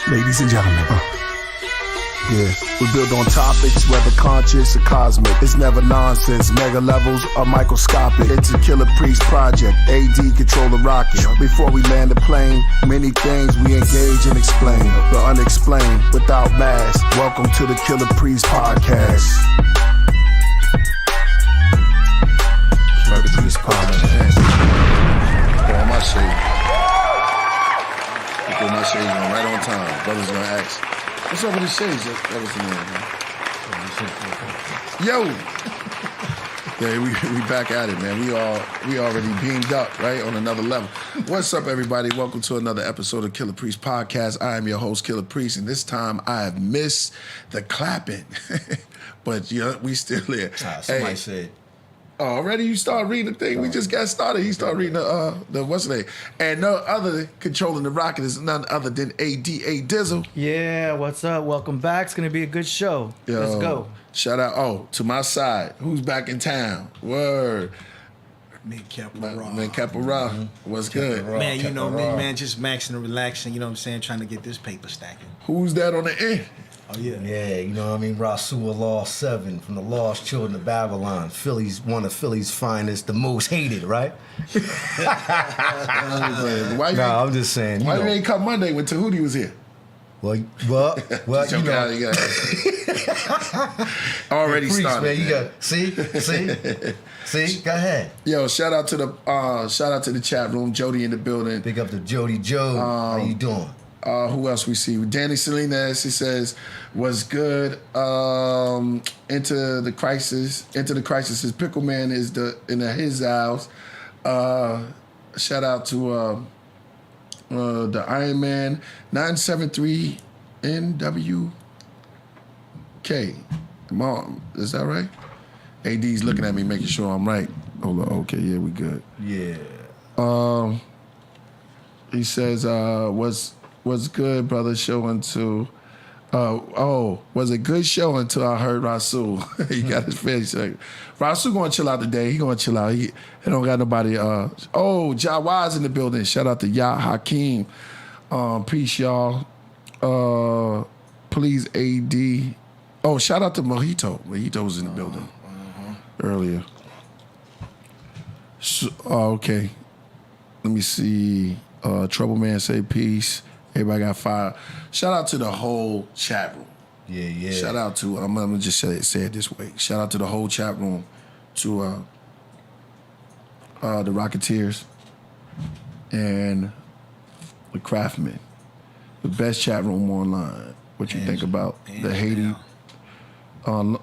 Ladies and gentlemen, yeah, we build on topics, whether conscious or cosmic. It's never nonsense, mega levels are microscopic. It's a Killah Priest project, AD control the rocket. Before we land the plane, many things we engage and explain. The unexplained, without mask. Welcome to the Killah Priest podcast. Killah Priest podcast. Put on my shade. Put my shades on right on time. Brothers gonna ask, what's up with the shades? That was the name, man. Yo. Yeah, we back at it, man. We already beamed up, right, on another level. What's up, everybody? Welcome to another episode of Killah Priest Podcast. I am your host, Killah Priest, and this time I have missed the clapping. But yeah, we still here. Somebody said. Oh, already you start reading the thing. We just got started. He started reading the what's the name? And no other controlling the rocket is none other than ADA Dizzle. Yeah, what's up? Welcome back. It's gonna be a good show. Yo, let's go. Shout out, to my side. Who's back in town? Word. Man, Capra. Man, Capra. What's good? Man, you know me, man, just maxing and relaxing, you know what I'm saying, trying to get this paper stacking. Who's that on the end? Oh, yeah. Yeah, you know what I mean? Rasul Lost 7 from the Lost Children of Babylon. One of Philly's finest, the most hated, right? I'm just saying. Why you ain't come Monday when Tahuti was here? Well, you know. Already Priest, started. Man, you got see, go ahead. Yo, shout out to the chat room. Jody in the building. Big up to Jody Joe. How you doing? Who else we see? Danny Salinas, he says, was good. Into the crisis. His pickle man is in his house. Shout out to the Iron Man 973 NWK. Mom, is that right? AD's looking at me, making sure I'm right. Hold on. Okay, yeah, we good. Yeah. He says, was good, brother, show until, was a good show until I heard Rasul. He got his face. Like, Rasul gonna chill out today. He gonna chill out. He don't got nobody. Jawaz in the building. Shout out to Yah Hakeem. Peace, y'all. Please, AD. Oh, shout out to Mojito. Mojito was in the building earlier. So, okay. Let me see. Trouble Man say peace. Everybody got fire. Shout out to the whole chat room. Yeah. Shout out to, I'm gonna just say it this way. Shout out to the whole chat room, to the Rocketeers and the Craftmen. The best chat room online. What you think about the Haiti? Sun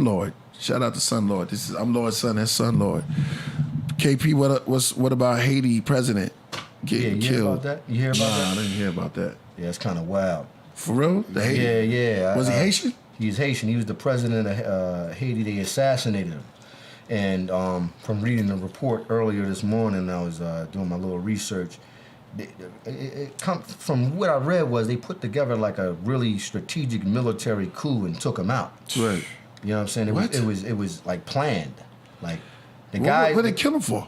Lord. Shout out to Sun Lord. I'm Lord's son, that's Sun Lord. KP, what about Haiti president getting killed? You hear about that? I didn't hear about that. Yeah, it's kind of wild. For real? The Haiti? Yeah. Was he Haitian? He's Haitian. He was the president of Haiti. They assassinated him. And from reading the report earlier this morning, I was doing my little research. From what I read was they put together like a really strategic military coup and took him out. Right. You know what I'm saying? It was like planned. Like the What guy. did they kill him for?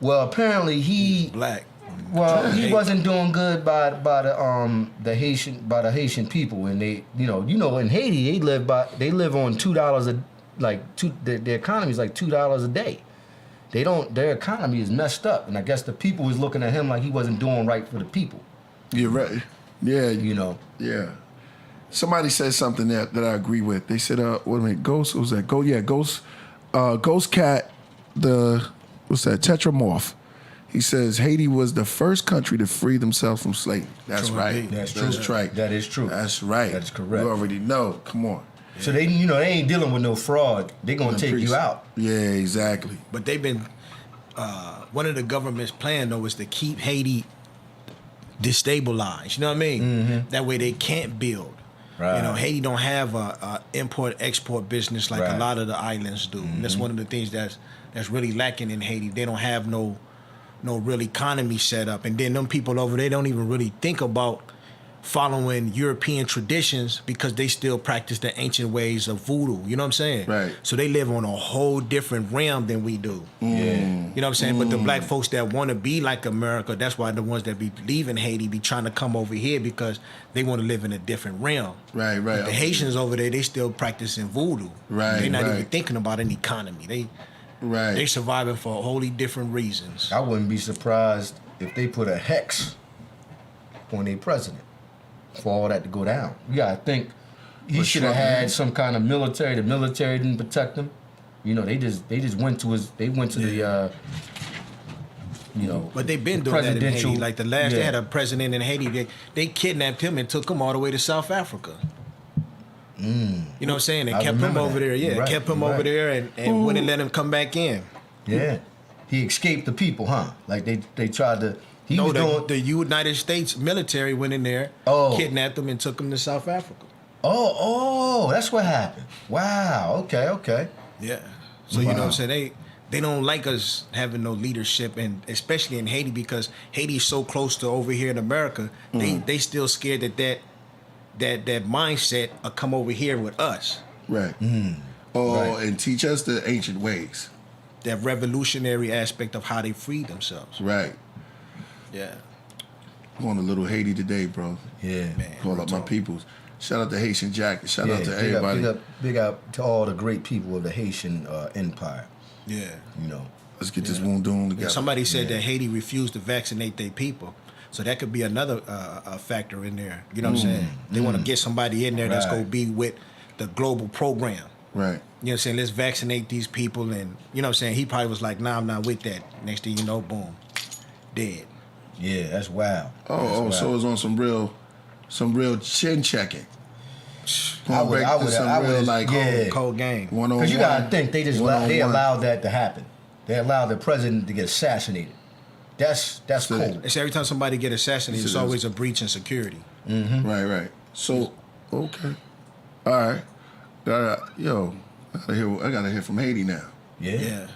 Well, apparently he Black. Well, he wasn't doing good by the Haitian people, and they in Haiti they live on $2 their economy is like $2 a day. Their economy is messed up, and I guess the people was looking at him like he wasn't doing right for the people. You're right. Yeah. Yeah. Somebody said something that I agree with. They said, Ghost, what was that? Ghost Cat, Tetramorph. He says Haiti was the first country to free themselves from slavery. That's True right. indeed. That's right. That is true. That's right. That is correct. You already know. Come on. So they ain't dealing with no fraud. They gonna take you out. Yeah, exactly. But they've been, one of the government's plan, though, is to keep Haiti destabilized. You know what I mean? Mm-hmm. That way they can't build. Right. You know, Haiti don't have a import-export business like a lot of the islands do. And that's one of the things that's really lacking in Haiti. They don't have no real economy set up. And then them people over there don't even really think about following European traditions because they still practice the ancient ways of voodoo. You know what I'm saying? Right. So they live on a whole different realm than we do. Yeah. You know what I'm saying? But the black folks that want to be like America, that's why the ones that be leaving Haiti be trying to come over here because they want to live in a different realm. Right. But the Haitians over there, they still practicing voodoo. Right, They're not even right. thinking about an economy. They surviving for wholly different reasons. I wouldn't be surprised if they put a hex on their president for all that to go down. You gotta think he But should have Trump- had some kind of military. The military didn't protect him. You know, they just went to the But they've been doing that in presidential- Haiti. Like they yeah. had a president in Haiti. They kidnapped him and took him all the way to South Africa. You know what I'm saying? And I kept him remember over that. there. Yeah, You're right, kept him you're over right. there and wouldn't let him come back in. Yeah, he escaped the people, huh? Like they tried to. He No, was doing. the United States military went in there, Oh. kidnapped him, and took him to South Africa. Oh, that's what happened. Wow. Okay. Yeah. So you know what I'm Wow. saying? They don't like us having no leadership, and especially in Haiti because Haiti is so close to over here in America. They still scared that mindset will come over here with us. Right. Right. And teach us the ancient ways. That revolutionary aspect of how they freed themselves. Right. Yeah. I'm on a little Haiti today, bro. Yeah, Man. Call up my peoples. Shout out to Haitian Jack. Shout Yeah, out to everybody. big up to all the great people of the Haitian Empire. Yeah. You know. Let's get this wound doing together. Somebody said that Haiti refused to vaccinate their people. So that could be another factor in there. You know what I'm saying? They want to get somebody in there that's Right. going to be with the global program. Right. You know what I'm saying? Let's vaccinate these people. And, you know what I'm saying? He probably was like, nah, I'm not with that. Next thing you know, boom, dead. Yeah, that's wild. So it's on some real chin checking. I would, yeah. Cold game. One-on-one. Because you gotta think they One-on-one. allowed that to happen. They allowed the president to get assassinated. That's So- cool. It's every time somebody get assassinated, it's So always a breach in security. Right. So, okay. All right. I gotta hear from Haiti now. Yeah.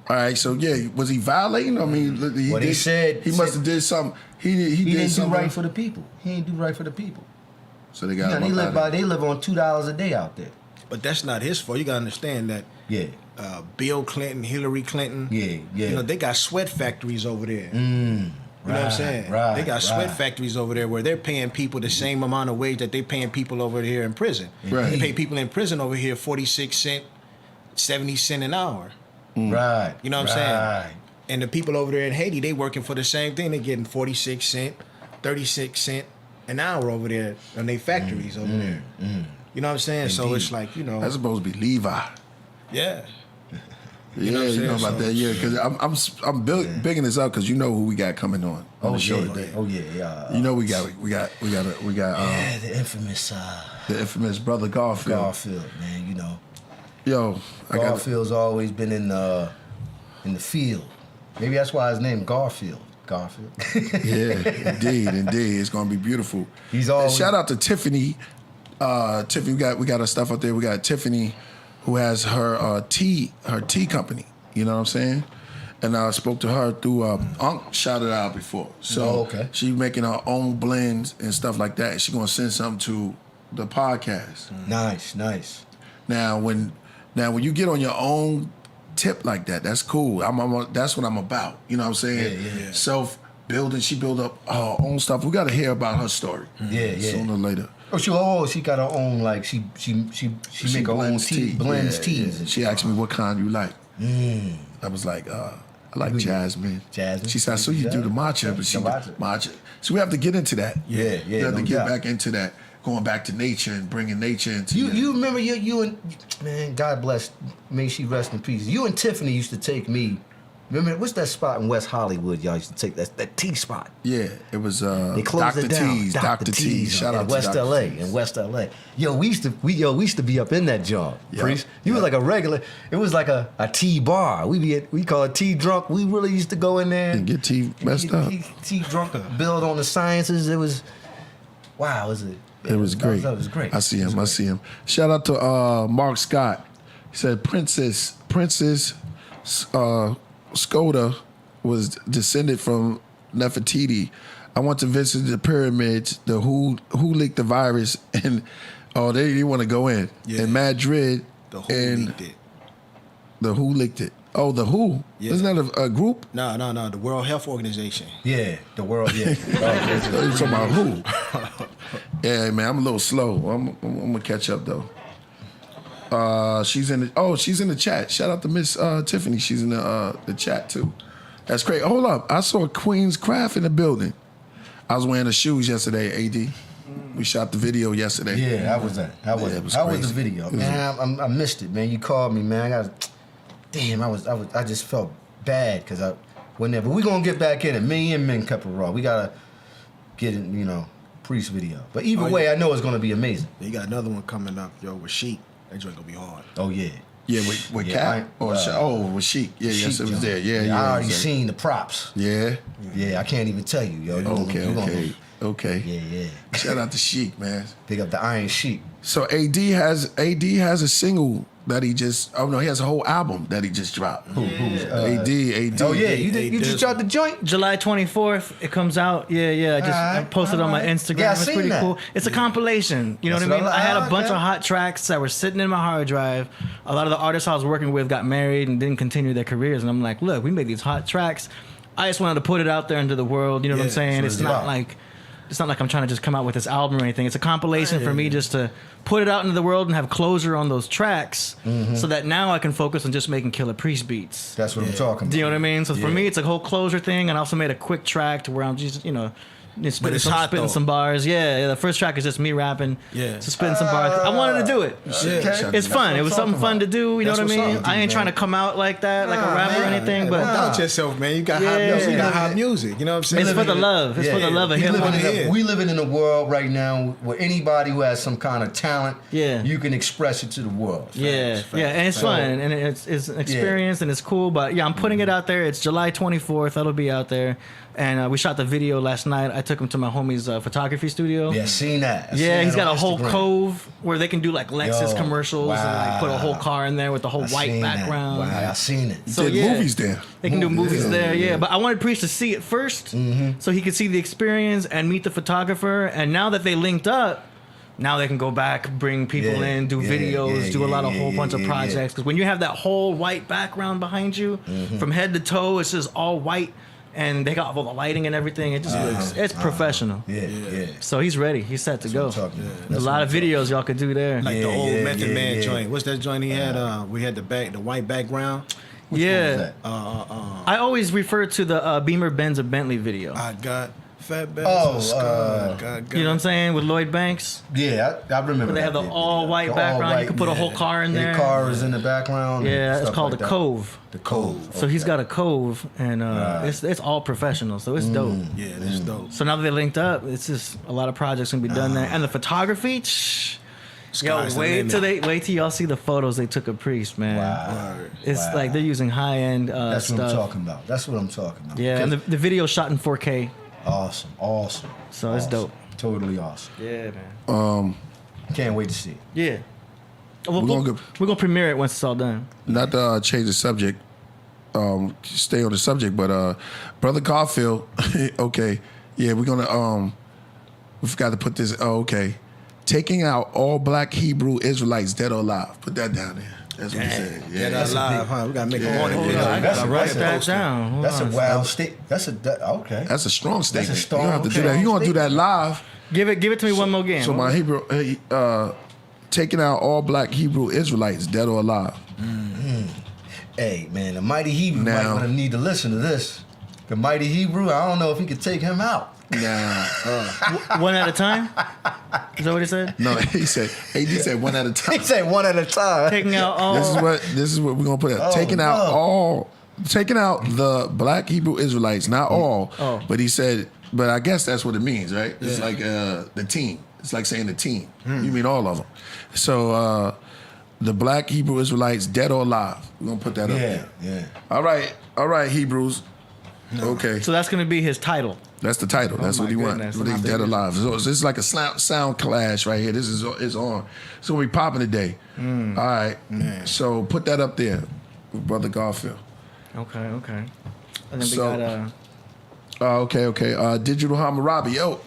All right. So yeah, was he violating? I mean, He said he must have did something. He he did didn't do something right for the people. He didn't do right for the people. So they You got know, him up out of they live on $2 a day out there. But that's not his fault. You got to understand that Yeah. Bill Clinton, Hillary Clinton, Yeah. you know, they got sweat factories over there. You know what I'm saying? Right, They got sweat right. factories over there where they're paying people the same amount of wage that they paying people over here in prison. Right. They pay people in prison over here 46 cents, 70 cents an hour. Right. You know what I'm saying? Right. And the people over there in Haiti, they working for the same thing. They getting 46 cents, 36 cents an hour over there in their factories over there. You know what I'm saying? So Indeed. it's like, you know, That's supposed to be Levi. yeah. Yeah, know what I'm you know saying? about that. Yeah, because I'm bigging this up because you know who we got coming on Oh the show yeah. today. Oh yeah. You know we got Yeah, the infamous the infamous brother Garfield. Garfield, man. You know, Yo, I got Garfield's always been in the field. Maybe that's why his name Garfield. Garfield. yeah, indeed. It's gonna be beautiful. He's And always- shout out to Tiffany. Tiffany, we got our stuff up there. We got Tiffany, who has her tea company. You know what I'm saying? And I spoke to her through Unc shouted out before. So Oh, okay. she's making her own blends and stuff like that. She's gonna send something to the podcast. Nice. Now when you get on your own tip like that, that's cool. That's what I'm about. You know what I'm saying? Yeah. Self building. She built up her own stuff. We got to hear about her story. Yeah. Sooner or later. She got her own, like she make her own tea, blends Yeah, teas. yeah. And She asked me what kind you like. I was like, I like jasmine. Jasmine. She said, so you do the matcha, but she matcha. So we have to get into that. Yeah, We have to no get doubt. back into that. Going back to nature and bringing nature into You remember you and man, God bless, may she rest in peace. You and Tiffany used to take me. Remember what's that spot in West Hollywood? Y'all used to take that tea spot. Yeah, it was They closed Dr. it down. T's. Dr. T's. Shout out in to West Dr. LA. T's. In West LA. Yo, we used to be up in that joint. Yeah, Priest. You was like a regular. It was like a tea bar. We call it tea drunk. We really used to go in there And get tea messed up. Tea drunk. Build on the sciences. It was wow. It was great. That was great. I see him. Shout out to Mark Scott. He said Princess Skoda was descended from Nefertiti. I want to visit the pyramids. The who leaked the virus, and they want to go in. Yeah. In Madrid. The Who leaked it. The Who leaked it. Oh, the Who. Yeah. Isn't that a group? No. The World Health Organization. Yeah, the world. Yeah. You talking about who? Yeah, man, I'm a little slow. I'm gonna catch up though. She's in the chat. Shout out to Miss Tiffany. She's in the chat too. That's great. Hold up, I saw Queen's Craft in the building. I was wearing the shoes yesterday. AD, we shot the video yesterday. Yeah, how was that? How was Yeah, it? it was How was crazy. the video? Man, I missed it, man. You called me, man. I just felt bad because I went there. But we gonna get back in it. Me and Men kept it raw. We gotta get in, Priest video. But either way, I know it's gonna be amazing. You got another one coming up, yo, with Sheik. That joint gonna be hard. Oh yeah. Yeah, with Cap with Sheik. Yeah, yes, it was there. Yeah, I it already was there. seen the props. Yeah. Yeah, I can't even tell you, yo. Okay. Yeah. Shout out to Sheik, man. Pick up the Iron Sheik. So AD has a single that he just. Oh no, he has a whole album that he just dropped. Who's AD. Oh yeah, you just dropped the joint. July 24th, it comes out. Yeah. I posted on my Instagram. Yeah, I it's seen pretty that. cool. It's a compilation. You know That's what I mean? what I I had a like, bunch man. of hot tracks that were sitting in my hard drive. A lot of the artists I was working with got married and didn't continue their careers. And I'm like, look, we made these hot tracks. I just wanted to put it out there into the world. You know what I'm Yeah, saying? so It's it's not about. like I'm trying to just come out with this album or anything. It's a compilation for me just to put it out into the world and have closure on those tracks so that now I can focus on just making Killah Priest beats. That's what I'm talking about. Do you know what I mean? So for Yeah. me, it's a whole closure thing, and I also made a quick track to where I'm just, spitting, it's hot, spitting though. some bars. Yeah, the first track is just me rapping. Yeah. So spitting some bars. I wanted to do it. Okay. It's fun. It was something fun to do. You know That's what I what's mean? up, I ain't man. trying to come out like that, like a Nah, rapper or man. anything, Yeah, but Doubt yourself, man. You got hot Yeah. music. You got hot music. You know what I'm saying? it's for the love. It's for the love of We hip hop. we living in a world right now where anybody who has some kind of talent, Yeah. you can express it to the world. Yeah, and it's fun and it's an experience and it's cool. But yeah, I'm putting it out there. It's July 24th. That'll be out there, and we shot the video last night. I took him to my homie's photography studio. Yeah, seen that. I seen Yeah, that he's got on a whole Instagram. cove where they can do like Lexus Yo, commercials and like put a whole wow. car in there with the whole I white seen that. background. Wow, I seen it. So Did yeah, movies there. They can do movies Yeah, there, yeah. But I wanted Priest to see it 1st so he could see the experience and meet the photographer. And now that they linked up, now they can go back, bring people Yeah, in, do yeah, videos, yeah, do a lot of yeah, whole yeah, bunch of yeah, projects. Because when you have that whole white background behind you, from head to toe, it's just all white, and they got all the lighting and everything. It just looks, it's professional. Yeah. So he's ready. He's set to That's go. what I'm talking about. There's That's a lot what of I'm videos y'all could do there. Like the Yeah, old yeah, Method yeah, Man yeah. joint. What's that joint he had? We had the white background. Which one was yeah. that? I always refer to the Beamer Benz a Bentley video. I got fat bass. You know what I'm saying? With Lloyd Banks. Yeah, I remember. Where they have that the video. all white The background. all-white, You could put a whole car in there. The car is in the background. and Yeah, it's stuff called like the that. Cove. The Cove. So he's got a cove, and it's all professional. So it's dope. Yeah, that's dope. So now that they linked up, it's just a lot of projects gonna be done there, and the photography. Yo, Sky's the wait limit. till y'all see the photos they took of Priest, man. Wow. It's Wow. like they're using high end That's stuff. what I'm talking about. That's what I'm talking about. Yeah, and the video shot in 4K, Awesome. so it's dope. Totally awesome. Yeah, man. Can't wait to see it. Yeah. We're gonna gonna premiere it once it's all done. Not to change the subject, stay on the subject, but Brother Garfield, okay, yeah, we're gonna we forgot to put this. Oh, okay, taking out all black Hebrew Israelites, dead or alive. Put that down there. That's what he said. Yeah, that's a live, huh? We gotta make a morning Hold video. on, I That's gotta a- write that's a that poster. down. Hold That's a on. wild state. Okay. That's a strong statement. strong- you don't have to do okay. that. You gonna do that live? Give it to me one more game. So my Hebrew, taking out all black Hebrew Israelites, dead or alive. Hey, man, the mighty Hebrew might Now- gonna need to listen to this. The mighty Hebrew, I don't know if he could take him out. Nah, One at a time? Is that what he said? no. He said one at a time. He said one at a time. Taking out all. This is what we're gonna put out. Oh, taking no. out the black Hebrew Israelites, not all. Oh. But he said, but I guess that's what it means, right? It's like the team. It's like saying the team. You mean all of them. So the black Hebrew Israelites, dead or alive. We're gonna put that up there. Yeah. All right, Hebrews. Okay, So that's going to be his title. that's the title. That's my what he goodness. wants. What he's dead or alive. So this is like a sound clash right here. This is on. It's gonna be popping today. All right. So put that up there, with Brother Garfield. Okay. And then we So- got Okay. Digital Hammurabi. Yo,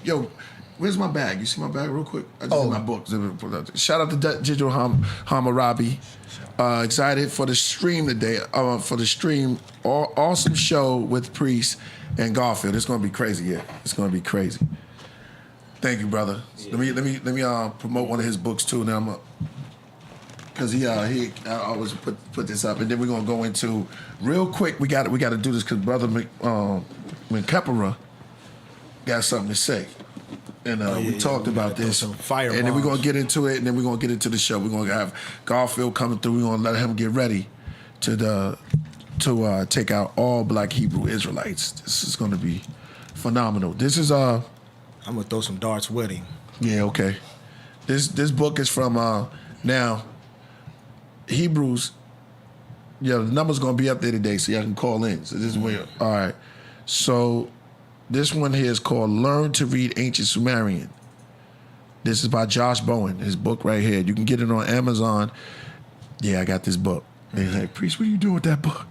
where's my bag? You see my bag real quick? I just see my books. Shout out to Digital Hammurabi. Excited for the stream today. Awesome show with Priest and Garfield. It's gonna be crazy. Yeah, it's gonna be crazy. Thank you, brother. Yeah. Let me promote one of his books too. Now I'm because I always put this up, and then we're gonna go into real quick. We got to do this because brother McKepera got something to say, and we talked about this. And then we're gonna get into it, and then we're gonna get into the show. We're gonna have Garfield coming through. We're gonna let him get ready to take out all Black Hebrew Israelites. This is gonna be phenomenal. This is I'm gonna throw some darts with him. Yeah, okay. This book is from now Hebrews. Yeah, the number's gonna be up there today, so y'all can call in. So this is where. All right. So this one here is called "Learn to Read Ancient Sumerian." This is by Josh Bowen. His book right here. You can get it on Amazon. Yeah, I got this book. And he's like, Priest, what are you doing with that book?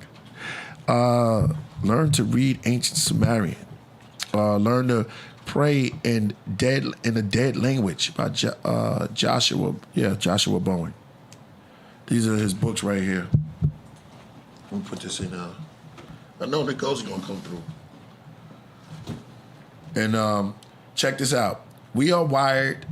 Learn to read ancient Sumerian. Learn to pray in a dead language by Joshua Bowen. These are his books right here. Let me put this in. I know the ghost is gonna come through. And check this out. We are wired.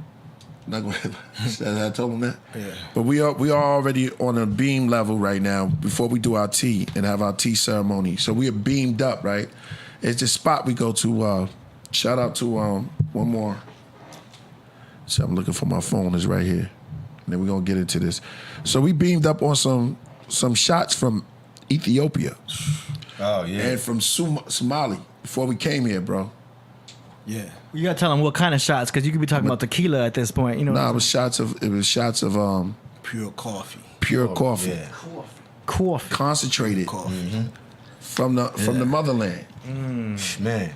Not gonna. I told him that. Yeah. But we are already on a beam level right now. Before we do our tea and have our tea ceremony, so we are beamed up. Right. It's the spot we go to. Shout out to one more. So I'm looking for my phone. It's right here. And then we're gonna get into this. So we beamed up on some shots from Ethiopia. Oh yeah. And from Somali before we came here, bro. Yeah. You gotta tell them what kind of shots, because you could be talking about tequila at this point. You know. Nah, it was shots of pure coffee. Pure coffee. Yeah. Coffee. Concentrated Coffee. Mm-hmm. from the motherland. Man.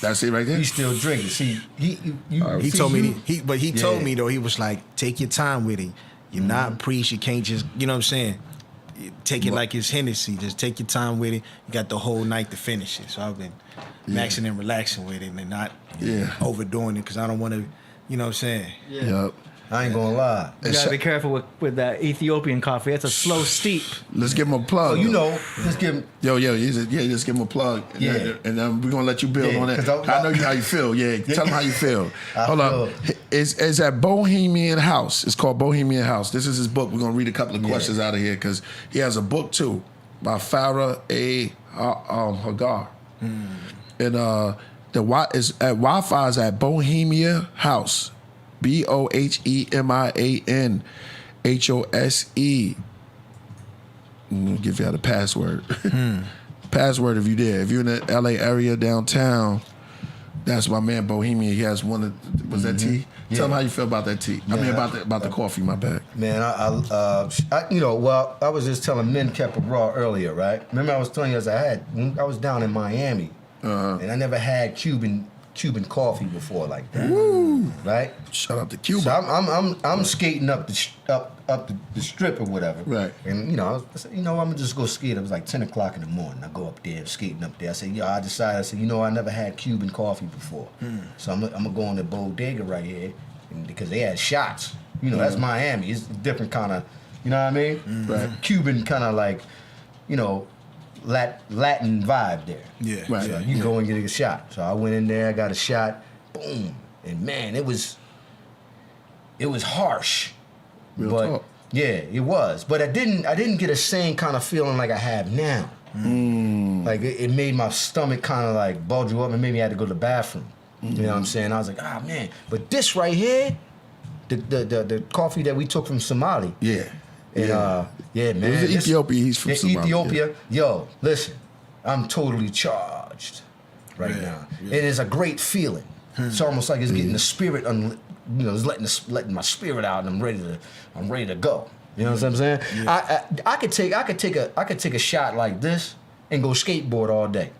That's it right there. He's still drinking. See, He told me told me though, he was like, take your time with it. You're not priest, you can't just, you know what I'm saying? Take it like it's Hennessy. Just take your time with it. You got the whole night to finish it. So I've been maxing and relaxing with it and not overdoing it because I don't want to, you know what I'm saying? Yep. I ain't gonna lie. You gotta be careful with that Ethiopian coffee. It's a slow steep. Let's give him a plug. Oh, you know, let's give him. Just give him a plug. Yeah. And we're gonna let you build on that. I know how you feel. Yeah, tell him how you feel. Hold on. It's at Bohemian House. It's called Bohemian House. This is his book. We're gonna read a couple of questions out of here because he has a book too by Farah A. Hagar. And the is at Wi-Fi is at Bohemia House. BOHEMIAN HOSE. I'm gonna give you the password. Password if you there. If you're in the LA area downtown, that's my man Bohemia. He has one of that tea? Yeah. Tell him how you feel about that tea. Yeah. I mean about the coffee, my bad. Man, I I was just telling Men Kept Raw earlier, right? Remember I was telling you I was down in Miami and I never had Cuban coffee before like that. Woo. Right? Shout out to Cuba. So I'm skating up the strip or whatever. Right. And I said, I'm gonna just go skate. It was like 10 o'clock in the morning. I go up there, skating up there. I said, I decided, I never had Cuban coffee before. So I'm gonna go in the bodega right here, because they had shots. That's Miami. It's a different kind of, you know what I mean? Right. Cuban kind of like, Latin vibe there. Yeah. Right. So you go and get a shot. So I went in there, I got a shot, boom. And man, it was harsh. Real but talk. yeah, it was. But I didn't get the same kind of feeling like I have now. Like it made my stomach kind of like bulge up and made me had to go to the bathroom. You know what I'm saying? I was like, man. But this right here, the coffee that we took from Somali. Yeah. And man. It was Ethiopia. He's from Somalia. Ethiopia. Yeah. Yo, listen, I'm totally charged right now. Yeah. It is a great feeling. It's almost like it's getting the spirit, it's letting my spirit out, and I'm ready to go. You know what I'm saying? Yeah. I could take a shot like this and go skateboard all day.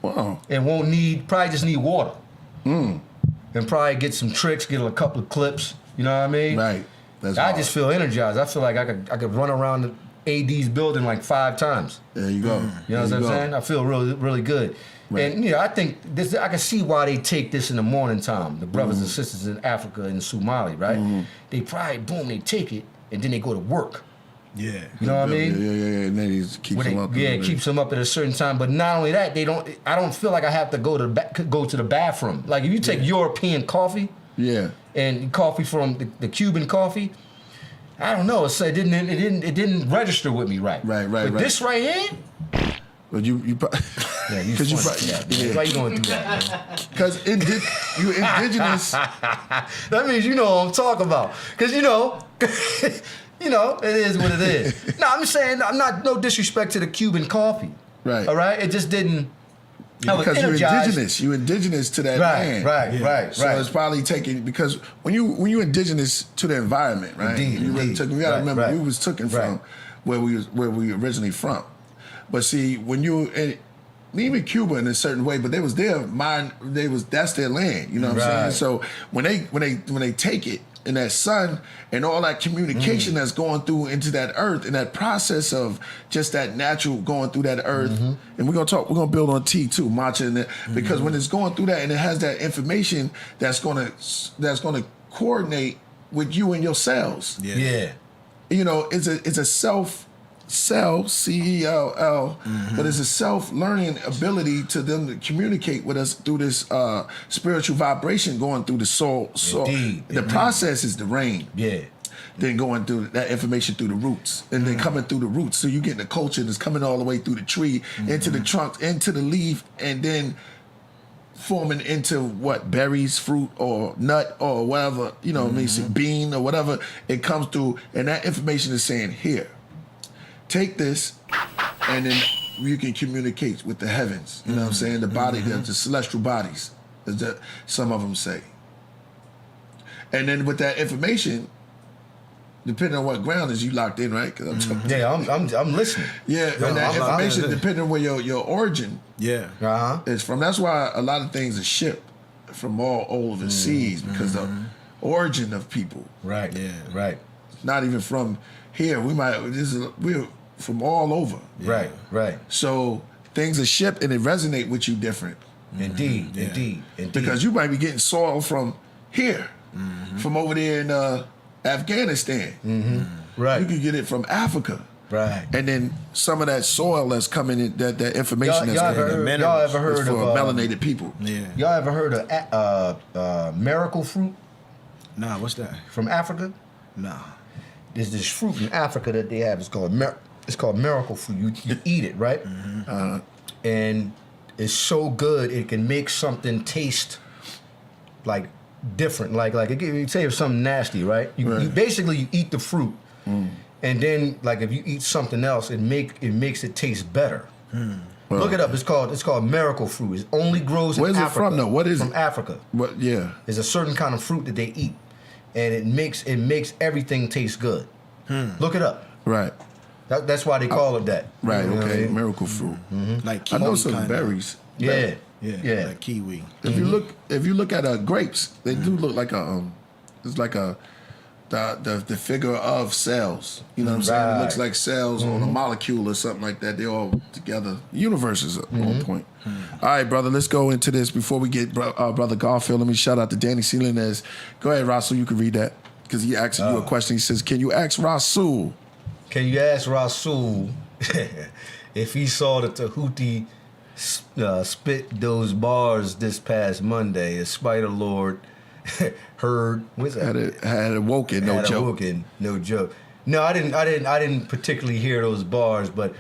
Wow. And probably just need water. And probably get some tricks, get a couple of clips. You know what I mean? Right. I just feel energized. I feel like I could run around AD's building like 5 times. There you go. You know what I'm saying? I feel really, really good. Right. And I think this. I can see why they take this in the morning time. The brothers and sisters in Africa and Somali, right? They probably boom, they take it, and then they go to work. Yeah. You know what I mean? Yeah. And then he keeps them up. It keeps them up at a certain time. But not only that, I don't feel like I have to go to the bathroom. Like if you take European coffee, and coffee from the Cuban coffee, I don't know. It didn't register with me right. But this right here. But you Why you going through that? Because you indigenous. That means you know what I'm talking about. Because it is what it is. No, I'm saying no disrespect to the Cuban coffee. Right. All right. It just didn't. Because you're indigenous. You're indigenous to that land. Right. So it's probably taken because when you indigenous to the environment, right? Indeed. You gotta remember we was taken from where we originally from. But see, when even Cuba in a certain way, but they was their mind. That's their land. You know what I'm saying? So when they take it in that sun and all that communication that's going through into that earth and that process of just that natural going through that earth, and we're gonna build on T too, matcha in it, because when it's going through that and it has that information that's gonna coordinate with you and your cells. Yeah. It's a self. Cell, CELL, but it's a self-learning ability to them to communicate with us through this spiritual vibration going through the soul. The process is the rain. Yeah. Then going through that information through the roots, and then coming through the roots. So you get the culture that's coming all the way through the tree, into the trunk, into the leaf, and then forming into what berries, fruit, or nut, or whatever, bean or whatever it comes through, and that information is saying here. Take this, and then you can communicate with the heavens. You know what I'm saying? The body, the celestial bodies, as some of them say. And then with that information, depending on what ground is you locked in, right? I'm listening. Yeah, and that information, depending on where your origin is from. That's why a lot of things are shipped from all over the seas, because the origin of people. Right. Yeah. Right. Not even from here. We're from all over. Right. So things are shipped and they resonate with you different. Indeed. Because you might be getting soil from here, from over there in Afghanistan. Right. You could get it from Africa. Right. And then some of that soil that's coming in, that information y'all that's ever coming in, y'all ever heard is for of melanated people. Yeah. Y'all ever heard of miracle fruit Nah, what's that? from Africa? Nah. There's this fruit in Africa that they have. It's called miracle fruit. You eat it, right? And it's so good it can make something taste like different. Like you say it's something nasty, right? You basically eat the fruit, and then like if you eat something else, it makes it taste better. Look it up. It's called miracle fruit. It only grows in Africa. Where's it from though? What is it? From Africa. What? Yeah. There's a certain kind of fruit that they eat, and it makes everything taste good. Look it up. Right. That's why they call it that. Right. You know what I Okay. mean? Miracle fruit. Like I kiwi know some kinda. berries. Yeah. Yeah. Like kiwi. If you look at grapes, they do look like it's like the figure of cells. You know what I'm saying? It looks like cells on a molecule or something like that. They're all together. Universe is on point. All right, brother, let's go into this before we get brother Garfield. Let me shout out to Danny Sealinez. Go ahead, Rasul. You can read that because he asked you a question. He says, "Can you ask Rasul? Can you ask Rasul if he saw the Tahuti spit those bars this past Monday? The Spider Lord heard. What's that? Had awoken. No joke. Awoken, no joke. No, I didn't particularly hear those bars, but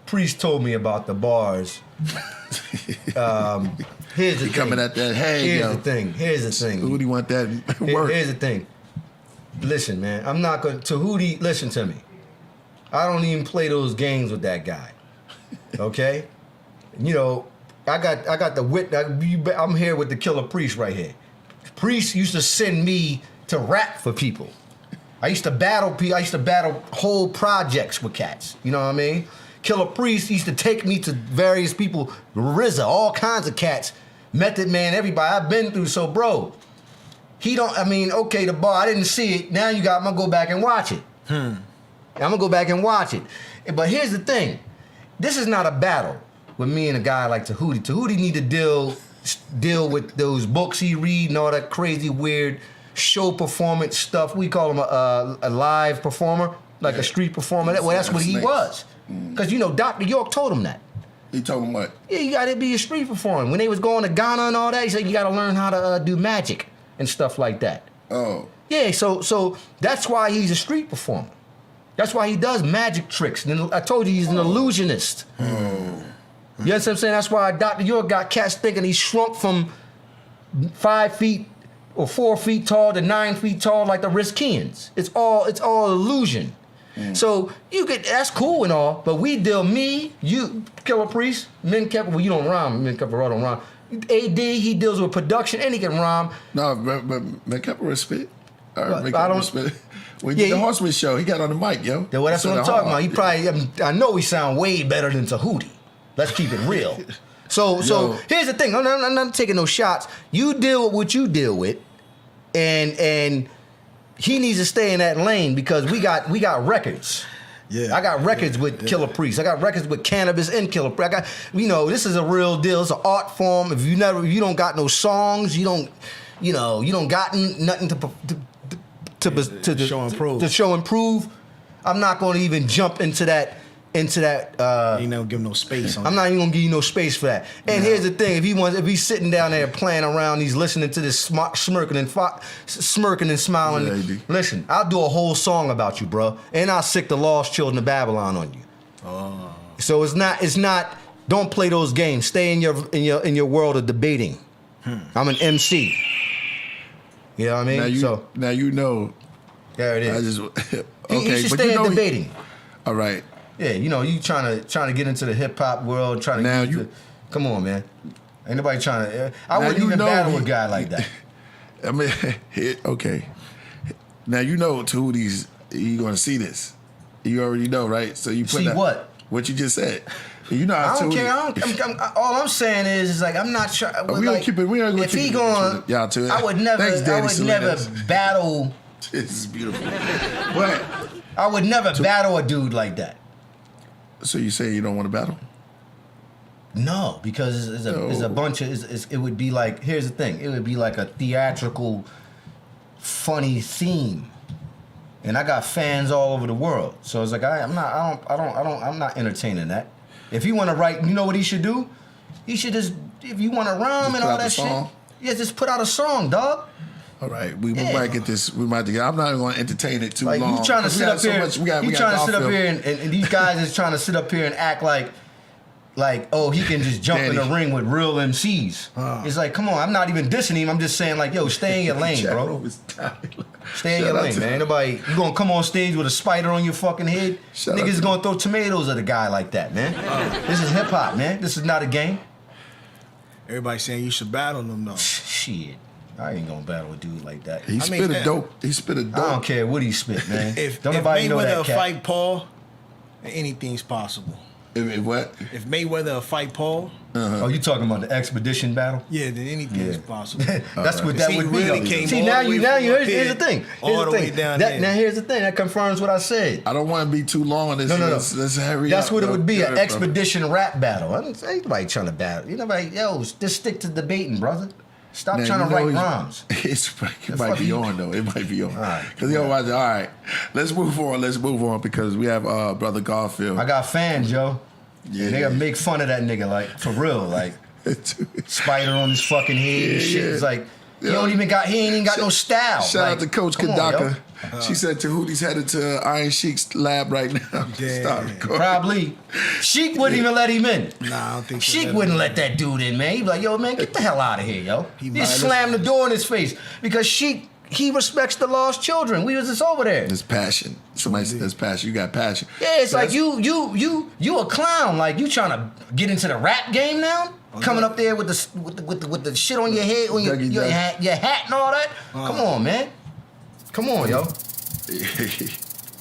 Priest told me about the bars. Here's the thing. Coming at that. Hey, Here's the thing. Who do you want that work? Here's the thing. Listen, man. I'm not going to Tahuti. Listen to me. I don't even play those games with that guy. Okay? I got the wit. I'm here with the Killah Priest right here. Priest used to send me to rap for people. I used to battle whole projects with cats. You know what I mean? Killah Priest used to take me to various people, RZA, all kinds of cats, Method Man, everybody I've been through. So, bro, the bar, I didn't see it. Now I'm gonna go back and watch it. I'm gonna go back and watch it. But here's the thing. This is not a battle with me and a guy like Tahuti. Tahuti need to deal with those books he read and all that crazy weird show performance stuff. We call him a live performer, like a street performer. Well, that's what he was. Because, Dr. York told him that. He told him what? Yeah, you gotta be a street performer. When they was going to Ghana and all that, he said you gotta learn how to do magic and stuff like that. Oh. Yeah, so that's why he's a street performer. That's why he does magic tricks. And I told you he's an illusionist. Oh. You know what I'm saying? That's why Dr. York got cats thinking he shrunk from 5 feet or 4 feet tall to 9 feet tall like the Riskians. It's all illusion. So that's cool and all, but we deal you, Killah Priest, Min Kepper, well, you don't rhyme, Min Kepper don't rhyme. AD, he deals with production and he can rhyme. No, but McKepper spit. I don't spit. When you did the Horseman show, he got on the mic, yo. Yeah, well, that's what I'm talking about. He probably, I know he sound way better than Tahuti. Let's keep it real. So here's the thing. I'm not taking no shots. You deal with what you deal with, and he needs to stay in that lane because we got records. Yeah, I got records with Killah Priest. I got records with Cannabis and Killah Priest. I got, this is a real deal. It's an art form. If you don't got no songs, you don't got nothing to show and prove. I'm not going to even jump into that. You never give him no space. I'm not even gonna give you no space for that. And here's the thing: if he's sitting down there playing around, he's listening to this smirking and smiling. Yeah, listen, I'll do a whole song about you, bro, and I'll sick the lost children of Babylon on you. Oh. So it's not. Don't play those games. Stay in your world of debating. I'm an MC. You know what I mean? Now you know. There it is. Okay, you should stay in debating. All right. Yeah, you trying to get into the hip hop world, come on, man. Ain't nobody trying to. I wouldn't even battle a guy like that. I mean, okay. Now Tahuti's he gonna see this. You already know, right? So you put see what? What you just said. You know how I don't Tahuti, care. All I'm saying is like I'm not sure. We gonna keep it. We gonna if he going, y'all to it. I would never. Thanks, I would never battle. This is beautiful. What? I would never battle a dude like that. So you say you don't want to battle? No, because it's a bunch of. It would be like. Here's the thing. It would be like a theatrical, funny theme, and I got fans all over the world. So it's like I'm not entertaining that. If you want to write, you know what he should do? He should just. If you want to rhyme and all that shit, yeah, just put out a song, dog. All right, we might get this. We might get. I'm not even going to entertain it too long. You trying to sit up here? You trying to sit up here, and these guys is trying to sit up here and act like he can just jump in the ring with real MCs. It's like, come on, I'm not even dissing him. I'm just saying like, yo, stay in your lane, bro. Stay in your lane, man. Nobody, you gonna come on stage with a spider on your fucking head? Niggas gonna throw tomatoes at a guy like that, man. This is hip hop, man. This is not a game. Everybody saying you should battle them though. Shit. I ain't gonna battle a dude like that. He spit a dope. I don't care what he spit, man. If nobody know that Mayweather fight Paul, anything's possible. If what? If Mayweather fight Paul. Oh, you talking about the expedition battle? Yeah, then anything's possible. That's what that would be. Really came See, here's the thing. Now here's the thing. That confirms what I said. I don't want to be too long on this. No. Let's hurry That's up, what it would be, an brother. expedition rap battle. Ain't nobody trying to battle. Just stick to debating, brother. Stop trying to write rhymes. It might be on, though. It might be on. Because all right, let's move on because we have Brother Garfield. I got fans, yo. Yeah. They gotta make fun of that nigga, like, for real. Like, spider on his fucking head and shit. It's like, he ain't even got no style. Shout out to Coach Kadaka. On, she said Tahuti's headed to Iron Sheik's lab right now. Probably. Sheik wouldn't even let him in. Nah, I don't think Sheik wouldn't let that dude in, man. He'd be like, yo, man, get the hell out of here, yo. He just slammed the door in his face because Sheik, he respects the lost children. We was just over there. There's passion. Somebody said there's passion. You got passion. Yeah, it's like you a clown. Like you trying to get into the rap game now? Coming up there with the shit on your head, on your hat and all that. Come on, man. Come on, yo.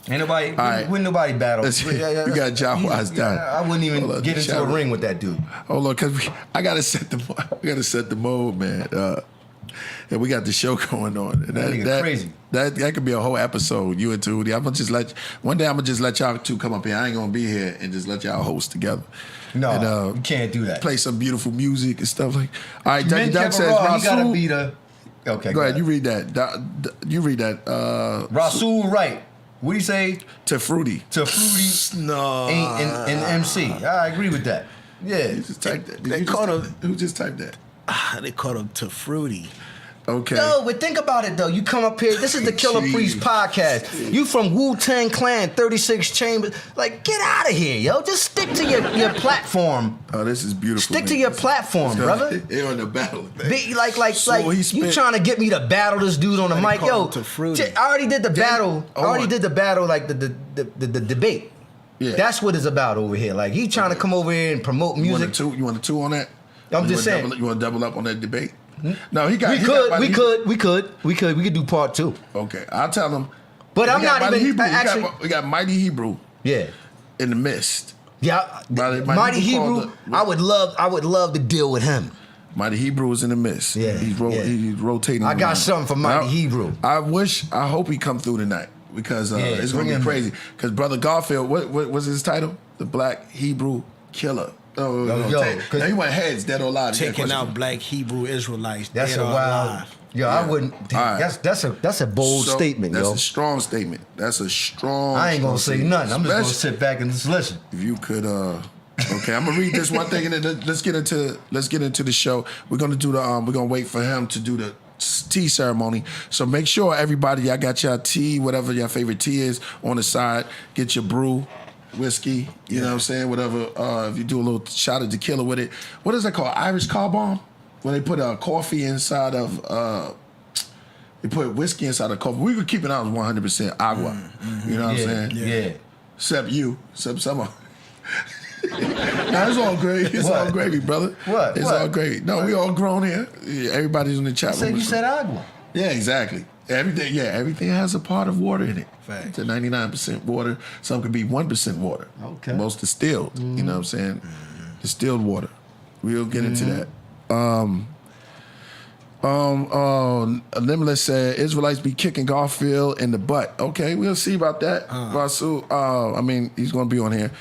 Ain't nobody, wouldn't nobody battle. We got job wise done. I wouldn't even get into a ring with that dude. Hold on, cause I gotta set the mode, man. And we got the show going on. And That nigga crazy. That could be a whole episode, you and Tootie. One day I'm gonna just let y'all two come up here. I ain't gonna be here and just let y'all host together. No, and, you can't do that. Play some beautiful music and stuff like. All right, Men Doug Kevin says Raw, he gotta Rasul. be the. Okay, Go ahead, you read that. You read that. Rasul Wright. What do you say? To Fruity. To Fruity No. ain't in MC. I agree with that. Yeah. You just typed that. They called him. Who just typed that? They called him to Fruity. Okay. No, but think about it though. You come up here. This is the Killah Jeez. Priest podcast. You from Wu-Tang Clan, 36 Chambers. Like, get out of here, yo. Just stick to your platform. Oh, this is beautiful. Stick to man. your platform, brother. They're on the battle. Be, like So he you spent- trying to get me to battle this dude on the mic, call yo. him to Fruity. I already did the battle. I already on. did the battle, like the debate. Yeah. That's what it's about over here. Like he trying to come over here and promote You want a music. two? You want a two on that? I'm You just wanna saying. double- you want to double up on that debate? No, he got. We he got could do part 2. Okay, I'll tell him. But I'm not Mighty even Hebrew. actually. We got Mighty Hebrew Yeah. in the midst. Yeah, Mighty Mighty Hebrew Hebrew. called I would love to deal with him. Mighty Hebrew is in the midst. Yeah, he's yeah. he's rotating. I got around. something for Mighty Now, Hebrew. I hope he come through tonight because it's bring gonna be him. crazy. Because Brother Garfield, what was his title? The Black Hebrew Killer. Oh, yo, now he went heads dead or alive. Taking out black Hebrew Israelites. That's dead a or wild. alive. Yo, I wouldn't. All right. That's a bold statement, That's yo. a strong statement. That's a strong. I ain't gonna strong say statement. nothing. I'm just gonna Especially sit back and just listen. If you could, okay, I'm gonna read this one thing and then let's get into the show. We're gonna do we're gonna wait for him to do the tea ceremony. So make sure everybody, I got your tea, whatever your favorite tea is, on the side. Get your brew, whiskey, you know what I'm saying? Whatever. If you do a little shot of tequila with it, what is that called? Irish car bomb? When they put coffee inside of. They put whiskey inside of coffee. We could keep it out as 100% agua. You know what I'm saying? Yeah. Except some of. Nah, it's all gravy. It's all gravy, brother. What? It's What? all gravy. No, we all grown here. Yeah, everybody's in the chat room. You said agua. Yeah, exactly. Everything has a part of water in it. Facts. It's a 99% water. Some could be 1% water. Okay. Most distilled. You know what I'm saying? Distilled water. We'll get into that. Limitless said Israelites be kicking Garfield in the butt. Okay, we'll see about that. Rasul, I mean, he's gonna be on here.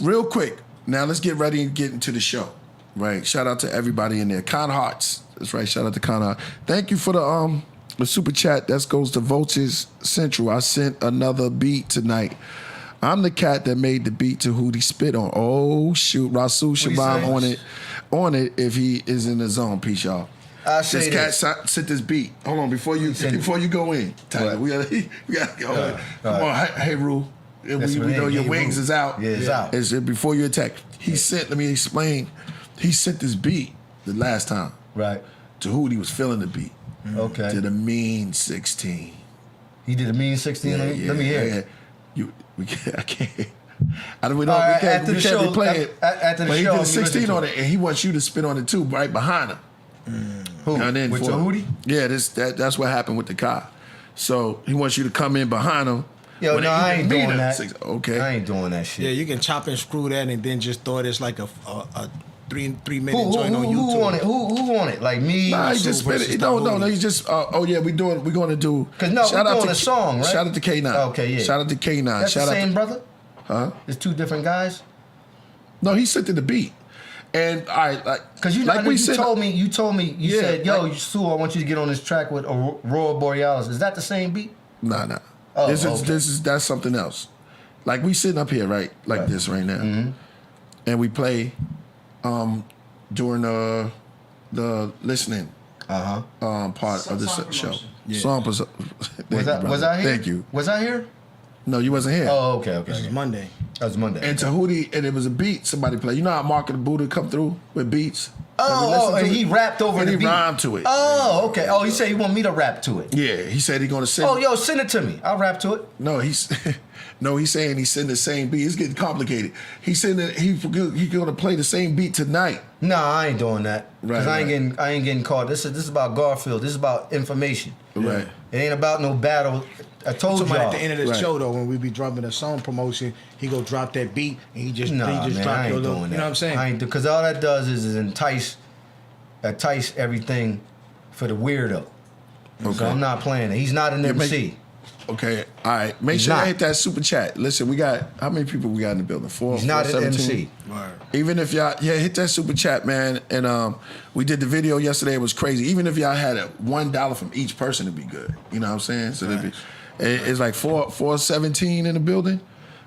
Real quick, now let's get ready and get into the show. Right. Shout out to everybody in there. Con Hearts. That's right. Shout out to Con Heart. Thank you for the super chat. That goes to Vultures Central. I sent another beat tonight. I'm the cat that made the beat to Hootie Spit on. Oh shoot, Rasul Shabam on it if he is in the zone. Peace, y'all. I say This cat sent this beat. Hold on, before you go in, Tyler, we gotta go. Come on, hey Rue. We know your wings is out. Yeah, it's out. It's before you attack. Let me explain. He sent this beat the last time. Right. To Hootie was feeling the beat. Okay. To the mean 16. He did a mean 16. Let me hear it. I can't. We right, can't after the show, replay it. after the but he show, did a you listen 16 to on it, and he wants you to spit on it too, right behind him. Who? And then With for- your Hootie? Yeah, that's what happened with the car. So he wants you to come in behind him. Yo, when no, I ain't doing mean that. Okay. I ain't doing that shit. Yeah, you can chop and screw that and then just throw it as like a 3-minute Who joint on YouTube. on it? Who on it? Like me? Nah, he Rasul just spit versus it. No, Hootie. he just. We're going to do. Cause no, we're doing a song, right? Shout out to K9. Okay, yeah. Shout out to K9. That's Shout the out same to, brother? Huh? It's two different guys? No, he sent to the beat, and Cause I know you told me, you Yeah, said, yo, Sue, I want you to get on this track with Aurora Borealis. Is that the same beat? Nah. Oh, That's something else. Like we sitting up here, right? Like this right now, and we play during the listening part of this show. Song Was I here? Thank you. Was I here? No, you wasn't here. Oh, okay. This is Monday. That was Monday. And to Hootie, and it was a beat somebody played. You know how Mark and the Buddha come through with beats? And he rapped over and the he beat. rhymed to it. Oh, okay. Oh, he said he want me to rap to it. Yeah, he said he gonna send. Oh, yo, send it to me. I'll rap to it. No, he's saying he's sending the same beat. It's getting complicated. He's saying that he's gonna play the same beat tonight. Nah, I ain't doing that. Right, Cause I ain't getting caught. This is about Garfield. This is about information. Right. It ain't about no battle. I told So y'all. at the end of the Right. show though, when we be dropping a song promotion, he go drop that beat and he just Nah, drop man, I your ain't little. doing You that. know what I'm saying? I ain't because all that does is entice everything for the weirdo. Okay. So I'm not playing it. He's not an MC. Okay, all right. Make sure you hit that super chat. Listen, we got how many people we got in the building? He's not an MC. Right. Even if y'all, hit that super chat, man. And we did the video yesterday. It was crazy. Even if y'all had $1 from each person, it'd be good. You know what I'm saying? So it's like 417 in the building.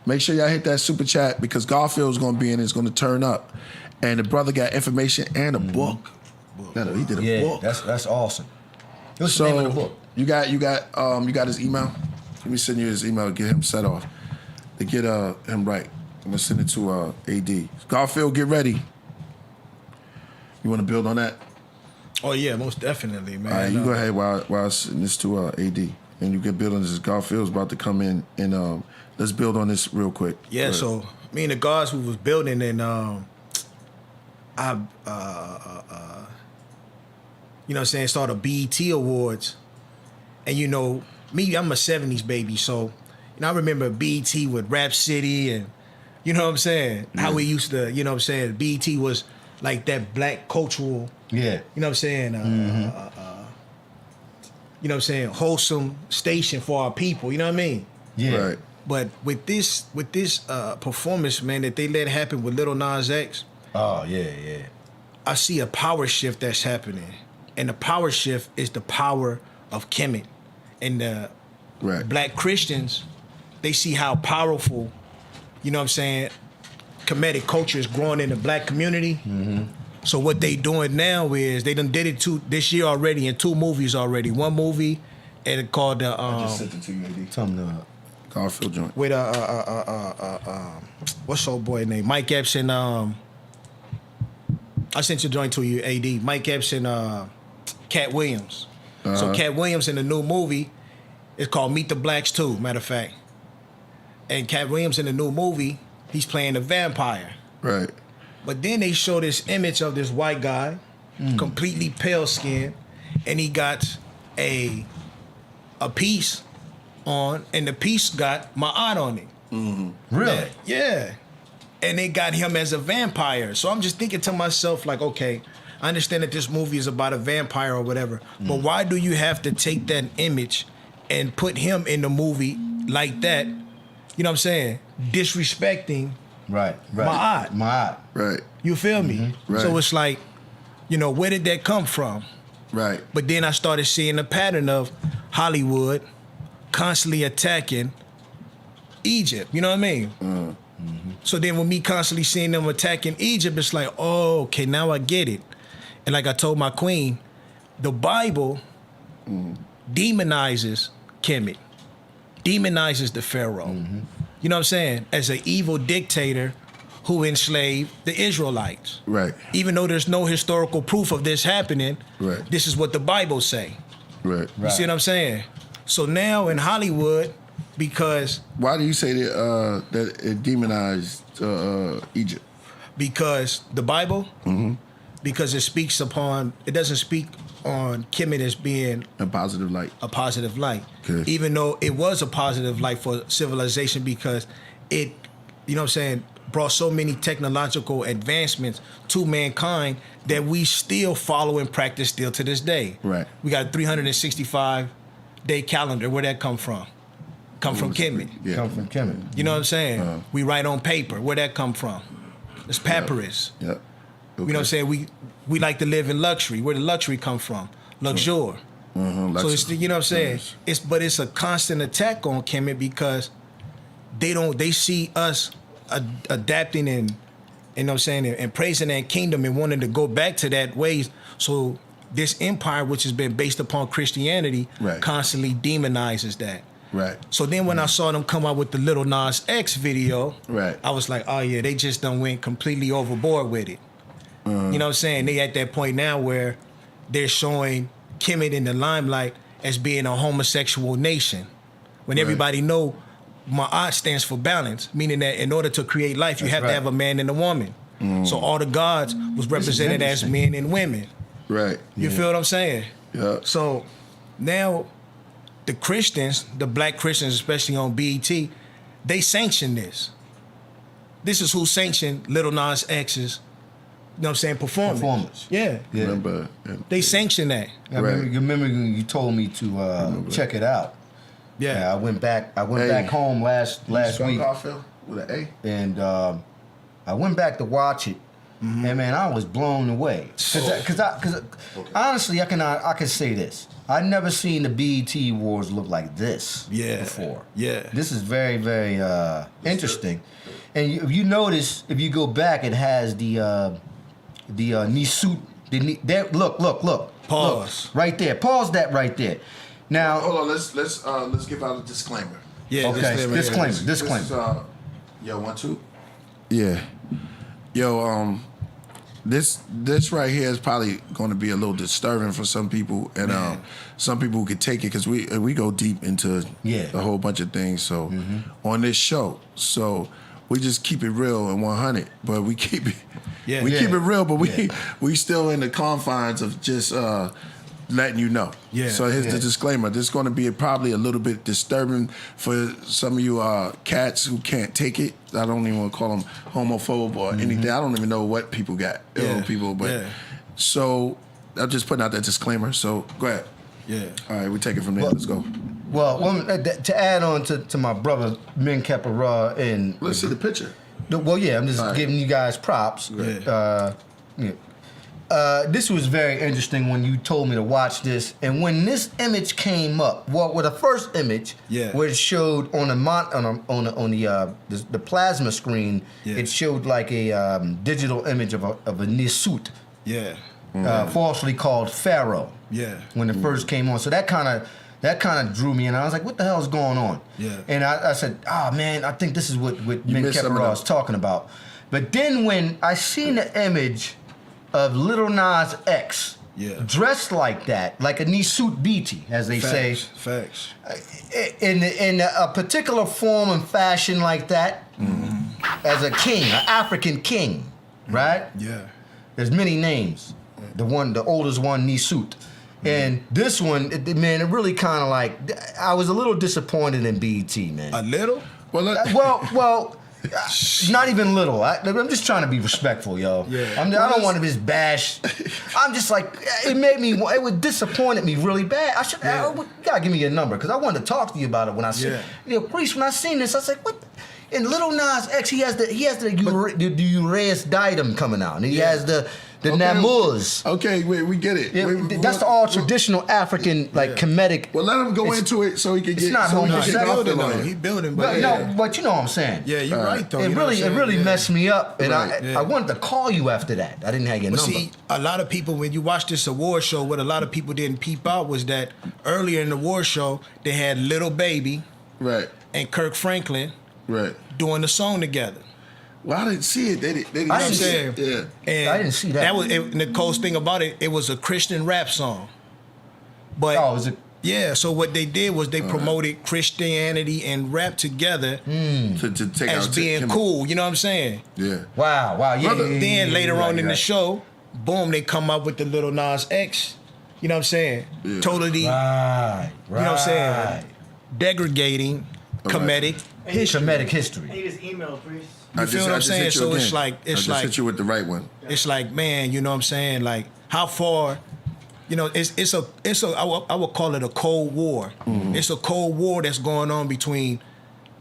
Make sure y'all hit that super chat because Garfield's gonna be in. It's gonna turn up, and the brother got information and a book. He did a book. That's awesome. What's the name of the book? You got his email. Let me send you his email. Get him set off. To get him right. I'm gonna send it to AD. Garfield, get ready. You want to build on that? Oh yeah, most definitely, man. All right, you go ahead while I send this to AD, and you get build on this. Garfield's about to come in, and let's build on this real quick. Yeah. So me and the guys who was building, and you know what I'm saying, started BET Awards. And you know, me, I'm a 70s baby, so you know, I remember BET with Rap City and you know what I'm saying? How we used to, you know what I'm saying, BET was like that black cultural, you know what I'm saying, you know what I'm saying, wholesome station for our people, you know what I mean? Yeah. Right. But with this performance, man, that they let happen with Lil Nas X, Oh yeah. I see a power shift that's happening. And the power shift is the power of Kemet. And the black Christians, they see how powerful, you know what I'm saying, Kemetic culture is growing in the black community. So what they doing now is they done did it this year already in 2 movies already. One movie and it called the I just sent it to you, AD. Something Garfield joint. with what's old boy name? Mike Epps and I sent your joint to you, AD. Mike Epps and Cat Williams. So Cat Williams in the new movie is called Meet the Blacks 2, matter of fact. And Cat Williams in the new movie, he's playing a vampire. Right. But then they show this image of this white guy, completely pale skin, and he got a piece on, and the piece got Ma'at on it. Really? Yeah. And they got him as a vampire. So I'm just thinking to myself, like, okay, I understand that this movie is about a vampire or whatever, but why do you have to take that image and put him in the movie like that? You know what I'm saying? Disrespecting Right. Ma'at. Right. You feel me? Right. So it's like, you know, where did that come from? Right. But then I started seeing a pattern of Hollywood constantly attacking Egypt. You know what I mean? So then with me constantly seeing them attacking Egypt, it's like, oh, okay, now I get it. And like I told my queen, the Bible demonizes Kemet, demonizes the Pharaoh. You know what I'm saying? As an evil dictator who enslaved the Israelites. Right. Even though there's no historical proof of this happening, Right. this is what the Bible say. Right. You see what I'm saying? So now in Hollywood, because Why do you say that it demonized Egypt? because the Bible, because it doesn't speak on Kemet as being A positive light. a positive light. Okay. Even though it was a positive light for civilization because it, you know what I'm saying, brought so many technological advancements to mankind that we still follow and practice still to this day. Right. We got a 365-day calendar. Where'd that come from? Come from Kemet. Yeah. Come from Kemet. You know what I'm saying? We write on paper. Where'd that come from? It's papyrus. Yeah. You know what I'm saying? We like to live in luxury. Where did luxury come from? Luxure. So it's, you know what I'm saying? It's a constant attack on Kemet because they see us adapting and, you know what I'm saying, and praising that kingdom and wanting to go back to that ways. So this empire, which has been based upon Christianity, Right. constantly demonizes that. Right. So then when I saw them come out with the Lil Nas X video, Right. I was like, oh yeah, they just done went completely overboard with it. You know what I'm saying? They at that point now where they're showing Kemet in the limelight as being a homosexual nation. When everybody know Ma'at stands for balance, meaning that in order to create life, you have to have a man and a woman. So all the gods was represented as men and women. Right. You feel what I'm saying? Yeah. So now the Christians, the black Christians, especially on BET, they sanction this. This is who sanctioned Lil Nas X's know what I'm saying, performance. Yeah. Yeah. Remember? They sanction that. I remember when you told me to check it out. Yeah. I went back home last week, Garfield with an A. and I went back to watch it, and man, I was blown away. Because honestly, I can say this: I never seen the BET Awards look like this before. Yeah. This is very, very interesting. And if you notice, if you go back, it has the knee suit. Look. Pause. Look, right there. Pause that right there. Now, Hold on, let's give out a disclaimer. Yeah. okay, disclaimer. This is, yo, 1, 2. Yeah. Yo, this right here is probably going to be a little disturbing for some people, and some people who could take it because we go deep into a whole bunch of things. So on this show, so we just keep it real and 100, but we keep it keep it real, but we still in the confines of just letting you know. Yeah. So here's the disclaimer. This is going to be probably a little bit disturbing for some of you cats who can't take it. I don't even want to call them homophobe or anything. I don't even know what people got. People, but so I'm just putting out that disclaimer. So go ahead. Yeah. All right, we take it from there. Let's go. well, to add on to my brother Min Kepara and Let's see the picture. well, yeah, I'm just All right. giving you guys props. Yeah. This was very interesting when you told me to watch this, and when this image came up, with the first image, where it showed on the plasma screen, it showed like a digital image of a Nisut, falsely called Pharaoh. Yeah. When it first came on, so that kind of drew me in. I was like, "What the hell is going on?" Yeah. And I said, "Ah, man, I think this is what Min missed some of Kepara that. was talking about." But then when I seen the image of Lil Nas X dressed like that, like a Nisut Beatty, as they say, Facts. in a particular form and fashion like that, as a king, an African king, right? Yeah. There's many names. The oldest one, Nisut. And this one, it really kind of like, I was a little disappointed in BET, man. A little? Well, not even little. I'm just trying to be respectful, yo. Yeah. I don't want to just bash. I'm just like, it would disappointed me really bad. You gotta give me your number because I wanted to talk to you about it when I said, Priest, when I seen this, I was like, what? And Lil Nas X, he has the Uraeus Diadem coming out, and he has the Namuz. Okay, we get it. That's the all traditional African comedic. Well, let him go into it so he can get. It's not so he homosexual. can get building off though. the He line. building, But but but you know what I'm saying. yeah, you're right though. It You know what I'm really saying? messed me up, and Right. I wanted to call you after that. I didn't have your But number. see, a lot of people, when you watch this award show, what a lot of people didn't peep out was that earlier in the award show, they had Little Baby Right, and Kirk Franklin right. doing the song together. Well, I didn't see it. They didn't I didn't see see it. it. Yeah. And I didn't see that. And the coolest thing about it, it was a Christian rap song. But Oh, is it? yeah, so what they did was they promoted Christianity and rap together To take as out being him. cool. You know what I'm saying? Yeah. Wow, yeah. Then later you're on right, in you're the show, boom, they come up with the Little Nas X. You know what I'm saying? Yeah. Totally, right. you know what I'm saying? Degrading, comedic. Comedic history. He just emailed, Priest. You feel what I'm saying? hit you So it's again. like I just hit you with the right one. it's like, man, you know what I'm saying? Like how far, you know, it's a I would call it a cold war. It's a cold war that's going on between,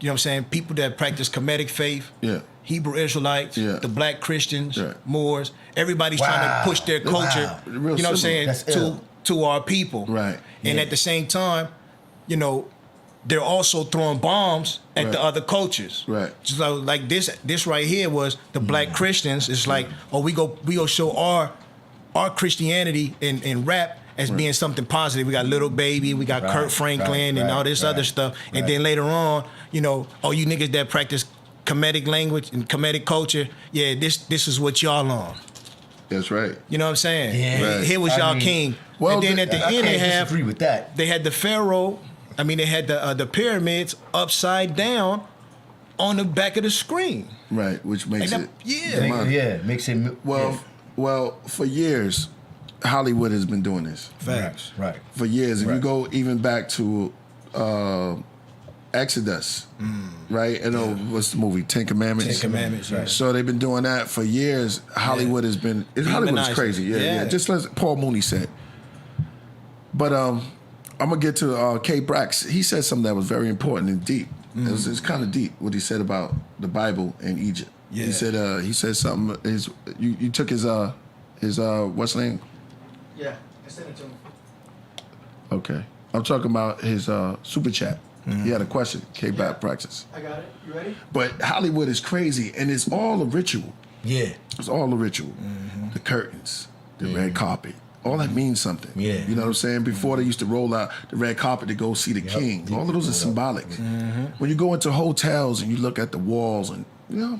you know what I'm saying, people that practice comedic faith, Yeah. Hebrew Israelites, Yeah. the black Christians, Yeah. Moors. Everybody's trying Wow. to push their culture, Wow. Real you know what I'm saying, That's ill. to our people. Right. And Yeah. at the same time, you know, they're also throwing bombs at Right. the other cultures. Right. So like this right here was the black Christians. It's like, oh, we go show our Christianity in rap as being something positive. We got Little Baby, we got Right, Kurt Franklin and all this other stuff. And then later on, you know, oh, you niggas that practice comedic language and comedic culture, yeah, this is what y'all on. That's right. You know what I'm saying? Yeah. Right. Here was I y'all mean, king. well, and then at the I end they can't have disagree with that. they had the pharaoh. I mean, they had the pyramids upside down on the back of the screen. Right, which makes Like it. that- demonic. Makes it. Well, for years, Hollywood has been doing this. Facts. Right. For years, if you Right. go even back to Exodus, right? And what's the movie? Ten Commandments. Ten Commandments, right. So they've been doing that for years. Hollywood has been. Hollywood is crazy. Yeah. Just like Paul Mooney said. But I'm gonna get to K. Brax. He said something that was very important and deep. It's kind of deep what he said about the Bible and Egypt. Yeah. He said something. You took his what's the name? Yeah, I sent it to him. Okay, I'm talking about his super chat. He had a question. K. Brax. I got it. You ready? But Hollywood is crazy, and it's all a ritual. Yeah. It's all a ritual. The curtains, the red carpet. All that means something. Yeah. You know what I'm saying? Before they used to roll out the red carpet to go see the king. All of those are symbolic. When you go into hotels and you look at the walls, and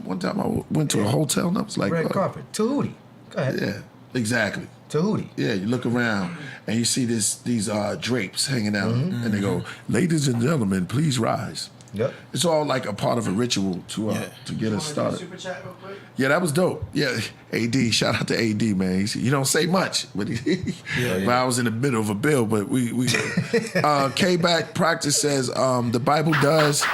one time I went to a hotel and I was like, Red carpet. Tahuti. Go ahead. Yeah, exactly. Tahuti. Yeah, you look around and you see these drapes hanging out, and they go, "Ladies and gentlemen, please rise." Yep. It's all like a part of a ritual to get us started. Super chat real quick? Yeah, that was dope. Yeah, AD, shout out to AD, man. You don't say much, but but I was in the middle of a bill. But we K-Back Practice says the Bible does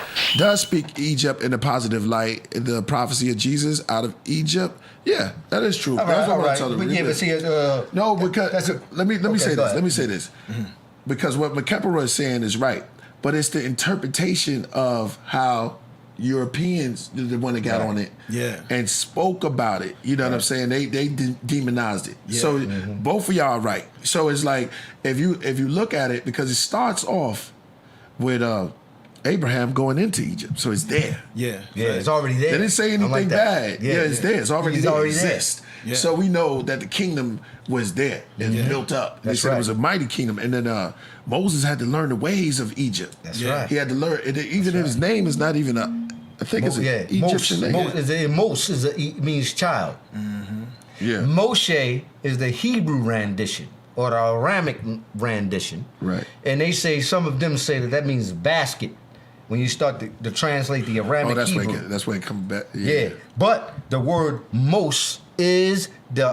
speak Egypt in a positive light. The prophecy of Jesus out of Egypt. Yeah, that is true. All That's right, what I'm telling you. but see, No, because let me say this. go ahead. Let me say this. Because what McKepper is saying is right, but it's the interpretation of how Europeans, the one that got on it, and spoke about it. You know what I'm saying? They demonized it. Yeah. So both of y'all are right. So it's like if you look at it, because it starts off with Abraham going into Egypt, so it's there. Yeah, it's already there. They didn't say anything bad. Yeah, it's there. It's already there. It exists. Yeah. So we know that the kingdom was there and built up. They said it was a mighty kingdom. And then Moses had to learn the ways of Egypt. That's right. He had to learn. Even if his name is not even I think it's an Egyptian name. Mos means child. Yeah. Moshe is the Hebrew rendition or the Aramic rendition. Right. And they say, some of them say that means basket. When you start to translate the Aramic Hebrew. That's where it comes back. Yeah. But the word Mos is the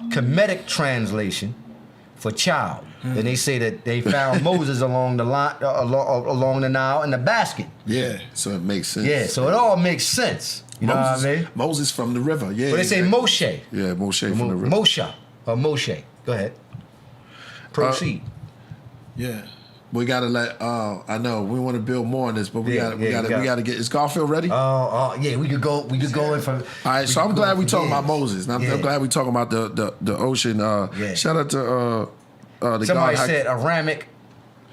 Kemetic translation for child. And they say that they found Moses along the line, along the Nile in the basket. Yeah. So it makes sense. Yeah. So it all makes sense. You know what I mean? Moses from the river. Yeah. But they say Moshe. Yeah, Moshe from the river. Moshe or Moshe. Go ahead. Proceed. Yeah. We gotta let. I know we want to build more on this, but we gotta get. Is Garfield ready? Yeah, we could go in for. All right, so I'm glad we talking about Moses. And I'm glad we talking about the ocean. Shout out to the somebody said Aramic,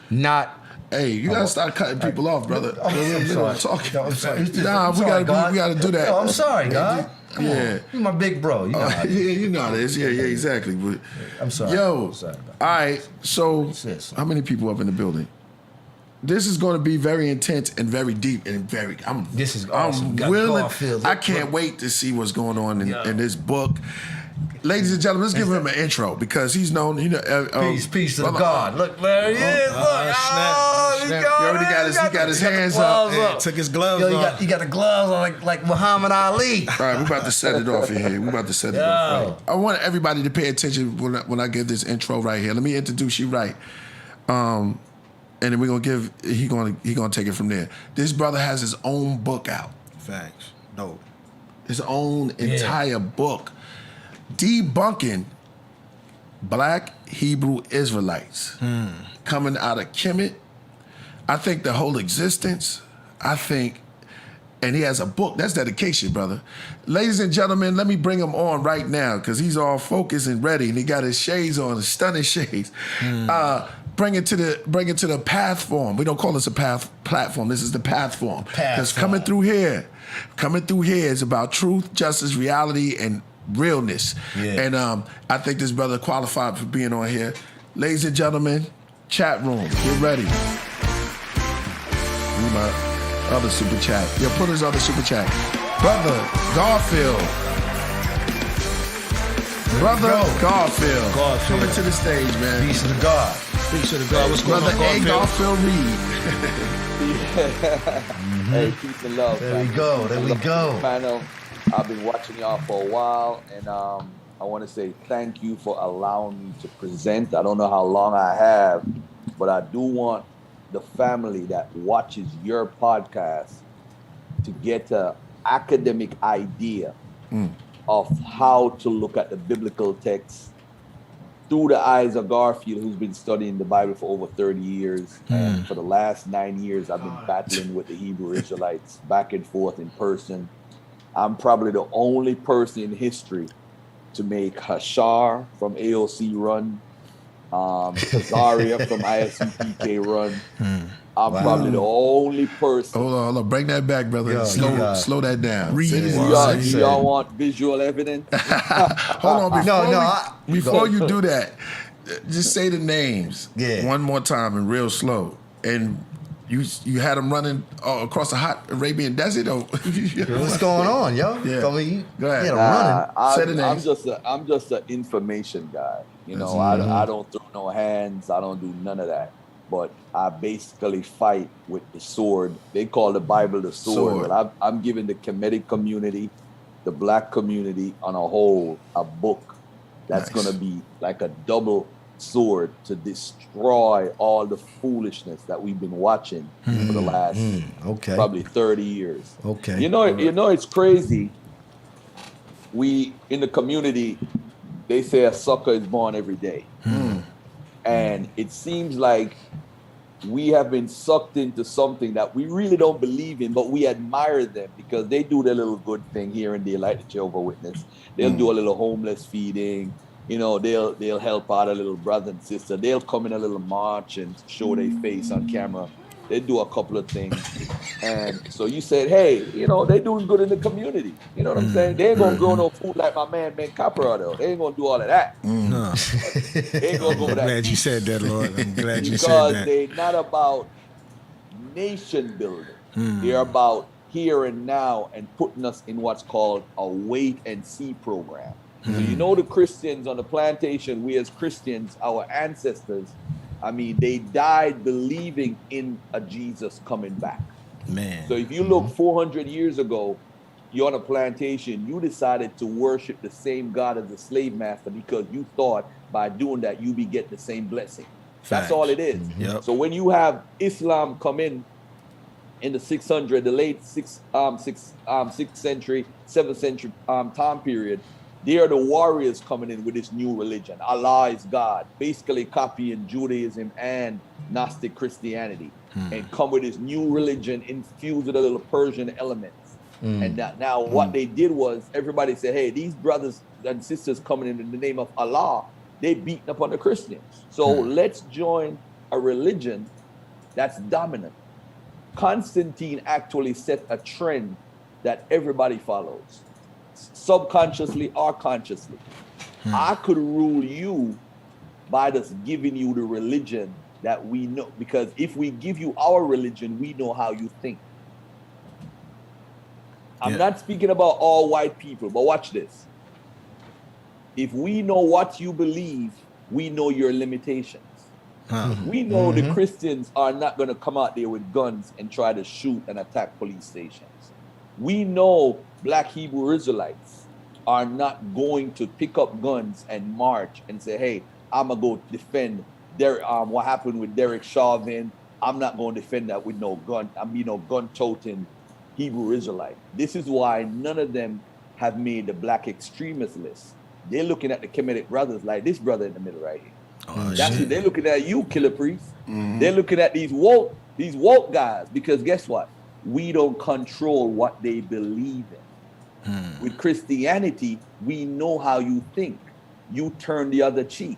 not. Hey, you gotta start cutting people off, brother. I'm sorry. I'm sorry. Nah, we gotta do that. No, I'm sorry, God. Come on. Yeah, You're my big bro. You know how it is. Yeah, you know how it is. Yeah, exactly. But I'm sorry. Yo, I'm sorry about all right. So, how many people up in the building? This is going to be very intense and very deep and very. This is awesome. I'm willing. I can't wait to see what's going on in this book. Ladies and gentlemen, let's give him an intro because he's known. Peace to the God. Look, there he is. Look, he got his hands up. Took his gloves off. He got the gloves on like Muhammad Ali. All right, we're about to set it off here. We're about to set it off. Right. I want everybody to pay attention when I give this intro right here. Let me introduce you right. And then we're gonna take it from there. This brother has his own book out. Facts. Dope. His own entire book. Debunking Black Hebrew Israelites coming out of Kemet. I think the whole existence. And he has a book. That's dedication, brother. Ladies and gentlemen, let me bring him on right now because he's all focused and ready, and he got his shades on, his stunning shades. Bring it to the path form. We don't call this a path platform. This is the path form. Because coming through here is about truth, justice, reality, and realness. Yeah. And I think this brother qualified for being on here. Ladies and gentlemen, chat room, get ready. My other super chat. Yo, put his other super chat. Brother Garfield. Garfield. Coming to the stage, man. Peace to the God. Peace to the God. What's going on, Garfield? Garfield Reed. Hey, peace and love. There we go. I've been watching y'all for a while, and I want to say thank you for allowing me to present. I don't know how long I have, but I do want the family that watches your podcast to get an academic idea of how to look at the biblical text through the eyes of Garfield, who's been studying the Bible for over 30 years. And for the last 9 years, I've been battling with the Hebrew Israelites back and forth in person. I'm probably the only person in history to make Hashar from AOC run, Zaria from ISUPK run. I'm probably the only person. Hold on. Bring that back, brother. Yo, Slow that down. Do y'all want visual evidence? Hold on. Before you do that, just say the names one more time and real slow. And you had them running across the hot Arabian desert? Or What's going on, yo? Yeah. I mean, Go ahead. running. Say the names. I'm just an information guy. You know, I don't throw no hands. I don't do none of that. But I basically fight with the sword. They call the Bible the sword. But I'm giving the Kemetic community, the black community on a whole, a book that's going to be like a double sword to destroy all the foolishness that we've been watching for the last probably 30 years. Okay. You know, it's crazy. We, in the community, they say a sucker is born every day. And it seems like we have been sucked into something that we really don't believe in, but we admire them because they do their little good thing here and there, like the Jehovah's Witness. They'll do a little homeless feeding. You know, they'll help out a little brother and sister. They'll come in a little march and show their face on camera. They do a couple of things. And so you said, hey, you know, they doing good in the community. You know what I'm saying? They ain't gonna grow no food like my man Capra, though. They ain't gonna do all of that. No. They ain't gonna go with that. I'm glad you said that, Lord. I'm glad you said Because that. they're not about nation building. They're about here and now and putting us in what's called a wait and see program. So you know the Christians on the plantation, we as Christians, our ancestors, I mean, they died believing in a Jesus coming back. Man. So if you look 400 years ago, you're on a plantation, you decided to worship the same God as the slave master because you thought by doing that, you be getting the same blessing. That's all it is. Yep. So when you have Islam come in the 600, the late 6th century, 7th century time period, they are the warriors coming in with this new religion. Allah is God, basically copying Judaism and Gnostic Christianity, and come with this new religion infused with a little Persian elements. And now what they did was everybody said, hey, these brothers and sisters coming in the name of Allah, they beating up on the Christians. So let's join a religion that's dominant. Constantine actually set a trend that everybody follows, subconsciously or consciously. I could rule you by just giving you the religion that we know, because if we give you our religion, we know how you think. I'm not speaking about all white people, but watch this. If we know what you believe, we know your limitations. We know the Christians are not going to come out there with guns and try to shoot and attack police stations. We know black Hebrew Israelites are not going to pick up guns and march and say, hey, I'm going to go defend what happened with Derek Chauvin. I'm not going to defend that with no gun. Gun-toting Hebrew Israelite. This is why none of them have made the black extremist list. They're looking at the Kemetic brothers like this brother in the middle right here. That's it. They're looking at you, Killah Priest. They're looking at these woke guys, because guess what? We don't control what they believe in. With Christianity, we know how you think. You turn the other cheek.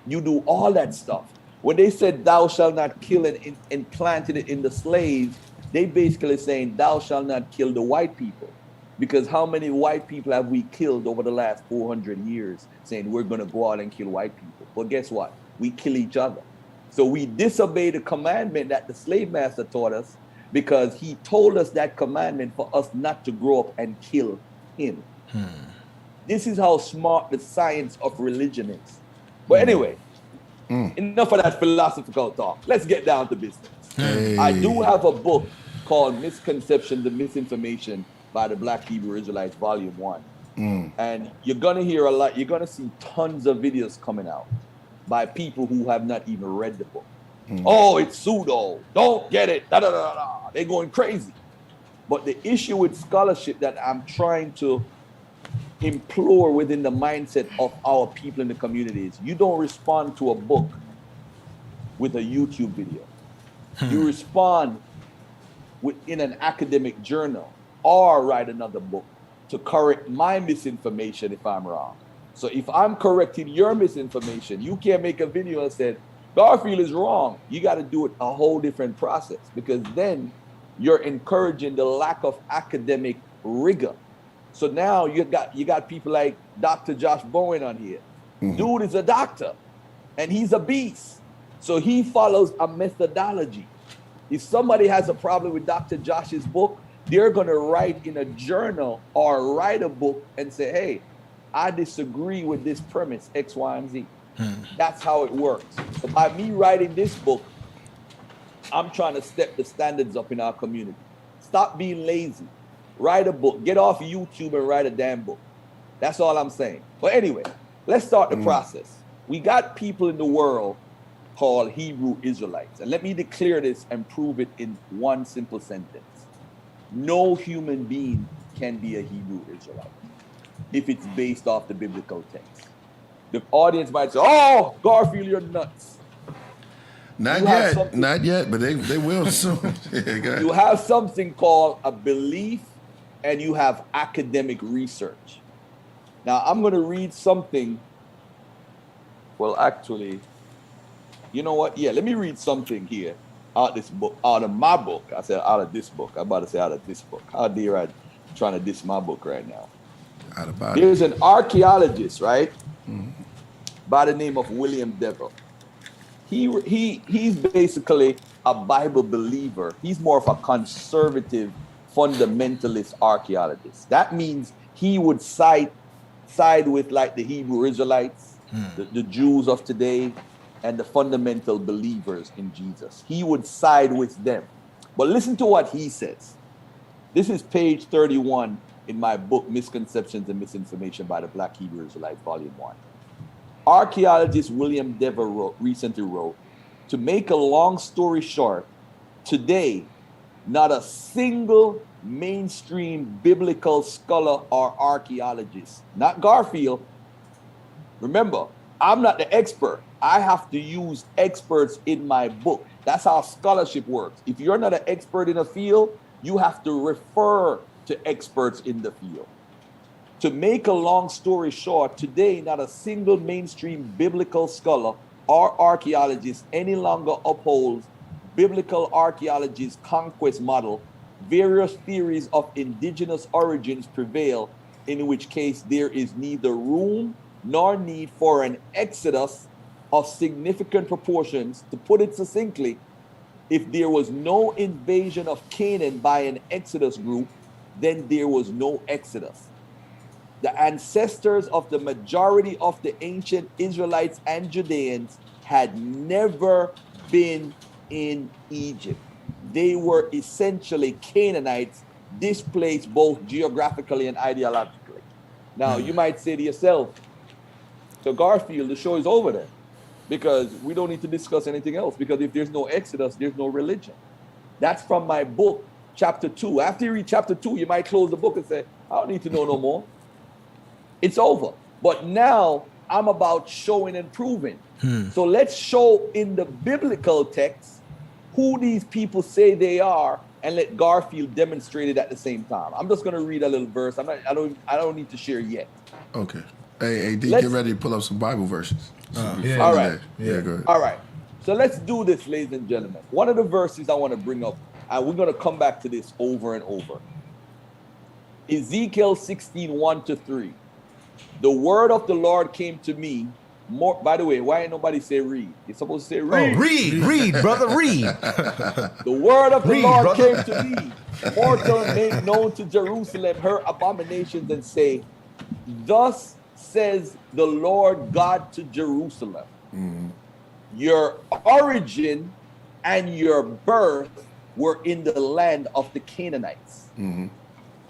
You do all that stuff. When they said thou shalt not kill and planted it in the slaves, they basically saying thou shalt not kill the white people. Because how many white people have we killed over the last 400 years saying we're going to go out and kill white people? Well, guess what? We kill each other. So we disobey the commandment that the slave master taught us, because he told us that commandment for us not to grow up and kill him. This is how smart the science of religion is. But anyway, enough of that philosophical talk. Let's get down to business. Hey. I do have a book called Misconceptions and Misinformation by the Black Hebrew Israelites, Volume 1. And you're going to hear a lot. You're going to see tons of videos coming out by people who have not even read the book. Oh, it's pseudo. Don't get it. Da, da, da, da. They're going crazy. But the issue with scholarship that I'm trying to implore within the mindset of our people in the community is you don't respond to a book with a YouTube video. You respond in an academic journal or write another book to correct my misinformation if I'm wrong. So if I'm correcting your misinformation, you can't make a video and say, Garfield is wrong. You got to do it a whole different process, because then you're encouraging the lack of academic rigor. So now you got people like Dr. Josh Bowen on here. Dude is a doctor and he's a beast. So he follows a methodology. If somebody has a problem with Dr. Josh's book, they're going to write in a journal or write a book and say, hey, I disagree with this premise, X, Y, and Z. That's how it works. So by me writing this book, I'm trying to step the standards up in our community. Stop being lazy. Write a book. Get off YouTube and write a damn book. That's all I'm saying. But anyway, let's start the process. We got people in the world called Hebrew Israelites. And let me declare this and prove it in one simple sentence. No human being can be a Hebrew Israelite if it's based off the biblical text. The audience might say, oh, Garfield, you're nuts. Not yet, but they will soon. You have something called a belief and you have academic research. Now, I'm going to read something. Well, actually, you know what? Yeah, let me read something here out of my book. I said out of this book. I'm about to say out of this book. How dare I trying to diss my book right now? There's an archaeologist, right? By the name of William Dever. He's basically a Bible believer. He's more of a conservative, fundamentalist archaeologist. That means he would side with like the Hebrew Israelites, the Jews of today, and the fundamental believers in Jesus. He would side with them. But listen to what he says. This is page 31 in my book, Misconceptions and Misinformation by the Black Hebrew Israelites, Volume 1. Archaeologist William Dever recently wrote, to make a long story short, today, not a single mainstream biblical scholar or archaeologist, not Garfield. Remember, I'm not the expert. I have to use experts in my book. That's how scholarship works. If you're not an expert in a field, you have to refer to experts in the field. To make a long story short, today, not a single mainstream biblical scholar or archaeologist any longer upholds biblical archaeology's conquest model. Various theories of indigenous origins prevail, in which case there is neither room nor need for an exodus of significant proportions. To put it succinctly, if there was no invasion of Canaan by an exodus group, then there was no exodus. The ancestors of the majority of the ancient Israelites and Judeans had never been in Egypt. They were essentially Canaanites, displaced both geographically and ideologically. Now, you might say to yourself, so Garfield, the show is over then, because we don't need to discuss anything else, because if there's no Exodus, there's no religion. That's from my book, chapter 2. After you read chapter 2, you might close the book and say, I don't need to know no more. It's over. But now I'm about showing and proving. So let's show in the biblical text who these people say they are, and let Garfield demonstrate it at the same time. I'm just going to read a little verse. I don't need to share yet. Okay. Hey, D, get ready to pull up some Bible verses. Yeah. All right. Yeah, go ahead. All right. So let's do this, ladies and gentlemen. One of the verses I want to bring up, and we're going to come back to this over and over. Ezekiel 16:1-3. The word of the Lord came to me. More, by the way, why ain't nobody say read? You're supposed to say read. Oh, read, brother, read. The word of the Read, Lord brother. came to me. Mortal, make known to Jerusalem her abominations, and say, thus says the Lord God to Jerusalem, your origin and your birth were in the land of the Canaanites.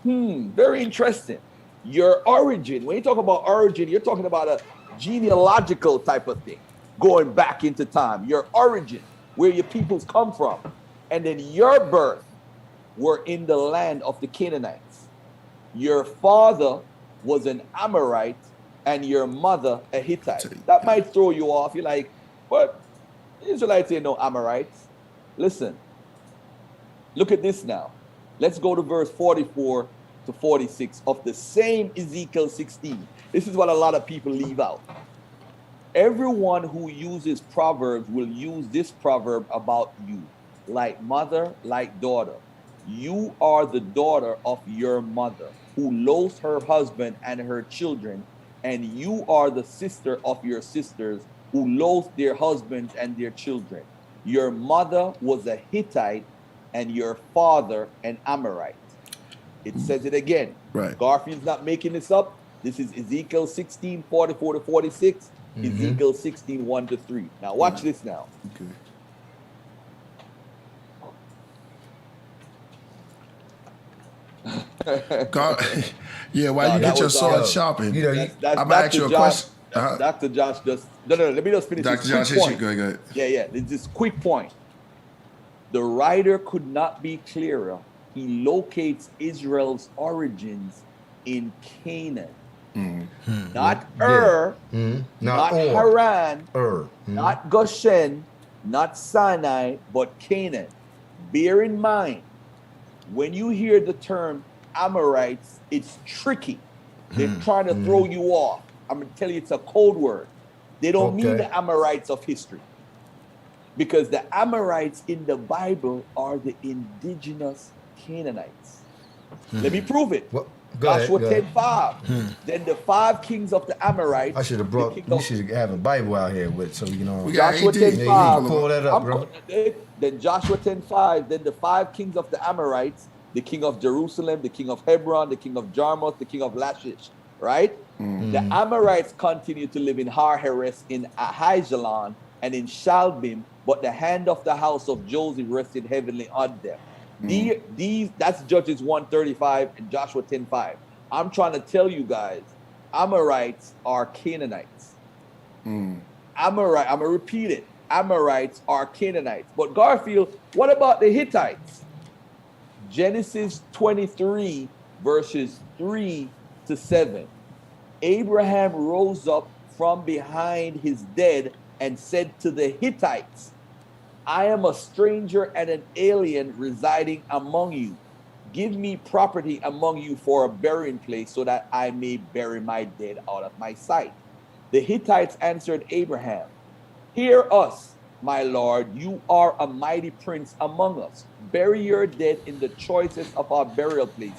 Very interesting. Your origin, when you talk about origin, you're talking about a genealogical type of thing, going back into time. Your origin. where your peoples come from. And then your birth were in the land of the Canaanites. Your father was an Amorite and your mother a Hittite. That might throw you off. You're like, what? The Israelites ain't no Amorites. Listen, look at this now. Let's go to verse 44 to 46 of the same Ezekiel 16. This is what a lot of people leave out. Everyone who uses proverbs will use this proverb about you. Like mother, like daughter. You are the daughter of your mother, who loathes her husband and her children, and you are the sister of your sisters, who loathe their husbands and their children. Your mother was a Hittite, and your father an Amorite. It says it again. Right. Garfield's not making this up. This is Ezekiel 16, 44 to 46, Ezekiel 16, 1 to 3. Now watch this now. Okay. Yeah, while you get your sword sharpened, You know, Dr. I'm gonna ask you a question. Dr. Josh just no. Let me just finish. Dr. this Josh, quick hit you. point. Go ahead. Yeah. This quick point. The writer could not be clearer. He locates Israel's origins in Canaan, not Ur, not Haran, not Goshen, not Sinai, but Canaan. Bear in mind, when you hear the term Amorites, it's tricky. They're trying to throw you off. I'm going to tell you it's a code word. They don't mean the Amorites of history. Because the Amorites in the Bible are the indigenous Canaanites. Let me prove it. Joshua 10:5. Then the 5 kings of the Amorites. I should have brought. You should have a Bible out here with so you know. We got Joshua 10:5. Pull that up, bro. Then Joshua 10:5. Then the 5 kings of the Amorites, the king of Jerusalem, the king of Hebron, the king of Jarmuth, the king of Lachish. Right? The Amorites continue to live in Har Heres, in Ahijalon, and in Shalbim, but the hand of the house of Joseph rested heavily on them. That's Judges 1:35 and Joshua 10:5. I'm trying to tell you guys, Amorites are Canaanites. I'm gonna repeat it. Amorites are Canaanites. But Garfield, what about the Hittites? Genesis 23 verses 3 to 7. Abraham rose up from behind his dead and said to the Hittites, I am a stranger and an alien residing among you. Give me property among you for a burying place so that I may bury my dead out of my sight. The Hittites answered Abraham, Hear us, my lord, you are a mighty prince among us. Bury your dead in the choicest of our burial places.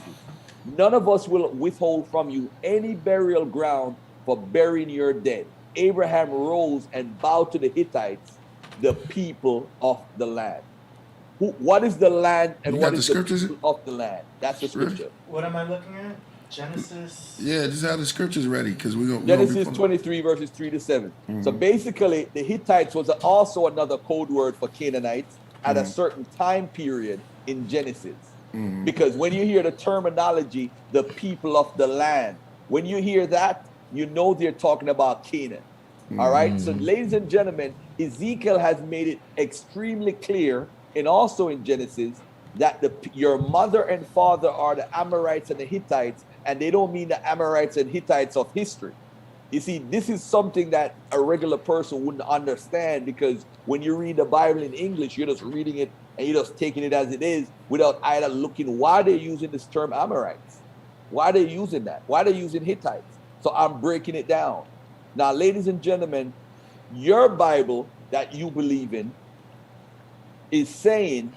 None of us will withhold from you any burial ground for burying your dead. Abraham rose and bowed to the Hittites, the people of the land. What is the land and what is the people of the land? That's the scripture. What am I looking at? Genesis. Yeah, just have the scriptures ready because we're gonna. Genesis 23 verses 3 to 7. So basically, the Hittites was also another code word for Canaanites at a certain time period in Genesis. Because when you hear the terminology, the people of the land, when you hear that, you know they're talking about Canaan. All right. So, ladies and gentlemen, Ezekiel has made it extremely clear, and also in Genesis, that your mother and father are the Amorites and the Hittites, and they don't mean the Amorites and Hittites of history. You see, this is something that a regular person wouldn't understand, because when you read the Bible in English, you're just reading it and you're just taking it as it is without either looking why they're using this term Amorites. Why they're using that? Why they're using Hittites? So I'm breaking it down. Now, ladies and gentlemen, your Bible that you believe in is saying,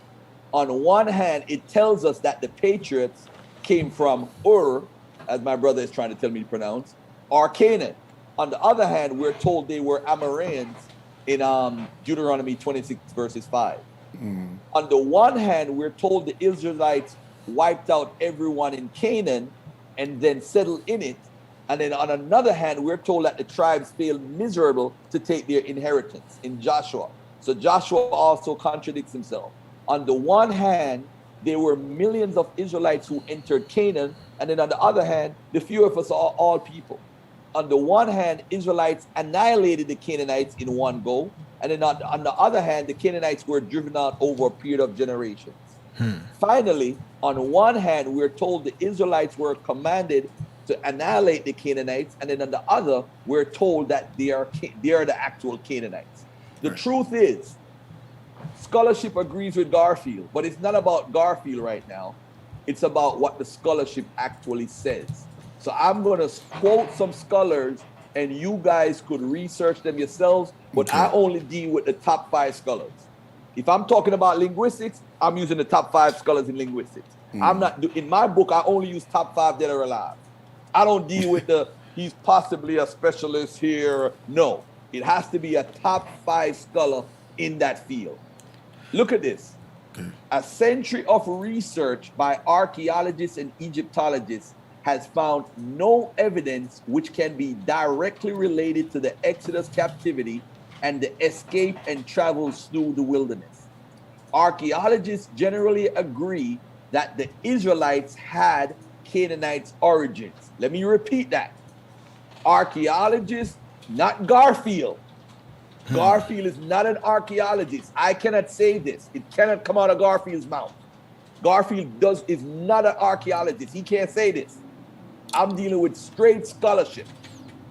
on one hand, it tells us that the patriots came from Ur, as my brother is trying to tell me to pronounce, or Canaan. On the other hand, we're told they were Amorians in Deuteronomy 26 verses 5. On the one hand, we're told the Israelites wiped out everyone in Canaan and then settled in it. And then on another hand, we're told that the tribes failed miserable to take their inheritance in Joshua. So Joshua also contradicts himself. On the one hand, there were millions of Israelites who entered Canaan. And then on the other hand, the few of us are all people. on the one hand, Israelites annihilated the Canaanites in one go, and then on the other hand, the Canaanites were driven out over a period of generations. Finally, on one hand, we're told the Israelites were commanded to annihilate the Canaanites, and then on the other, we're told that they are the actual Canaanites. The truth is, scholarship agrees with Garfield, but it's not about Garfield right now. It's about what the scholarship actually says. So I'm going to quote some scholars, and you guys could research them yourselves, but I only deal with the top 5 scholars. If I'm talking about linguistics, I'm using the top 5 scholars in linguistics. I'm not, in my book, I only use top 5 that are alive. I don't deal with he's possibly a specialist here. No, it has to be a top 5 scholar in that field. Look at this. A century of research by archaeologists and Egyptologists has found no evidence which can be directly related to the Exodus captivity and the escape and travels through the wilderness. Archaeologists generally agree that the Israelites had Canaanites' origins. Let me repeat that. Archaeologists, not Garfield. Garfield is not an archaeologist. I cannot say this. It cannot come out of Garfield's mouth. Garfield is not an archaeologist. He can't say this. I'm dealing with straight scholarship.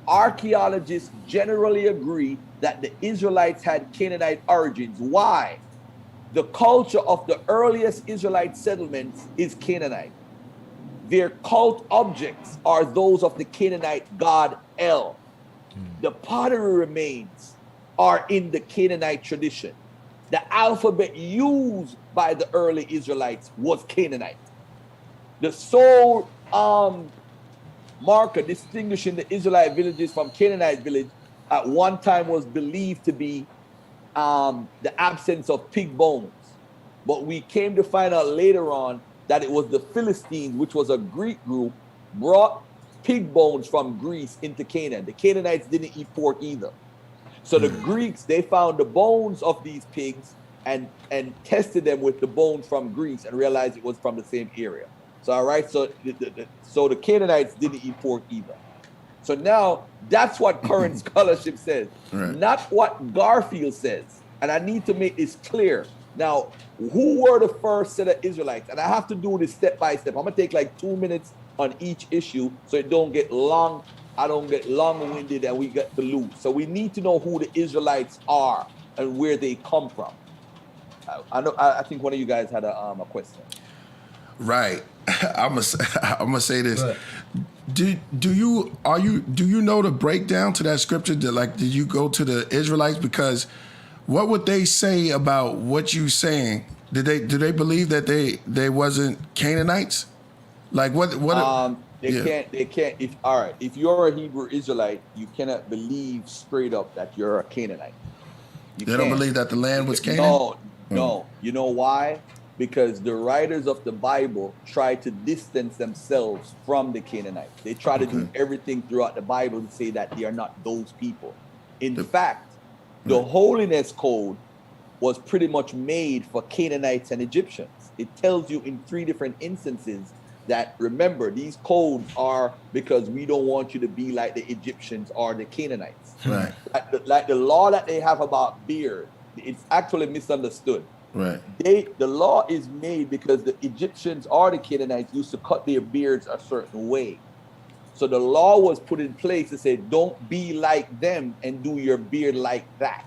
Archaeologists generally agree that the Israelites had Canaanite origins. Why? The culture of the earliest Israelite settlements is Canaanite. Their cult objects are those of the Canaanite god El. The pottery remains are in the Canaanite tradition. The alphabet used by the early Israelites was Canaanite. The sole marker distinguishing the Israelite villages from Canaanite village at one time was believed to be the absence of pig bones. But we came to find out later on that it was the Philistines, which was a Greek group, brought pig bones from Greece into Canaan. The Canaanites didn't eat pork either. So the Greeks, they found the bones of these pigs and tested them with the bones from Greece and realized it was from the same area. So, all right, so the Canaanites didn't eat pork either. So now that's what current scholarship says, not what Garfield says. And I need to make this clear. Now, who were the first set of Israelites? And I have to do this step by step. I'm going to take like 2 minutes on each issue so it don't get long. I don't get long-winded and we get to lose. So we need to know who the Israelites are and where they come from. I think one of you guys had a question. Right. I'm gonna say this. Do you know the breakdown to that scripture? Did you go to the Israelites? Because what would they say about what you saying? Do they believe that they wasn't Canaanites? Like what? They can't. If you're a Hebrew Israelite, you cannot believe straight up that you're a Canaanite. They don't believe that the land was Canaan? No. You know why? Because the writers of the Bible try to distance themselves from the Canaanites. They try to do everything throughout the Bible to say that they are not those people. In fact, the holiness code was pretty much made for Canaanites and Egyptians. It tells you in 3 different instances that, remember, these codes are because we don't want you to be like the Egyptians or the Canaanites. Right. Like the law that they have about beard, it's actually misunderstood. Right. The law is made because the Egyptians or the Canaanites used to cut their beards a certain way. So the law was put in place to say, don't be like them and do your beard like that.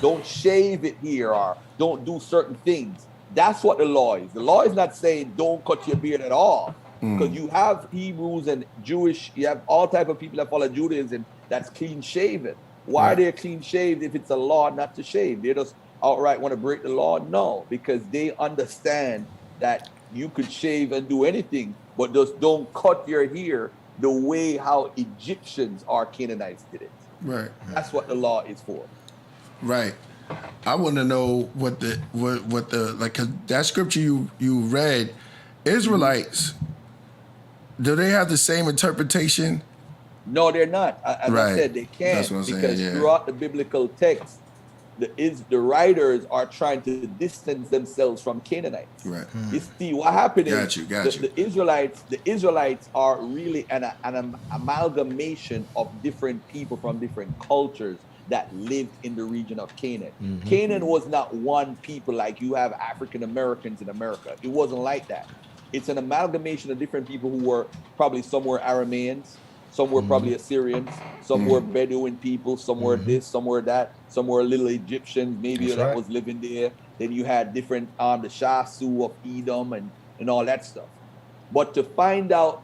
Don't shave it here or don't do certain things. That's what the law is. The law is not saying don't cut your beard at all. Because you have Hebrews and Jewish, you have all type of people that follow Judaism that's clean shaven. Why are they clean shaved if it's a law not to shave? They just outright want to break the law? No, because they understand that you could shave and do anything, but just don't cut your hair the way how Egyptians or Canaanites did it. Right. That's what the law is for. Right. I want to know what the like, cause that scripture you read, Israelites, do they have the same interpretation? No, they're not. As I said, they can't, because throughout the biblical text, the writers are trying to distance themselves from Canaanites. Right. You see, what happened is Got you. the Israelites are really an amalgamation of different people from different cultures that lived in the region of Canaan. Canaan was not one people like you have African Americans in America. It wasn't like that. It's an amalgamation of different people who were probably some were Arameans, some were probably Assyrians, some were Bedouin people, some were this, some were that, some were little Egyptians, maybe that was living there. Then you had different the Shasu of Edom and all that stuff. But to find out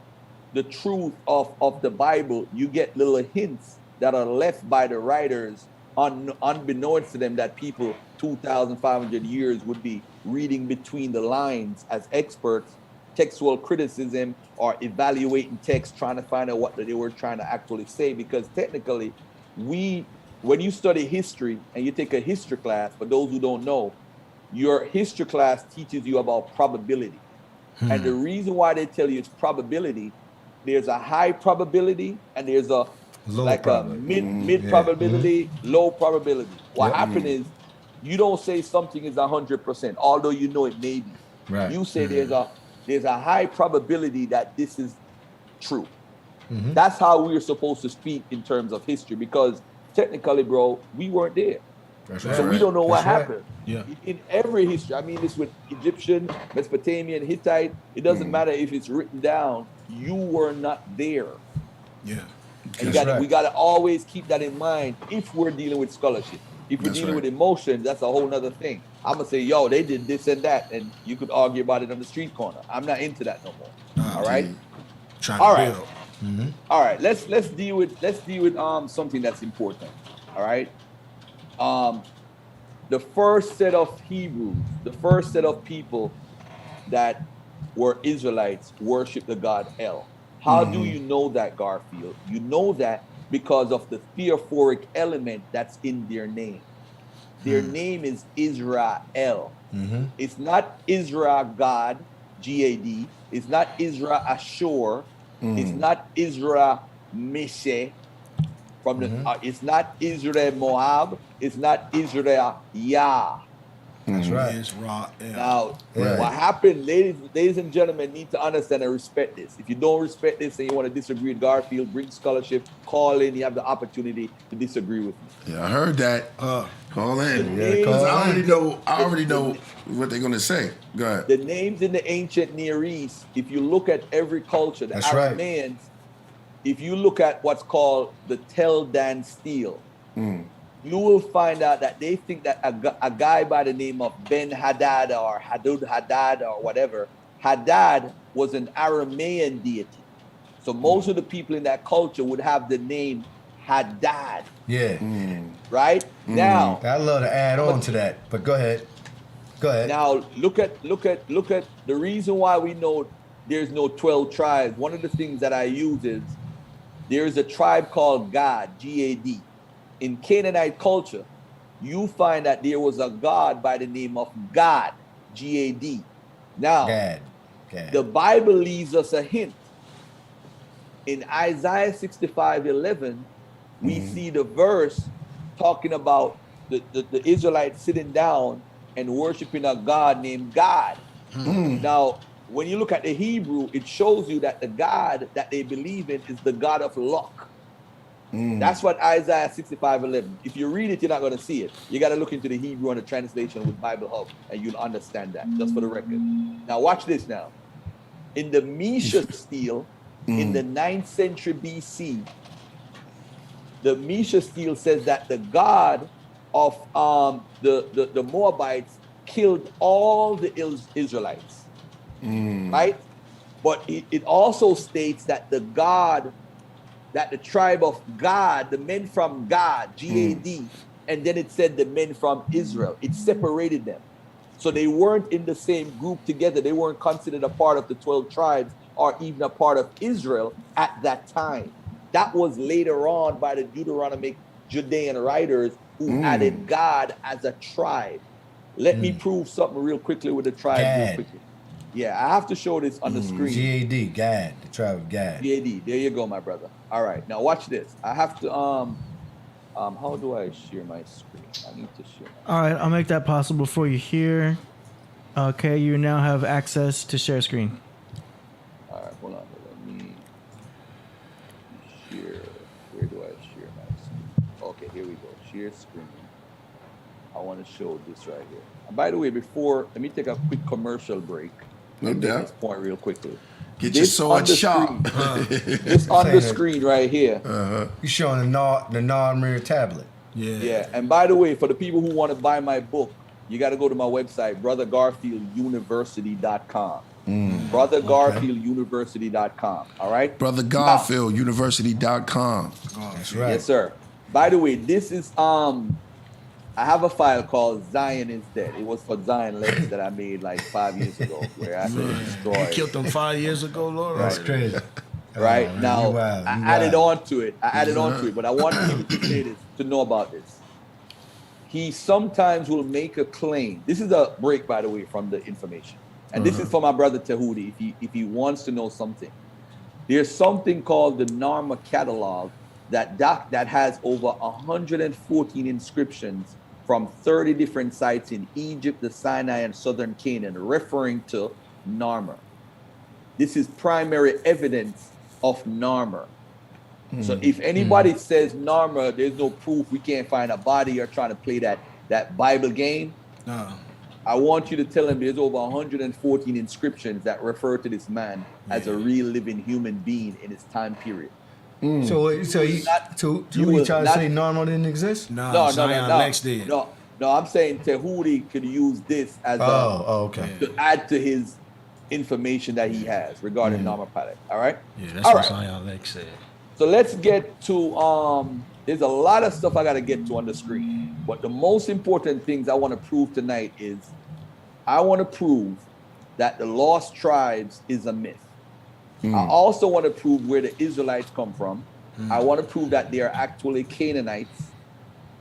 the truth of the Bible, you get little hints that are left by the writers unbeknownst to them, that people 2,500 years would be reading between the lines as experts, textual criticism, or evaluating text, trying to find out what they were trying to actually say. Because technically, when you study history and you take a history class, for those who don't know, your history class teaches you about probability. And the reason why they tell you it's probability, there's a high probability and there's a mid probability, low probability. What happened is you don't say something is 100%, although you know it may be. Right. You say there's a high probability that this is true. That's how we're supposed to speak in terms of history, because technically, bro, we weren't there. That's So we don't know what That's right. happened. Yeah. In every history, I mean this with Egyptian, Mesopotamian, Hittite, it doesn't matter if it's written down, you were not there. Yeah. And we got to always keep that in mind if we're dealing with scholarship. If we're dealing with emotion, that's a whole nother thing. I'm going to say, yo, they did this and that, and you could argue about it on the street corner. I'm not into that no more. All right? Trying All to right. build. All right, let's deal with something that's important. All right. The first set of Hebrews, the first set of people that were Israelites worship the god El. How do you know that, Garfield? You know that because of the theophoric element that's in their name. Their name is Israel. It's not Israel God, G-A-D. It's not Israel Ashur. It's not Israel Meshe. It's not Israel Moab. It's not Israel Yah. That's right. Israel. Now, Right. what happened, ladies and gentlemen, need to understand and respect this. If you don't respect this and you want to disagree with Garfield, bring scholarship, call in. You have the opportunity to disagree with me. Yeah, I heard that. Call in. Yeah, Because call I already know what they're gonna say. Go ahead. The names in the ancient Near East, if you look at every culture, the That's right. Arameans, if you look at what's called the Tel Dan stele, you will find out that they think that a guy by the name of Ben Hadad or Hadud Hadad or whatever, Hadad was an Aramean deity. So most of the people in that culture would have the name Hadad, Yeah. right? Now, I love to add on to that, but go ahead. Go ahead. now look at the reason why we know there's no 12 tribes. One of the things that I use is there's a tribe called Gad, G-A-D. In Canaanite culture, you find that there was a god by the name of God, G-A-D. Now, Gad. the Bible leaves us a hint. In Isaiah 65:11, we see the verse talking about the Israelites sitting down and worshiping a god named God. Now, when you look at the Hebrew, it shows you that the God that they believe in is the God of luck. That's what Isaiah 65:11. If you read it, you're not going to see it. You got to look into the Hebrew and the translation with Bible Hub, and you'll understand that, just for the record. Now, watch this now. In the Mesha stele, in the 9th century BC, the Mesha stele says that the god of the Moabites killed all the Israelites, right? But it also states that the god, that the tribe of God, the men from God, G-A-D, and then it said the men from Israel. It separated them. So they weren't in the same group together. They weren't considered a part of the 12 tribes or even a part of Israel at that time. That was later on by the Deuteronomic Judean writers who added God as a tribe. Let me prove something real quickly with the tribe real quickly. Yeah, I have to show this on the screen. G-A-D, Gad, the tribe of Gad. G-A-D, there you go, my brother. All right, now watch this. I have to How do I share my screen? I need to share. All right, I'll make that possible for you here. Okay, you now have access to share screen. All right, hold on. Let me share. Where do I share my screen? Okay, here we go. Share screen. I want to show this right here. And by the way, let me take a quick commercial break. No Make doubt. this point real quickly. Get your sword sharp. This on the screen right here. You showing the non-mirror tablet. Yeah. And by the way, for the people who want to buy my book, you got to go to my website, brothergarfielduniversity.com. Brothergarfielduniversity.com. All right? BrotherGarfieldUniversity.com. That's right. Yes, sir. By the way, this is I have a file called Zion is Dead. It was for Zion Letters that I made like 5 years ago, where I could destroy. You killed them 5 years ago, Lord. That's crazy. Right Oh, now, you wild, I you added wild. on to it. But I want people to say this, to know about this. He sometimes will make a claim. This is a break, by the way, from the information, and this is for my brother Tahuti. If he wants to know something, there's something called the Narma catalog that has over 114 inscriptions from 30 different sites in Egypt, the Sinai, and southern Canaan, referring to Narmer. This is primary evidence of Narmer. So if anybody says Narmer, there's no proof, we can't find a body, or trying to play that Bible game, I want you to tell him there's over 114 inscriptions that refer to this man as a real living human being in his time period. So you trying to say normal didn't exist? No, Lex did. No, I'm saying Tahuti could use this as okay. to add to his information that he has regarding Narmer Palette. All right? Yeah, that's All what right. Zion Lex said. So let's get to there's a lot of stuff I got to get to on the screen. But the most important things I want to prove tonight is I want to prove that the lost tribes is a myth. I also want to prove where the Israelites come from. I want to prove that they are actually Canaanites.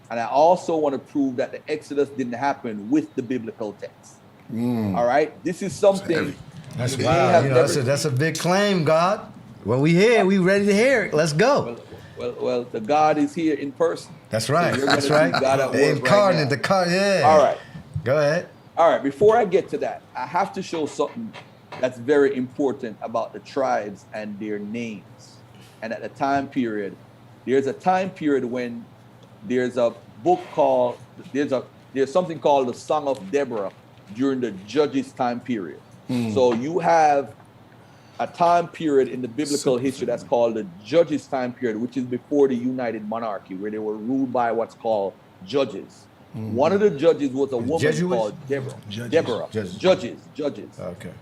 And I also want to prove that the Exodus didn't happen with the biblical text. All right? This is something. That's you may wow. have You know, never- that's a big claim, God. Well, we here. We ready to hear it. Let's go. Well, the God is here in person. That's right. So you're gonna That's see right. God at The work incarnate. right now. Yeah. All right. Go ahead. All right, before I get to that, I have to show something that's very important about the tribes and their names. And at the time period, there's a time period when there's a book called, there's something called the Song of Deborah during the Judges time period. So you have a time period in the biblical history that's called the Judges time period, which is before the United Monarchy, where they were ruled by what's called judges. One of the judges was a woman Jesuits? called Deborah. Judges. Deborah. Judges. Judges. Okay.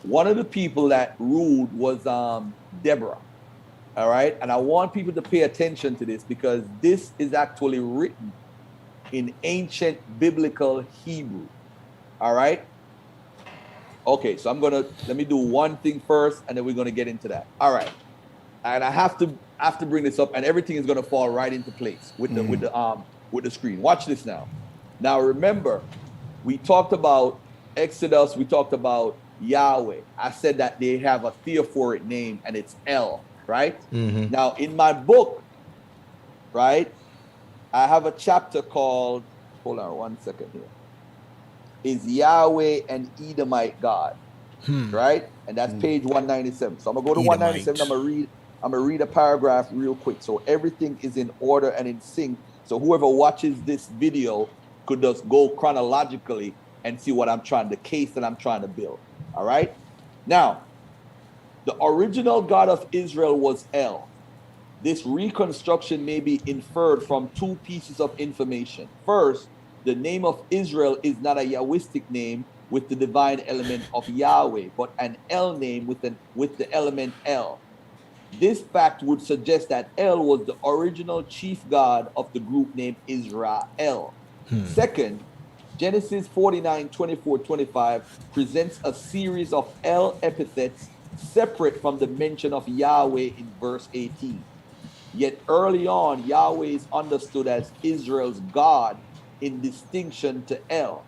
One of the people that ruled was Deborah. All right. And I want people to pay attention to this because this is actually written in ancient biblical Hebrew. All right. Okay. So let me do one thing first and then we're going to get into that. All right. And I have to bring this up and everything is going to fall right into place with the screen. Watch this now. Now remember, we talked about Exodus, we talked about Yahweh. I said that they have a theophoric name and it's El, right? Now in my book, right, I have a chapter called, hold on 1 second here, is Yahweh an Edomite God, right? And that's page 197. So I'm gonna go to 197, I'm gonna read a paragraph real quick. So everything is in order and in sync. So whoever watches this video could just go chronologically and see what the case that I'm trying to build. All right. Now, the original God of Israel was El. This reconstruction may be inferred from two pieces of information. First, the name of Israel is not a Yahwistic name with the divine element of Yahweh, but an El name with the element El. This fact would suggest that El was the original chief god of the group named Israel. Second, Genesis 49:24-25 presents a series of El epithets separate from the mention of Yahweh in verse 18. Yet early on, Yahweh is understood as Israel's God in distinction to El.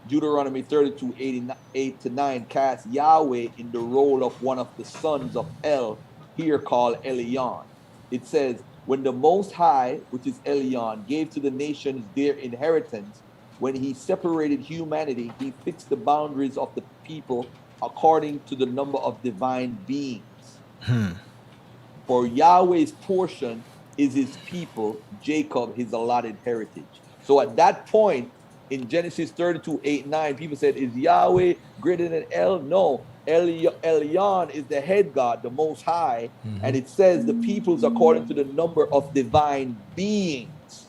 Deuteronomy 32:8-9 casts Yahweh in the role of one of the sons of El, here called Elion. It says, when the Most High, which is Elyon, gave to the nations their inheritance, when he separated humanity, he fixed the boundaries of the people according to the number of divine beings. For Yahweh's portion is his people, Jacob his allotted heritage. So at that point, in Genesis 32:8-9, people said, is Yahweh greater than El? No, Elyon is the head God, the Most High, and it says the peoples according to the number of divine beings.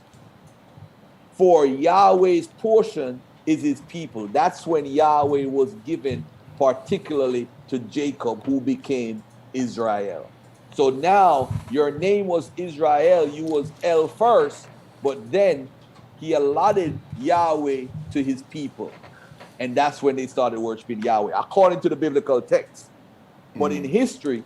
For Yahweh's portion is his people. That's when Yahweh was given particularly to Jacob, who became Israel. So now your name was Israel, you was El first, but then he allotted Yahweh to his people. And that's when they started worshiping Yahweh, according to the biblical text. But in history,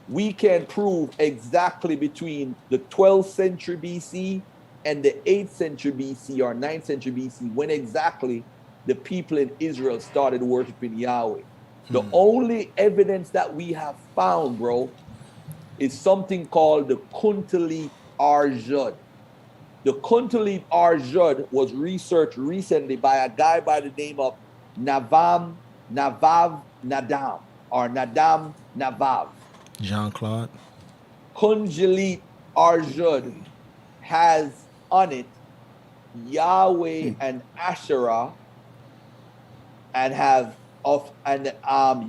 we can prove exactly between the 12th century BC and the 8th century BC or 9th century BC, when exactly the people in Israel started worshiping Yahweh. The only evidence that we have found, bro, is something called the Kuntalit Arjud. The Kuntalit Arjud was researched recently by a guy by the name of Navav Nadam, or Nadam Navav. Jean-Claude. Kuntalit Arjud has on it Yahweh and Asherah, and have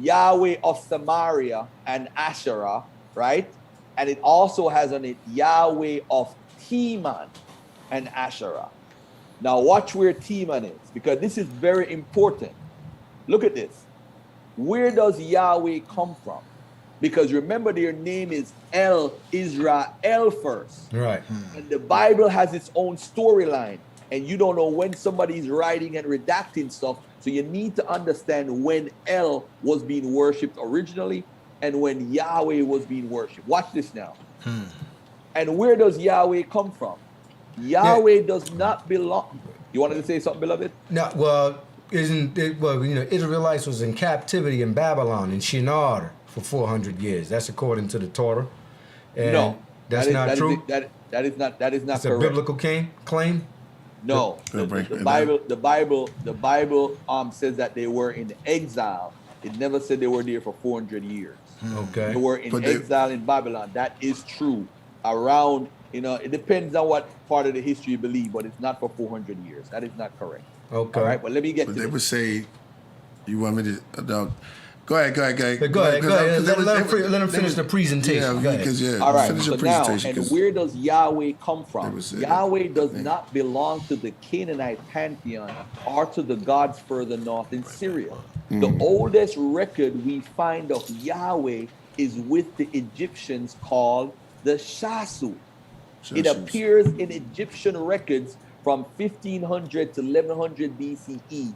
Yahweh of Samaria and Asherah, right? And it also has on it Yahweh of Teman and Asherah. Now watch where Teman is, because this is very important. Look at this. Where does Yahweh come from? Because remember, their name is El Israel first. Right. And the Bible has its own storyline. And you don't know when somebody's writing and redacting stuff. So you need to understand when El was being worshipped originally and when Yahweh was being worshipped. Watch this now. And where does Yahweh come from? Yahweh does not belong. You wanted to say something, beloved? No, well, Israelites was in captivity in Babylon, in Shinar, for 400 years. That's according to the Torah. And no, that's not true. That is not It's correct. a biblical claim. No, the Bible says that they were in exile. It never said they were there for 400 years. Okay. They were in exile in Babylon. That is true. Around, it depends on what part of the history you believe, but it's not for 400 years. That is not correct. Okay. All right, but let me get But to they this. would say, you want me to, go ahead. Go ahead. Let him finish the presentation. Go ahead. All right, finish so your now, presentation. and 'cause where does Yahweh come They from? would say Yahweh that. does not belong to the Canaanite pantheon or to the gods further north in Syria. The oldest record we find of Yahweh is with the Egyptians, called the Shasu. It appears in Egyptian records from 1500 to 1100 BCE.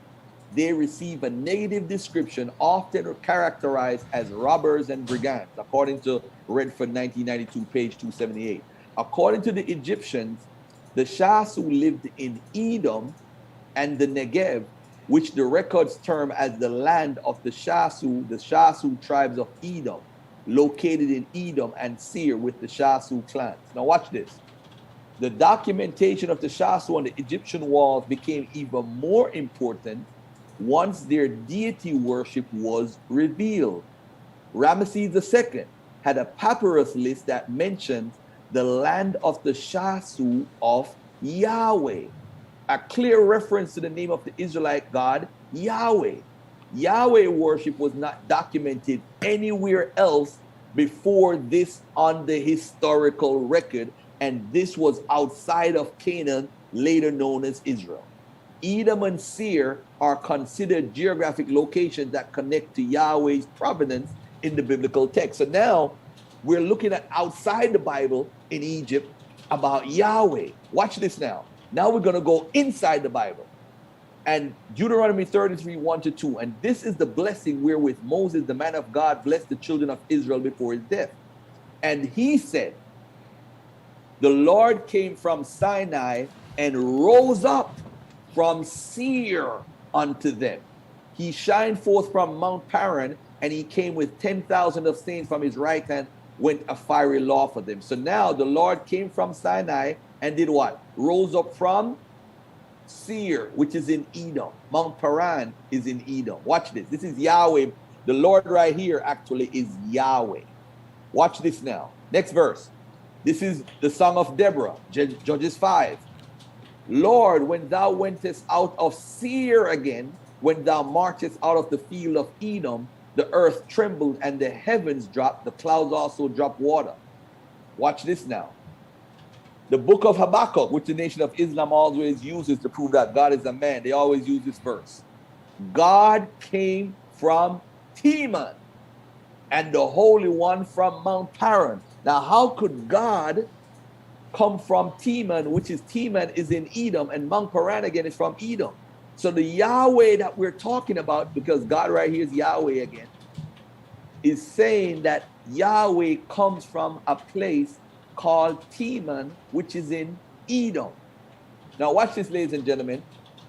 They receive a negative description, often characterized as robbers and brigands, according to Redford 1992, page 278. According to the Egyptians, the Shasu lived in Edom and the Negev, which the records term as the land of the Shasu tribes of Edom, located in Edom and Seir with the Shasu clans. Now watch this. The documentation of the Shasu on the Egyptian walls became even more important once their deity worship was revealed. Ramesses II had a papyrus list that mentions the land of the Shasu of Yahweh, a clear reference to the name of the Israelite God, Yahweh. Yahweh worship was not documented anywhere else before this on the historical record, and this was outside of Canaan, later known as Israel. Edom and Seir are considered geographic locations that connect to Yahweh's provenance in the biblical text. So now we're looking at outside the Bible in Egypt about Yahweh. Watch this now. Now we're going to go inside the Bible. And Deuteronomy 33, 1-2. And this is the blessing wherewith Moses, the man of God, blessed the children of Israel before his death. And he said, the Lord came from Sinai and rose up from Seir unto them. He shined forth from Mount Paran, and he came with 10,000 of saints from his right hand went a fiery law for them. So now the Lord came from Sinai and did what? Rose up from Seir, which is in Edom. Mount Paran is in Edom. Watch this. This is Yahweh. The Lord right here actually is Yahweh. Watch this now. Next verse. This is the song of Deborah, Judges 5. Lord, when thou wentest out of Seir again, when thou marchest out of the field of Edom, the earth trembled and the heavens dropped, the clouds also dropped water. Watch this now. The book of Habakkuk, which the Nation of Islam always uses to prove that God is a man, they always use this verse. God came from Teman, and the Holy One from Mount Paran. Now, how could God come from Teman, which is Teman is in Edom, and Mount Paran again is from Edom? So the Yahweh that we're talking about, because God right here is Yahweh again, is saying that Yahweh comes from a place called Teman, which is in Edom. Now watch this, ladies and gentlemen.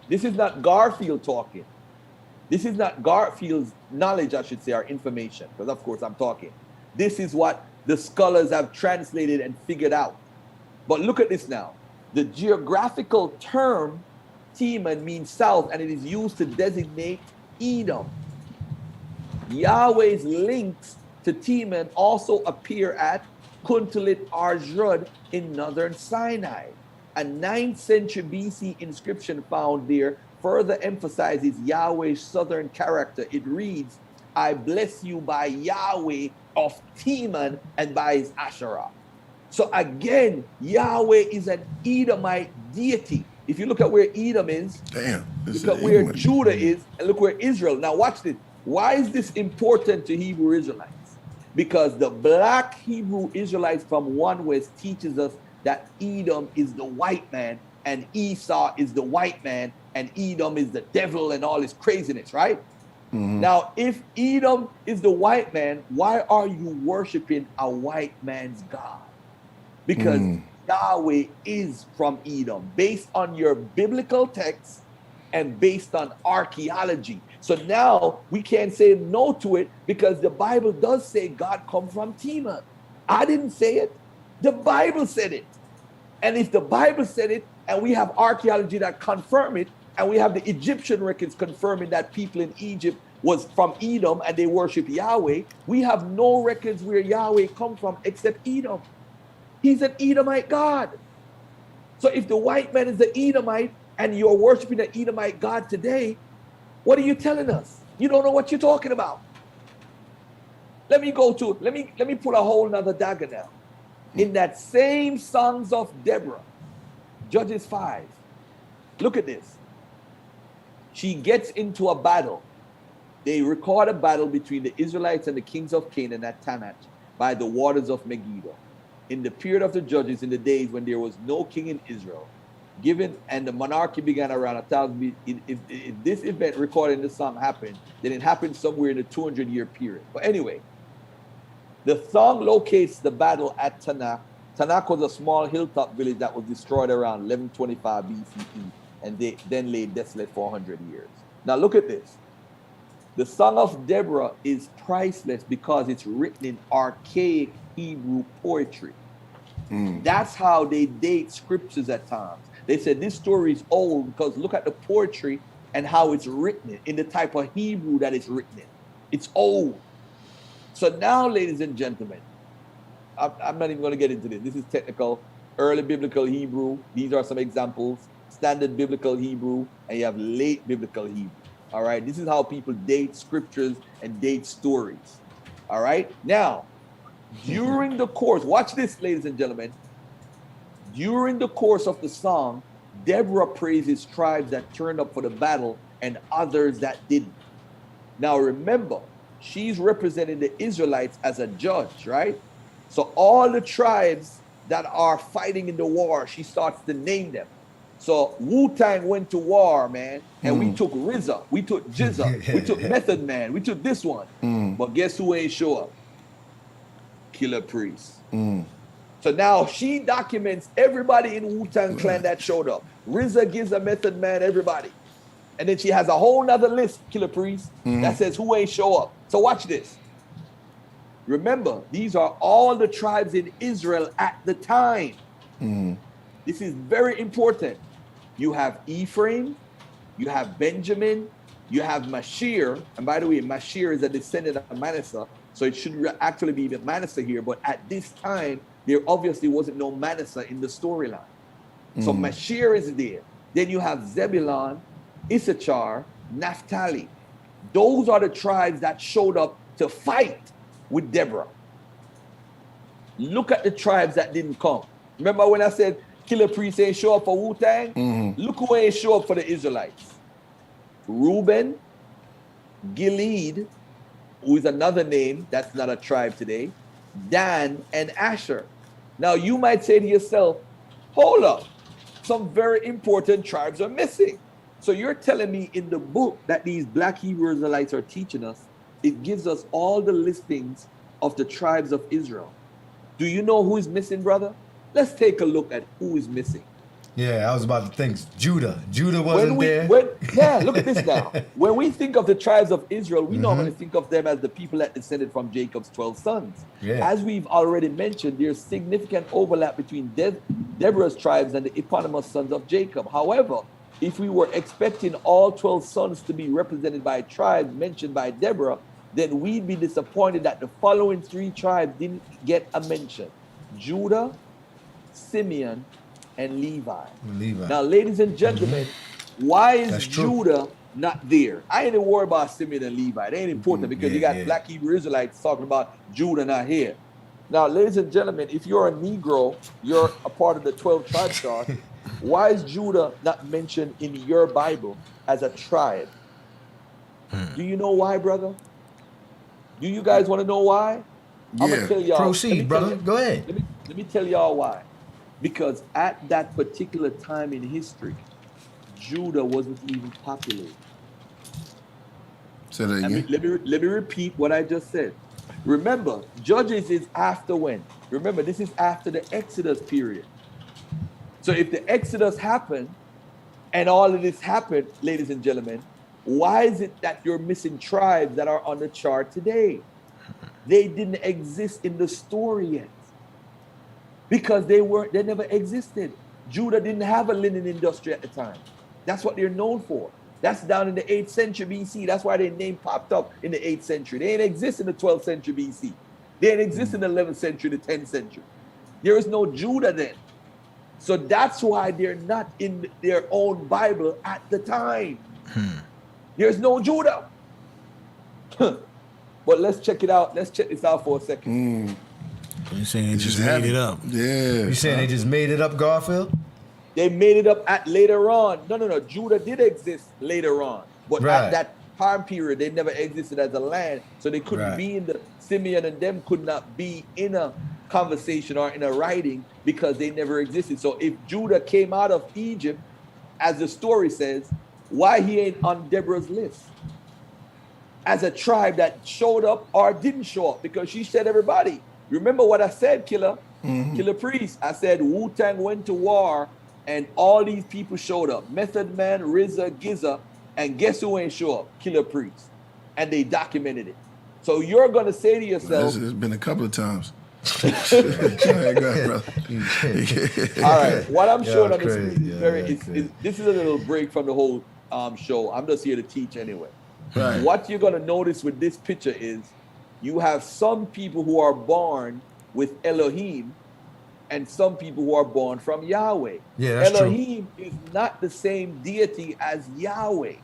This is not Garfield talking. This is not Garfield's knowledge, I should say, or information, because of course I'm talking. This is what the scholars have translated and figured out. But look at this now. The geographical term Teman means south, and it is used to designate Edom. Yahweh's links to Teman also appear at Kuntalit Arjud in northern Sinai. A 9th century BC inscription found there further emphasizes Yahweh's southern character. It reads, I bless you by Yahweh of Teman and by his Asherah. So again, Yahweh is an Edomite deity. If you look at where Edom is, look at where Judah is, and look where Israel. Now watch this. Why is this important to Hebrew Israelites? Because the black Hebrew Israelites from One West teaches us that Edom is the white man and Esau is the white man and Edom is the devil and all this craziness, right? Mm-hmm. Now, if Edom is the white man, why are you worshiping a white man's God? Because Yahweh is from Edom, based on your biblical text and based on archaeology. So now we can't say no to it because the Bible does say God come from Teman. I didn't say it. The Bible said it. And if the Bible said it and we have archaeology that confirm it, and we have the Egyptian records confirming that people in Egypt was from Edom and they worship Yahweh, we have no records where Yahweh come from except Edom. He's an Edomite God. So if the white man is the Edomite and you're worshiping the Edomite God today, what are you telling us? You don't know what you're talking about. Let me put a whole nother dagger now. In that same Songs of Deborah, Judges 5, look at this. She gets into a battle. They record a battle between the Israelites and the kings of Canaan at Tanach by the waters of Megiddo. In the period of the judges, in the days when there was no king in Israel, and the monarchy began around 1000 BC. If this event recorded in the song happened, then it happened somewhere in a 200-year period. But anyway, the song locates the battle at Tanakh. Tanakh was a small hilltop village that was destroyed around 1125 BCE, and they then lay desolate for 100 years. Now look at this. The Song of Deborah is priceless because it's written in archaic Hebrew poetry. That's how they date scriptures at times. They said this story is old because look at the poetry and how it's written in the type of Hebrew that it's written in. It's old. So now, ladies and gentlemen, I'm not even going to get into this. This is technical, early biblical Hebrew. These are some examples. Standard biblical Hebrew, and you have late biblical Hebrew. All right. This is how people date scriptures and date stories. All right. Now, during the course, watch this, ladies and gentlemen. During the course of the song, Deborah praises tribes that turned up for the battle and others that didn't. Now remember, she's representing the Israelites as a judge, right? So all the tribes that are fighting in the war, she starts to name them. So Wu-Tang went to war, man, and we took RZA, we took Jizza, we took Method Man, we took this one. But guess who ain't show up? Killah Priest. So now she documents everybody in Wu-Tang Clan that showed up. RZA gives a Method Man, everybody. And then she has a whole nother list, Killah Priest, that says who ain't show up. So watch this. Remember, these are all the tribes in Israel at the time. This is very important. You have Ephraim, you have Benjamin, you have Mashir. And by the way, Mashir is a descendant of Manasseh. So it should actually be Manasseh here. But at this time, there obviously wasn't no Manasseh in the storyline. So Mashir is there. Then you have Zebulon, Issachar, Naphtali. Those are the tribes that showed up to fight with Deborah. Look at the tribes that didn't come. Remember when I said Killah Priest ain't show up for Wu-Tang? Look who ain't show up for the Israelites. Reuben, Gilead, who is another name that's not a tribe today, Dan, and Asher. Now you might say to yourself, hold up, some very important tribes are missing. So you're telling me in the book that these black Hebrew Israelites are teaching us, it gives us all the listings of the tribes of Israel. Do you know who is missing, brother? Let's take a look at who is missing. Yeah, I was about to think Judah. Judah wasn't there. Yeah, look at this now. When we think of the tribes of Israel, we normally think of them as the people that descended from Jacob's 12 sons. Yeah. As we've already mentioned, there's significant overlap between Deborah's tribes and the eponymous sons of Jacob. However, if we were expecting all 12 sons to be represented by tribes mentioned by Deborah, then we'd be disappointed that the following 3 tribes didn't get a mention: Judah, Simeon, and Levi. Now, ladies and gentlemen, why is Judah not there? I ain't worried about Simeon and Levi. They ain't important because you got black Hebrew Israelites talking about Judah not here. Now, ladies and gentlemen, if you're a Negro, you're a part of the 12 tribe chart. Why is Judah not mentioned in your Bible as a tribe? Do you know why, brother? Do you guys want to know why? I'm gonna tell y'all. Proceed, brother. Go ahead. Let me tell y'all why. Because at that particular time in history, Judah wasn't even populated. Say that again. Let me repeat what I just said. Remember, Judges is after when? Remember, this is after the Exodus period. So if the Exodus happened and all of this happened, ladies and gentlemen, why is it that you're missing tribes that are on the chart today? They didn't exist in the story yet. Because they never existed. Judah didn't have a linen industry at the time. That's what they're known for. That's down in the 8th century BC. That's why their name popped up in the 8th century. They didn't exist in the 12th century BC. They didn't exist in the 11th century, the 10th century. There is no Judah then. So that's why they're not in their own Bible at the time. There's no Judah. But let's check it out. Let's check this out for a second. You're saying they just made it up. Yeah. You saying they just made it up, Garfield? They made it up at later on. No. Judah did exist later on. But at that time period, they never existed as a land. So they couldn't be in the, Simeon and them could not be in a conversation or in a writing because they never existed. So if Judah came out of Egypt, as the story says, why he ain't on Deborah's list? As a tribe that showed up or didn't show up, because she said everybody. Remember what I said, Killah? Killah Priest. I said Wu-Tang went to war and all these people showed up. Method Man, RZA, GZA, and guess who ain't show up? Killah Priest. And they documented it. So you're going to say to yourself... It's been a couple of times. Go ahead, brother. All right. What I'm showing on the screen is this is a little break from the whole show. I'm just here to teach anyway. Right. What you're going to notice with this picture is you have some people who are born with Elohim and some people who are born from Yahweh. Yeah, that's Elohim is not the same deity as Yahweh.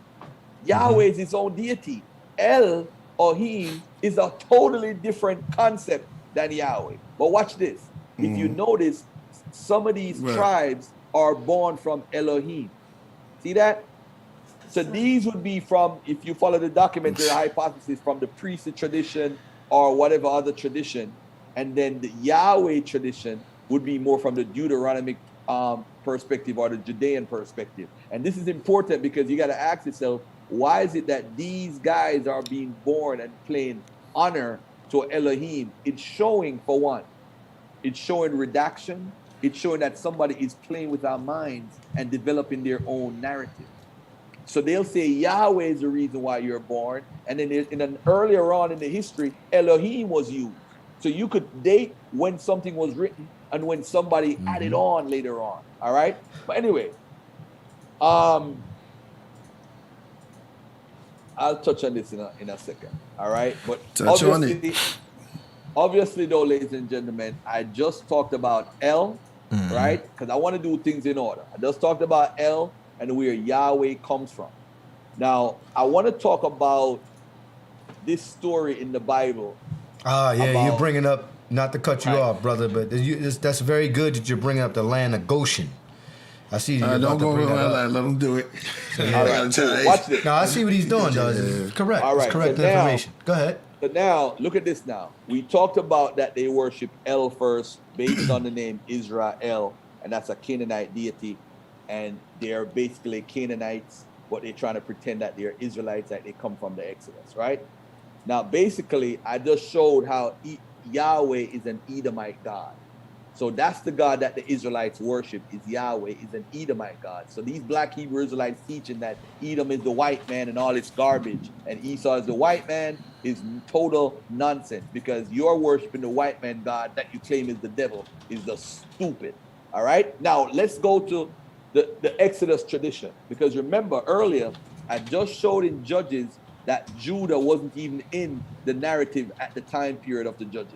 Yahweh is his own deity. Elohim is a totally different concept than Yahweh. But watch this. If you notice, some of these tribes are born from Elohim. See that? So these would be from, if you follow the documentary hypothesis, from the priestly tradition or whatever other tradition. And then the Yahweh tradition would be more from the Deuteronomic perspective or the Judean perspective. And this is important because you got to ask yourself, why is it that these guys are being born and playing honor to Elohim? It's showing, for one, it's showing redaction. It's showing that somebody is playing with our minds and developing their own narrative. So they'll say Yahweh is the reason why you're born. And then in an earlier on in the history, Elohim was used. So you could date when something was written and when somebody added on later on. All right. But anyway, I'll touch on this in a second. All right. But Touch on it. Obviously, though, ladies and gentlemen, I just talked about El, right? Because I want to do things in order. I just talked about El and where Yahweh comes from. Now, I want to talk about this story in the Bible. You're bringing up, not to cut you off, brother, but that's very good that you're bringing up the land of Goshen. I see you. Don't go let him do it. All right, so watch this. No, I see what he's doing, though. It's correct. All right, it's correct so information. Go ahead. But now, look at this now. We talked about that they worship El first based on the name Israel, and that's a Canaanite deity. And they're basically Canaanites, but they're trying to pretend that they're Israelites, that they come from the Exodus, right? Now, basically, I just showed how Yahweh is an Edomite God. So that's the God that the Israelites worship, is Yahweh, is an Edomite God. So these black Hebrew Israelites teaching that Edom is the white man and all its garbage, and Esau is the white man, is total nonsense, because you're worshiping the white man God that you claim is the devil is just stupid. All right? Now, let's go to the Exodus tradition, because remember earlier, I just showed in Judges that Judah wasn't even in the narrative at the time period of the Judges,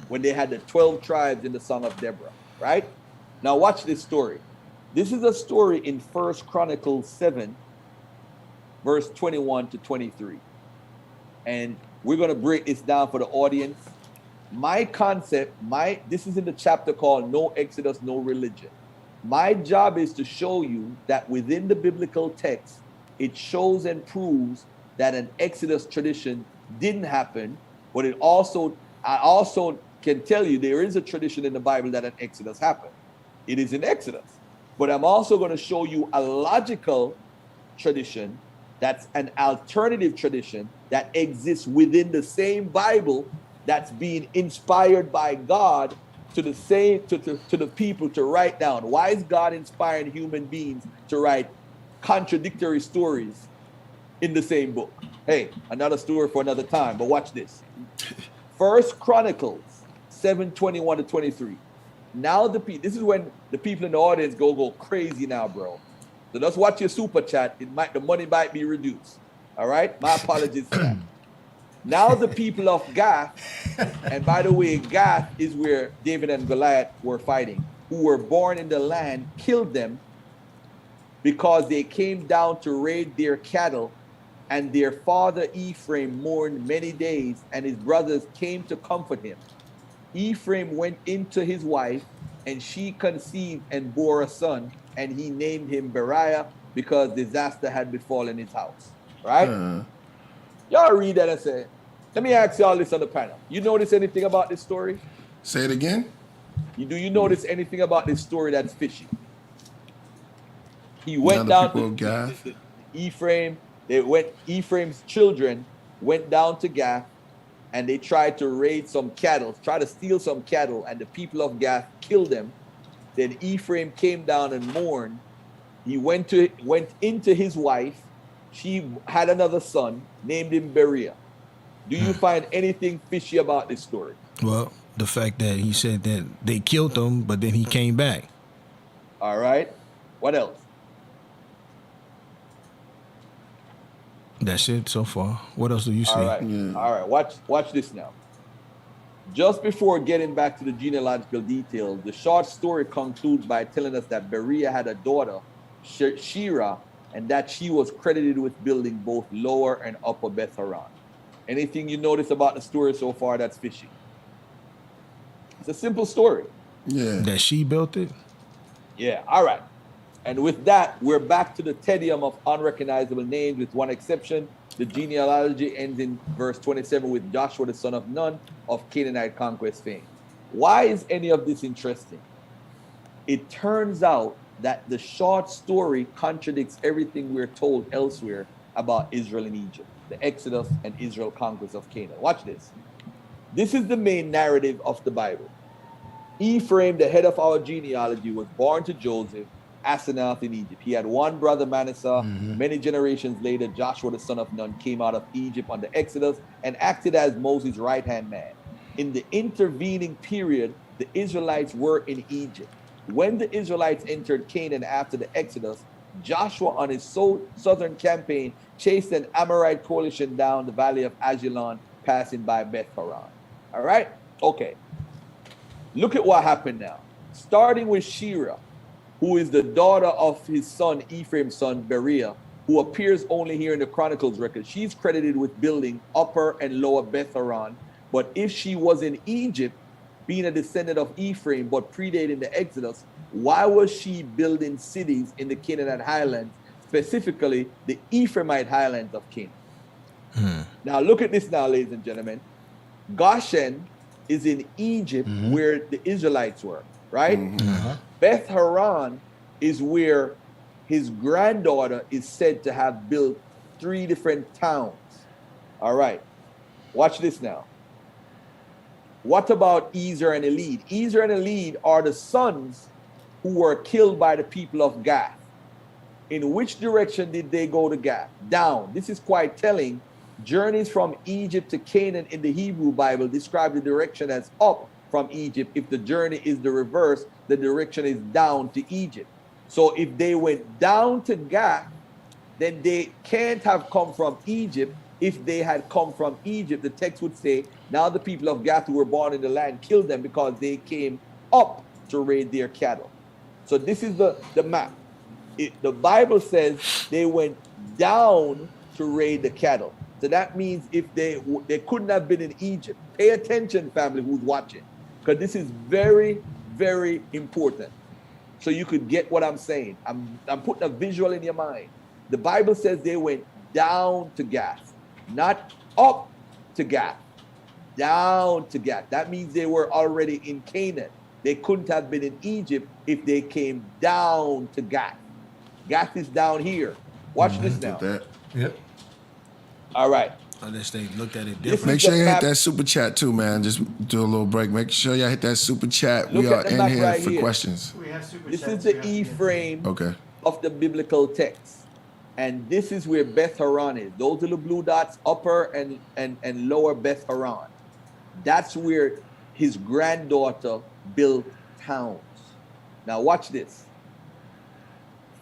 when they had the 12 tribes in the Song of Deborah, right? Now watch this story. This is a story in 1 Chronicles 7, verse 21 to 23. And we're going to break this down for the audience. My concept, this is in the chapter called No Exodus, No Religion. My job is to show you that within the biblical text, it shows and proves that an Exodus tradition didn't happen, but I also can tell you there is a tradition in the Bible that an Exodus happened. It is in Exodus. But I'm also going to show you a logical tradition that's an alternative tradition that exists within the same Bible that's being inspired by God to the people to write down. Why is God inspiring human beings to write contradictory stories in the same book? Hey, another story for another time, but watch this. 1 Chronicles 7:21 to 23. Now this is when the people in the audience go crazy now, bro. So just watch your super chat. The money might be reduced. All right? My apologies for that. Now the people of Gath, and by the way, Gath is where David and Goliath were fighting, who were born in the land, killed them because they came down to raid their cattle, and their father Ephraim mourned many days, and his brothers came to comfort him. Ephraim went into his wife, and she conceived and bore a son, and he named him Beriah because disaster had befallen his house. Right? Y'all read that and say, let me ask y'all this on the panel. You notice anything about this story? Say it again. Do you notice anything about this story that's fishy? He went down to Ephraim. Ephraim's children went down to Gath, and they tried to raid some cattle, try to steal some cattle, and the people of Gath killed them. Then Ephraim came down and mourned. He went into his wife. She had another son, named him Beriah. Do you find anything fishy about this story? Well, the fact that he said that they killed him, but then he came back. All right. What else? That's it so far. What else do you see? All right. All right. Watch this now. Just before getting back to the genealogical details, the short story concludes by telling us that Beriah had a daughter, Shira, and that she was credited with building both Lower and Upper Beth Horon. Anything you notice about the story so far that's fishy? It's a simple story. Yeah. That she built it? Yeah, all right. And with that, we're back to the tedium of unrecognizable names, with one exception. The genealogy ends in verse 27 with Joshua, the son of Nun, of Canaanite conquest fame. Why is any of this interesting? It turns out that the short story contradicts everything we're told elsewhere about Israel and Egypt, the Exodus and Israel conquest of Canaan. Watch this. This is the main narrative of the Bible. Ephraim, the head of our genealogy, was born to Joseph, Asenath in Egypt. He had one brother, Manasseh. Many generations later, Joshua, the son of Nun, came out of Egypt on the Exodus and acted as Moses' right-hand man. In the intervening period, the Israelites were in Egypt. When the Israelites entered Canaan after the Exodus, Joshua on his southern campaign chased an Amorite coalition down the valley of Ajalon, passing by Beth Horon. All right? Okay. Look at what happened now. Starting with Shira, who is the daughter of his son, Ephraim's son, Beriah, who appears only here in the Chronicles record. She's credited with building Upper and Lower Beth Horon. But if she was in Egypt, being a descendant of Ephraim, but predating the Exodus, why was she building cities in the Canaanite highlands, specifically the Ephraimite highlands of Canaan? Now look at this now, ladies and gentlemen. Goshen is in Egypt, where the Israelites were, right? Beth Horon is where his granddaughter is said to have built 3 different towns. All right, watch this now. What about Ezer and Elid? Ezer and Elid are the sons who were killed by the people of Gath. In which direction did they go to Gath? Down. This is quite telling. Journeys from Egypt to Canaan in the Hebrew Bible describe the direction as up from Egypt. If the journey is the reverse, the direction is down to Egypt. So if they went down to Gath, then they can't have come from Egypt. If they had come from Egypt, the text would say, now the people of Gath who were born in the land killed them because they came up to raid their cattle. So this is the map. The Bible says they went down to raid the cattle. So that means if they couldn't have been in Egypt. Pay attention, family who's watching, because this is very, very important. So you could get what I'm saying. I'm putting a visual in your mind. The Bible says they went down to Gath, not up to Gath, down to Gath. That means they were already in Canaan. They couldn't have been in Egypt if they came down to Gath. Gath is down here. Watch this now. Yep. All right. Unless they looked at it different. Make sure you hit that super chat too, man. Just do a little break. Make sure y'all hit that super chat. Look we at are the in map here right for here. questions. This is the Ephraim Okay. of the biblical text. And this is where Beth Horon is. Those are the blue dots, upper and lower Beth Horon. That's where his granddaughter built towns. Now watch this.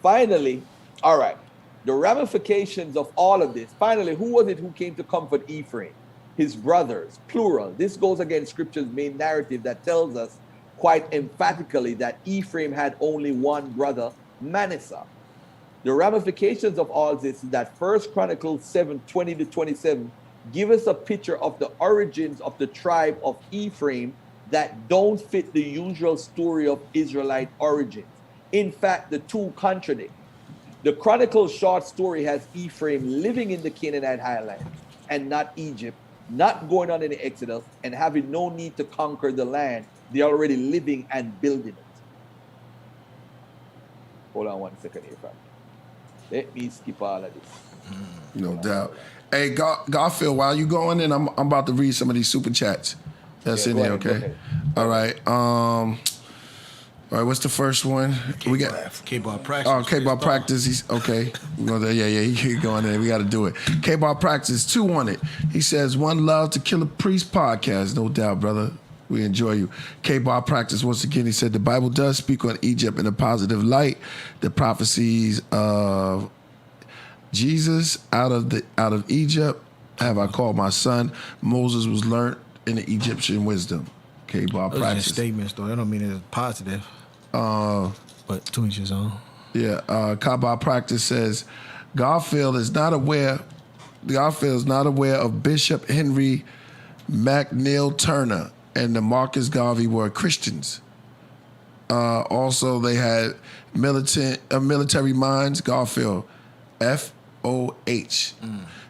Finally, all right, the ramifications of all of this. Finally, who was it who came to comfort Ephraim? His brothers, plural. This goes against Scripture's main narrative that tells us quite emphatically that Ephraim had only one brother, Manasseh. The ramifications of all this is that 1 Chronicles 7:20-27 give us a picture of the origins of the tribe of Ephraim that don't fit the usual story of Israelite origins. In fact, the two contradict. The Chronicles short story has Ephraim living in the Canaanite highlands and not Egypt, not going on any Exodus, and having no need to conquer the land. They're already living and building it. Hold on 1 second here, fam. Let me skip all of this. No doubt. Hey, Garfield, while you going in, I'm about to read some of these super chats that's in there, okay? All right. All right, what's the first one? We got K-Bar Practice. Oh, K-Bar Practice. He's okay. We're gonna, yeah, you're going there. We got to do it. K-Bar Practice 2 on it. He says, "One love to Killah Priest podcast." No doubt, brother. We enjoy you. K-Bar Practice once again. He said the Bible does speak on Egypt in a positive light. The prophecies of Jesus out of Egypt have I called my son. Moses was learned in the Egyptian wisdom. K-Bar Those are Practice. just statements, though. That don't mean it's positive. But to each his own. Yeah, K-Bar Practice says Garfield is not aware of Bishop Henry McNeil Turner and the Marcus Garvey were Christians. Also, they had military minds. Garfield, FOH.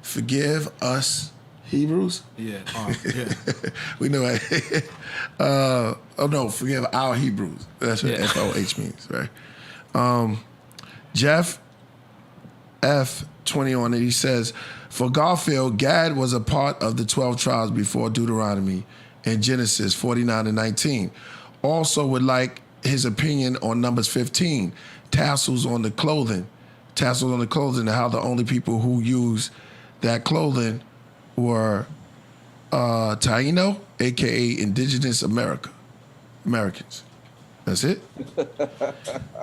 Forgive us, Hebrews. Yeah. Yeah. We know it. Forgive our Hebrews. That's what FOH means, right? Jeff F20 on it. He says, for Garfield, Gad was a part of the 12 tribes before Deuteronomy in Genesis 49-19. Also would like his opinion on Numbers 15, tassels on the clothing, and how the only people who used that clothing were Taino aka Indigenous Americans. That's it.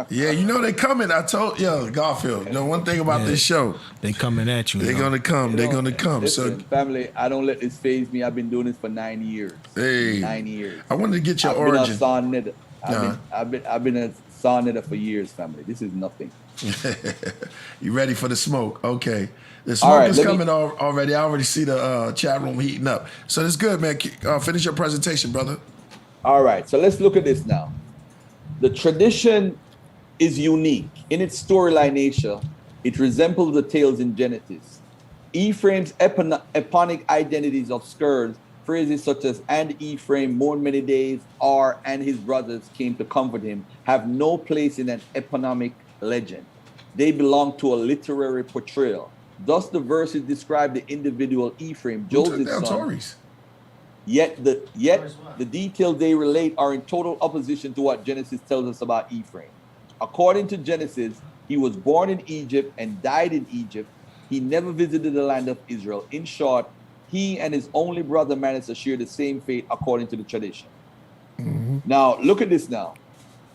Yeah, you know they coming. I told Garfield. You know one thing about this show, They coming at you. they're gonna come. They're gonna come. Listen, So family, I don't let this phase me. I've been doing this for 9 years. hey, 9 years. I wanted to get your I've origin. been a son knitter. I've been a son knitter for years, family. This is nothing. You ready for the smoke? Okay. The All smoke right, is let me- coming already. I already see the chat room heating up. So that's good, man. Finish your presentation, brother. All right, so let's look at this now. The tradition is unique. In its storyline nature, it resembles the tales in Genesis. Ephraim's eponic identities of scourge, phrases such as, and Ephraim mourned many days, or, and his brothers came to comfort him, have no place in an eponymic legend. They belong to a literary portrayal. Thus, the verses describe the individual Ephraim, Joseph's son. Tories? Yet the details they relate are in total opposition to what Genesis tells us about Ephraim. According to Genesis, he was born in Egypt and died in Egypt. He never visited the land of Israel. In short, he and his only brother Manasseh share the same fate according to the tradition. Now, look at this now.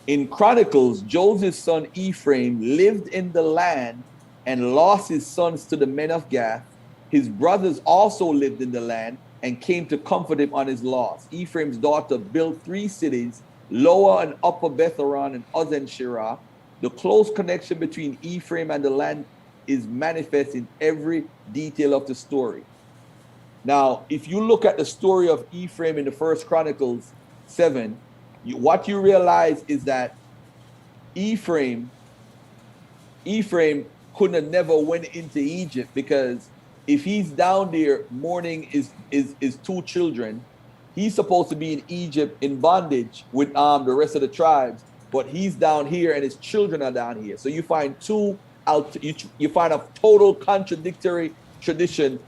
In Chronicles, Joseph's son Ephraim lived in the land and lost his sons to the men of Gath. His brothers also lived in the land and came to comfort him on his loss. Ephraim's daughter built 3 cities, Lower and Upper Betharon and Uzen Shirah. The close connection between Ephraim and the land is manifest in every detail of the story. Now, if you look at the story of Ephraim in the First Chronicles 7, what you realize is that Ephraim couldn't have never went into Egypt, because if he's down there mourning his 2 children, he's supposed to be in Egypt in bondage with the rest of the tribes, but he's down here and his children are down here. So you find you find a total contradictory tradition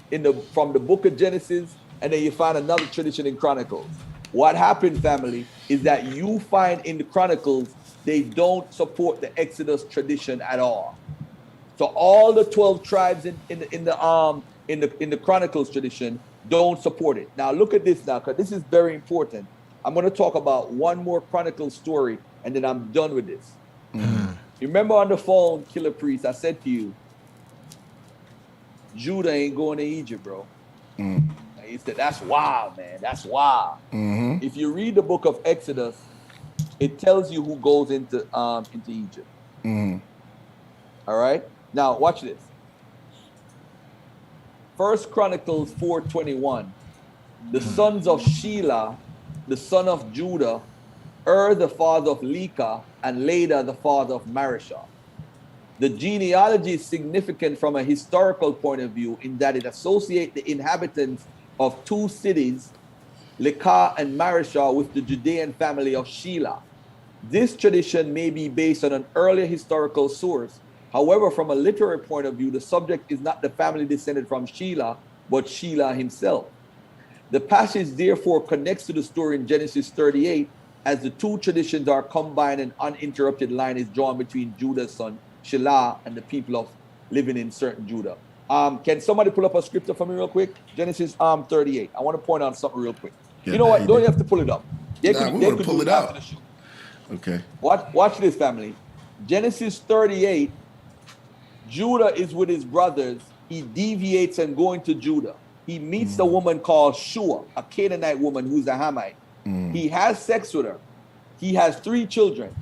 from the book of Genesis, and then you find another tradition in Chronicles. What happened, family, is that you find in the Chronicles they don't support the Exodus tradition at all. So all the 12 tribes in the Chronicles tradition don't support it. Now look at this now, because this is very important. I'm going to talk about one more Chronicles story, and then I'm done with this. You remember on the phone, Killah Priest, I said to you, Judah ain't going to Egypt, bro. He said, that's wild, man. That's wild. If you read the book of Exodus, it tells you who goes into Egypt. All right? Now, watch this. First Chronicles 4:21. The sons of Shelah, the son of Judah, the father of Leka, and Leda, the father of Marishah. The genealogy is significant from a historical point of view in that it associates the inhabitants of 2 cities, Leka and Marishah, with the Judean family of Shelah. This tradition may be based on an earlier historical source. However, from a literary point of view, the subject is not the family descended from Shelah, but Shelah himself. The passage therefore connects to the story in Genesis 38, as the 2 traditions are combined and uninterrupted line is drawn between Judah's son Shelah and the people of living in certain Judah. Can somebody pull up a scripture for me real quick? Genesis 38. I want to point out something real quick. You know what? Don't you have to pull it up? They could pull it out. Okay. Watch this, family. Genesis 38. Judah is with his brothers. He deviates and going to Judah. He meets a woman called Shua, a Canaanite woman who's a Hamite. He has sex with her. He has 3 children.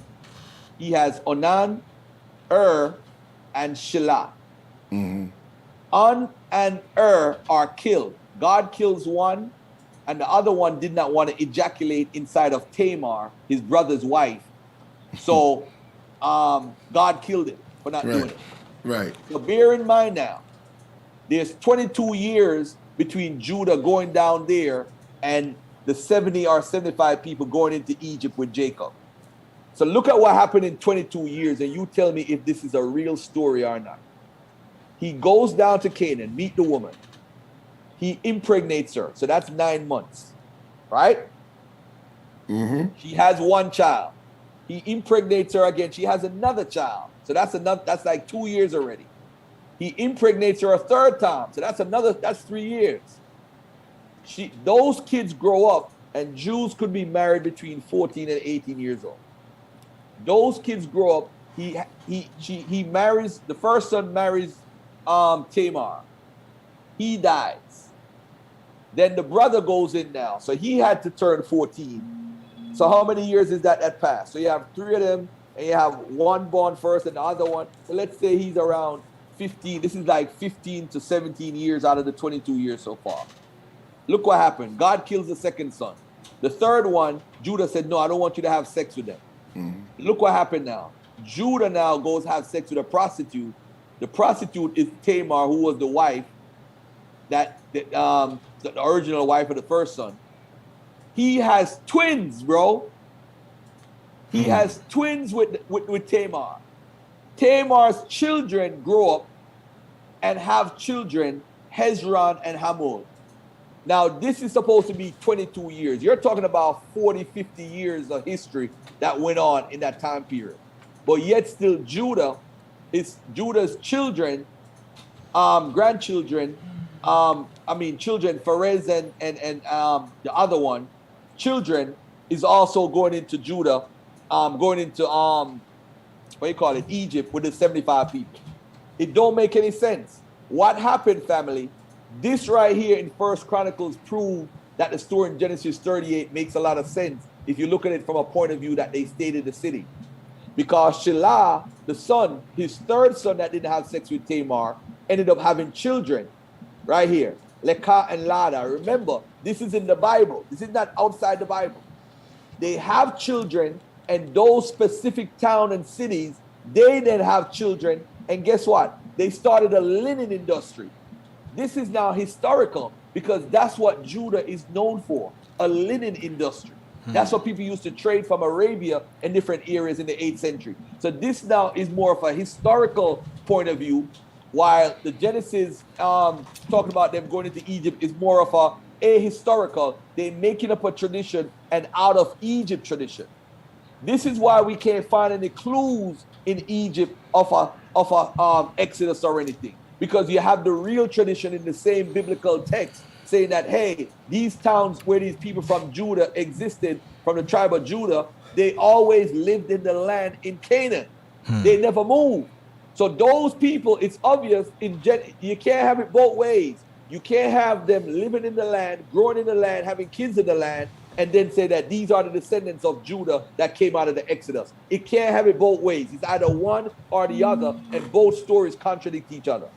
He has Onan, and Shelah. On and are killed. God kills one, and the other one did not want to ejaculate inside of Tamar, his brother's wife. So God killed him for not doing it. Right. So bear in mind now, there's 22 years between Judah going down there and the 70 or 75 people going into Egypt with Jacob. So look at what happened in 22 years, and you tell me if this is a real story or not. He goes down to Canaan, meet the woman. He impregnates her. So that's 9 months, right? She has 1 child. He impregnates her again. She has another child. So that's like 2 years already. He impregnates her a 3rd time. So that's 3 years. Those kids grow up and Jews could be married between 14 and 18 years old. Those kids grow up. He marries, the first son marries Tamar. He dies. Then the brother goes in now. So he had to turn 14. So how many years is that passed? So you have 3 of them, and you have one born first and the other one. So let's say he's around 15. This is like 15 to 17 years out of the 22 years so far. Look what happened. God kills the second son. The third one, Judah said, no, I don't want you to have sex with them. Look what happened now. Judah now goes have sex with a prostitute. The prostitute is Tamar, who was the wife, the original wife of the first son. He has twins, bro. He has twins with Tamar. Tamar's children grow up and have children, Hezron and Hamul. Now, this is supposed to be 22 years. You're talking about 40, 50 years of history that went on in that time period. But yet still Judah's children, grandchildren, children, Perez and the other one, children is also going into Judah, going into, Egypt with the 75 people. It don't make any sense. What happened, family? This right here in First Chronicles prove that the story in Genesis 38 makes a lot of sense if you look at it from a point of view that they stayed in the city. Because Killah, the son, his third son that didn't have sex with Tamar, ended up having children right here. Lekah and Lada. Remember, this is in the Bible. This is not outside the Bible. They have children, and those specific towns and cities, they then have children. And guess what? They started a linen industry. This is now historical because that's what Judah is known for, a linen industry. That's what people used to trade from Arabia in different areas in the 8th century. So this now is more of a historical point of view, while the Genesis talking about them going into Egypt is more of a ahistorical. They're making up a tradition, and out of Egypt tradition. This is why we can't find any clues in Egypt of a Exodus or anything. Because you have the real tradition in the same biblical text saying that, hey, these towns where these people from Judah existed, from the tribe of Judah, they always lived in the land in Canaan. They never moved. So those people, it's obvious, you can't have it both ways. You can't have them living in the land, growing in the land, having kids in the land, and then say that these are the descendants of Judah that came out of the Exodus. It can't have it both ways. It's either one or the other, and both stories contradict each other.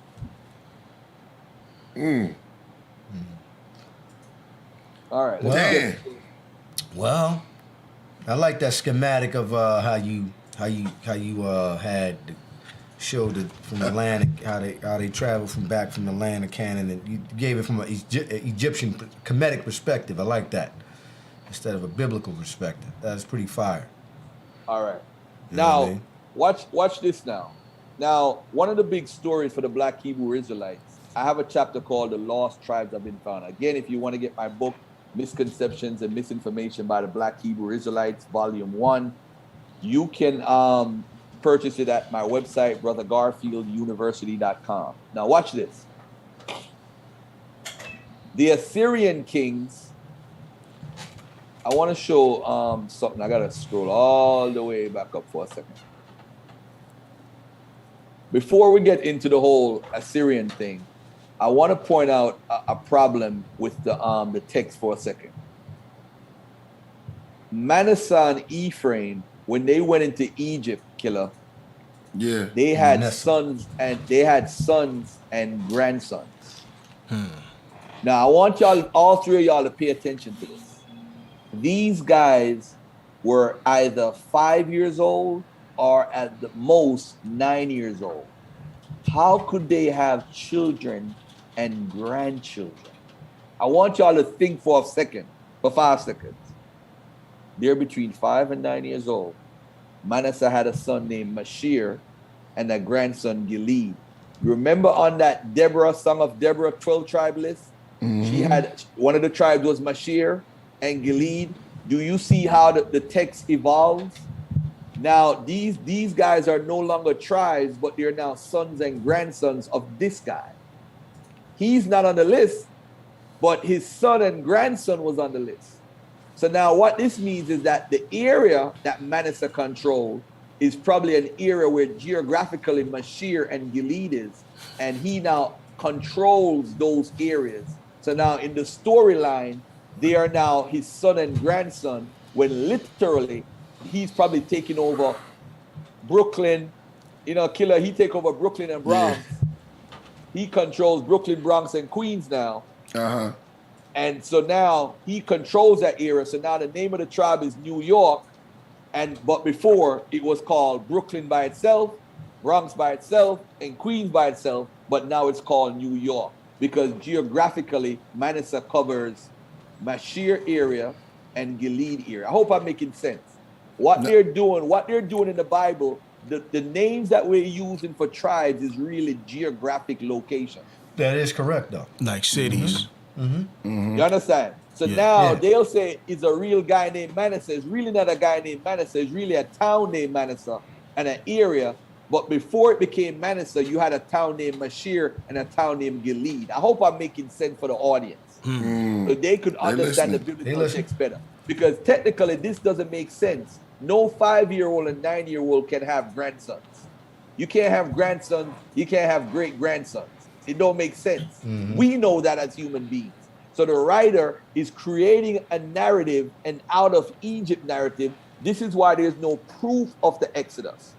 All right. Well, I like that schematic of how you had showed it from the land, how they traveled from the land of Canaan, and you gave it from an Egyptian comedic perspective. I like that instead of a biblical perspective. That's pretty fire. All right. You know what I Now, mean? watch this now. Now, one of the big stories for the Black Hebrew Israelites, I have a chapter called The Lost Tribes Have Been Found. Again, if you want to get my book, Misconceptions and Misinformation by the Black Hebrew Israelites, Volume 1, you can purchase it at my website, brothergarfielduniversity.com. Now, watch this. The Assyrian kings, I want to show something. I got to scroll all the way back up for a second. Before we get into the whole Assyrian thing, I want to point out a problem with the text for a second. Manasseh and Ephraim, when they went into Egypt, Killah, they had sons and grandsons. Now I want y'all, all three of y'all, to pay attention to this. These guys were either 5 years old or at the most 9 years old. How could they have children and grandchildren? I want y'all to think for 5 seconds. They're between 5 and 9 years old. Manasseh had a son named Mashir and a grandson Gilead. You remember on that Song of Deborah 12 tribe list? She had, one of the tribes was Mashir and Gilead. Do you see how the text evolves? Now, these guys are no longer tribes, but they're now sons and grandsons of this guy. He's not on the list, but his son and grandson was on the list. So now what this means is that the area that Manasseh controlled is probably an area where geographically Mashir and Gilead is, and he now controls those areas. So now in the storyline, they are now his son and grandson, when literally he's probably taking over Brooklyn. You know, Killah, he take over Brooklyn and Bronx. Yeah. He controls Brooklyn, Bronx, and Queens now. Uh-huh. And so now he controls that area. So now the name of the tribe is New York. But before it was called Brooklyn by itself, Bronx by itself, and Queens by itself. But now it's called New York because geographically Manasseh covers Mashir area and Gilead area. I hope I'm making sense. What they're doing in the Bible, the names that we're using for tribes is really geographic location. That is correct, though. Like cities. Mm-hmm. Mm-hmm. You understand? So now they'll say it's a real guy named Manasseh. It's really not a guy named Manasseh. It's really a town named Manasseh and an area. But before it became Manasseh, you had a town named Mashir and a town named Gilead. I hope I'm making sense for the audience. So they could understand the biblical text better. Because technically, this doesn't make sense. No 5-year-old and 9-year-old can have grandsons. You can't have grandsons. You can't have great-grandsons. It don't make sense. Mm-hmm. We know that as human beings. So the writer is creating a narrative, an out of Egypt narrative. This is why there's no proof of the Exodus.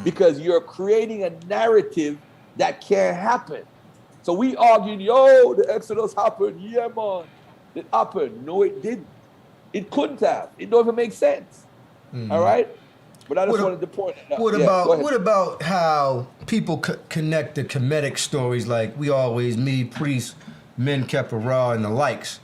Because you're creating a narrative that can't happen. So we argued, the Exodus happened. Yeah, man. It happened. No, it didn't. It couldn't have. It don't even make sense. Mm-hmm. All right? But I just wanted to point it out. What about how people connect the Kemetic stories like me, Priest, Men Keparah, and the likes?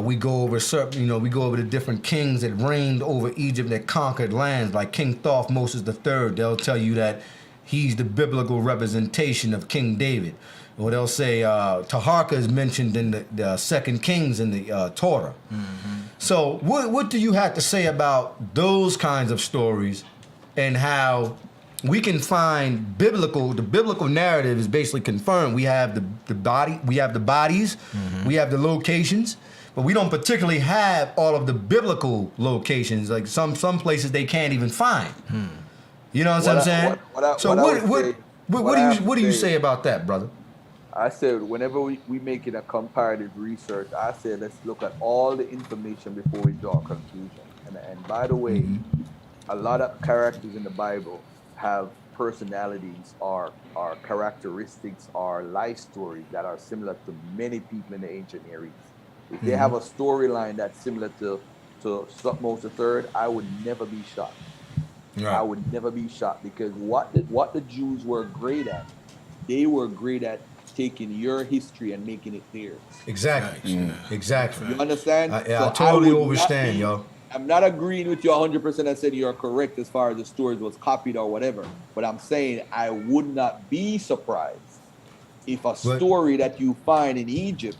We go over the different kings that reigned over Egypt that conquered lands, like King Thothmoses III. They'll tell you that he's the biblical representation of King David. Or they'll say Taharka is mentioned in the Second Kings in the Torah. Mm-hmm. So what do you have to say about those kinds of stories and how we can find the biblical narrative is basically confirmed. We have the bodies, mm-hmm. we have the locations, but we don't particularly have all of the biblical locations. Like some places they can't even find. You know what I'm saying? What do you say about that, brother? I said, whenever we making a comparative research, I said, let's look at all the information before we draw a conclusion. And by the way, mm-hmm. a lot of characters in the Bible have personalities or characteristics or life stories that are similar to many people in the ancient Near East. If they have a storyline that's similar to Thutmose III, I would never be shocked. Right. I would never be shocked because what the Jews were great at, they were great at taking your history and making it theirs. Exactly. Exactly. You understand? I totally understand, yo. I'm not agreeing with you 100% and saying you're correct as far as the stories was copied or whatever. But I'm saying I would not be surprised if a story that you find in Egypt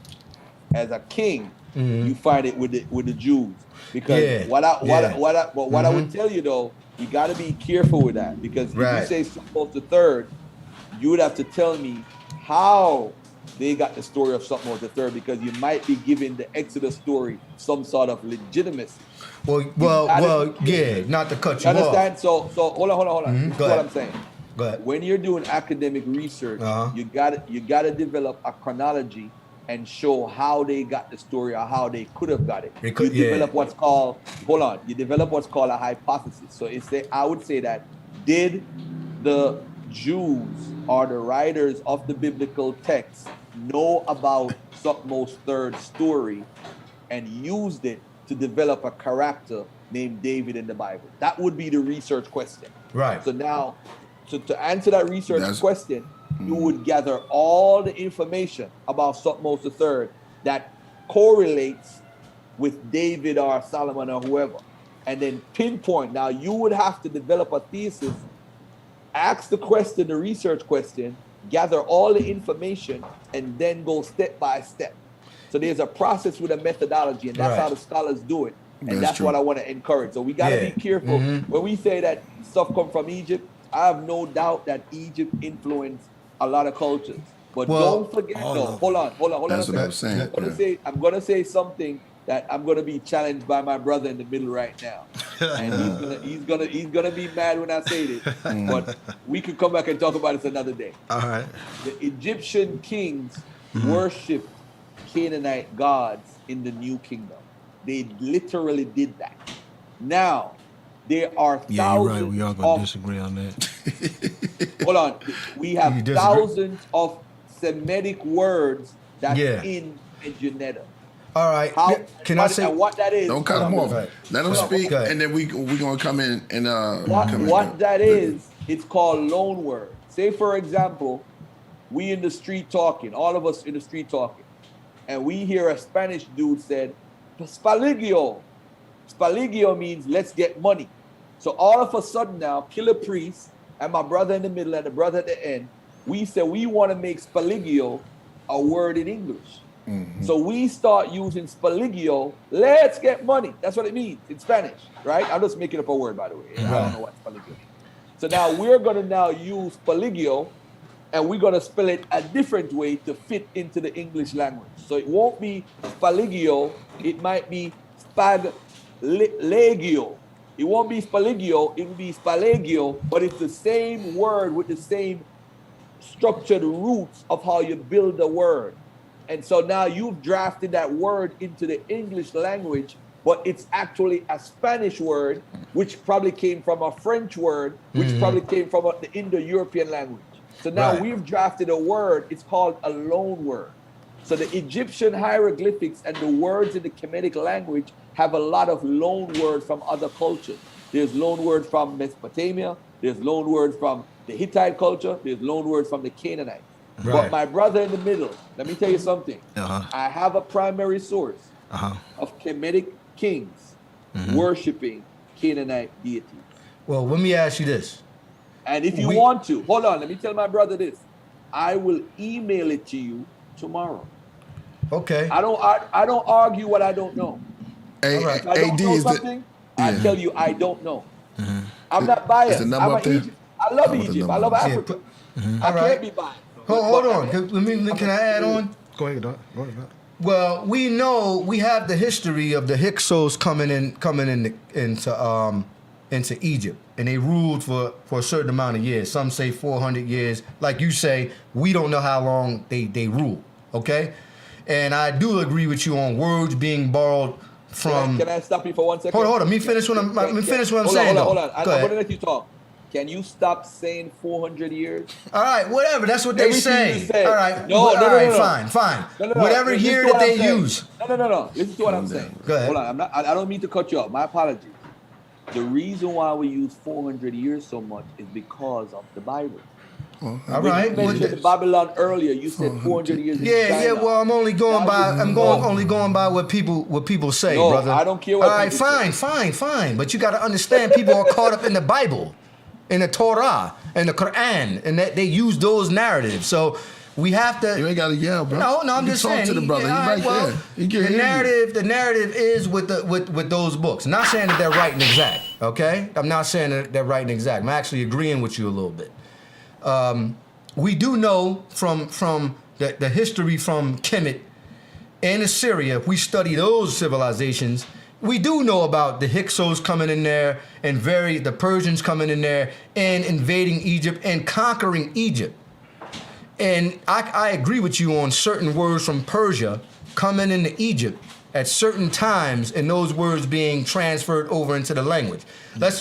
as a king, mm-hmm. you find it with the Jews. Because what I would tell you though, you got to be careful with that. Because if you say Thutmose III, you would have to tell me how they got the story of Thutmose III, because you might be giving the Exodus story some sort of legitimacy. Not to cut you off. Understand? So hold on. Mm-hmm. This is what I'm saying. Go ahead. When you're doing academic research, you gotta develop a chronology and show how they got the story or how they could have got it. You develop what's called a hypothesis. So I would say that did the Jews or the writers of the biblical text know about Thutmose III's story and used it to develop a character named David in the Bible? That would be the research question. Right. So now, to answer that research question, you would gather all the information about Thutmose III that correlates with David or Solomon or whoever, and then pinpoint. Now, you would have to develop a thesis, ask the question, the research question, gather all the information, and then go step by step. So there's a process with a methodology, and that's how the scholars do it. And that's what I want to encourage. So we got to be careful. Mm-hmm. When we say that stuff come from Egypt, I have no doubt that Egypt influenced a lot of cultures. But don't forget, hold on. That's what I'm saying. I'm going to say something that I'm gonna be challenged by my brother in the middle right now, and he's gonna be mad when I say this. But we could come back and talk about this another day. All right. The Egyptian kings worshipped Canaanite gods in the New Kingdom. They literally did that. Now, there are thousands. Yeah, you're right. We are gonna disagree on that. Hold on. We have thousands of Semitic words that's in Geneta. All right. Can I say what that is? Don't cut them off. Right. Let them speak, and then we gonna come in and what that is? It's called loan word. Say for example, we in the street talking, all of us in the street talking, and we hear a Spanish dude said, "Spaligio." Spaligio means let's get money. So all of a sudden now, Killah Priest and my brother in the middle and the brother at the end, we said we want to make spaligio a word in English. So we start using spaligio, let's get money. That's what it means in Spanish, right? I'm just making up a word, by the way. I don't know what spaligio means. So now we're going to now use spaligio, and we're going to spell it a different way to fit into the English language. So it won't be spaligio, it might be spaglegio. It won't be spaligio, it will be spallegio, but it's the same word with the same structured roots of how you build a word. And so now you've drafted that word into the English language, but it's actually a Spanish word, which probably came from a French word, which probably came from the Indo-European language. So now we've drafted a word, it's called a loan word. So the Egyptian hieroglyphics and the words in the Kemetic language have a lot of loan words from other cultures. There's loan words from Mesopotamia, there's loan words from the Hittite culture, there's loan words from the Canaanite. But my brother in the middle, let me tell you something. I have a primary source of Kemetic kings worshiping Canaanite deities. Well, let me ask you this. And if you want to, hold on, let me tell my brother this. I will email it to you tomorrow. Okay. I don't argue what I don't know. Hey, If I don't know something, I tell you I don't know. I'm not biased. Is the number I'm up there? Egypt. I love Egypt. I love Africa. I can't be biased. Hold on. Can I add on? Go ahead, Doc. Go ahead, Doc. Well, we know we have the history of the Hyksos coming into Egypt, and they ruled for a certain amount of years. Some say 400 years. Like you say, we don't know how long they ruled. Okay, and I do agree with you on words being borrowed from. Can I stop you for 1 second? Hold on. Let me finish what I'm saying. Hold on. I'm gonna let you talk. Can you stop saying 400 years? All right, whatever. That's what they say. All right. No. Fine. Whatever year that they use. No. Listen to what I'm saying. Go ahead. Hold on. I don't mean to cut you off. My apologies. The reason why we use 400 years so much is because of the Bible. All right. You mentioned Babylon earlier. You said 400 years. Yeah. Well, I'm only going by what people say, brother. I don't care what. All right, fine. But you got to understand, people are caught up in the Bible, in the Torah, and the Quran, and that they use those narratives. So we have to. You ain't got to yell, bro. No, I'm you just talk saying. to the brother. He's right there. He can hear The narrative is with those books. I'm not saying that they're right and exact. Okay, I'm not saying that they're right and exact. I'm actually agreeing with you a little bit. We do know from the history from Kemet and Assyria. If we study those civilizations, we do know about the Hyksos coming in there and the Persians coming in there and invading Egypt and conquering Egypt. And I agree with you on certain words from Persia coming into Egypt at certain times, and those words being transferred over into the language. Let's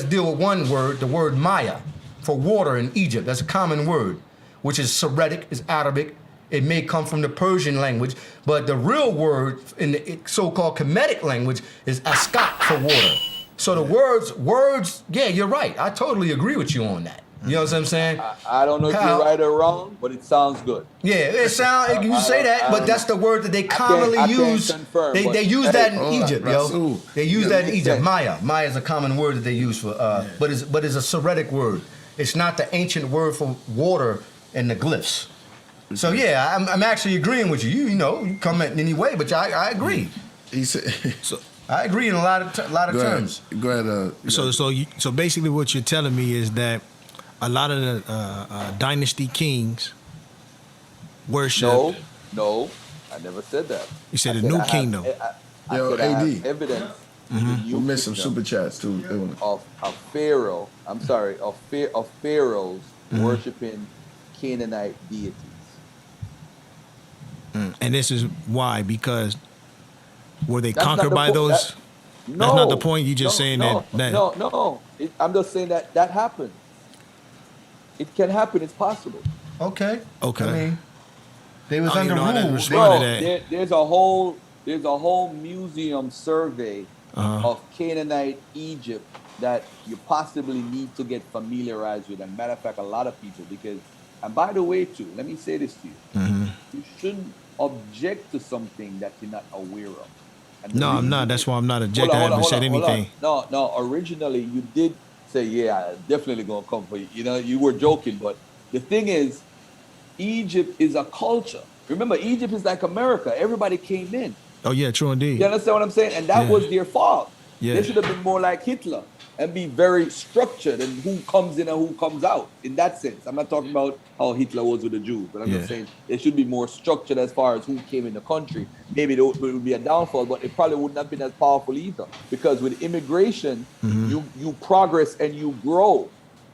deal with one word, the word Maya, for water in Egypt. That's a common word, which is Syriac, is Arabic. It may come from the Persian language, but the real word in the so-called Kemetic language is askat for water. So the words, yeah, you're right. I totally agree with you on that. You know what I'm saying? I don't know if you're right or wrong, but it sounds good. Yeah, it sounds. You say that, but that's the word that they commonly use. They use that in Egypt, yo. They use that in Egypt. Maya is a common word that they use for, but it's a Syriac word. It's not the ancient word for water in the glyphs. So yeah, I'm actually agreeing with you. You know, you come at any way, but I agree. He said. I agree in a lot of terms. Go ahead. So basically, what you're telling me is that a lot of the dynasty kings worship. No. I never said that. You said I the new I have- kingdom. I Yo, said I have AD. evidence. We'll miss some super chats too. Of Pharaoh. I'm sorry, of pharaohs worshiping Canaanite deities. And this is why, because were they That's not conquered the by po- those? that- No, That's not the point. You just saying no, that. No. I'm just saying that happens. It can happen. It's possible. Okay. Okay. I mean, they was I don't under even know how to rule. respond. Bro, to that. there's a whole museum survey of Canaanite Egypt that you possibly need to get familiarized with. And matter of fact, a lot of people, because, and by the way, too, let me say this to you: you shouldn't object to something that you're not aware of. And the No, I'm reason not. That's why I'm not objecting. Hold I on, haven't hold said on, hold on. anything. No. Originally, you did say, "Yeah, I'm definitely gonna come for you." You know, you were joking, but the thing is, Egypt is a culture. Remember, Egypt is like America. Everybody came in. Oh yeah, true indeed. You understand what I'm saying? And that Yeah. was their fault. Yeah. They should have been more like Hitler and be very structured and who comes in and who comes out. In that sense, I'm not talking about how Hitler was with the Jews, but I'm Yeah. just saying they should be more structured as far as who came in the country. Maybe it would be a downfall, but it probably wouldn't have been as powerful either. Because with immigration, you progress and you grow.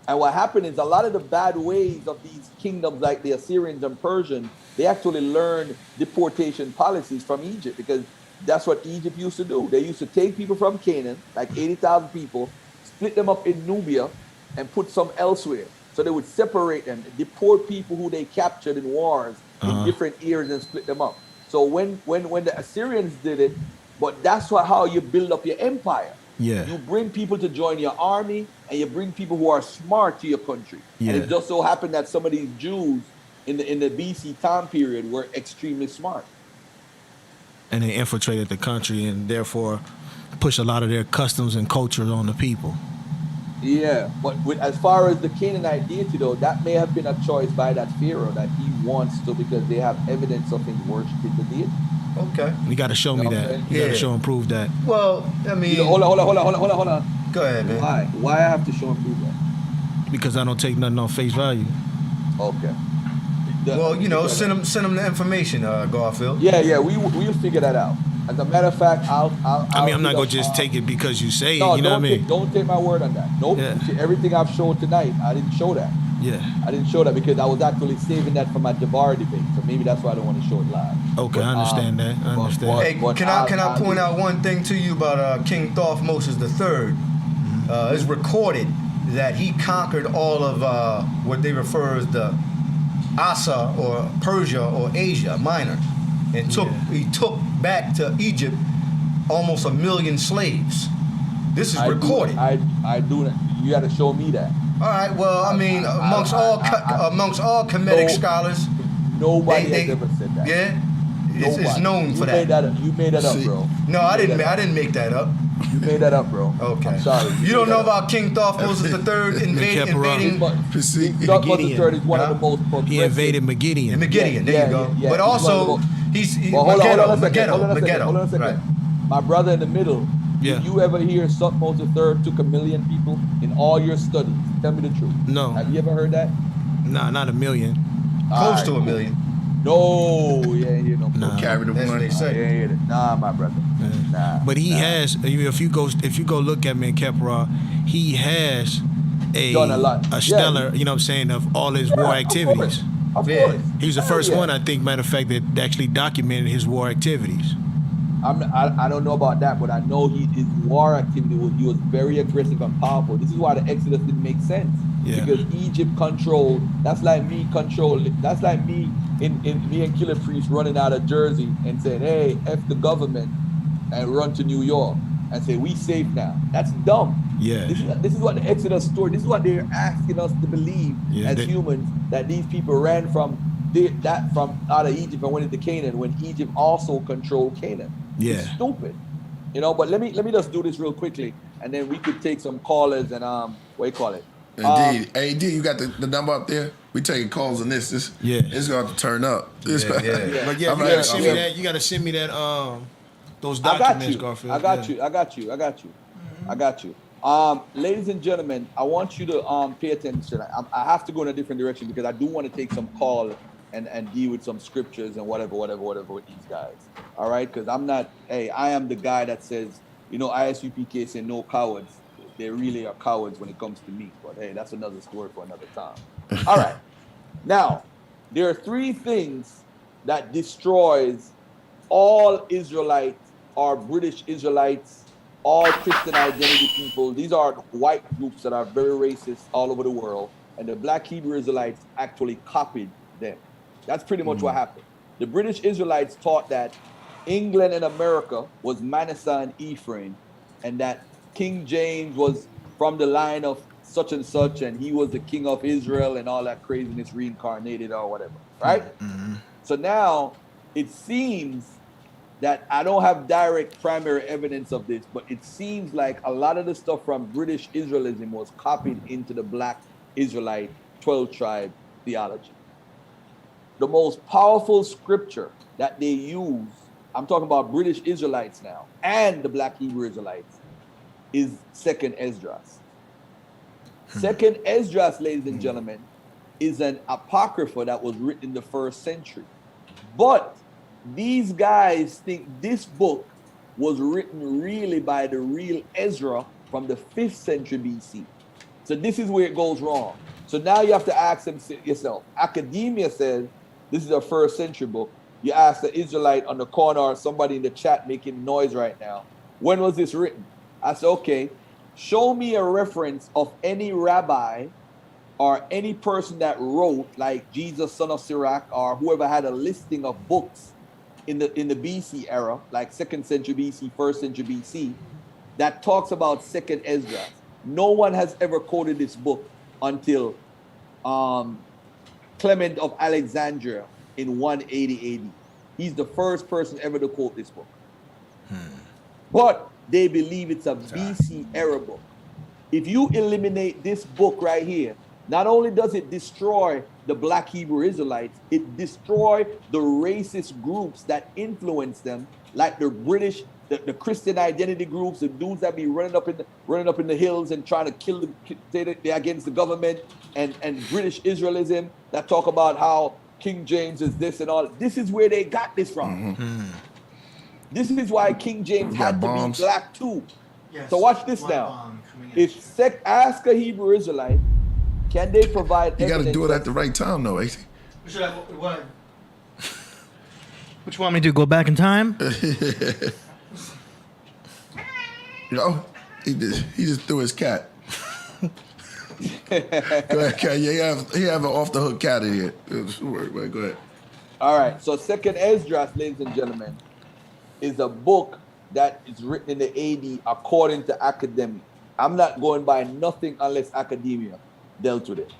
And what happened is a lot of the bad ways of these kingdoms, like the Assyrians and Persians, they actually learned deportation policies from Egypt, because that's what Egypt used to do. They used to take people from Canaan, like 80,000 people, split them up in Nubia, and put some elsewhere. So they would separate them, deport people who they captured in wars in different areas and split them up. So when the Assyrians did it, but that's how you build up your empire. Yeah. You bring people to join your army, and you bring people who are smart to your country. Yeah. And it just so happened that some of these Jews in the BC time period were extremely smart. And they infiltrated the country and therefore pushed a lot of their customs and cultures on the people. Yeah, but as far as the Canaanite deity, though, that may have been a choice by that pharaoh that he wants to, because they have evidence of him worshiping the deity. Okay. You got to show me that. You got Yeah. to show and prove that. Well, I mean, Hold on. go ahead, man. Why I have to show and prove that? Because I don't take nothing on face value. Okay. Well, you know, send them the information, Garfield. Yeah, we'll figure that out. As a matter of fact, I'll I mean, I'm not hit going up, to just take it because you say it. No, You know what I mean? Don't take my word on that. Nope. Yeah. See, everything I've shown tonight, I didn't show that. Yeah. I didn't show that because I was actually saving that for my Devar debate. So maybe that's why I don't want to show it live. Okay, I understand that. I understand. Hey, But can I point out one thing to you about King Thothmoses III? It's recorded that he conquered all of what they refer as the Asa or Persia or Asia Minor, and he took back to Egypt almost 1 million slaves. This is recorded. I do that. You got to show me that. All right. Well, I mean, amongst all Kemetic scholars, Nobody has ever said that. Yeah, it's Nobody. known for that. You made that up, bro. No, I didn't make that up. You made that up, bro. Okay. I'm sorry. You don't know about King Thothmoses III invading Thothmoses III is one of the most progressive. He invaded Megiddo. Megiddo. There you go. Yeah, But also, he's Hold on a second. Megiddo. Right. My brother in the middle. Yeah. Did you ever hear Thutmose III took 1 million people in all your studies? Tell me the truth. No. Have you ever heard that? Nah, not 1 million. Close to 1 million. No, you know. Nah. Carry the That's one. what they say. Nah, my brother. Nah. But he has. If you go look at me in Keppra, he has Done a lot. stellar. You know what I'm saying, of all his war activities. Of Yeah. course. He was the Hell first yeah. one, I think, matter of fact, that actually documented his war activities. I don't know about that, but I know his war activity he was very aggressive and powerful. This is why the Exodus didn't make sense. Yeah. Because Egypt controlled. That's like me and Killah Priest running out of Jersey and saying, "Hey, F the government," and run to New York and say, "We safe now." That's dumb. Yeah. This is what the Exodus story. This is what they're asking us to believe as humans, that these people ran from out of Egypt and went into Canaan when Egypt also controlled Canaan. Yeah. It's stupid. You know, but let me just do this real quickly, and then we could take some callers and what do you call it? Indeed. AD, you got the number up there? We taking calls on this. It's going to turn up. Yeah. But yeah, I'm you ready. gotta send me that. You gotta send me that. Those documents, Garfield. I got you. Ladies and gentlemen, I want you to pay attention. I have to go in a different direction because I do want to take some call and deal with some scriptures and whatever with these guys. All right, because I'm not. Hey, I am the guy that says, ISUPK say no cowards. They really are cowards when it comes to me. But hey, that's another story for another time. All right. Now, there are three things that destroys all Israelites or British Israelites, all Christian identity people. These are white groups that are very racist all over the world. And the black Hebrew Israelites actually copied them. That's pretty much what happened. The British Israelites taught that England and America was Manasseh and Ephraim, and that King James was from the line of such and such, and he was the king of Israel and all that craziness, reincarnated or whatever, right? So now it seems that I don't have direct primary evidence of this, but it seems like a lot of the stuff from British Israelism was copied into the black Israelite 12 tribe theology. The most powerful scripture that they use, I'm talking about British Israelites now, and the black Hebrew Israelites, is 2nd Esdras. 2nd Esdras, ladies and gentlemen, is an apocrypha that was written in the 1st century. But these guys think this book was written really by the real Ezra from the 5th century BC. So this is where it goes wrong. So now you have to ask yourself, academia says this is a 1st century book. You ask the Israelite on the corner or somebody in the chat making noise right now, when was this written? I said, okay, show me a reference of any rabbi or any person that wrote, like Jesus, son of Sirach, or whoever had a listing of books in the BC era, like 2nd century BC, 1st century BC, that talks about 2nd Esdras. No one has ever quoted this book until Clement of Alexandria in 180 AD. He's the first person ever to quote this book. But they believe it's a BC era book. If you eliminate this book right here, not only does it destroy the black Hebrew Israelites, it destroys the racist groups that influence them, like the British, the Christian identity groups, the dudes that be running up in the hills and trying to kill they're against the government, and British Israelism that talk about how King James is this and all. This is where they got this from. This is why King James had to be black too. Yes. So watch this now. Ask a Hebrew Israelite, can they provide? You got to do it at the right time, though, AC. What you want me to do? Go back in time? He just threw his cat. Go ahead, cat. Yeah, he have an off the hook cat in here. Go ahead. All right. So 2nd Esdras, ladies and gentlemen, is a book that is written in the AD according to academia. I'm not going by nothing unless academia dealt with it.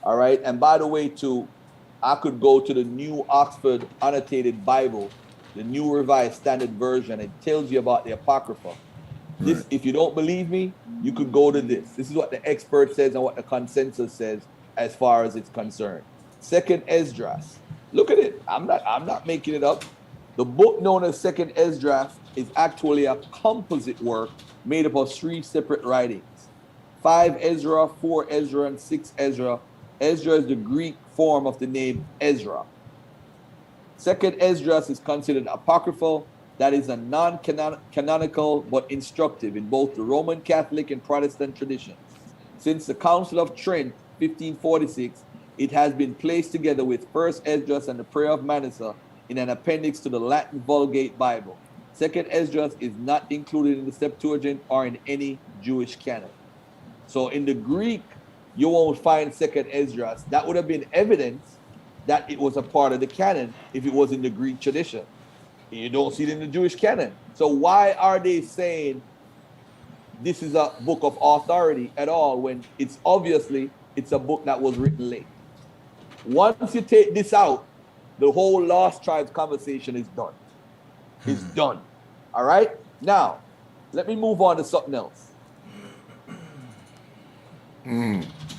All right. And by the way, too, I could go to the New Oxford Annotated Bible, the New Revised Standard Version. It tells you about the Apocrypha. This, if you don't believe me, you could go to this. This is what the expert says and what the consensus says as far as it's concerned. 2nd Esdras. Look at it. I'm not making it up. The book known as 2nd Esdras is actually a composite work made up of 3 separate writings. 5 Ezra, 4 Ezra, and 6 Ezra. Ezra is the Greek form of the name Ezra. 2nd Esdras is considered apocryphal. That is a non-canonical but instructive in both the Roman Catholic and Protestant traditions. Since the Council of Trent, 1546, it has been placed together with 1st Esdras and the Prayer of Manasseh in an appendix to the Latin Vulgate Bible. 2nd Esdras is not included in the Septuagint or in any Jewish canon. So in the Greek, you won't find 2nd Esdras. That would have been evidence that it was a part of the canon if it was in the Greek tradition. You don't see it in the Jewish canon. So why are they saying this is a book of authority at all when it's obviously it's a book that was written late? Once you take this out, the whole Lost Tribes conversation is done. It's done. All right? Now, let me move on to something else.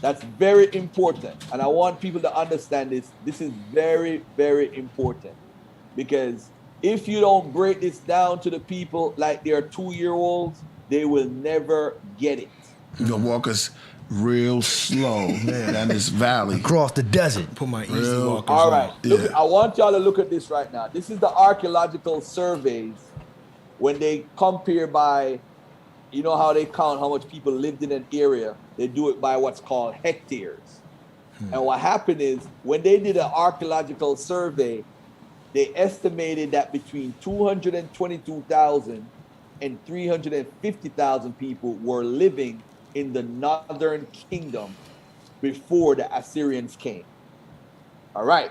That's very important. And I want people to understand this. This is very, very important. Because if you don't break this down to the people like they're 2-year-olds, they will never get it. You gonna walk us real slow down this valley. Across the desert. Put my easy Real- walkers All on. right. Look, I want y'all to look at this right now. This is the archaeological surveys when they compare by, you know how they count how much people lived in an area. They do it by what's called hectares. And what happened is when they did an archaeological survey, they estimated that between 222,000 and 350,000 people were living in the northern kingdom before the Assyrians came. All right.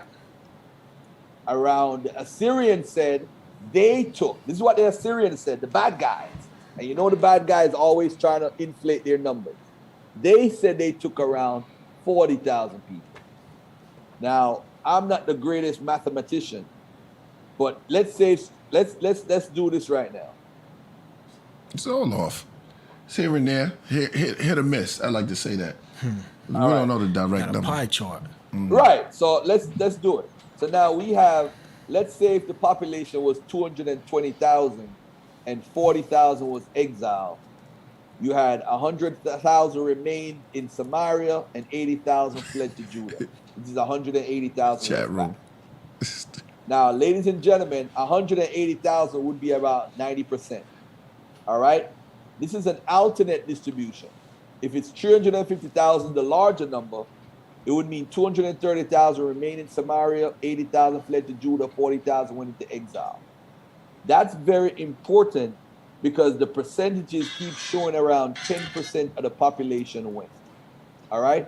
Around the Assyrians said they took, this is what the Assyrians said, the bad guys. And you know the bad guys always trying to inflate their numbers. They said they took around 40,000 people. Now, I'm not the greatest mathematician, but let's do this right now. It's all off. It's here and there, hit or miss. I like to say that. We All don't know the Got direct a number. pie chart. Right. So let's do it. So now we have, let's say if the population was 220,000 and 40,000 was exiled, you had 100,000 remained in Samaria and 80,000 fled to Judah. This is 180,000. Chat room. Now, ladies and gentlemen, 180,000 would be about 90%. All right? This is an alternate distribution. If it's 350,000, the larger number, it would mean 230,000 remain in Samaria, 80,000 fled to Judah, 40,000 went into exile. That's very important because the percentages keep showing around 10% of the population went. All right?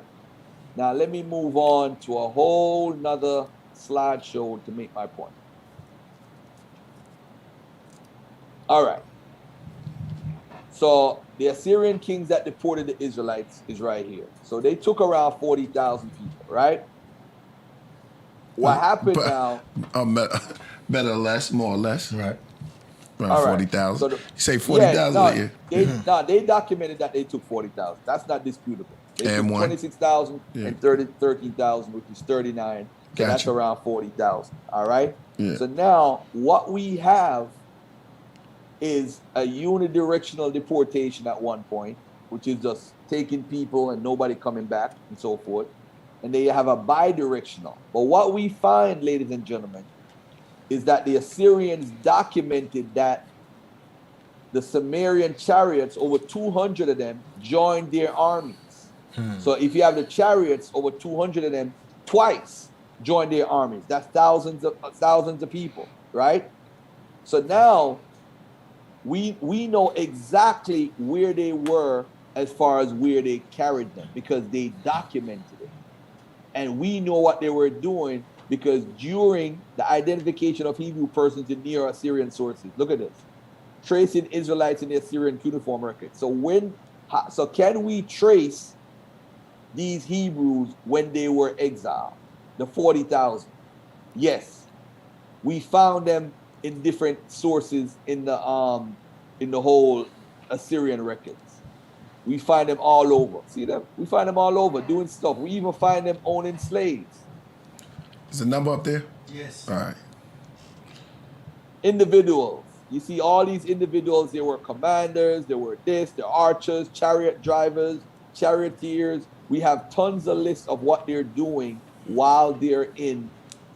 Now, let me move on to a whole nother slideshow to make my point. All right. So the Assyrian kings that deported the Israelites is right here. So they took around 40,000 people, right? What happened now? Better or less, more or less. Right. Around All right. 40,000. So the- You say 40,000 They documented that they took 40,000. That's not disputable. They And took one. 26,000 and 13,000, which is 39. So that's Gotcha. around 40,000. All right? Yeah. So now what we have is a unidirectional deportation at one point, which is just taking people and nobody coming back and so forth. And they have a bidirectional. But what we find, ladies and gentlemen, is that the Assyrians documented that the Sumerian chariots, over 200 of them, joined their armies. So if you have the chariots, over 200 of them twice joined their armies. That's thousands of people, right? So now we know exactly where they were as far as where they carried them because they documented it. And we know what they were doing because during the identification of Hebrew persons in Near Assyrian sources, look at this, tracing Israelites in the Assyrian cuneiform records. So can we trace these Hebrews when they were exiled, the 40,000? Yes, we found them in different sources in the whole Assyrian records. We find them all over. See them? We find them all over doing stuff. We even find them owning slaves. Is the number up there? Yes. All right. Individuals. You see all these individuals, they were commanders, they were this, they're archers, chariot drivers, charioteers. We have tons of lists of what they're doing while they're in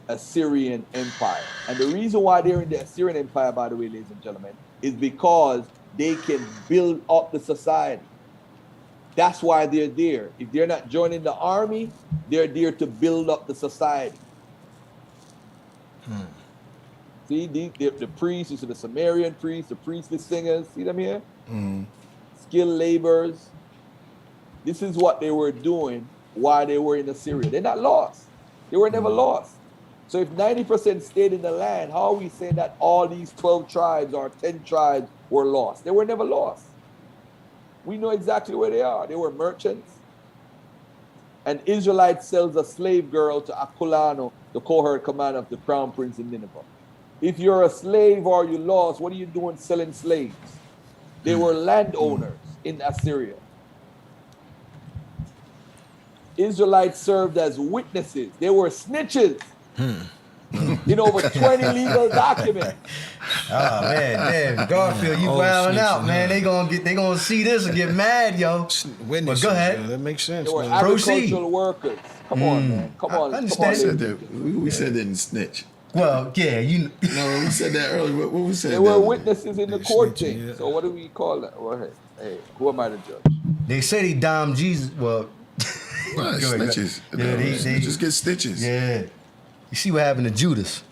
Assyrian Empire. And the reason why they're in the Assyrian Empire, by the way, ladies and gentlemen, is because they can build up the society. That's why they're there. If they're not joining the army, they're there to build up the society. See, the priests, you see the Sumerian priests, the priestly singers, see them here? Skilled laborers. This is what they were doing while they were in Assyria. They're not lost. They were never lost. So if 90% stayed in the land, how are we saying that all these 12 tribes or 10 tribes were lost? They were never lost. We know exactly where they are. They were merchants. An Israelite sells a slave girl to Akulano, the cohort commander of the crown prince in Nineveh. If you're a slave or you lost, what are you doing selling slaves? They were landowners in Assyria. Israelites served as witnesses. They were snitches. in over 20 legal documents. Oh man, Garfield, you Oh, wilding out, snitching, man. They gonna see this and get mad, yo. Witnesses, But go ahead. yeah, that makes sense. They were man. agricultural workers. Come on, man. Come on. I Come on, understand. ladies. We said didn't snitch. Well, yeah, you. No, we said that earlier. What we said? They were that? witnesses in the court snitching, thing. yeah. So what do we call that? Well, hey, who am I to judge? They said he domed Jesus. Well, Well, go ahead. snitches. Yeah, they just get stitches. yeah. You see what happened to Judas?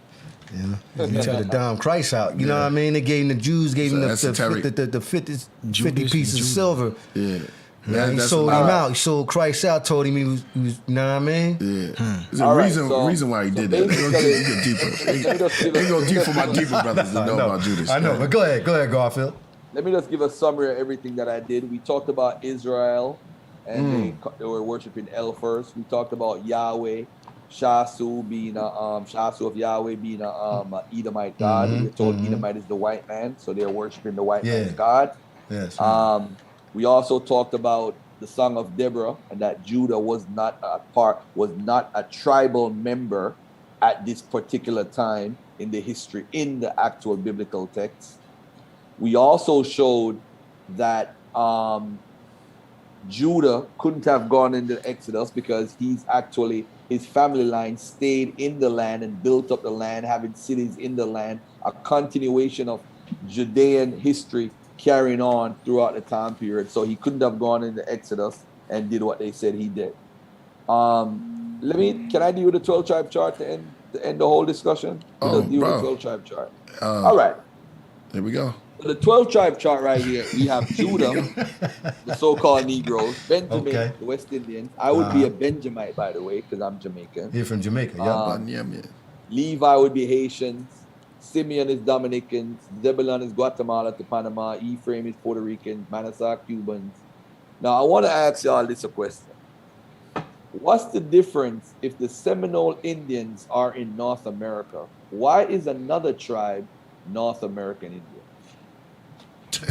Yeah, he tried to dom Christ out. You know what I mean? They gave him the Jews, gave him the esoteric. 50 Judas pieces of and silver. Yeah. Yeah, he That's sold him about- out. He sold Christ out. Told him he was you know what I mean? Yeah. There's a All right, reason why he did that. They go deeper. They go deep for my deeper brothers to know about Judas. I know, but go ahead, Garfield. Let me just give a summary of everything that I did. We talked about Israel, and they were worshiping El first. We talked about Yahweh, Shasu being Shasu of Yahweh being a Edomite god. We were told Edomite is the white man, so they're worshiping the white man's god. Yes. We also talked about the Song of Deborah and that Judah was not a tribal member at this particular time in the history, in the actual biblical text. We also showed that Judah couldn't have gone into the Exodus because his family line stayed in the land and built up the land, having cities in the land, a continuation of Judean history carrying on throughout the time period. So he couldn't have gone into Exodus and did what they said he did. Can I deal with the 12 tribe chart to end the whole discussion? Let's deal with the 12 tribe chart. All right. There we go. The 12 tribe chart right here, we have Judah, the so-called Negroes, Benjamin, the West Indians. I would be a Benjamite, by the way, because I'm Jamaican. You're from Jamaica, yeah. Levi would be Haitians. Simeon is Dominicans. Zebulon is Guatemala to Panama. Ephraim is Puerto Ricans. Manasseh, Cubans. Now, I want to ask y'all this a question. What's the difference if the Seminole Indians are in North America? Why is another tribe North American Indian?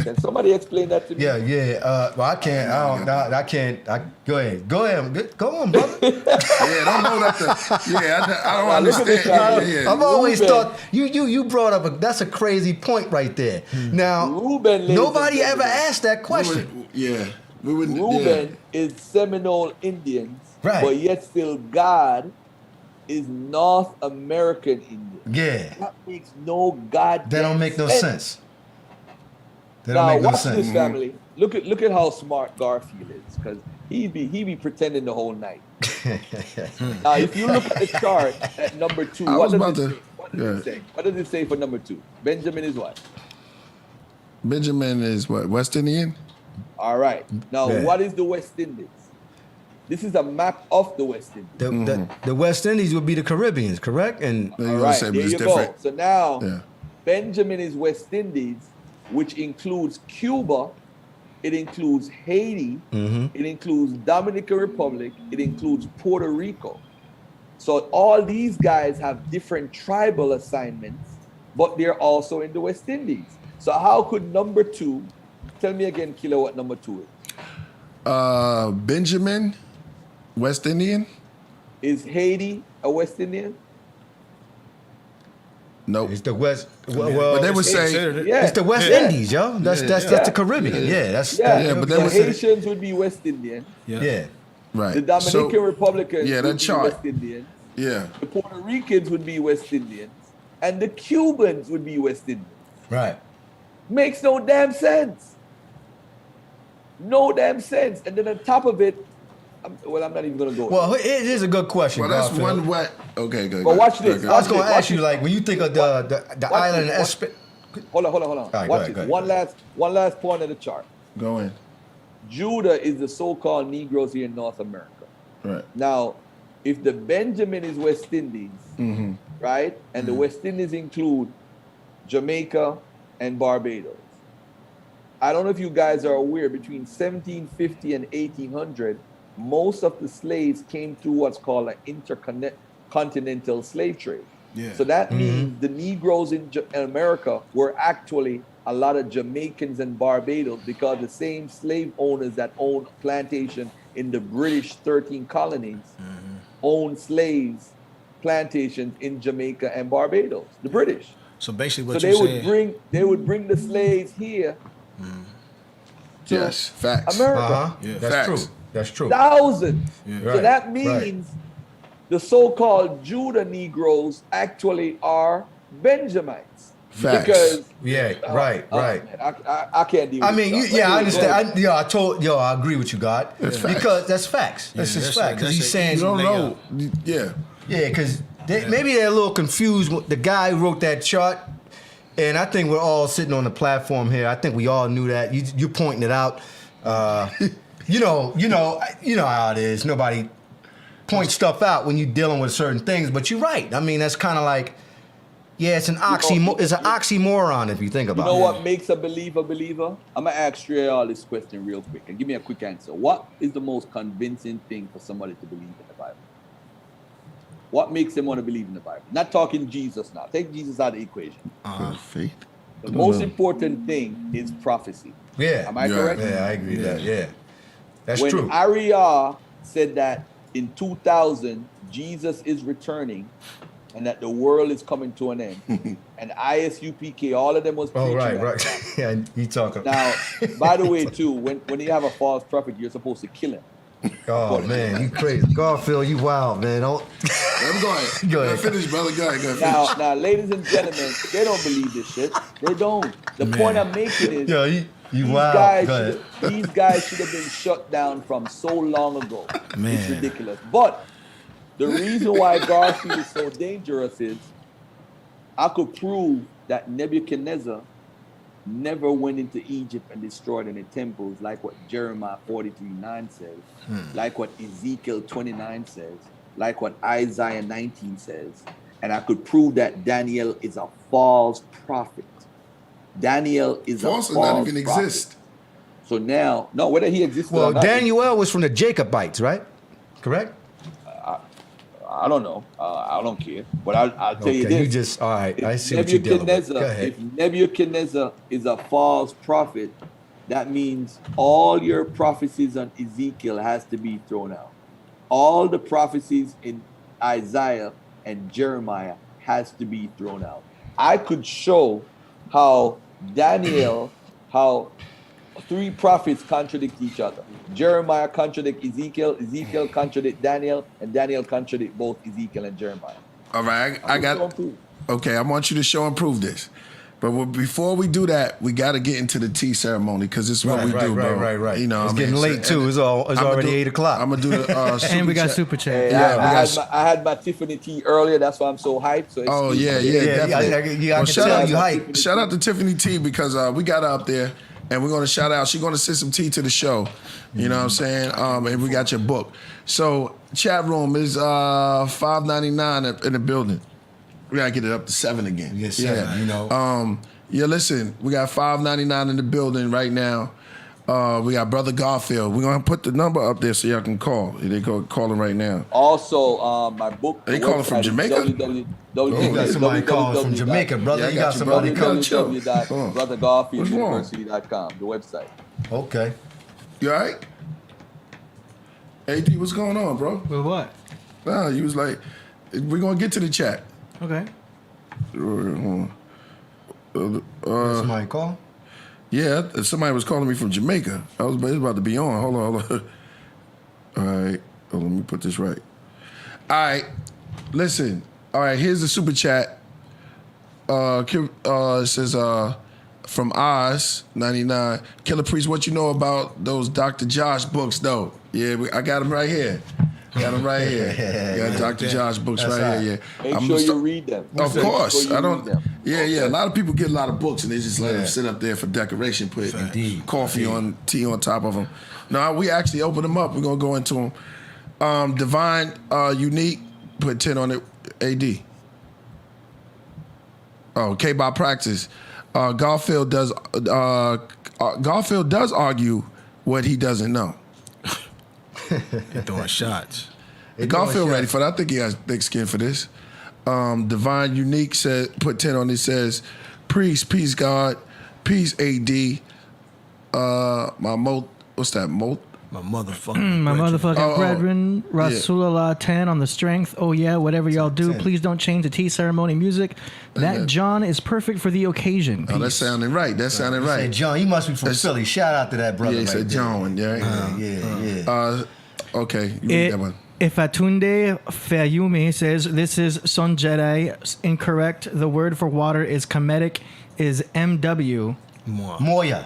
Can somebody explain that to me? Yeah. Well, I can't. I can't. Go ahead. Go on, brother. Yeah, don't know that. I don't understand. Yeah. I've always Reuben. thought you brought up that's a crazy point right there. Now, Reuben, nobody ever asked that question. Reuben is Seminole Indians, Right. but yet still God is North American Indian. Yeah, That makes no goddamn that don't make no sense. That Now don't make no watch sense. this, family. Look at how smart Garfield is, because he be pretending the whole night. Now, if you look at the chart at number 2, what does it say? What does it say for number 2? Benjamin is what? Benjamin is what? West Indian? All right. Now, Yeah. what is the West Indies? This is a map of the West Indies. The West Indies would be the Caribbeans, correct? And You're All gonna right, say, but there it's you different. go. So now, Yeah. Benjamin is West Indies, which includes Cuba, it includes Haiti, it includes Dominican Republic, it includes Puerto Rico. So all these guys have different tribal assignments, but they're also in the West Indies. So how could number 2, tell me again, Killah, what number 2 is? Benjamin, West Indian? Is Haiti a West Indian? Nope. it's the West. Well, But they would say, Yeah. it's the West Indies, yo. That's the Caribbean. Yeah, that's Yeah, but they the would say- Haitians would be West Indian. yeah. right. The Dominican So, Republicans yeah, that would be chart. West Indians. yeah. The Puerto Ricans would be West Indians. And the Cubans would be West Indians. Right. Makes no damn sense. No damn sense. And then on top of it, I'm not even going to go. Well, it is a good question. Well, that's Garfield. one wet. Okay, good. But watch this. Okay. I was going to Watch ask you, this. like, when you think of the island of this, Hold on. right, Watch go this. ahead. One last point of the chart. Go in. Judah is the so-called Negroes here in North America. Right. Now, if the Benjamin is West Indies, right, and the West Indies include Jamaica and Barbados. I don't know if you guys are aware, between 1750 and 1800, most of the slaves came through what's called an intercontinental slave trade. Yeah. So that means the Negroes in America were actually a lot of Jamaicans and Barbados, because the same slave owners that owned plantation in the British 13 colonies owned slaves plantations in Jamaica and Barbados, the British. So basically, what So you saying? they would bring the slaves here to Yes, facts. America. Yeah. That's Facts. true. That's true. Thousands. Yeah. So Right, that means the so-called Judah Negroes actually are Benjamites. Facts. Because Yeah, right. man, I can't deal with I mean, this you, stuff. yeah, I Anyway, go ahead. understand. I agree with you, God. That's facts. Because that's facts. That's just that's facts. a- Because he's that's a saying, You don't know. Layup. Yeah. yeah, because maybe they're a little confused. With the guy who wrote that chart, and I think we're all sitting on the platform here. I think we all knew that. You're pointing it out. You know how it is. Nobody points stuff out when you're dealing with certain things. But you're right. I mean, that's kind of like, yeah, it's an oxymoron if you think You about know it. what makes a believer a believer? I'm gonna ask Trey all this question real quick and give me a quick answer. What is the most convincing thing for somebody to believe in the Bible? What makes them want to believe in the Bible? Not talking Jesus now. Take Jesus out of the equation. Faith. The most important thing is prophecy. Yeah. Am I Yeah, correct? Yeah, I agree with that. Yeah. That's When true. Ariah said that in 2000 Jesus is returning and that the world is coming to an end, and ISUPK, all of them was preaching Oh, right, that. right. Yeah, you talking. Now, by the way, too, when you have a false prophet, you're supposed to kill him. Oh, man, you crazy. Garfield, you wild, man. Don't. I'm going. Go ahead. Finish, brother. Go ahead. Finish. Now, ladies and gentlemen, they don't believe this shit. They don't. The point I'm making is Yo, you these wild. guys, Go ahead. these guys should have been shut down from so long ago. It's Man. ridiculous. But the reason why Garfield is so dangerous is I could prove that Nebuchadnezzar never went into Egypt and destroyed any temples, like what Jeremiah 43:9 says, like what Ezekiel 29 says, like what Isaiah 19 says. And I could prove that Daniel is a false prophet. Daniel is False a does false not even prophet. exist. So now, no, whether he exists or Well, not, Daniel was from the Jacobites, right? Correct? I don't know. I don't care. But I'll tell you Okay, this. you just, all right. I If see what you're dealing with. Go Nebuchadnezzar, ahead. if Nebuchadnezzar is a false prophet, that means all your prophecies on Ezekiel has to be thrown out. All the prophecies in Isaiah and Jeremiah has to be thrown out. I could show how how three prophets contradict each other. Jeremiah contradict Ezekiel, Ezekiel contradict Daniel, and Daniel contradict both Ezekiel and Jeremiah. All right. I Show got. and prove. Okay, I want you to show and prove this. But before we do that, we got to get into the tea ceremony because this is what we do, bro. Right. You know, It's what I mean? getting late, too. It's already 8 o'clock. I'm gonna do the super And we got chat. super chat. Hey, Yeah, I had my Tiffany tea earlier. That's why I'm so hyped. So Oh excuse yeah, me. yeah, definitely. I can shout tell out, you hype. Shout out to Tiffany T because we got her up there, and we're gonna shout out. She's gonna send some tea to the show. You know what I'm saying? And we got your book. So chat room is $5.99 in the building. We gotta get it up to 7 again. Yes, sir. You know. Yeah, listen, we got $5.99 in the building right now. We got Brother Garfield. We're gonna put the number up there so y'all can call. They go calling right now. Also, my book. They calling from Jamaica? You got somebody calling from Jamaica, brother. Yeah, I you got got you, somebody brother. coming. Chill. What's wrong? www.brothergarfielduniversity.com, the website. Okay. You all right? AD, what's going on, bro? With what? Nah, you was like, we're gonna get to the chat. Okay. Somebody call? Yeah, somebody was calling me from Jamaica. I was about to be on. Hold on. All right. Oh, let me put this right. All right. Listen. All right, here's the super chat. It says from Oz 99. Killah Priest, what you know about those Dr. Josh books though? Yeah, I got them right here. Got them right here. Got Dr. Josh books That's right right. here. Yeah. Make sure you read them. Of Make course, sure you I read don't. them. Yeah. A lot of people get a lot of books and they just let them Yeah. sit up there for decoration, put Indeed. coffee on, tea on top of them. No, we actually open them up. We're gonna go into them. Divine, Unique, put 10 on it. AD. Oh, K by practice. Garfield does argue what he doesn't know. They're throwing shots. Garfield ready for that. I think he has thick skin for this. Divine Unique said, put 10 on it, says, Priest, peace God, peace AD. What's that? My motherfucking My brethren. motherfucking brethren, Rasulullah 10 on the strength. Oh yeah, whatever y'all do, 10. please don't change the tea ceremony music. That John is perfect for the occasion. Oh, that's Peace. sounding right. That sounded Hey, right. John, you must be from Philly. Shout out to that brother. Yeah, he right said there. John. Yeah. Yeah. Okay, you read that one. Ifatunde Fayumi says, this is Son Jedi. Incorrect. The word for water is Kemetic, is MW. Moya.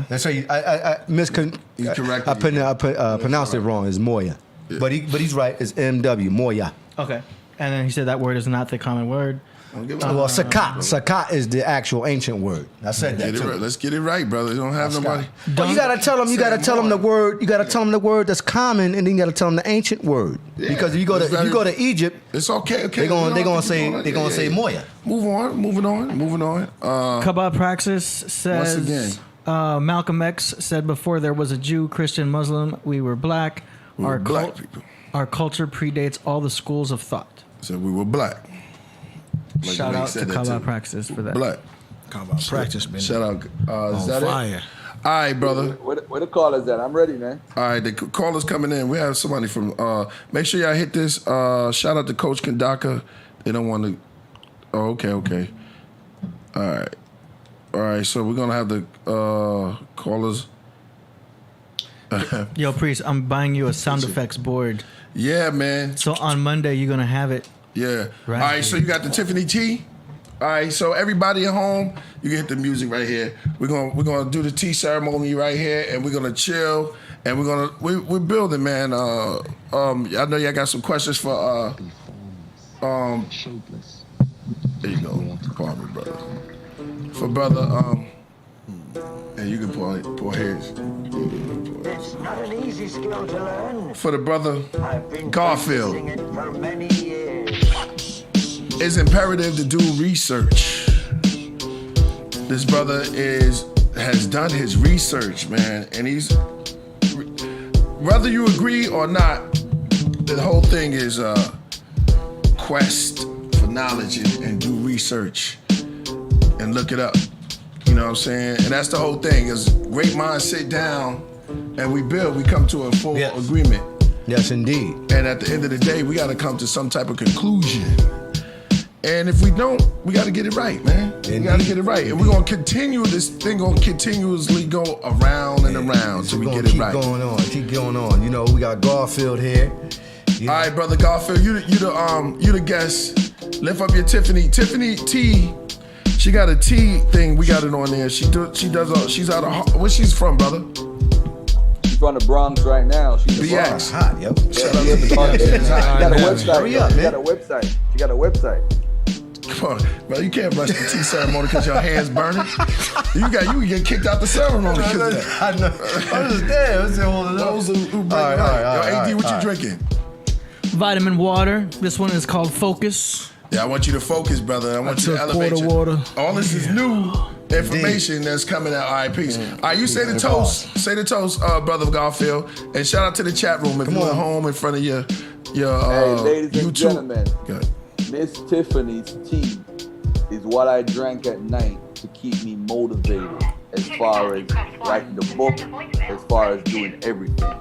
That's how I miscon. You corrected I pronounced it wrong. It's Moya. Yeah. But he's right. It's MW. Moya. Okay. And then he said that word is not the common word. Well, sakat. Sakat is the actual ancient word. I said that Get it too. right. Let's get it right, brother. You don't have nobody. Well, you gotta tell them. You gotta tell them the word. You gotta tell them the word that's common, and then you gotta tell them the ancient word. Yeah. Because if you go to Egypt, It's okay. Okay. They gonna We don't have to say keep going. they gonna say Moya. Moving on. Kabbalah Praxis says, Once Malcolm X said before there was a Jew, Christian, Muslim, we were black. We were black people. Our culture predates all the schools of thought. So we were black. Like Shout the way he out said to that Kabbalah too. Praxis for that. Black. Combat practice, man. Shout out. Is On that fire. it? All right, brother. Where the callers at? I'm ready, man. All right, the callers coming in. We have somebody from. Make sure y'all hit this. Shout out to Coach Kandaka. They don't want to. Oh, okay. All right. So we're gonna have the callers. Yo, Priest, I'm buying you a sound effects board. Yeah, man. So on Monday, you're going to have it. Yeah. Right. All right. So you got the Tiffany tea. All right. So everybody at home, you can hit the music right here. We're gonna do the tea ceremony right here, and we're gonna chill, and we're building, man. I know y'all got some questions for There you go. Pardon me, brother. For brother and you can pour his. It's not an easy skill to learn. For the brother I've been Garfield. practicing it for many years. It's imperative to do research. This brother has done his research, man, and whether you agree or not, the whole thing is a quest for knowledge and do research and look it up. You know what I'm saying? And that's the whole thing. Is great minds sit down and we come to a full agreement. Yes, indeed. And at the end of the day, we got to come to some type of conclusion. And if we don't, we got to get it right, man. We got to get it right. And we're going to continue, this thing going to continuously go around and around till we get it right. Keep going on. You know, we got Garfield here. All right, brother Garfield, you the guest. Lift up your Tiffany. Tiffany T, she got a tea thing. We got it on there. She's out of, where she's from, brother? She's from the Bronx right now. She's the BX. Hot, yo. Shout out to the She got a website. Hurry up, She man. got a website. She got a website. Come on, bro, you can't rush the tea ceremony because your hands burning. You can get kicked out the ceremony because of that. I know. I was there. Those who bring All it right, right. all Yo, right, AD, what all you right. drinking? Vitamin water. This one is called Focus. Yeah, I want you to focus, brother. I want you to took elevate quarter your- water. All this is new information that's coming out. All right, peace. All right, you say the toast. Say the toast, brother Garfield. And shout out to the chat room if you're at home in front of your Hey, ladies and YouTube. gentlemen, Good. Miss Tiffany's tea is what I drank at night to keep me motivated as far as writing the book, as far as doing everything.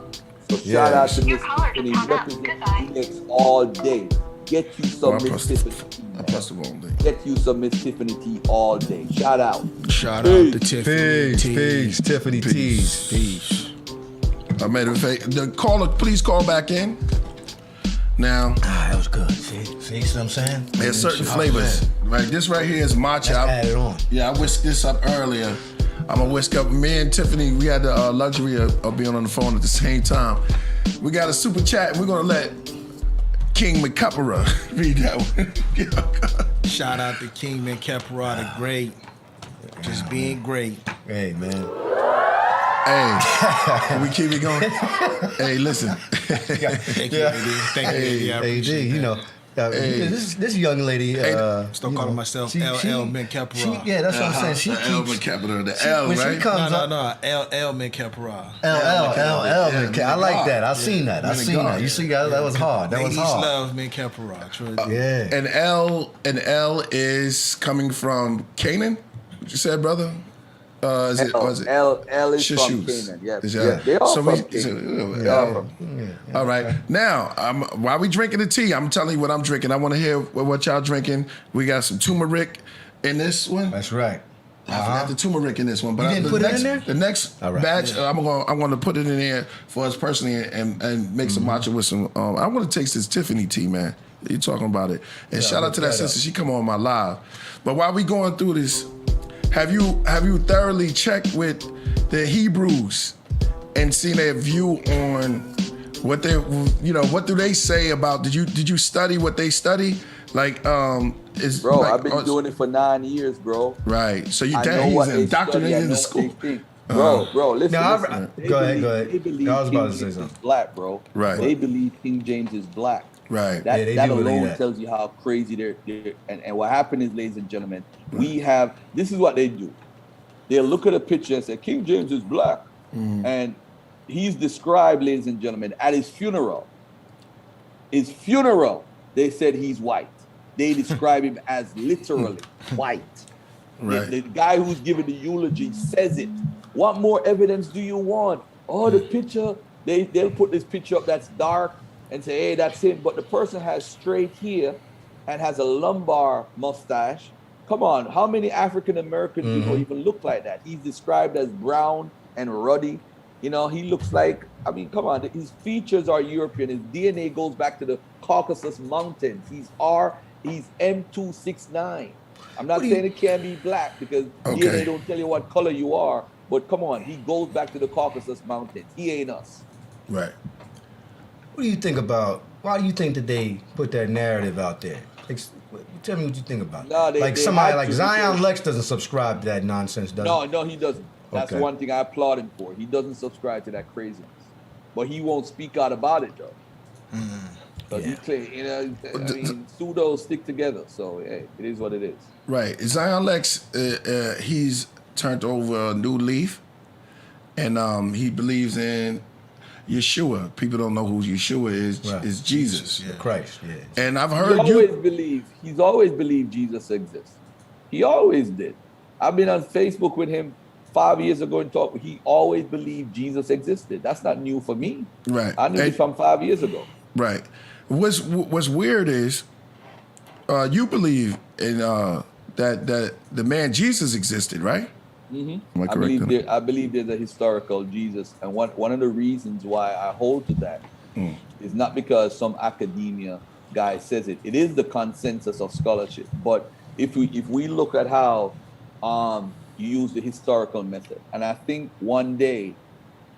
So shout out to Miss Tiffany, representing DX all day. Get you some Miss Tiffany tea. I pressed the wrong thing. Get you some Miss Tiffany tea all day. Shout out. Shout out to Tiffany. Peace, Tiffany T's. Peace. I made a mistake. The caller, please call back in. Now, That was good. See what I'm saying? there's certain flavors. Right, this right here is matcha. Add it on. Yeah, I whisked this up earlier. I'm gonna whisk up. Me and Tiffany, we had the luxury of being on the phone at the same time. We got a super chat, and we're gonna let King McCupera read that one. Shout out to Kingman Kepra, the great. Just being great. Hey, man. Hey, can we keep it going? Hey, listen. Thank you, AD. Thank you, AD. I AD, appreciate you that. know. this young lady. Stop calling myself LL Min Kepra. Yeah, that's what I'm saying. She The L keeps. capital, the L, when right? she comes up, No, LL Min Kepra. LL. I like that. I seen that. I seen that. You see, that was hard. That was Ladies hard. love Min Kepra. True. Yeah. And L is coming from Canaan. What you said, brother? Is it? Or is it? L is from Shishus. Canaan. Yes. Is Yeah. They are from we- Canaan. so, They are from Canaan. All right. Now, while we drinking the tea, I'm telling you what I'm drinking. I want to hear what y'all drinking. We got some turmeric in this one. That's right. I forgot the turmeric in this one, but You didn't the put it next, in there? The next All right. batch, I'm gonna put it in there for us personally and make some matcha with some. I want to taste this Tiffany tea, man. You talking about it? And shout out to that sister. She come on my live. But while we going through this, have you thoroughly checked with the Hebrews and seen their view on what they, what do they say about? Did you study what they study? Like, Bro, I've been doing it for 9 years, bro. Right. So you I know what they indoctrinated study, in the school. Bro, listen. No, listen. go ahead. They believe I was about to King say James something. is black, bro. Right. They believe King James is black. Right. That, Yeah, they that do believe alone that. tells you how crazy they're and what happened is, ladies and gentlemen, this is what they do. They'll look at a picture and say, King James is black. And he's described, ladies and gentlemen, at his funeral. His funeral, they said he's white. They describe him as literally white. Right. The guy who's giving the eulogy says it. What more evidence do you want? Oh, the picture, they'll put this picture up that's dark and say, hey, that's him. But the person has straight hair and has a lumbar mustache. Come on, how many African-American people even look like that? He's described as brown and ruddy. He looks like, come on, his features are European. His DNA goes back to the Caucasus Mountains. He's M269. I'm not saying it can't be black because DNA don't tell you what color you are, but come on, he goes back to the Caucasus Mountains. He ain't us. Right. What do you think about? Why do you think that they put that narrative out there? Tell me what you think about. No, it. Like they somebody had like to, Zion because- Lex doesn't subscribe to that nonsense, does he? No, he doesn't. That's Okay. one thing I applaud him for. He doesn't subscribe to that craziness, but he won't speak out about it though. But he pseudos stick together. So hey, it is what it is. Right. Zion Lex, he's turned over a new leaf, and he believes in Yeshua. People don't know who Yeshua is. Right. Is Jesus. Yeah. Christ. Yeah. And I've heard He's always believed Jesus exists. He always did. I've been on Facebook with him 5 years ago and talked. He always believed Jesus existed. That's not new for me. Right. I knew it from 5 years ago. Right. What's weird is you believe in that the man Jesus existed, right? Am I correct? I believe there's a historical Jesus, and one of the reasons why I hold to that is not because some academia guy says it. It is the consensus of scholarship. But if we look at how you use the historical method, and I think one day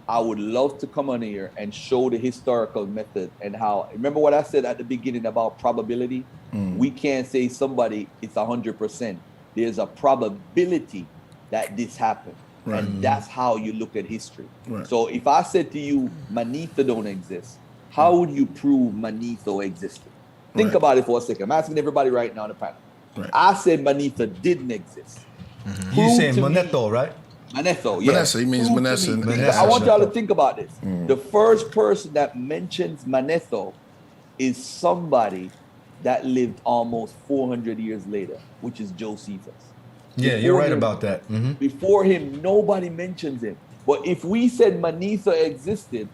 I would love to come on here and show the historical method and how. Remember what I said at the beginning about probability? We can't say somebody it's 100%. There's a probability that this happened. Right. And that's how you look at history. Right. So if I said to you, Manetho don't exist, how would you prove Manetho existed? Think Right. about it for a second. I'm asking everybody right now on the panel. Right. I said Manetho didn't exist. You saying to me- Manetho, right? Manetho, yeah. Manessa, he means Prove to Manessa. me. Manessa. I want y'all to think about this. The first person that mentions Manetho is somebody that lived almost 400 years later, which is Josephus. Yeah, you're right him- about that. Before him, nobody mentions him. But if we said Manetho existed,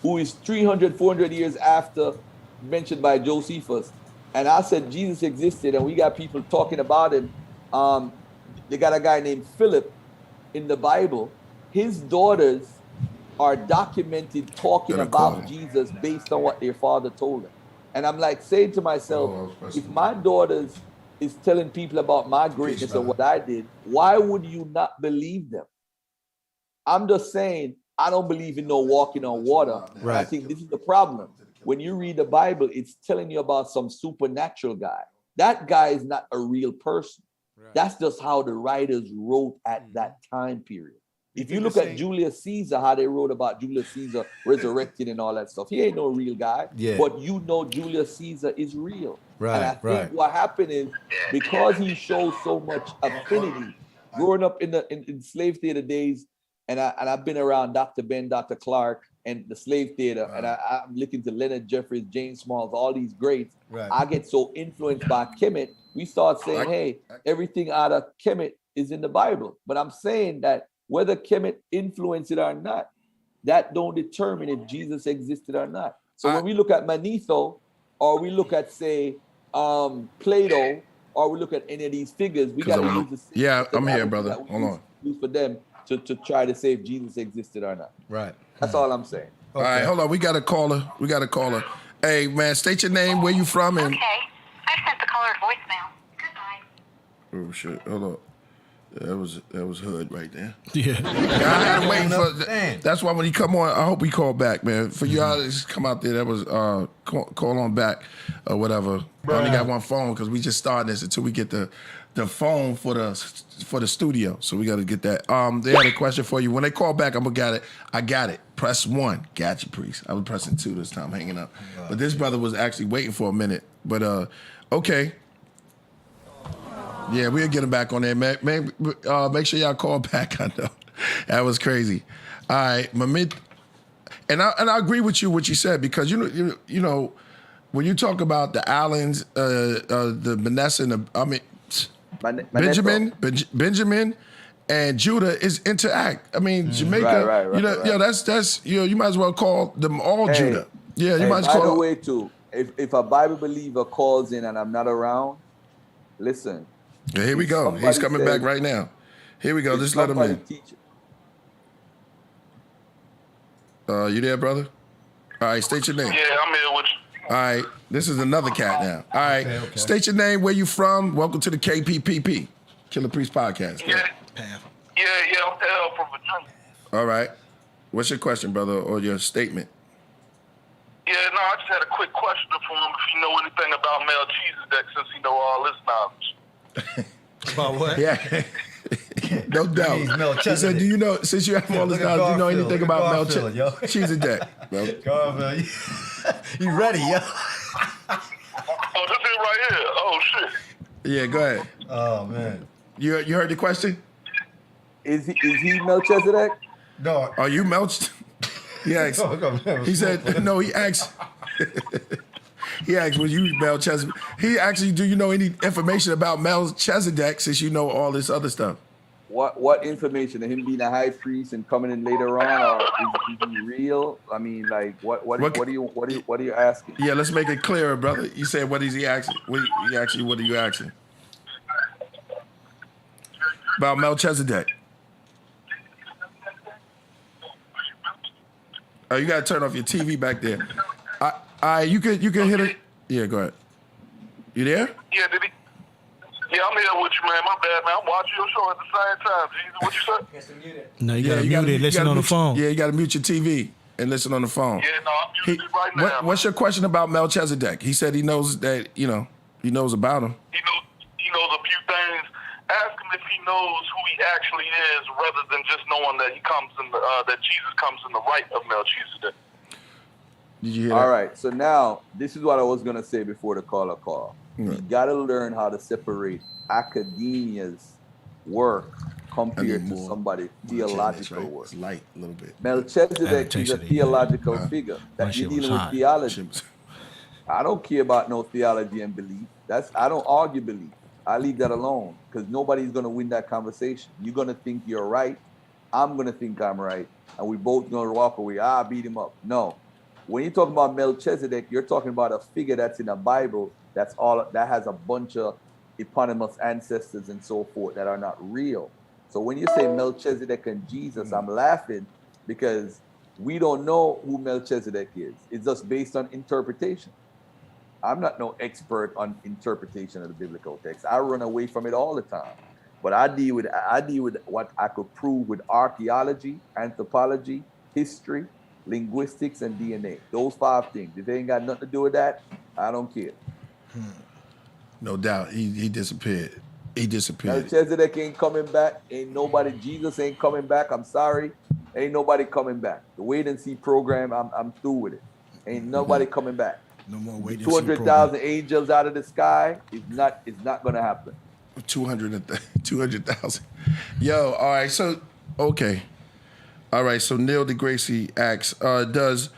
who is 300, 400 years after mentioned by Josephus, and I said Jesus existed, and we got people talking about him, they got a guy named Philip in the Bible. His daughters are documented talking Better about call. Jesus based on what their father told them. And I'm like saying to myself, Oh, I was pressing if my daughters is telling people about my greatness and what I did, why would you not believe them? I'm just saying, I don't believe in no walking on water. Right. I think this is the problem. When you read the Bible, it's telling you about some supernatural guy. That guy is not a real person. That's just how the writers wrote at that time period. If you look at Julius Caesar, how they wrote about Julius Caesar resurrected and all that stuff, he ain't no real guy. Yeah. But you know Julius Caesar is real. Right, And I think right. what happened is because he shows so much affinity, growing up in slave theater days, and I've been around Dr. Ben, Dr. Clark, and the slave theater, and I'm looking to Leonard Jeffries, James Smalls, all these greats. Right. I get so influenced by Kemet, we start saying, hey, everything out of Kemet is in the Bible. But I'm saying that whether Kemet influenced it or not, that don't determine if Jesus existed or not. So when we look at Manetho, or we look at, say, Plato, or we look at any of these figures, we got to use the same I'm here, brother. Hold on. Use for them to try to say if Jesus existed or not. Right. That's all I'm saying. All right, hold on. We got a caller. Hey, man, state your name, where you from, and... Okay. I sent the caller voicemail. Goodbye. Oh, shit. Hold on. That was Hood right there. Yeah. I had waiting for. Damn. That's why when he come on, I hope he call back, man. For y'all to just come out there, that was call on back or whatever. I only got one phone because we just started this until we get the phone for the studio. So we got to get that. They had a question for you. When they call back, I'm gonna get it. I got it. Press 1. Got you, priest. I was pressing 2 this time, hanging up. But this brother was actually waiting for a minute. But okay. Yeah, we'll get him back on there, man. Make sure y'all call back. I know that was crazy. All right, Mamit, and I agree with you what you said, because you know when you talk about the Allens, the Manasseh, and Benjamin, and Judah is interact. I mean, Jamaica. Right. That's you might as well call them all Judah. Yeah, you might as well. By the way, too, if a Bible believer calls in and I'm not around, listen. Yeah, here we go. He's coming back right now. Here we go. Just let him in. You there, brother? All right, state your name. Yeah, I'm here with you. All right, this is another cat now. All right, okay. State your name, where you from. Welcome to the KPPP, Killah Priest Podcast. Yeah, I'm from Virginia. All right. What's your question, brother, or your statement? Yeah, no, I just had a quick question for him if he know anything about Melchizedek, since he know all this knowledge. About what? Yeah. No doubt. He said, do you know, since you have all this knowledge, do you know anything about Melchizedek? Garfield, you ready, yo? Oh, this is right here. Oh, shit. Yeah, go ahead. Oh, man. You heard the question? Is he Melchizedek? No. Are you Melch? He asked. He said, no, he asked. He asked, "Was you Melchizedek?" He actually, do you know any information about Melchizedek, since you know all this other stuff? What information? Him being a high priest and coming in later on, or is he real? I mean, like, what are you asking? Yeah, let's make it clearer, brother. You said, what is he asking? What are you asking? About Melchizedek. Oh, you gotta turn off your TV back there. You can hit it. Yeah, go ahead. You there? Yeah, did he? Yeah, I'm here with you, man. My bad, man. I'm watching your show at the same time. Jesus, what you say? No, you gotta mute it. Listen on the phone. Yeah, you gotta mute your TV and listen on the phone. Yeah, no, I'm muting it right now. What's your question about Melchizedek? He said he knows that, he knows about him. He knows a few things. Ask him if he knows who he actually is, rather than just knowing that he comes in that Jesus comes in the right of Melchizedek. Did you hear that? All right, so now this is what I was gonna say before the caller call. You gotta learn how to separate academia's work compared to somebody's theological work. It's light a little bit. Melchizedek is a theological figure that you're dealing with theology. I don't care about no theology and belief. I don't argue belief. I leave that alone, because nobody's gonna win that conversation. You're gonna think you're right. I'm gonna think I'm right, and we both gonna walk away. Beat him up. No. When you're talking about Melchizedek, you're talking about a figure that's in the Bible that has a bunch of eponymous ancestors and so forth that are not real. So when you say Melchizedek and Jesus, I'm laughing because we don't know who Melchizedek is. It's just based on interpretation. I'm not no expert on interpretation of the biblical text. I run away from it all the time. But I deal with what I could prove with archaeology, anthropology, history, linguistics, and DNA. Those 5 things. If they ain't got nothing to do with that, I don't care. No doubt. He disappeared. Melchizedek ain't coming back. Jesus ain't coming back. I'm sorry. Ain't nobody coming back. The wait and see program, I'm through with it. Ain't nobody coming back. No more wait and see program. 200,000 angels out of the sky. It's not gonna happen. 200,000. Yo, all right, so okay. All right, so Neil DeGracie asks, does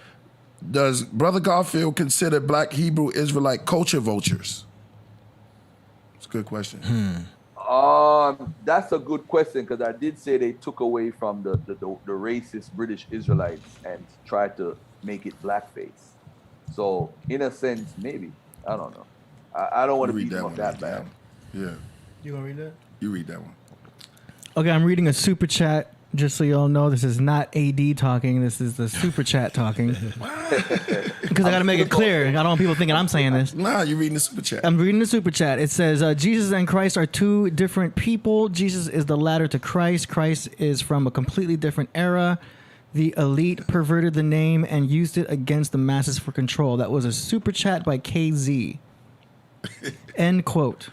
Brother Garfield consider Black Hebrew Israelite culture vultures? It's a good question. That's a good question because I did say they took away from the racist British Israelites and tried to make it blackface. So in a sense, maybe I don't know. I don't want to beat them up that bad. Yeah. You gonna read that? You read that one. Okay, I'm reading a super chat. Just so y'all know, this is not AD talking. This is the super chat talking. Because I got to make it clear. I don't want people thinking I'm saying this. Nah, you're reading the super chat. I'm reading the super chat. It says, Jesus and Christ are two different people. Jesus is the ladder to Christ. Christ is from a completely different era. The elite perverted the name and used it against the masses for control. That was a super chat by KZ. End quote.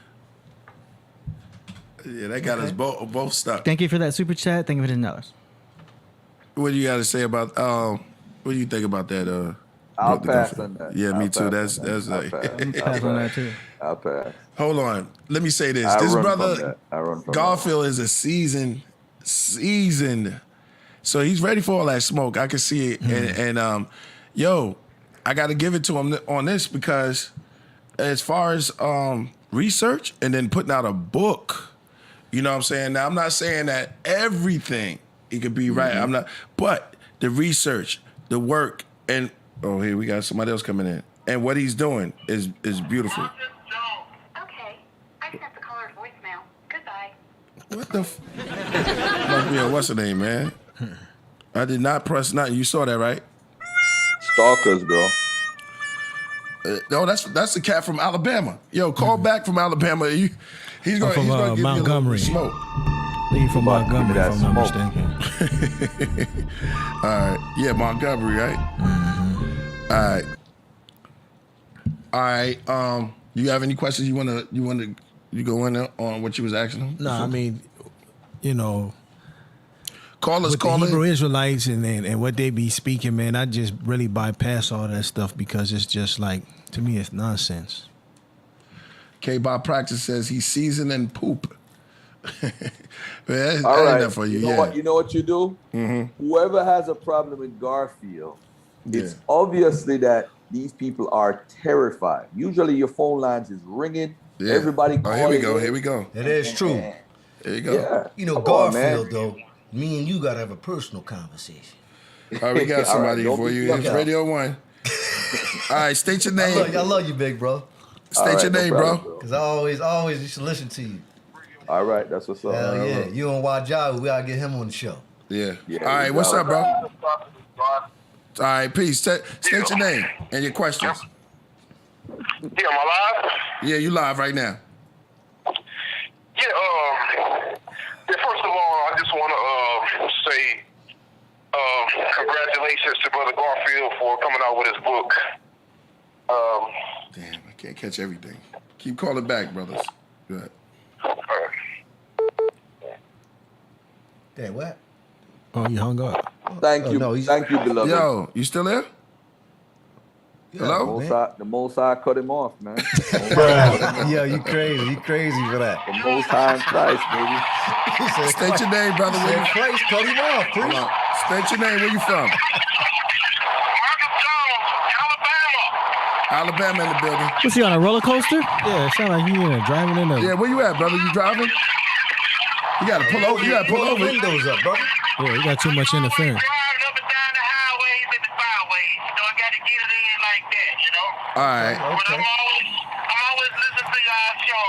Yeah, that got us both stuck. Thank you for that super chat. Thank you for $10. What do you got to say about? What do you think about that? I'll pass on that. Yeah, me too. That's I'm pass on that too. I'll pass. Hold on. Let me say this. I This run brother from that. Garfield is a seasoned. So he's ready for all that smoke. I can see it. And yo, I got to give it to him on this because as far as research and then putting out a book. You know what I'm saying? Now, I'm not saying that everything it could be right. I'm not, but the research, the work, and here we got somebody else coming in. And what he's doing is beautiful. Okay. I sent the caller's voicemail. Goodbye. What the must be what's her name, man? I did not press nothing. You saw that, right? Stalkers, bro. No, that's the cat from Alabama. Yo, call back from Alabama. He's gonna give Montgomery. you a little smoke. Leave from Montgomery, if I'm not smoke. mistaken. All right, yeah, Montgomery, right? Mm-hmm. All right. You have any questions you wanna go in on what you was asking him? No, I mean, call us, with the Hebrew Israelites and what they be speaking, man, I just really bypass all that stuff because it's just like, to me, it's nonsense. K-Bob Practice says he's seasoned in poop. Man, All right. enough for you. You know what you do? Mm-hmm. Whoever has a problem with Garfield, it's obviously that these people are terrified. Usually your phone lines is ringing. Yeah. Everybody calling. Here we go. Here we go. That is true. There you go. Yeah. You know, Come on, Garfield, man. though, me and you got to have a personal conversation. All right, we got somebody All right, for you. don't It's be- Radio 1. All right, state your name. I love you, big bro. State your name, bro. Because I always used to listen to you. All right, that's what's up. Hell yeah. You and Wajah, we got to get him on the show. Yeah. Yeah, All right, we what's got up, bro? All right, peace. State your name and your questions. Yeah, am I live? Yeah, you live right now. Yeah, first of all, I just want to say congratulations to Brother Garfield for coming out with his book. Damn, I can't catch everything. Keep calling back, brothers. Go ahead. Damn, what? Oh, you hung up. Thank you. no, he's- Thank you, beloved. Yo, you still there? Hello? The Most High cut him off, man. Yo, you crazy. You crazy for that. The Most High in Christ, baby. He said, State your name, brother. Where you Christ cut him off, Hold please. on. State your name. Where you from? Marcus Jones, Alabama. Alabama in the building. Was he on a roller coaster? Yeah, it sounds like you driving in a... Yeah, where you at, brother? You driving? You gotta pull over. You gotta pull over. Windows up, brother. Yeah, you got too much interference. Driving up and down the highways and the byways. I got to get it in like that, All right. But I'm always listening to y'all show.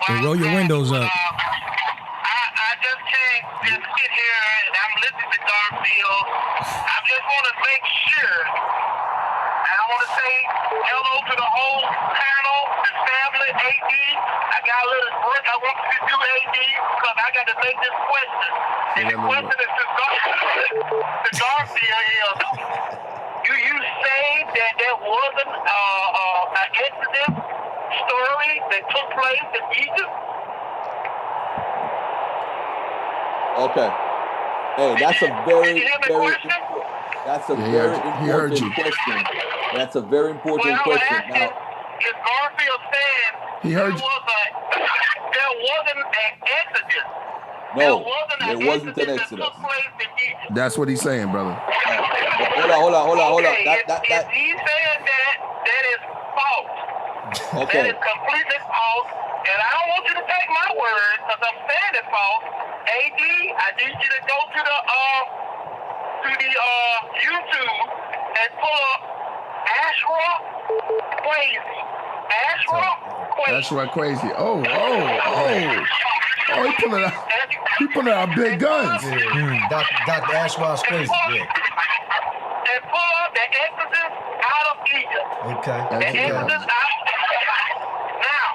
Hey, roll your windows up. I just can't just sit here and I'm listening to Garfield. I just want to make sure. I want to say hello to the whole panel, the family, AD. I got a little break. I want you to do AD because I got to make this question. And the question is to Garfield is, do you say that there wasn't an Exodus story that took place in Egypt? Okay. Hey, that's a very, Did you hear the very, question? that's a Yeah, very he heard important you. question. That's a very important Well, I was question. asking, is Garfield saying He heard you. there wasn't an Exodus? No, there wasn't an that Exodus. took place in Egypt. That's what he's saying, brother. Hold on. Okay, That, if he said that is false. That okay. is completely false. And I don't want you to take my word because I'm saying it false. AD, I need you to go to the YouTube and pull up Ashra Crazy. Ashra Crazy. That's right, crazy. Oh, he pulling out big guns. Yeah. Dr. Ashwa's crazy. Yeah. And pull up the Exodus out of Egypt. Okay. The Exodus out of Egypt. Now,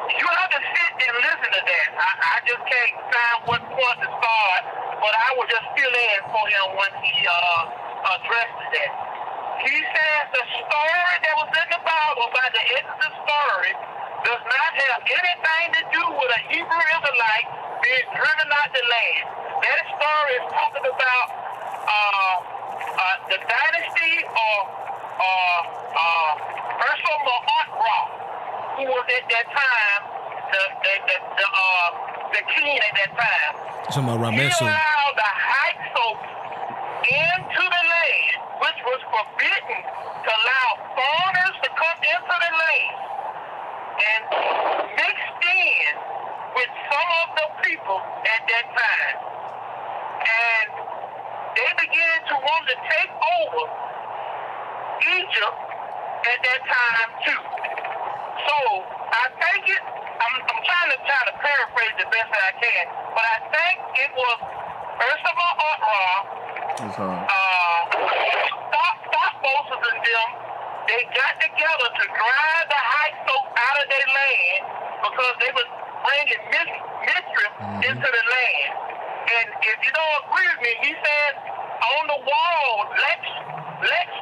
you have to sit and listen to that. I just can't find what point to start, but I will just fill in for him when he addresses that. He says the story that was in the Bible about the Exodus story does not have anything to do with a Hebrew Israelite being driven out the land. That story is talking about the dynasty of Ra, who was at that time the king at that time. He allowed the Hyksos into the land, which was forbidden to allow foreigners to come into the land, and mixed in with some of the people at that time. And they began to want to take over Egypt at that time too. So I think I'm trying to paraphrase the best that I can, but I think it was first of all Stockbosses and them, they got together to drive the Hyksos out of their land because they was bringing mischief into the land. And if you don't agree with me, he said on the wall, Lextor,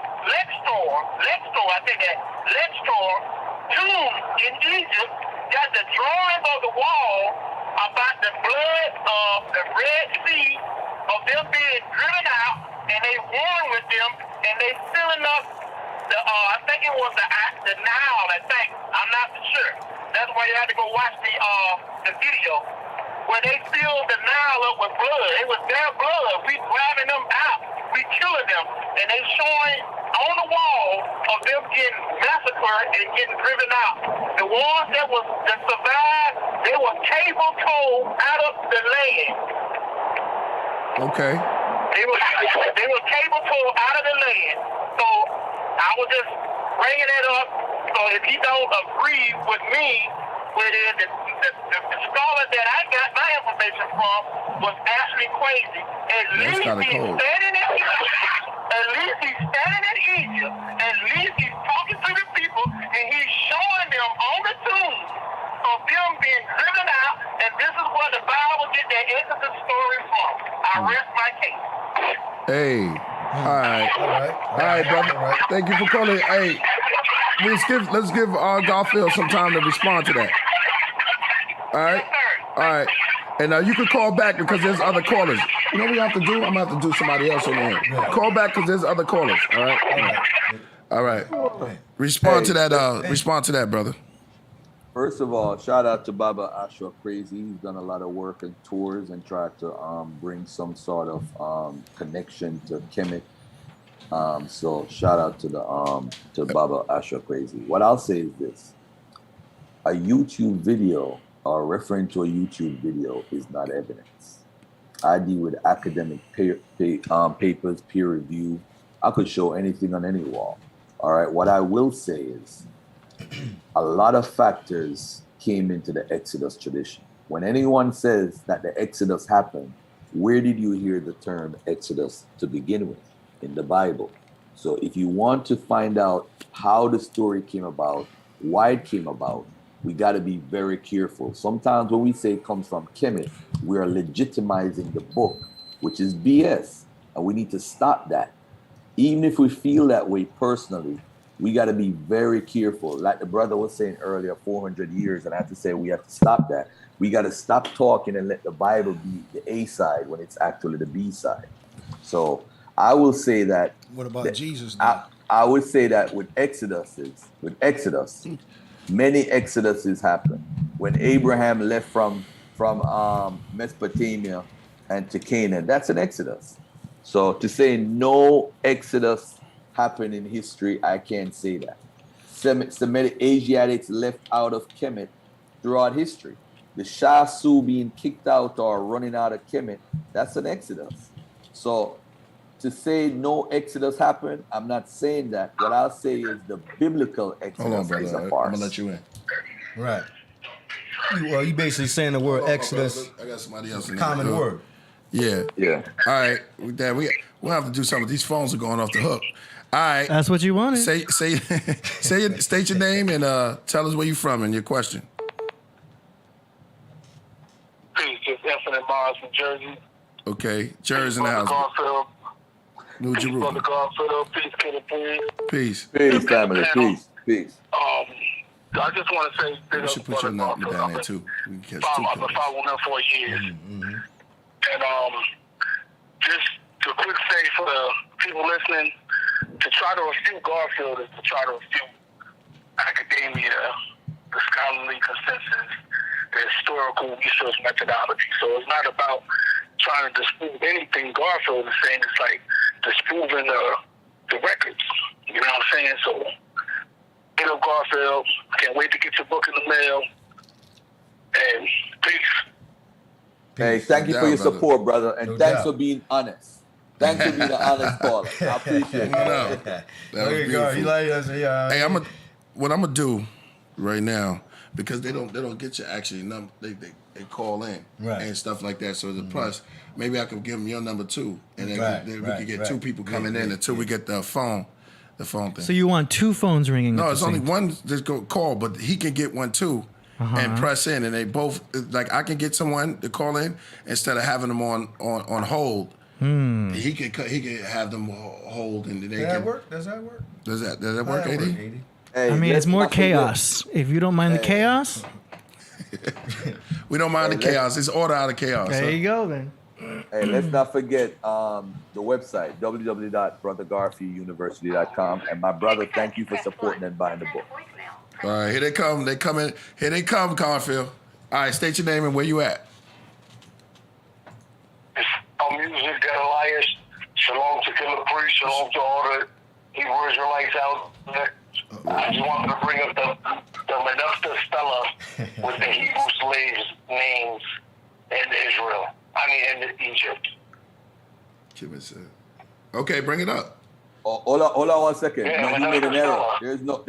tomb in Egypt, got the drawings on the wall about the blood of the Red Sea, of them being driven out, and they warn with them, and they filling up the, I think it was the Nile, I'm not sure. That's why you had to go watch the video. Where they filled the Nile up with blood. It was their blood. We driving them out. We killing them. And they showing on the wall of them getting massacred and getting driven out. The ones that survived, they were cable towed out of the land. Okay. They were cable towed out of the land. So I was just bringing it up. So if he don't agree with me, with it, the scholar that I got my information from was actually crazy. At least he's standing in Egypt. At least he's talking to the people, and he's showing them on the tomb of them being driven out. And this is what the Bible get their Exodus story from. I rest my case. Hey. All right, brother. All right. Thank you for calling. Hey, let's give Garfield some time to respond to that. All right. All right. And you can call back because there's other callers. You know what we have to do? I'm going to have to do somebody else on there. Yeah. Call back because there's other callers. All right. All right. Respond to that. Respond to that, brother. First of all, shout out to Baba Ashra Crazy. He's done a lot of work and tours and tried to bring some sort of connection to Kemet. So shout out to to Baba Ashra Crazy. What I'll say is this: a YouTube video or referring to a YouTube video is not evidence. I deal with academic papers, peer review. I could show anything on any wall. All right. What I will say is a lot of factors came into the Exodus tradition. When anyone says that the Exodus happened, where did you hear the term Exodus to begin with? In the Bible. So if you want to find out how the story came about, why it came about, we got to be very careful. Sometimes when we say it comes from Kemet, we are legitimizing the book, which is BS. And we need to stop that. Even if we feel that way personally, we got to be very careful. Like the brother was saying earlier, 400 years, and I have to say we have to stop that. We got to stop talking and let the Bible be the A side when it's actually the B side. So I will say that. What about Jesus now? I would say that with Exodus, many Exoduses happened. When Abraham left from Mesopotamia and to Canaan, that's an Exodus. So to say no Exodus happened in history, I can't say that. Semitic Asiatics left out of Kemet throughout history. The Shasu being kicked out or running out of Kemet, that's an exodus. So to say no exodus happened, I'm not saying that. What I'll say is the biblical exodus Hold on, brother. is a I'm farce. gonna let you in. Right. You basically saying the word exodus, I got somebody else in common there. word. Yeah. Yeah. All right, with that, we'll have to do something. These phones are going off the hook. All right. That's what you wanted. State your name and tell us where you from and your question. Peace, just Infinite Mars from Jersey. Okay, Jersey in the house. Garfield. New Peace, Brother Jerusalem. Garfield. Peace, Killah, please. Peace. Peace, family. Peace. I just want to say, We should put your number down there too. We can catch two I've been calls. following them for years. And just to quick say for the people listening, to try to refute Garfield is to try to refute academia, the scholarly consensus, the historical research methodology. So it's not about trying to disprove anything Garfield is saying. It's like disproving the records. You know what I'm saying? So, get up, Garfield. Can't wait to get your book in the mail. And peace. Hey, thank you for your support, brother, and No thanks doubt. for being honest. Thanks for being an honest caller. I appreciate it. No, that was There you go. beautiful. You like us? Yeah. Hey, what I'm gonna do right now, because they don't get your actual number. They call in and stuff like that. So the plus, maybe I could give them your number too, and then we could get two people coming in until we get the phone thing. So you want two phones ringing? No, at it's the only same one just go call, but he can get one too. And press in, and they both like I can get someone to call in instead of having them on hold. He could have them hold, and they Does can that work? Does that work? Does that work, AD? Hey, I mean, let's it's more not forget- chaos. If you don't mind the chaos, We don't mind the chaos. It's order out of chaos. there Huh? you go then. Hey, let's not forget the website, www.brothergarfielduniversity.com. And my brother, thank you for supporting and buying the book. All right, here they come. They come in. Here they come, Garfield. All right, state your name and where you at. Music, God Elias. Shalom to Killah Priest. Shalom to all the Hebrew Israelites out there. I just wanted to bring up the Menusta Stella with the Hebrew slaves' names in Israel. In Egypt. Kim is, okay, bring it up. Oh, hold on 1 second. Yeah, No, he but made an that's error. Stella.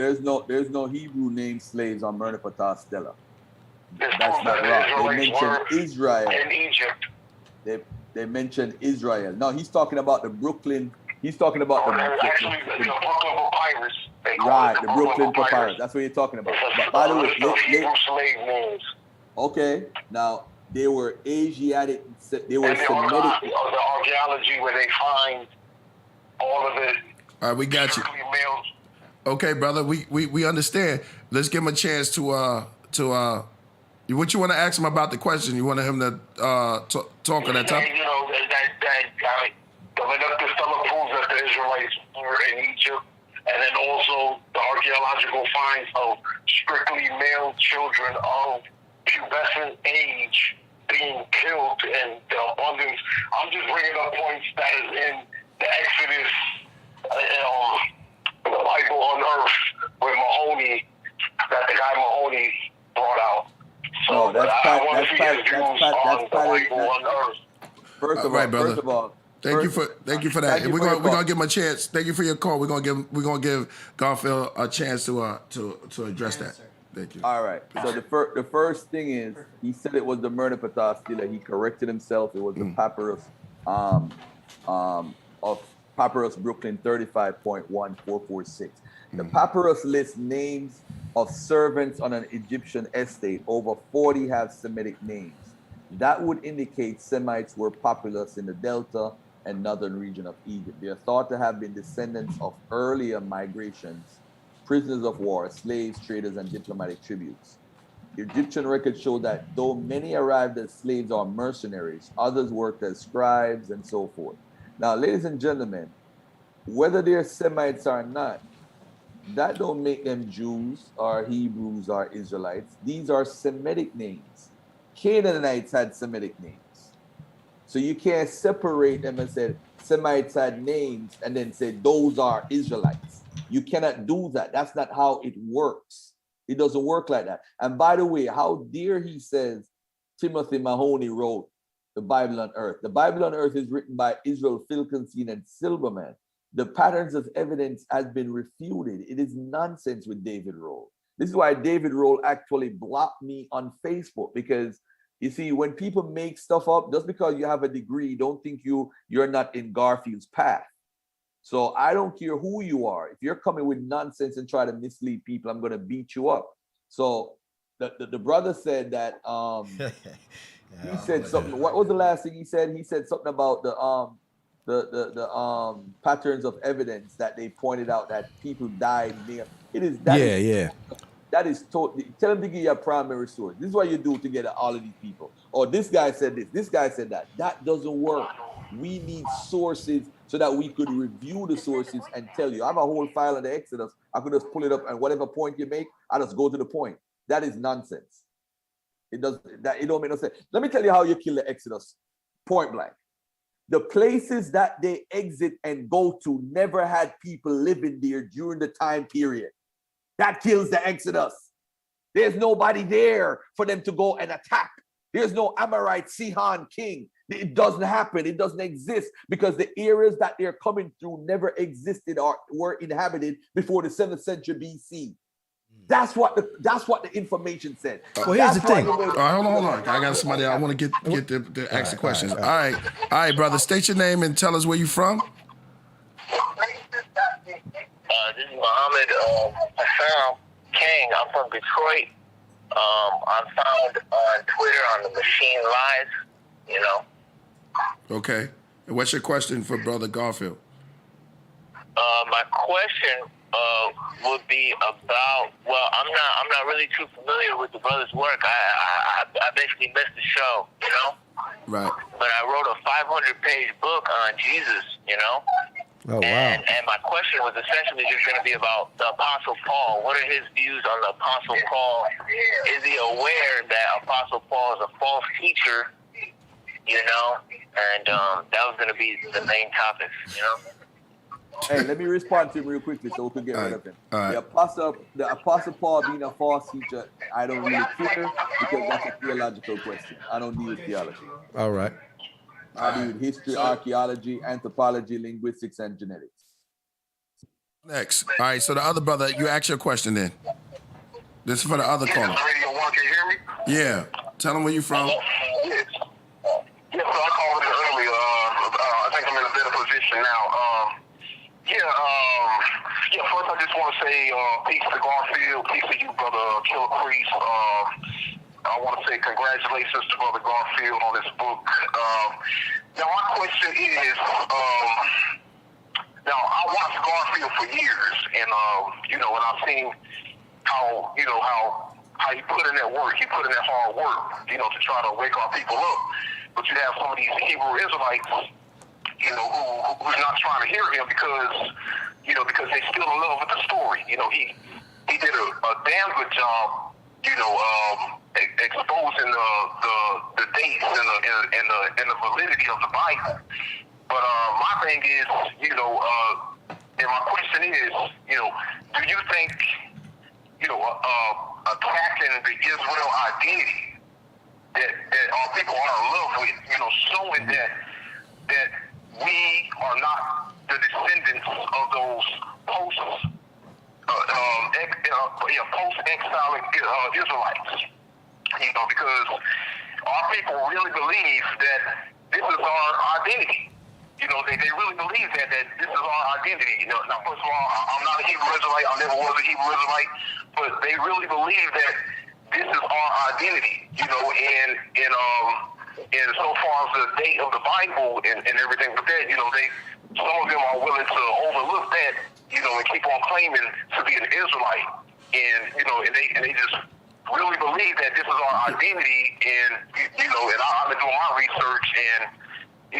There's no Hebrew name slaves on Merneptah Stella. It's That's proof not that right. the They Israelites mentioned were Israel. in Egypt. They mentioned Israel. No, he's talking about the Brooklyn. He's talking about Actually, the Brooklyn Papyrus. They call right, it the Brooklyn Papyrus. That's what you're talking about. But by the way, Hebrew slave names. okay, now they were Asiatic. They were And the Semitic. archaeology where they find all of it. All right, we got you. Strictly male. Okay, brother, we understand. Let's give him a chance to what you want to ask him about the question? You want him to talk on that topic? You know, that the Menusta Stella proves that the Israelites were in Egypt, and then also the archaeological finds of strictly male children of pubescent age being killed and the abundance. I'm just bringing up points that is in the Exodus, the Bible on Earth, where Mahoney, that the guy Mahoney brought out. So No, that's I want to see his views on the Bible on Earth. First of Right, brother. all, Thank you for that. Thank you We're for your gonna call. give him a chance. Thank you for your call. We're gonna give Garfield a chance to address that. Thank you. All right. So the first thing is he said it was the Merneptah Stela. He corrected himself. It was the papyrus of Papyrus Brooklyn 35.1446. The papyrus lists names of servants on an Egyptian estate. Over 40 have Semitic names. That would indicate Semites were populous in the Delta and northern region of Egypt. They are thought to have been descendants of earlier migrations, prisoners of war, slaves, traders, and diplomatic tributes. Egyptian records show that though many arrived as slaves or mercenaries, others worked as scribes and so forth. Now, ladies and gentlemen, whether they're Semites or not, that don't make them Jews or Hebrews or Israelites. These are Semitic names. Canaanites had Semitic names. So you can't separate them and say Semites had names and then say those are Israelites. You cannot do that. That's not how it works. It doesn't work like that. And by the way, how dare he says Timothy Mahoney wrote The Bible on Earth. The Bible on Earth is written by Israel Filkenstein and Silverman. The patterns of evidence has been refuted. It is nonsense with David Roll. This is why David Roll actually blocked me on Facebook, because you see, when people make stuff up, just because you have a degree, don't think you're not in Garfield's path. So I don't care who you are. If you're coming with nonsense and try to mislead people, I'm going to beat you up. So the brother said that he said something. What was the last thing he said? He said something about the patterns of evidence that they pointed out that people died near. It is that. That is totally. Tell them to give you a primary source. This is what you do to get all of these people. Or this guy said this. This guy said that. That doesn't work. We need sources so that we could review the sources and tell you. I have a whole file on the Exodus. I could just pull it up, and whatever point you make, I just go to the point. That is nonsense. It don't make no sense. Let me tell you how you kill the Exodus. Point blank. The places that they exit and go to never had people living there during the time period. That kills the Exodus. There's nobody there for them to go and attack. There's no Amorite Sihon king. It doesn't happen. It doesn't exist because the areas that they're coming through never existed or were inhabited before the 7th century BC. That's what the information said. Well, here's the thing. All right, hold on. I got somebody. I want to get the ask the questions. All right, brother. State your name and tell us where you from. This is Muhammad Hassan King. I'm from Detroit. I'm found on Twitter on the Machine Lies. You know. Okay. And what's your question for Brother Garfield? My question would be about. Well, I'm not really too familiar with the brother's work. I basically missed the show. You know. Right. But I wrote a 500-page book on Jesus. You know. Oh, wow. And my question was essentially just going to be about the Apostle Paul. What are his views on the Apostle Paul? Is he aware that Apostle Paul is a false teacher? You know, and that was going to be the main topic. You know. Hey, let me respond to him real quickly so we can get rid of him. All right. The Apostle Paul being a false teacher, I don't really care because that's a theological question. I don't deal with theology. All right. I deal with history, archaeology, anthropology, linguistics, and genetics. Next. All right, so the other brother, you ask your question then. This is for the other caller. Radio 1, can you hear me? Yeah. Tell them where you from. Yes. Yeah, so I called in earlier. I think I'm in a better position now. First I just want to say peace to Garfield, peace to you, Brother Killah Priest. I want to say congratulations to Brother Garfield on this book. Now my question is, now I watched Garfield for years, and and I've seen how he put in that work, he put in that hard work, to try to wake our people up. But you have some of these Hebrew Israelites, who's not trying to hear him because they still in love with the story. He did a damn good job, exposing the dates and the validity of the Bible. But my thing is, and my question is, do you think, attacking the Israel identity that our people are in love with, showing that we are not the descendants of those post-exilic Israelites, because our people really believe that this is our identity. They really believe that this is our identity. Now, first of all, I'm not a Hebrew Israelite. I never was a Hebrew Israelite, but they really believe that this is our identity. And so far as the date of the Bible and everything but that, some of them are willing to overlook that, and keep on claiming to be an Israelite. And they just really believe that this is our identity. And, and I've been doing my research and I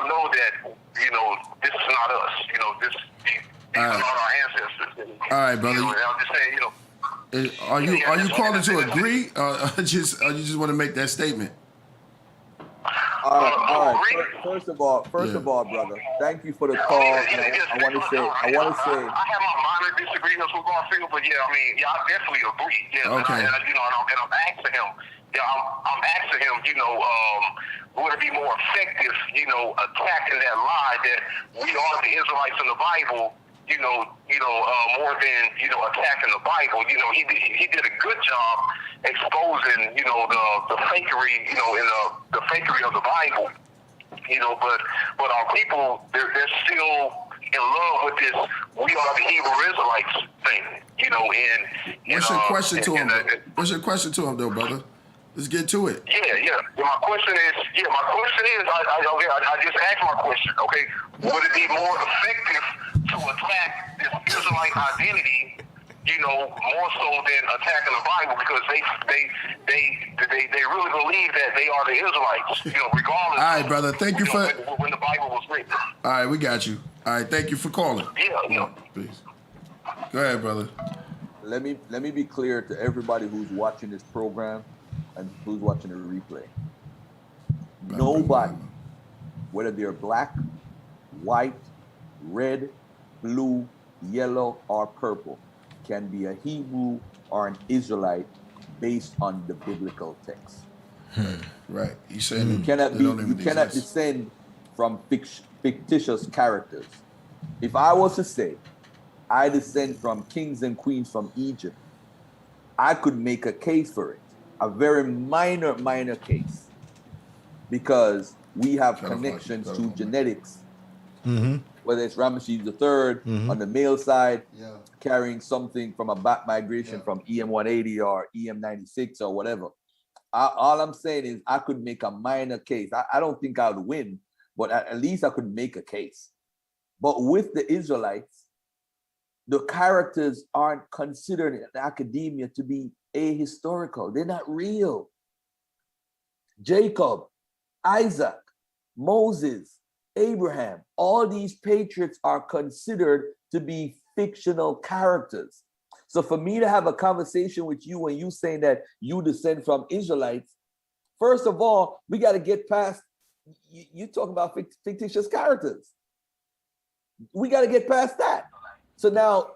know that, this is not us. These are not our ancestors. All right, brother. And I'm just saying, Are you calling to agree, or you just want to make that statement? All right. First of all, brother, thank you for the call. I want to say, I have my minor disagreements with Garfield, but I definitely agree. Yeah, okay. And I'm asking him, I'm asking him, would it be more effective, attacking that lie that we are the Israelites in the Bible, more than, attacking the Bible. He did a good job exposing, the fakery, in the fakery of the Bible, but our people, they're still in love with this "we are the Hebrew Israelites" thing, What's your question to him? What's your question to him, though, brother? Let's get to it. Yeah. My question is, I just asked my question. Okay, would it be more effective to attack this Israelite identity, more so than attacking the Bible, because they really believe that they are the Israelites, regardless. All right, brother. Thank you for when the Bible was written. All right, we got you. All right, thank you for calling. Yeah. Please. Go ahead, brother. Let me be clear to everybody who's watching this program and who's watching the replay. Nobody, whether they're black, white, red, blue, yellow, or purple, can be a Hebrew or an Israelite based on the biblical text. Right. You saying you cannot descend from fictitious characters. If I was to say I descend from kings and queens from Egypt, I could make a case for it. A very minor case. Because we have connections to genetics. Whether it's Ramesses III on the male side, carrying something from a back migration from EM180 or EM96 or whatever. All I'm saying is I could make a minor case. I don't think I would win, but at least I could make a case. But with the Israelites, the characters aren't considered in academia to be ahistorical. They're not real. Jacob, Isaac, Moses, Abraham, all these patriots are considered to be fictional characters. So for me to have a conversation with you when you saying that you descend from Israelites, first of all, we got to get past, you talking about fictitious characters. We got to get past that. So now,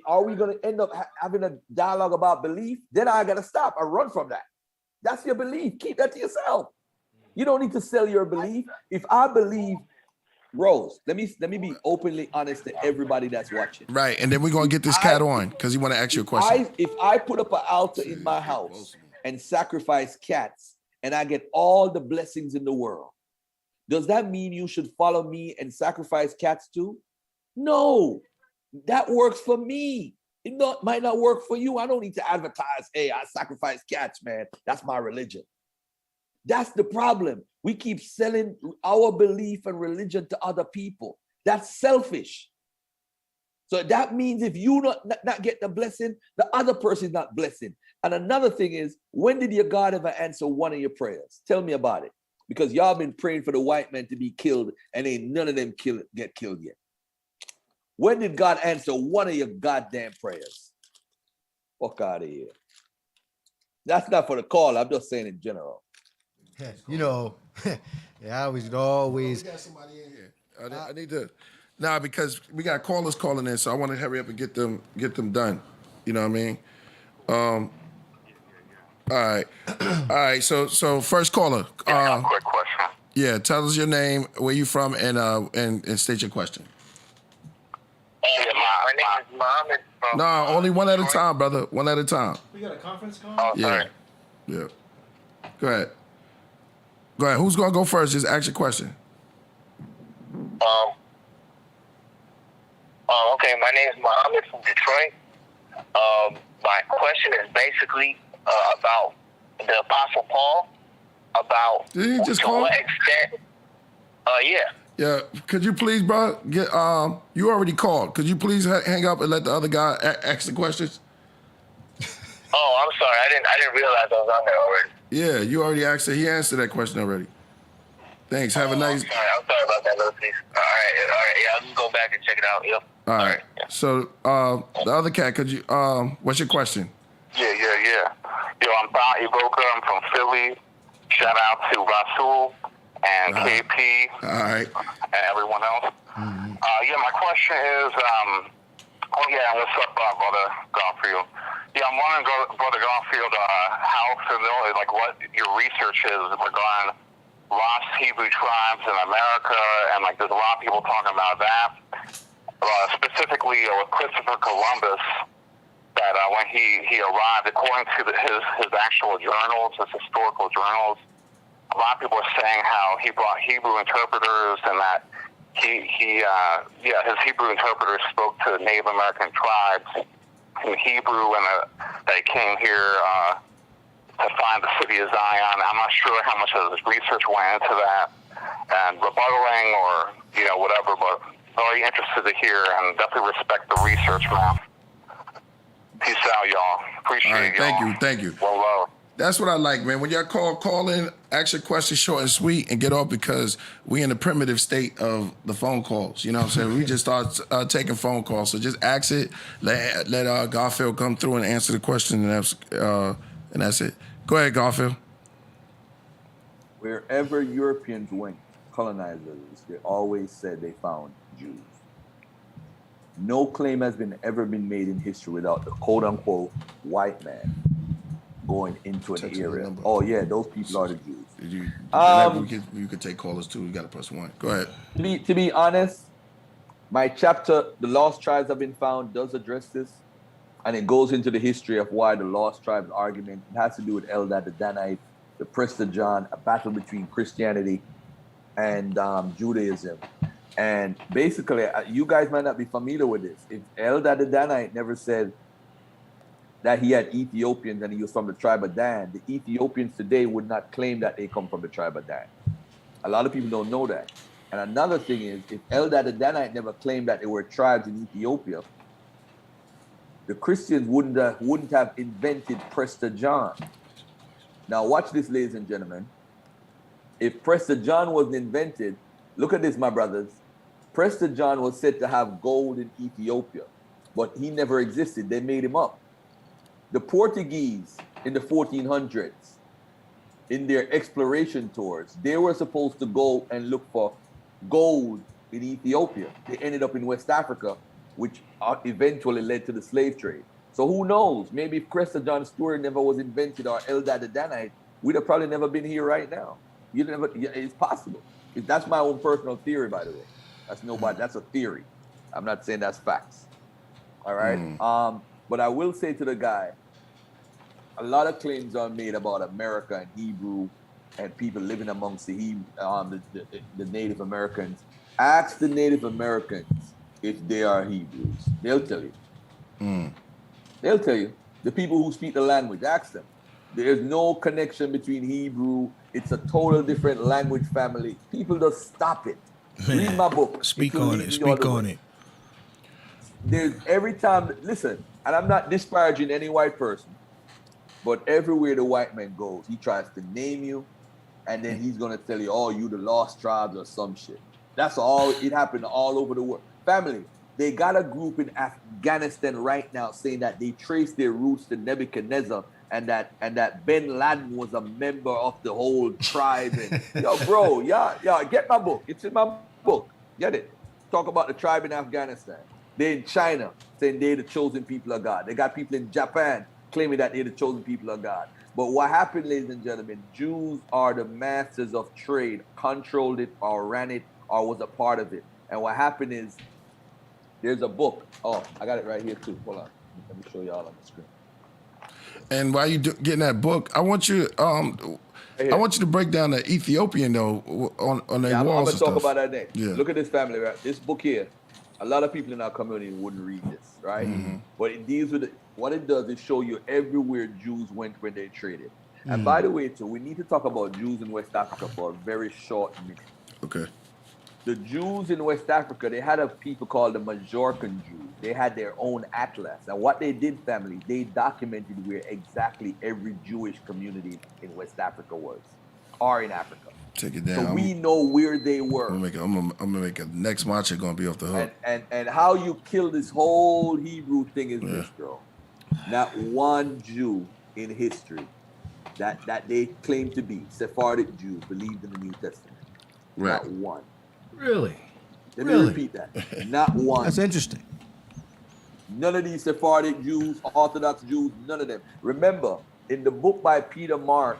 are we going to end up having a dialogue about belief? Then I got to stop. I run from that. That's your belief. Keep that to yourself. You don't need to sell your belief. If I believe, Rose, let me be openly honest to everybody that's watching. Right, and then we're going to get this cat on because he want to ask you a question. If I put up an altar in my house and sacrifice cats and I get all the blessings in the world, does that mean you should follow me and sacrifice cats too? No, that works for me. It might not work for you. I don't need to advertise, hey, I sacrifice cats, man. That's my religion. That's the problem. We keep selling our belief and religion to other people. That's selfish. So that means if you not get the blessing, the other person is not blessing. And another thing is, when did your God ever answer one of your prayers? Tell me about it. Because y'all been praying for the white man to be killed and ain't none of them get killed yet. When did God answer one of your goddamn prayers? Fuck out of here. That's not for the call. I'm just saying in general. I always. We got somebody in here. I need to. Nah, because we got callers calling in, so I want to hurry up and get them done. You know what I mean? All right. So first caller. Quick question. Yeah, tell us your name, where you from, and state your question. My name is Mohammed from. No, only one at a time, brother. One at a time. We got a conference call? Oh, sorry. Yeah. Go ahead. Who's gonna go first? Just ask your question. Okay. My name is Mohammed from Detroit. My question is basically about the Apostle Paul. About Did he just to call? what extent? Yeah. Yeah. Could you please, bro? You already called. Could you please hang up and let the other guy ask the questions? Oh, I'm sorry. I didn't realize I was on there already. Yeah, you already asked it. He answered that question already. Thanks. Have a nice. I'm sorry about that, little piece. All right. Yeah, I'll just go back and check it out. Yep. All right. Yeah. So the other cat, could you? What's your question? Yeah. Yo, I'm Bob Iboka. I'm from Philly. Shout out to Rasul and KP. All right. And everyone else. My question is, what's up, brother Garfield? Yeah, I'm wondering, Brother Garfield, how familiar, like what your research is regarding lost Hebrew tribes in America, and like there's a lot of people talking about that. Specifically with Christopher Columbus, that when he arrived, according to his actual journals, his historical journals, a lot of people are saying how he brought Hebrew interpreters, and that his Hebrew interpreters spoke to Native American tribes in Hebrew, and they came here to find the city of Zion. I'm not sure how much of this research went into that and rebuttaling or whatever, but very interested to hear and definitely respect the research, man. Peace out, y'all. Appreciate All right, y'all. thank you. Well, love. That's what I like, man. When y'all call in, ask your questions short and sweet, and get off, because we in the primitive state of the phone calls. You know what I'm saying? We just start taking phone calls. So just ask it. Let Garfield come through and answer the question, and that's it. Go ahead, Garfield. Wherever Europeans went, colonizers, they always said they found Jews. No claim has ever been made in history without the quote-unquote white man going into an area. Oh yeah, those people are the Jews. You could take callers too. You got to press 1. Go ahead. To be honest, my chapter, The Lost Tribes Have Been Found, does address this, and it goes into the history of why the Lost Tribes argument. It has to do with Eldad the Danite, the Prester John, a battle between Christianity and Judaism. And basically, you guys might not be familiar with this. If Eldad the Danite never said that he had Ethiopians and he was from the tribe of Dan, the Ethiopians today would not claim that they come from the tribe of Dan. A lot of people don't know that. And another thing is, if Eldad the Danite never claimed that there were tribes in Ethiopia, the Christians wouldn't have invented Prester John. Now watch this, ladies and gentlemen. If Prester John wasn't invented, look at this, my brothers. Prester John was said to have gold in Ethiopia, but he never existed. They made him up. The Portuguese in the 1400s, in their exploration tours, they were supposed to go and look for gold in Ethiopia. They ended up in West Africa, which eventually led to the slave trade. So who knows? Maybe if Prester John Stewart never was invented, or Eldad the Danite, we'd have probably never been here right now. It's possible. That's my own personal theory, by the way. That's a theory. I'm not saying that's facts. All right. But I will say to the guy, a lot of claims are made about America and Hebrew and people living amongst the Native Americans. Ask the Native Americans if they are Hebrews. They'll tell you. They'll tell you. The people who speak the language, ask them. There's no connection between Hebrew. It's a total different language family. People just stop it. Read my book. Speak on it. There's every time, listen, and I'm not disparaging any white person, but everywhere the white man goes, he tries to name you, and then he's going to tell you, oh, you the lost tribes or some shit. That's all. It happened all over the world. Family, they got a group in Afghanistan right now saying that they trace their roots to Nebuchadnezzar, and that bin Laden was a member of the whole tribe. And yo, bro, yeah, get my book. It's in my book. Get it. Talk about the tribe in Afghanistan. They're in China saying they're the chosen people of God. They got people in Japan claiming that they're the chosen people of God. But what happened, ladies and gentlemen, Jews are the masters of trade, controlled it or ran it or was a part of it. And what happened is, there's a book. Oh, I got it right here too. Hold on. Let me show y'all on the screen. And while you getting that book, I want you to break down the Ethiopian though on their walls. I'm gonna talk about that next. Yeah. Look at this, family. Right, this book here. A lot of people in our community wouldn't read this, right? But it deals with what it does is show you everywhere Jews went when they traded. And by the way, too, we need to talk about Jews in West Africa for a very short minute. Okay. The Jews in West Africa, they had a people called the Majorcan Jews. They had their own atlas. And what they did, family, they documented where exactly every Jewish community in West Africa was, or in Africa. Take it down. So we know where they were. I'm gonna make a next match gonna be off the hook. And how you kill this whole Hebrew thing is this, bro. Not one Jew in history that they claim to be Sephardic Jews believed in the New Testament. Right. Not one. Really? Let me repeat that. Not one. That's interesting. None of these Sephardic Jews, Orthodox Jews, none of them. Remember, in the book by Peter Mark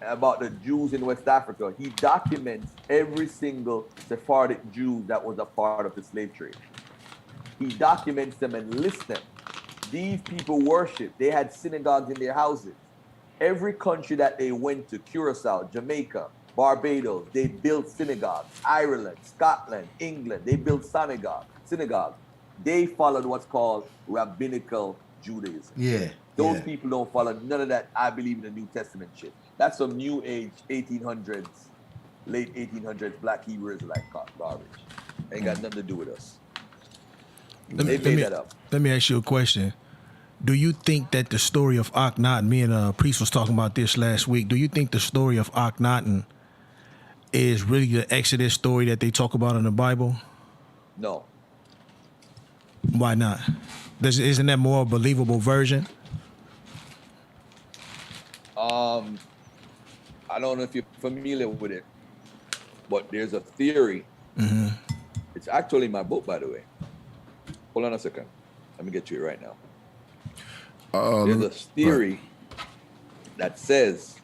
about the Jews in West Africa, he documents every single Sephardic Jew that was a part of the slave trade. He documents them and lists them. These people worship. They had synagogues in their houses. Every country that they went to, Curacao, Jamaica, Barbados, they built synagogues. Ireland, Scotland, England, they built synagogues. They followed what's called rabbinical Judaism. Yeah. Those people don't follow none of that I believe in the New Testament shit. That's some new age 1800s, late 1800s black Hebrew Israelite garbage. Ain't got nothing to do with us. They made that up. Let me ask you a question. Do you think that the story of Akhenaten, me and a priest was talking about this last week, do you think the story of Akhenaten is really the Exodus story that they talk about in the Bible? No. Why not? Isn't that more a believable version? I don't know if you're familiar with it, but there's a theory. Mm-hmm. It's actually in my book, by the way. Hold on a second. Let me get to it right now. There's a theory that says,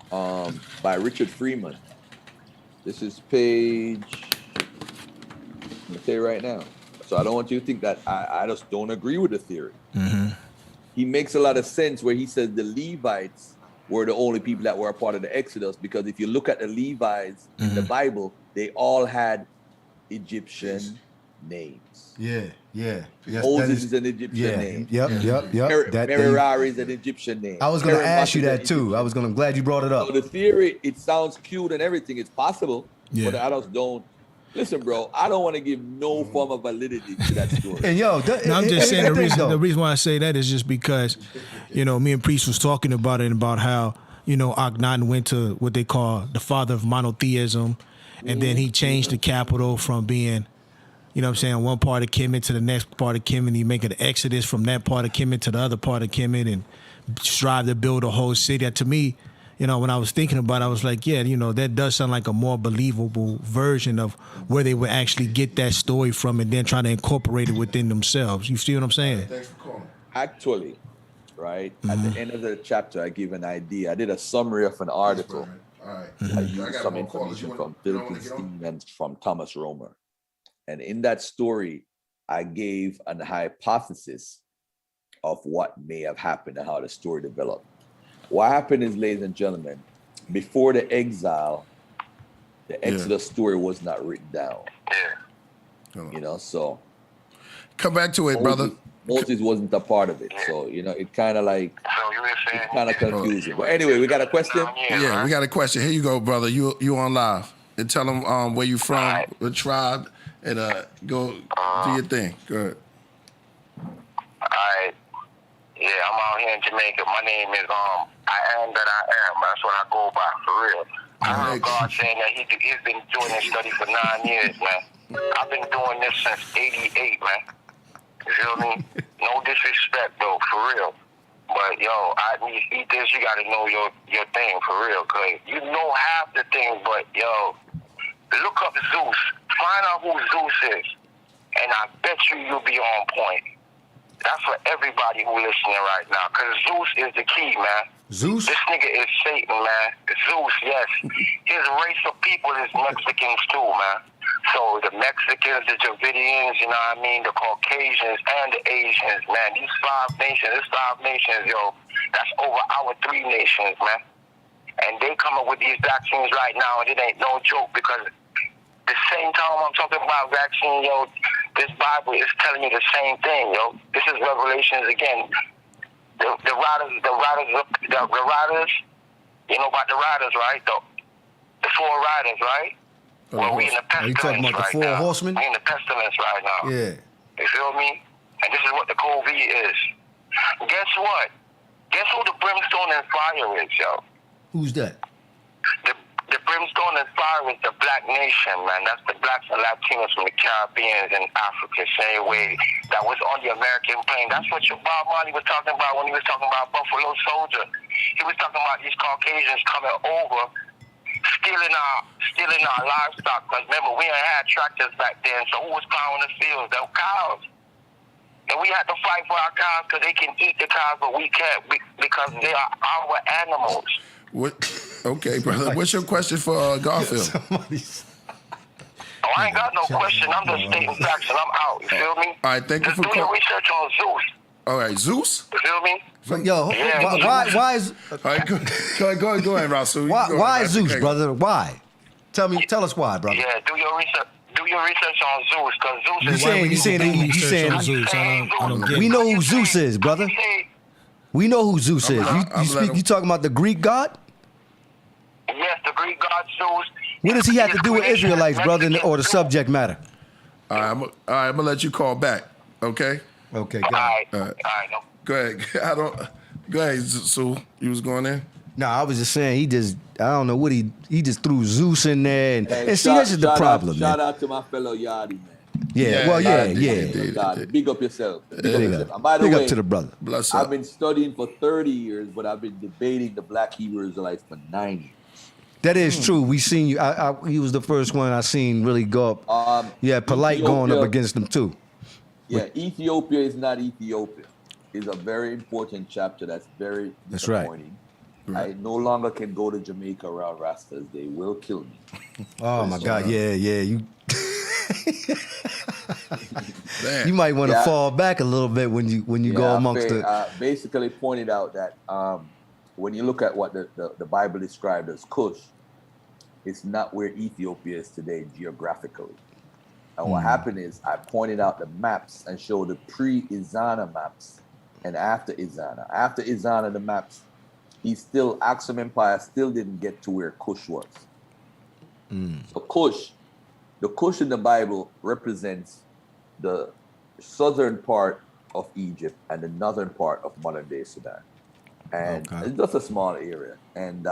by Richard Freeman. This is page, let me tell you right now. So I don't want you to think that I just don't agree with the theory. Mm-hmm. He makes a lot of sense where he says the Levites were the only people that were a part of the Exodus, because if you look at the Levites in the Bible, they all had Egyptian names. Yeah. Yes, Moses is an Egyptian name. Yep. Merari is an Egyptian name. I was going to ask you that too. Glad you brought it up. So the theory, it sounds cute and everything. It's possible, but I just don't. Listen, bro, I don't want to give no form of validity to that story. And I'm just saying the reason why I say that is just because, me and Priest was talking about it, about how, Akhenaten went to what they call the father of monotheism, and then he changed the capital from being, one part of Kemet to the next part of Kemet. He make an exodus from that part of Kemet to the other part of Kemet and strive to build a whole city. To me, when I was thinking about it, I was like, that does sound like a more believable version of where they would actually get that story from and then try to incorporate it within themselves. You see what I'm saying? Thanks for calling. Actually, right, at the end of the chapter, I give an idea. I did a summary of an article. All right. I used some information from Philippians and from Thomas Romer. And in that story, I gave an hypothesis of what may have happened and how the story developed. What happened is, ladies and gentlemen, before the exile, the Exodus story was not written down. So come back to it, brother. Moses wasn't a part of it, so it kind of like it's kind of confusing. But anyway, we got a question. Yeah, we got a question. Here you go, brother. You on live, and tell them where you from, what tribe, and go do your thing. Go ahead. All right. Yeah, I'm out here in Jamaica. My name is I am that I am. That's what I go by, for real. I heard God saying that he's been doing this study for 9 years, man. I've been doing this since '88, man. You feel me? No disrespect, though, for real. But, when you eat this, you got to know your thing, for real. Because you know half the thing, but, look up Zeus. Find out who Zeus is. And I bet you'll be on point. That's for everybody who listening right now. Because Zeus is the key, man. Zeus? This nigga is Satan, man. Zeus, yes. His race of people is Mexicans, too, man. So the Mexicans, the Javidians, the Caucasians, and the Asians, man. These 5 nations, that's over our 3 nations, man. And they come up with these vaccines right now, and it ain't no joke, because the same time I'm talking about vaccine, this Bible is telling you the same thing, This is Revelations again. The riders, you know about the riders, right? The 4 riders, right? Well, we in the pestilence. Are you talking about the 4 horsemen? We in the pestilence right now. Yeah. You feel me? And this is what the COVID is. Guess what? Guess who the brimstone and fire is, Who's that? The brimstone and fire is the black nation, man. That's the blacks and Latinos from the Caribbean and Africa, same way that was on the American plane. That's what your Bob Marley was talking about when he was talking about Buffalo Soldier. He was talking about these Caucasians coming over, stealing our livestock. Because remember, we ain't had tractors back then, so who was plowing the fields? They were cows. And we have to fight for our cows because they can eat the cows, but we can't because they are our animals. What? Okay, brother. What's your question for Garfield? Oh, I ain't got no question. I'm just stating facts and I'm out. You feel me? All right, thank you Just for do your calling. research on Zeus. All right, Zeus. You feel me? Yo, Yeah. why is All right, go ahead, Rasul. why Zeus, brother? Why? Tell us why, brother. Yeah, do your research. Do your research on Zeus, because Zeus You is saying I don't get we it. know who Zeus is, brother. We know who Zeus is. You talking about the Greek god? Yes, the Greek god Zeus. What does he have to do with Israelites, brother, or the subject matter? All right, I'm gonna let you call back. Okay. Okay, All got right. it. All right. No. Go ahead. Go ahead, Sue. You was going in. No, I was just saying I don't know what he just threw Zeus in there and see shout- that's just the shout problem, out, man. Shout out to my fellow Yardie, man. Yeah. God, big up yourself. Big up Big yourself. up. And by the Big way, up to the brother. Bless up. I've been studying for 30 years, but I've been debating the Black Hebrew Israelites for 9 years. That is true. We seen you. He was the first one I seen really go up. Polite going up Ethiopia- against them too. Yeah, Ethiopia is not Ethiopia. It's a very important chapter that's very That's right. disappointing. I no longer can go to Jamaica around Rastas. They will kill me. Oh my God! Yeah. You Damn. you might want to Yeah. fall back a little bit when you go amongst the. Basically pointed out that when you look at what the Bible described as Cush, it's not where Ethiopia is today geographically. And what happened is I pointed out the maps and showed the pre-Izana maps and after Izana. After Izana, the maps, Aksum Empire still didn't get to where Cush was. So the Cush in the Bible represents the southern part of Egypt and the northern part of modern day Sudan. And it's just a small area. And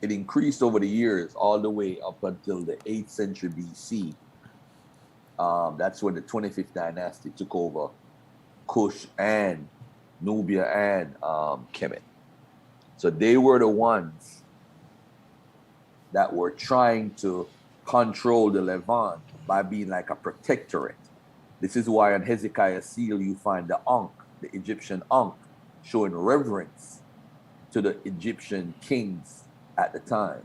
it increased over the years all the way up until the 8th century BC. That's when the 25th dynasty took over Cush and Nubia and Kemet. So they were the ones that were trying to control the Levant by being like a protectorate. This is why on Hezekiah's seal you find the Ankh, the Egyptian Ankh, showing reverence to the Egyptian kings at the time.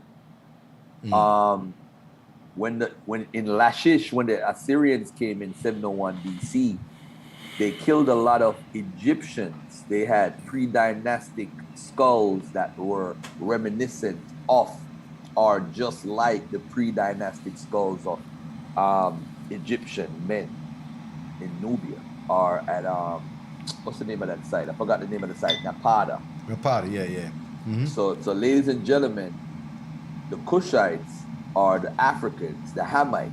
When in Lachish, when the Assyrians came in 701 BC, they killed a lot of Egyptians. They had pre-dynastic skulls that were reminiscent of or just like the pre-dynastic skulls of Egyptian men in Nubia or at what's the name of that site? I forgot the name of the site. Napata. Yeah. So ladies and gentlemen, the Cushites or the Africans, the Hamites,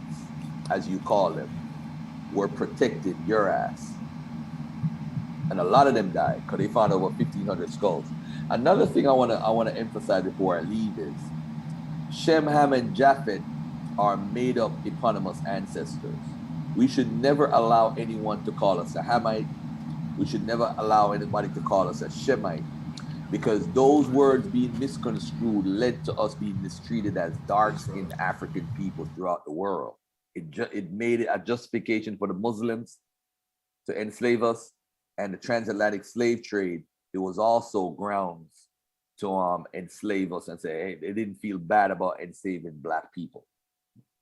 as you call them, were protected your ass. And a lot of them died because they found over 1,500 skulls. Another thing I wanna emphasize before I leave is Shem, Ham, and Japhet are made up eponymous ancestors. We should never allow anyone to call us a Hamite. We should never allow anybody to call us a Shemite, because those words being misconstrued led to us being mistreated as dark-skinned African people throughout the world. It made it a justification for the Muslims to enslave us, and the transatlantic slave trade, it was also grounds to enslave us and say, hey, they didn't feel bad about enslaving Black people.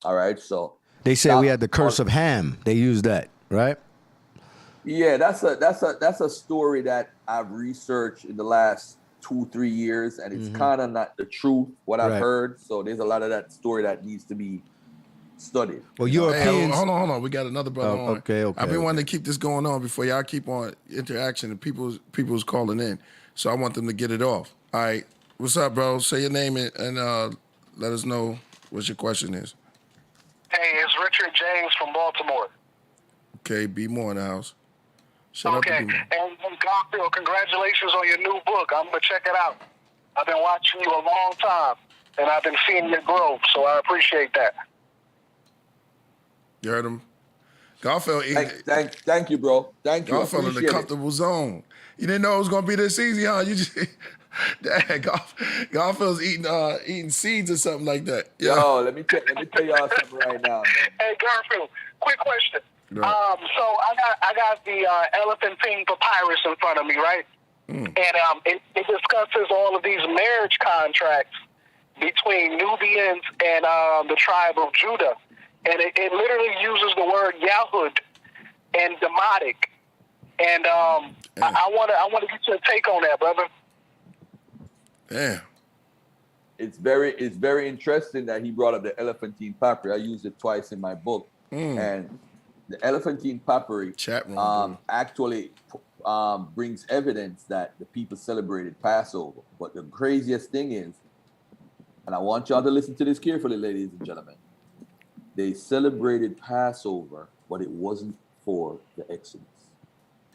All right, so They say we had the curse of Ham. They used that, right? yeah, that's a story that I've researched in the last 2-3 years, and it's kind of not the truth what I've heard. So there's a lot of that story that needs to be studied. Well, Hey, Europeans. hold on. We got another brother on. Okay. I've been wanting to keep this going on before y'all keep on interaction and people's calling in. So I want them to get it off. All right. What's up, bro? Say your name and let us know what your question is. Hey, it's Richard James from Baltimore. Okay, be more in the house. Shut Okay, up. and Garfield, congratulations on your new book. I'm gonna check it out. I've been watching you a long time, and I've been seeing your growth, so I appreciate that. You heard him? Garfield, Thank you, bro. Thank you. Garfield in the comfortable zone. You didn't know it was gonna be this easy, huh? You just Garfield's eating seeds or something like that. Yo, let me tell y'all something right now, man. Hey, Garfield, quick question. Right. So I got the elephantine papyrus in front of me, right? And it discusses all of these marriage contracts between Nubians and the tribe of Judah, and it literally uses the word Yahud and Demotic. And I want to get your take on that, brother. Damn. It's very interesting that he brought up the elephantine papyri. I used it twice in my book, and the elephantine papyri Chat room, actually brings evidence that the people celebrated Passover. But the craziest thing is, and I want y'all to listen to this carefully, ladies and gentlemen, they celebrated Passover, but it wasn't for the Exodus.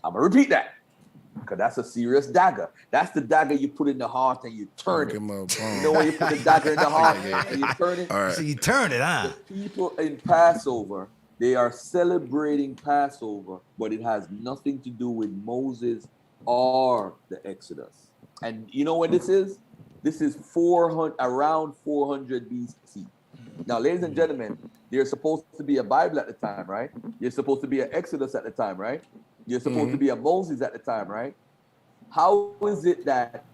I'm gonna repeat that, because that's a serious dagger. That's the dagger you put in the heart and you turn it. You know when you put the dagger in the heart and you turn it? All right. So you turn it, huh? The people in Passover, they are celebrating Passover, but it has nothing to do with Moses or the Exodus. And you know when this is? This is around 400 BC. Now, ladies and gentlemen, there's supposed to be a Bible at the time, right? There's supposed to be an Exodus at the time, right? You're supposed to be a Moses at the time, right? How is it that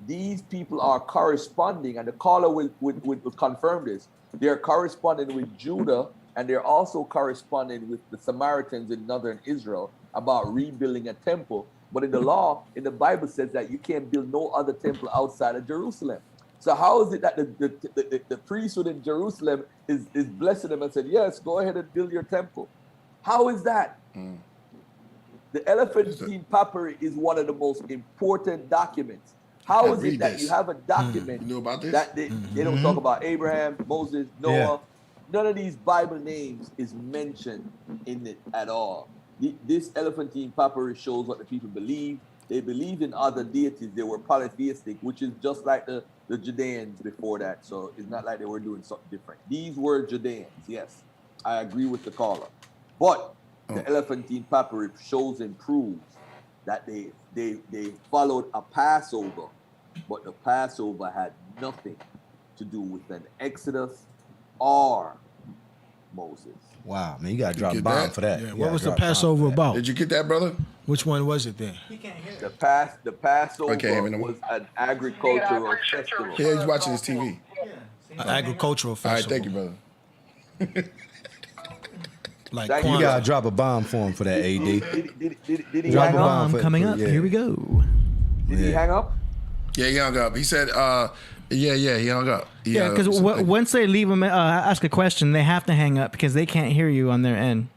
these people are corresponding, and the caller will confirm this, they're corresponding with Judah, and they're also corresponding with the Samaritans in northern Israel about rebuilding a temple. But in the law, in the Bible says that you can't build no other temple outside of Jerusalem. So how is it that the priesthood in Jerusalem is blessing them and said, yes, go ahead and build your temple? How is that? The elephantine papyri is one of the most important documents. How is it that you have a document that they don't talk about Abraham, Moses, Noah? None of these Bible names is mentioned in it at all. This elephantine papyri shows what the people believe. They believed in other deities. They were polytheistic, which is just like the Judeans before that. So it's not like they were doing something different. These were Judeans, yes. I agree with the caller. But the elephantine papyri shows and proves that they followed a Passover, but the Passover had nothing to do with an Exodus or Moses. Wow, man, you gotta drop a bomb for that. Yeah, what was the Passover about? Did you get that, brother? Which one was it then? The Passover was an agricultural festival. Yeah, he's watching his TV. An agricultural festival. All right, thank you, brother. Like You gotta drop a bomb for him for that, AD. Did he Drop hang a up? bomb Coming up. yeah. Here we go. Did he hang up? Yeah, he hung up. He said, he hung up. Yeah, because once they leave them, ask a question, they have to hang up because they can't hear you on their end.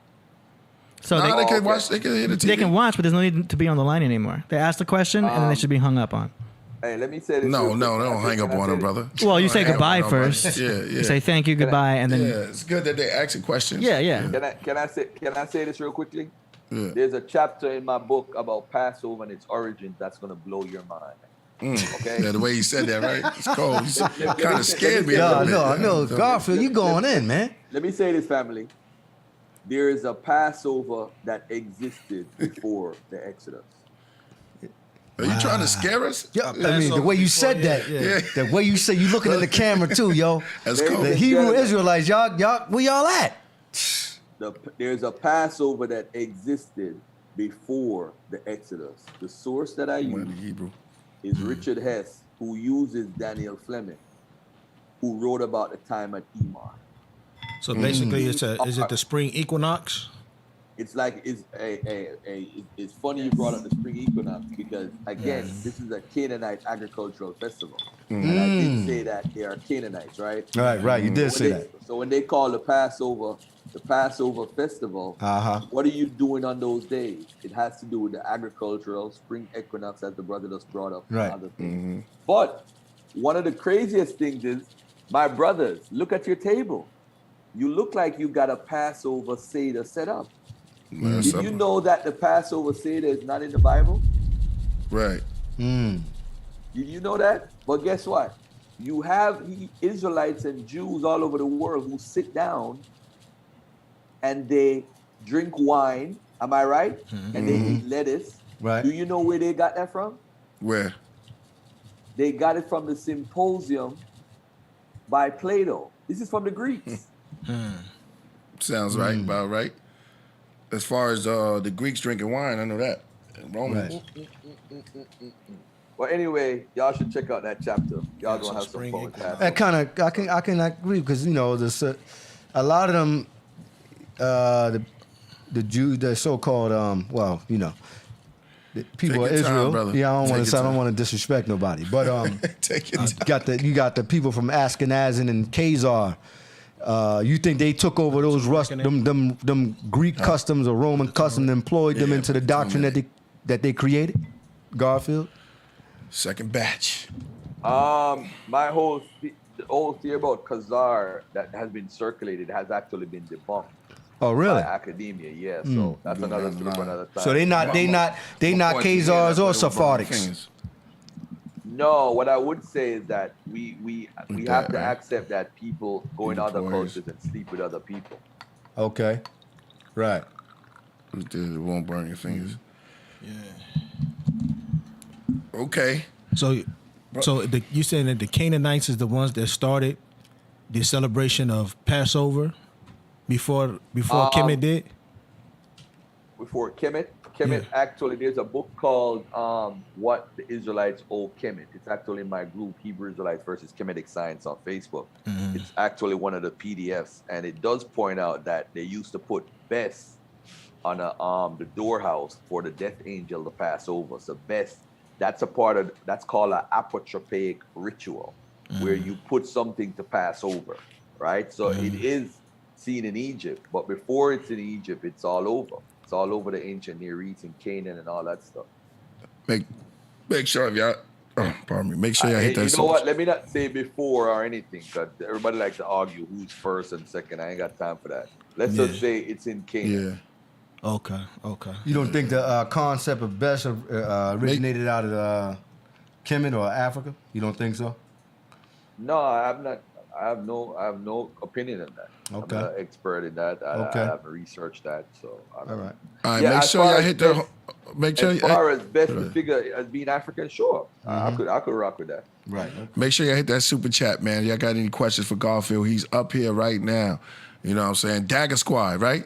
So they can watch. They can hear the TV. They can watch, but there's no need to be on the line anymore. They ask the question, and then they should be hung up on. Hey, let me say this. No, don't hang up on him, brother. Well, you say Hang up goodbye on him, first. brother. Yeah, yeah. You say thank you, goodbye, and then it's good that they asking questions. Yeah. Can I say this real quickly? Yeah. There's a chapter in my book about Passover and its origins that's gonna blow your mind. Okay. Yeah, the way he said that, right? It's cold. You kind of scared me. No, Garfield, you going in, man. Let me say this, family. There is a Passover that existed before the Exodus. Are you trying to scare us? Yeah, I mean, the way you said that, the way you said, you looking at the camera too, yo. That's cool. The Hebrew Israelites, y'all, where y'all at? There's a Passover that existed before the Exodus. The source that I use is Richard Hess, who uses Daniel Fleming, who wrote about the time at Emar. So basically, is it the spring equinox? It's like it's funny you brought up the spring equinox because again, this is a Canaanite agricultural festival, and I did say that they are Canaanites, right? Right. You did say that. So when they call the Passover festival, what are you doing on those days? It has to do with the agricultural spring equinox, as the brother just brought up, and other things. But one of the craziest things is, my brothers, look at your table. You look like you got a Passover Seder set up. Did you know that the Passover Seder is not in the Bible? Right. Did you know that? But guess what? You have Israelites and Jews all over the world who sit down and they drink wine. Am I right? And they eat lettuce. Right. Do you know where they got that from? Where? They got it from the Symposium by Plato. This is from the Greeks. Sounds right. About right. As far as the Greeks drinking wine, I know that. And Romans. Right. Well, anyway, y'all should check out that chapter. Y'all gonna have some fun with that. I can agree because this a lot of them the Jews, the so-called the people of Take your time, Israel. brother. Yeah, I Take don't your want to disrespect nobody, but Take your time. you got the people from Ashkenaz and Khazar. You think they took over those them Greek customs or Roman customs and employed them into the doctrine that they created? Garfield? Second batch. My the whole theory about Khazar that has been circulated has actually been debunked. Oh, really? By academia, yeah. So that's another story for another time. So they not Khazars or Sephardics. No, what I would say is that we have to accept that people go in other cultures and sleep with other people. Okay. Right. It won't burn your fingers. Yeah. Okay. So you saying that the Canaanites is the ones that started the celebration of Passover before Kemet did? Before Kemet? Kemet, actually, there's a book called What the Israelites Owe Kemet. It's actually in my group, Hebrew Israelites versus Kemetic Science on Facebook. Mm-hmm. It's actually one of the PDFs, and it does point out that they used to put best on the door house for the death angel to pass over. So best, that's called an apotropaic ritual, where you put something to pass over, right? So it is seen in Egypt, but before it's in Egypt, it's all over. It's all over the ancient Near East and Canaan and all that stuff. Make sure if y'all, pardon me, make sure y'all hit that. You know what? Let me not say before or anything, because everybody likes to argue who's first and second. I ain't got time for that. Let's just say it's in Canaan. Yeah. Okay. You don't think the concept of best originated out of Kemet or Africa? You don't think so? No, I'm not. I have no opinion on that. Okay. I'm not an expert in that. I haven't researched that, so I don't. All right. Make sure y'all hit the. Make sure. As far as best figure as being African, sure, I could rock with that. Right. Make sure y'all hit that super chat, man. Y'all got any questions for Garfield? He's up here right now. You know what I'm saying? Dagger Squad, right?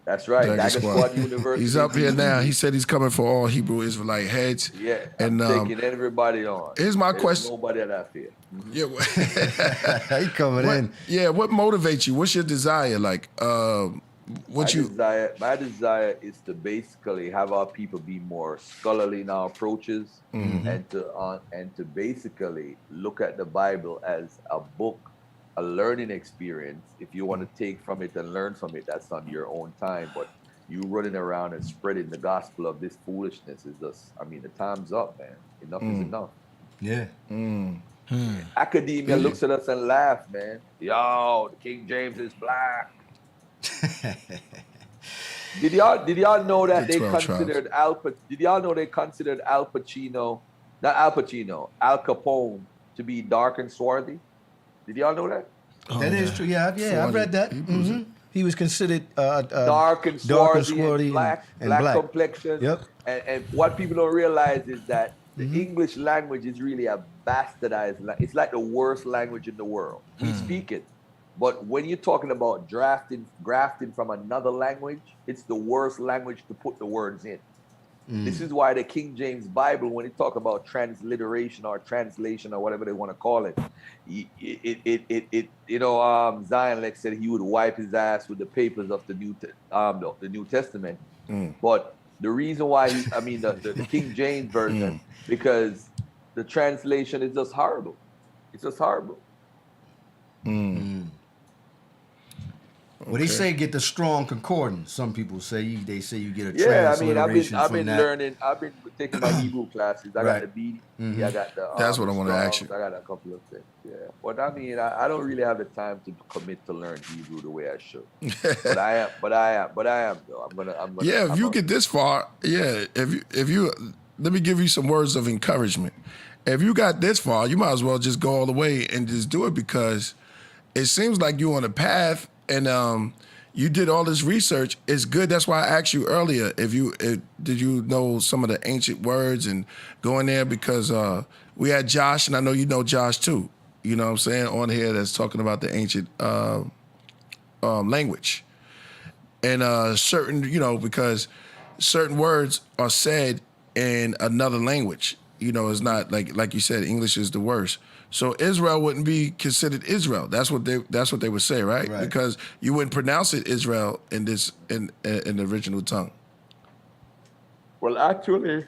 That's right. Dagger Squad University. He's up here now. He said he's coming for all Hebrew Israelite heads. Yeah, and taking everybody on. Here's my question. Nobody that I fear. Yeah, he coming in. Yeah, what motivates you? What's your desire? Like, my desire is to basically have our people be more scholarly in our approaches, and to basically look at the Bible as a book, a learning experience. If you want to take from it and learn from it, that's on your own time. But you running around and spreading the gospel of this foolishness is just, the time's up, man. Enough is enough. Yeah. Academia looks at us and laughs, man. Yo, the King James is black. Did y'all know that they considered Al Capone to be dark and swarthy? Did y'all know that? That is true. Yeah, I've read that. He was considered dark and swarthy and black complexion. Yep. And what people don't realize is that the English language is really a bastardized language. It's like the worst language in the world. We speak it. But when you're talking about grafting from another language, it's the worst language to put the words in. This is why the King James Bible, when they talk about transliteration or translation or whatever they want to call it, Zion Lex said he would wipe his ass with the papers of the New Testament. But the reason why the King James version, because the translation is just horrible. It's just horrible. Well, they say get the strong concordance. Some people say you get a transliteration I've been learning. I've been taking my Hebrew classes. I got the BD. I got the. That's what I want to ask you. I got a couple of things. Yeah, but I don't really have the time to commit to learn Hebrew the way I should. but I am though. I'm gonna. Yeah, if you get this far, if you let me give you some words of encouragement. If you got this far, you might as well just go all the way and just do it, because it seems like you're on a path. And you did all this research. It's good. That's why I asked you earlier did you know some of the ancient words and go in there, because we had Josh, and I know you know Josh too. You know what I'm saying, on here, that's talking about the ancient language. and certain, because certain words are said in another language. It's not like you said, English is the worst. So Israel wouldn't be considered Israel. That's what they would say, right? Because you wouldn't pronounce it Israel in the original tongue. Well, actually,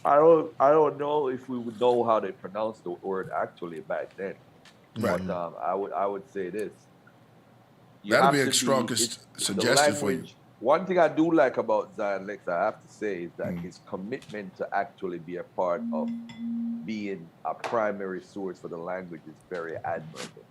I don't know if we would know how they pronounce the word actually back then. Right. But I would say this. That'd be a strongest suggestion for you. One thing I do like about Zion Lex, I have to say, is that his commitment to actually be a part of being a primary source for the language is very admirable.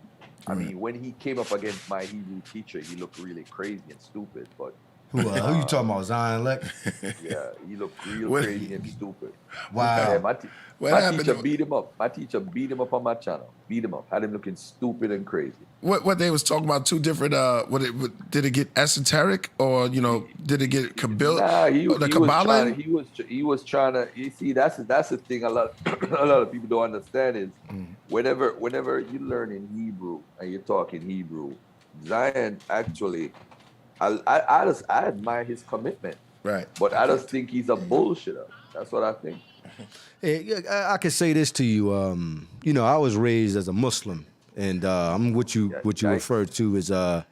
I mean, when he came up against my Hebrew teacher, he looked really crazy and stupid, but Who you talking about, Zion Lex? yeah, he looked real crazy and stupid. Wow. Yeah, my teacher beat him up. My teacher beat him up on my channel. Beat him up. Had him looking stupid and crazy. What they was talking about, two different, did it get esoteric or, did it get Kabbalah? Nah, he Kabbalah? he was trying to, you see, that's the thing a lot of people don't understand is whenever you learn in Hebrew and you're talking Hebrew, Zion actually, I admire his commitment. Right. But I just think he's a bullshitter. That's what I think. I can say this to you. I was raised as a Muslim, and I'm what you referred to as I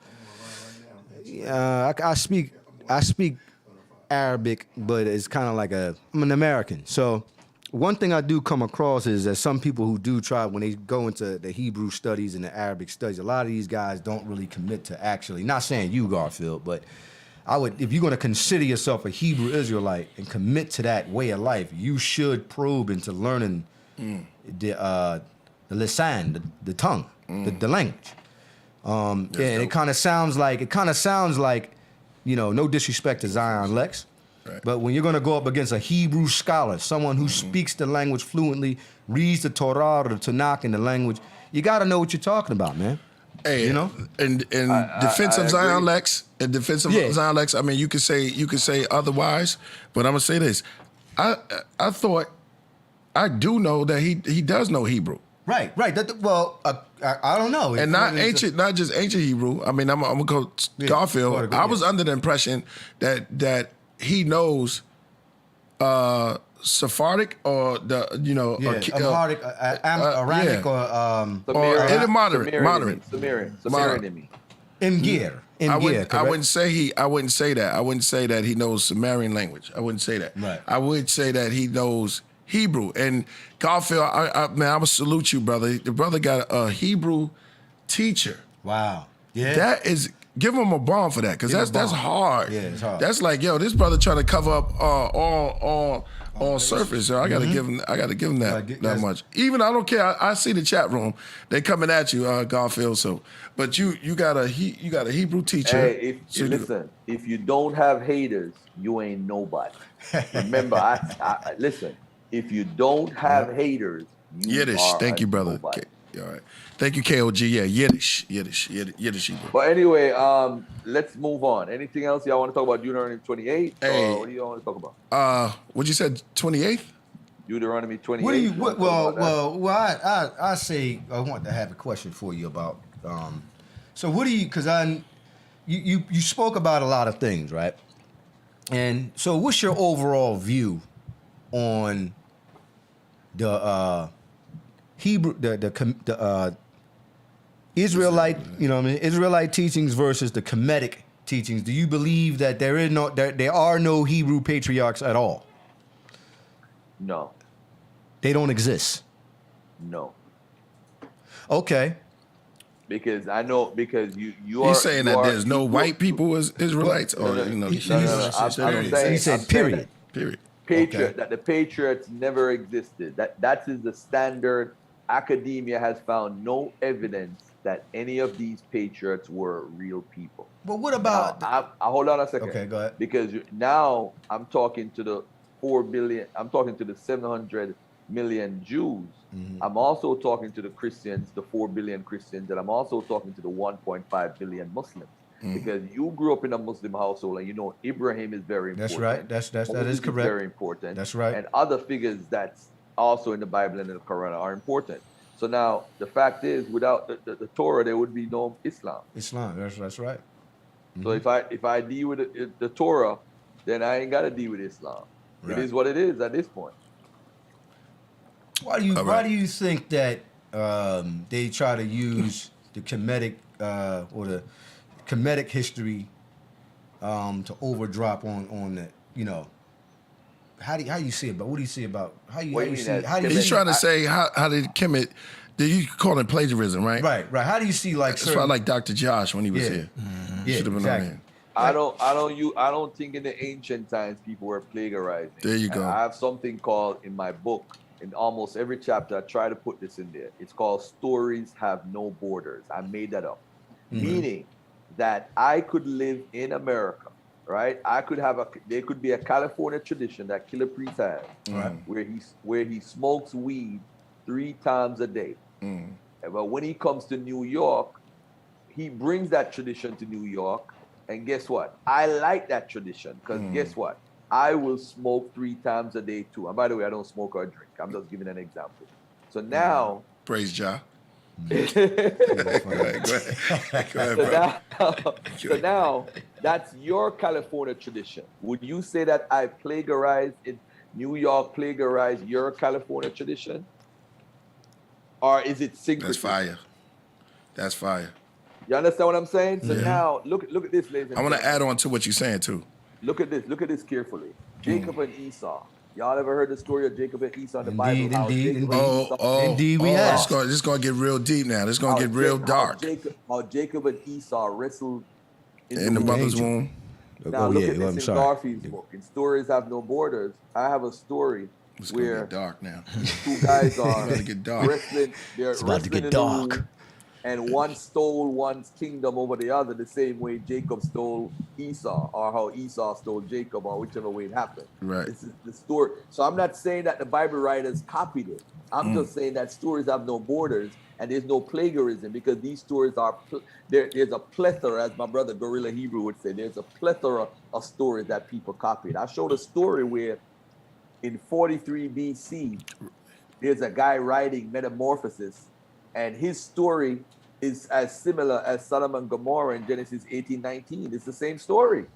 speak Arabic, but it's kind of like I'm an American. So one thing I do come across is that some people who do try, when they go into the Hebrew studies and the Arabic studies, a lot of these guys don't really commit to actually, not saying you, Garfield, but if you're going to consider yourself a Hebrew Israelite and commit to that way of life, you should probe into learning the lisan, the tongue, the language. And it kind of sounds like, no disrespect to Zion Lex, right, but when you're going to go up against a Hebrew scholar, someone who speaks the language fluently, reads the Torah or the Tanakh in the language, you got to know what you're talking about, man. Hey, in defense of Zion Lex, Zion Lex, I mean, you could say otherwise, but I'm gonna say this: I thought I do know that he does know Hebrew. Right. I don't know, and not just ancient Hebrew. I mean, I'm gonna go Garfield. I was under the impression that he knows Sephardic or Amharic, Aramaic or moderate. Sumerian. Imgir. I wouldn't say that. I wouldn't say that he knows Sumerian language. I wouldn't say that. Right. I would say that he knows Hebrew. And Garfield, I would salute you, brother. The brother got a Hebrew teacher. Wow. Yeah. That is, give him a bomb for that, because that's hard. Yeah, it's hard. That's like, this brother trying to cover up all surface. So I gotta give him that much. Even I don't care. I see the chat room. They coming at you, Garfield. So, but you got a Hebrew teacher. Hey, listen, if you don't have haters, you ain't nobody. Remember, I listen. If you don't have haters, you Yiddish. are Thank you, brother. nobody. Okay. All right. Thank you, KOG. Yeah, Yiddish Hebrew. But anyway, let's move on. Anything else y'all want to talk about Deuteronomy 28? Hey, what do you want to talk about? What you said, 28th? Deuteronomy 28. What do you? I say I want to have a question for you about. So what do you? Because you spoke about a lot of things, right? And so, what's your overall view on the Hebrew, the Israelite, Israelite teachings versus the Kemetic teachings? Do you believe that there are no Hebrew patriarchs at all? No. They don't exist. No. Okay. Because you are. He's saying that there's no white people as Israelites, He said period. Patriot, that the patriots never existed. That is the standard. Academia has found no evidence that any of these patriots were real people. But what about? Now, hold on a second. Okay, go ahead. Because now I'm talking to the 4 billion. I'm talking to the 700 million Jews. Mm-hmm. I'm also talking to the Christians, the 4 billion Christians, and I'm also talking to the 1.5 billion Muslims. Mm-hmm. Because you grew up in a Muslim household, and Ibrahim is very important. That's right. That is correct. Very important. That's right. And other figures that's also in the Bible and in the Quran are important. So now the fact is, without the Torah, there would be no Islam. That's right. So if I deal with the Torah, then I ain't got to deal with Islam. Right. It is what it is at this point. Why do you think that they try to use the Kemetic or the Kemetic history to overdrop on the, you know? How do you see it? But what do you see about how you see? How do you He's see, trying to say how did Kemet? You call it plagiarism, right? Right. How do you see like? That's why I like Dr. Josh when he was here. Yeah, Should have been exactly. on here. I don't think in the ancient times people were plagiarizing. There you go. And I have something called in my book. In almost every chapter, I try to put this in there. It's called "Stories Have No Borders." I made that up, meaning that I could live in America, right? There could be a California tradition that Killah Priest has, where he smokes weed 3 times a day. But when he comes to New York, he brings that tradition to New York, and guess what? I like that tradition because guess what? I will smoke 3 times a day too. And by the way, I don't smoke or drink. I'm just giving an example. So now, praise Jah. Go ahead, so now that's your California tradition. Would you say that I plagiarized in New York, plagiarized your California tradition? Or is it syncretism? That's fire. You understand what I'm saying? So now, look at this, ladies and I want to gentlemen. add on to what you're saying too. Look at this carefully. Jacob and Esau. Y'all ever heard the story of Jacob and Esau in the Bible? Indeed. Indeed, we have. This is going to get real deep now. This is going to get real dark. How Jacob and Esau wrestled In the mother's womb. Now look at this in Garfield's book. In Stories Have No Borders, I have a story It's going to where get dark now. 2 guys are It's about to get dark. wrestling. They're It's about to wrestling get in dark. the ring, and one stole one's kingdom over the other, the same way Jacob stole Esau, or how Esau stole Jacob, or whichever way it happened. Right. This is the story. So I'm not saying that the Bible writers copied it. I'm just saying that stories have no borders, and there's no plagiarism, because these stories are there's a plethora, as my brother Gorilla Hebrew would say, there's a plethora of stories that people copied. I showed a story where in 43 BC, there's a guy writing Metamorphosis, and his story is as similar as Sodom and Gomorrah in Genesis 18:19. It's the same story.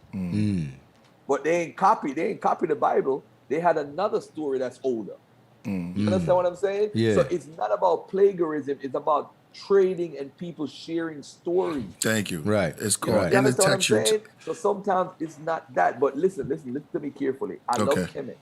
But they ain't copy the Bible. They had another story that's older. You understand what I'm saying? Yeah. So it's not about plagiarism, it's about trading and people sharing stories. Thank you. Right. It's You called understand what I'm intertextual. saying? So sometimes it's not that. But listen to me carefully. I love Kemet.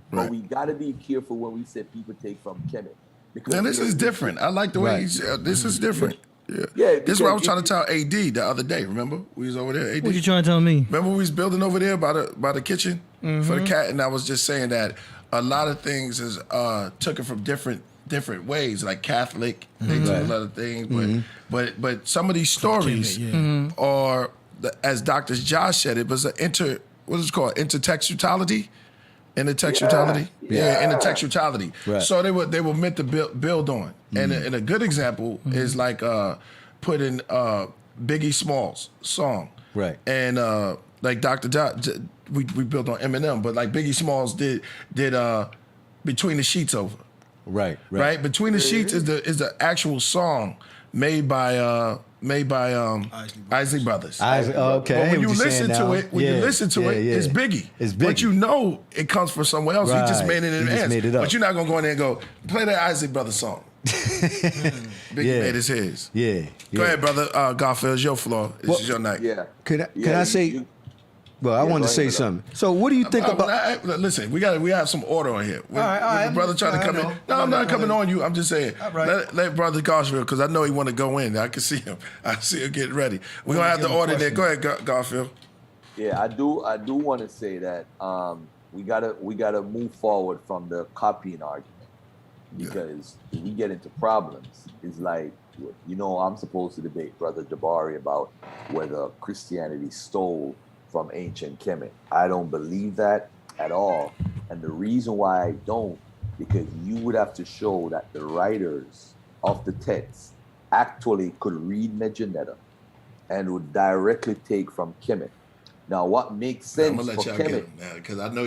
But Right. we gotta be careful when we say people take from Kemet. Because Now, this is different. I like the way he's. This is different. Yeah. Yeah, This is what I was because trying to tell AD the other day. Remember, we was over there. AD. What you trying to tell me? Remember we was building over there by the kitchen for the cat, and I was just saying that a lot of things is took it from different ways, like Catholic. They took a lot of things, but some of these stories are, as Dr. Josh said, it was what is it called, intertextuality. Intertextuality, intertextuality. Right. So they were meant to build on, and a good example is like putting Biggie Smalls song, Right. and like Dr. We built on Eminem, but like Biggie Smalls did Between the Sheets over, Right. Between the Sheets is the actual song made by Isley Brothers. Okay. But when you listen to it, it's Biggie. It's Biggie. But you know it comes from somewhere else. He just Right. made it in He just advance. made it up. But you're not gonna go in there and go, play that Isley Brothers song. Biggie made it his. Yeah. Go ahead, brother. Garfield, it's your floor. This is your night. Yeah. Can I say? Well, I wanted to say something. So, what do you think about? Listen, we have some order on here. All right. Brother trying to come in. No, I'm not coming on you. I'm just saying. right. Let brother Garfield, because I know he want to go in. I can see him. I see him getting ready. We're gonna have the order there. Go ahead, Garfield. Yeah, I do want to say that we gotta move forward from the copying argument, because if we get into problems, it's like, I'm supposed to debate Brother Jabari about whether Christianity stole from ancient Kemet. I don't believe that at all, and the reason why I don't, because you would have to show that the writers of the text actually could read Mejanetta and would directly take from Kemet. Now, what makes sense I'm gonna let for y'all get Kemet? him now, because I know.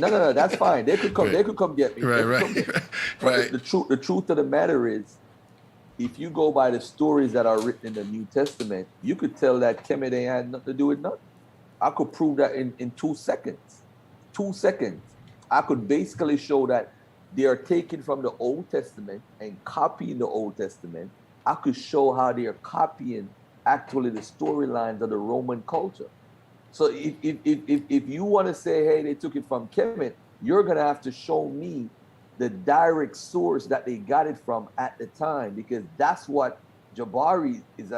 No, that's fine. They could come. Right. They could come get me. Right. But the truth of the matter is, if you go by the stories that are written in the New Testament, you could tell that Kemet ain't had nothing to do with nothing. I could prove that in 2 seconds. 2 seconds. I could basically show that they are taken from the Old Testament and copying the Old Testament. I could show how they are copying actually the storylines of the Roman culture. So if you want to say, hey, they took it from Kemet, you're going to have to show me the direct source that they got it from at the time, because that's what Jabari is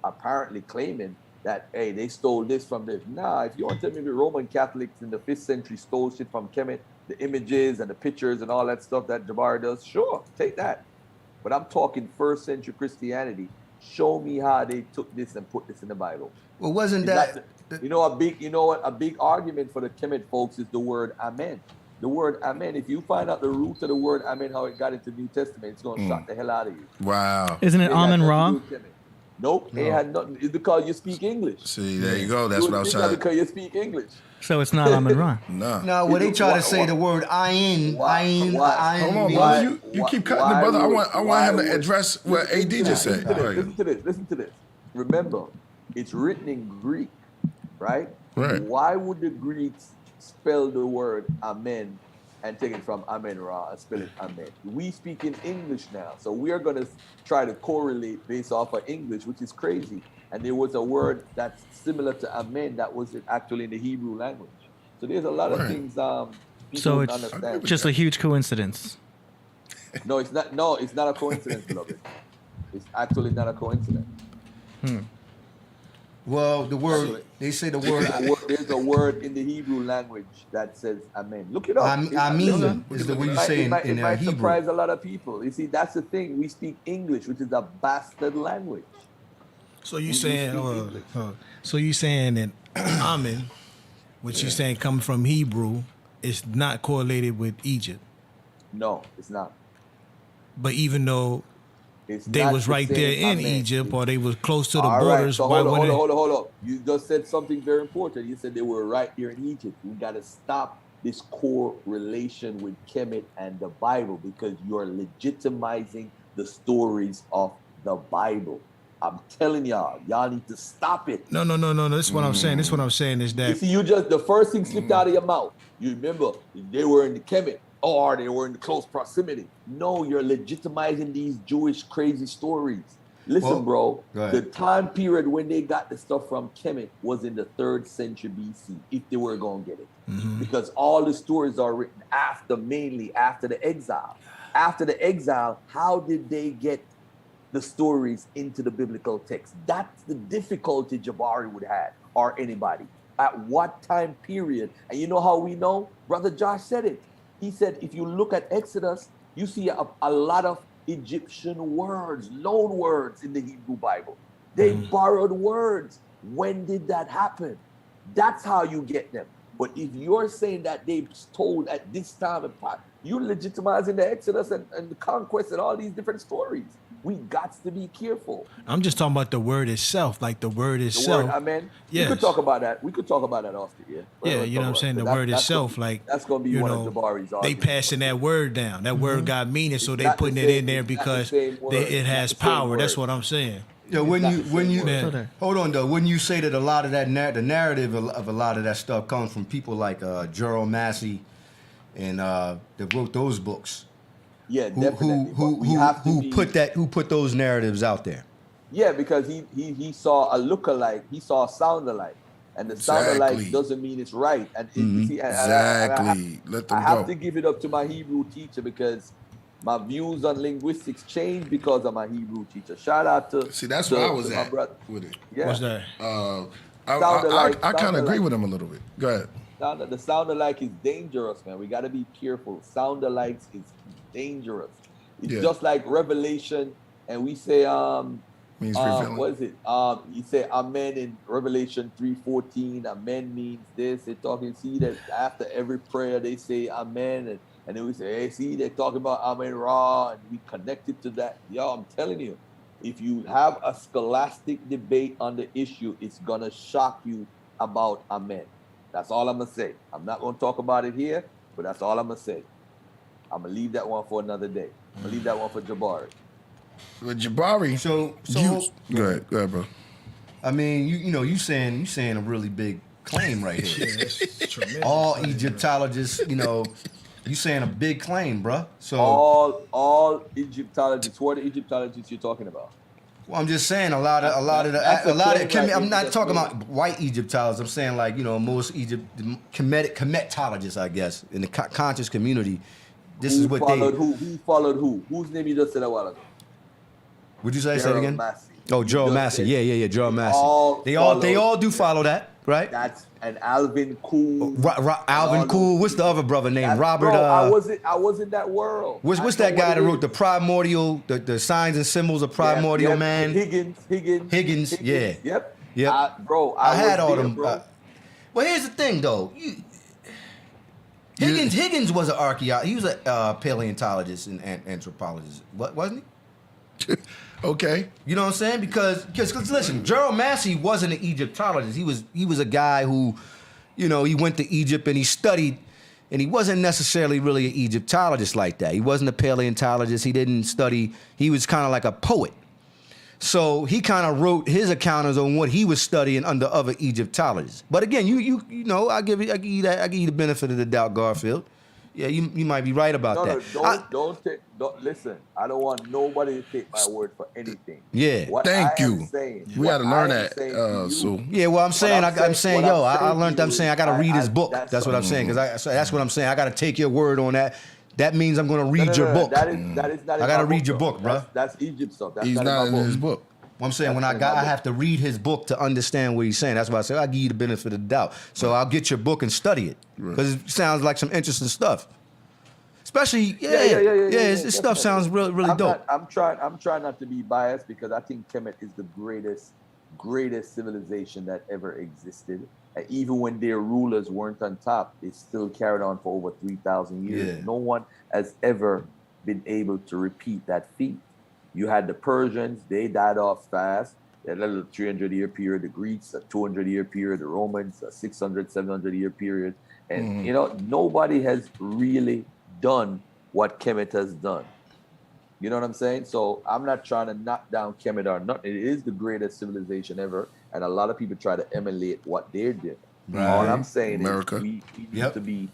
apparently claiming, that, hey, they stole this from this. Nah, if you want to tell me the Roman Catholics in the 5th century stole shit from Kemet, the images and the pictures and all that stuff that Jabari does, sure, take that. But I'm talking 1st century Christianity. Show me how they took this and put this in the Bible. Well, wasn't that a big argument for the Kemet folks is the word amen. The word amen. If you find out the root of the word amen, how it got into the New Testament, it's going to shock the hell out of you. Wow. Isn't it Amen Ra? Nope, it had nothing. It's because you speak English. See, there you go. That's what I was trying. Because you speak English. So it's not Amen Ra. No. No, when they try to say the word ayin, Hold on, brother. You keep cutting the brother. I want him to address what AD just said. Listen to this. Remember, it's written in Greek, right? Right. Why would the Greeks spell the word amen and take it from Amen Ra and spell it amen? We speak in English now, so we are going to try to correlate based off of English, which is crazy. And there was a word that's similar to amen that was actually in the Hebrew language. So there's a lot of things people So don't it's understand. just a huge coincidence. No, it's not. No, it's not a coincidence, beloved. It's actually not a coincidence. Well, the word, they say the word, There's a word in the Hebrew language that says amen. Look it up. Amin is the way you say in It might Hebrew. surprise a lot of people. You see, that's the thing. We speak English, which is a bastard language. So you saying, so you saying that Amen, which you saying coming from Hebrew, is not correlated with Egypt. No, it's not. But even though It's they not was the right same there in amen. Egypt, or they was close to the All borders, right, so why hold wouldn't on. You just said something very important. You said they were right here in Egypt. We got to stop this correlation with Kemet and the Bible, because you're legitimizing the stories of the Bible. I'm telling y'all need to stop it. No. This is what I'm saying. This is what I'm saying is You that see, the first thing slipped out of your mouth. You remember they were in the Kemet, or they were in close proximity. No, you're legitimizing these Jewish crazy stories. Listen, bro, the time period when they got the stuff from Kemet was in the 3rd century BC, if they were going to get it. Because all the stories are written mainly after the exile. After the exile, how did they get the stories into the biblical text? That's the difficulty Jabari would have, or anybody. At what time period? And you know how we know? Brother Josh said it. He said, if you look at Exodus, you see a lot of Egyptian words, loan words in the Hebrew Bible. They borrowed words. When did that happen? That's how you get them. But if you're saying that they told at this time, you're legitimizing the Exodus and the conquest and all these different stories. We got to be careful. I'm just talking about the word itself, like the word itself. The word amen. Yes. We could talk about that. Austin. Yeah. Yeah, you know what I'm saying? The word itself, that's gonna be one of Jabari's they arguments. passing that word down. That word got meaning, so they putting it in there because it has power. That's what I'm saying. Yeah, when you hold on though, when you say that a lot of that the narrative of a lot of that stuff comes from people like Gerald Massey and that wrote those books. Yeah, definitely. Who put those narratives out there? Yeah, because he saw a lookalike, he saw a sound-alike, and the sound-alike doesn't mean it's right. And I have to give it up to my Hebrew teacher, because my views on linguistics changed because of my Hebrew teacher. Shout out to that's where I was at with it. Yeah. What's that? I kind of agree with him a little bit. Go ahead. The sound-alike is dangerous, man. We got to be careful. Sound-alikes is dangerous. It's just like Revelation, and we say what is it? You say amen in Revelation 3:14. Amen means this. They're talking. See that after every prayer they say amen, and then we say, hey, see, they're talking about amen ra, and we connect it to that. Yo, I'm telling you, if you have a scholastic debate on the issue, it's gonna shock you about amen. That's all I'm gonna say. I'm not gonna talk about it here, but that's all I'm gonna say. I'm gonna leave that one for another day. I'm gonna leave that one for Jabari. With Jabari. So Go ahead, bro. I mean, you saying a really big claim right here. Yeah, that's tremendous. All Egyptologists, you saying a big claim, bruh. So All Egyptologists. What Egyptologists you talking about? well, I'm just saying a lot of I'm not talking about white Egyptologists. I'm saying like most Kemetologists, I guess, in the conscious community. This is what they. Who followed who? Whose name you just said a while ago? Would you say it again? Massey. Oh, Gerald Massey. Yeah, Gerald Massey. They all do follow that, right? That's an Alvin Cool. Alvin Cool. What's the other brother named? Robert. Bro, I was in that world. What's that guy that wrote the primordial, the signs and symbols of primordial man? Higgins. Yeah. Yep. Bro, I had all them. Well, here's the thing, though. Higgins was an archaeologist. He was a paleontologist and anthropologist. Wasn't he? Okay. You know what I'm saying? Because listen, Gerald Massey wasn't an Egyptologist. He was a guy who, he went to Egypt and he studied, and he wasn't necessarily really an Egyptologist like that. He wasn't a paleontologist. He didn't study. He was kind of like a poet. So he kind of wrote his accounters on what he was studying under other Egyptologists. But again, I give you the benefit of the doubt, Garfield. Yeah, you might be right about that. Don't listen. I don't want nobody to take my word for anything. Yeah, thank you. We got to learn that. So yeah, well, I'm saying I learned. I'm saying I got to read his book. That's what I'm saying. Because that's what I'm saying. I got to take your word on that. That means I'm going to read your book. That is not. I got to read your book, bro. That's Egypt stuff. That's he's not in his book. I'm saying I have to read his book to understand what he's saying. That's why I say I give you the benefit of the doubt. So I'll get your book and study it because it sounds like some interesting stuff. Especially, this stuff sounds really dope. I'm trying not to be biased because I think Kemet is the greatest civilization that ever existed. And even when their rulers weren't on top, it still carried on for over 3,000 years. Yeah. No one has ever been able to repeat that feat. You had the Persians, they died off fast. They had a little 300-year period. The Greeks, a 200-year period. The Romans, a 600, 700-year period. And, nobody has really done what Kemet has done. You know what I'm saying? So I'm not trying to knock down Kemet or not. It is the greatest civilization ever. And a lot of people try to emulate what they did. Right. All I'm saying is we need to be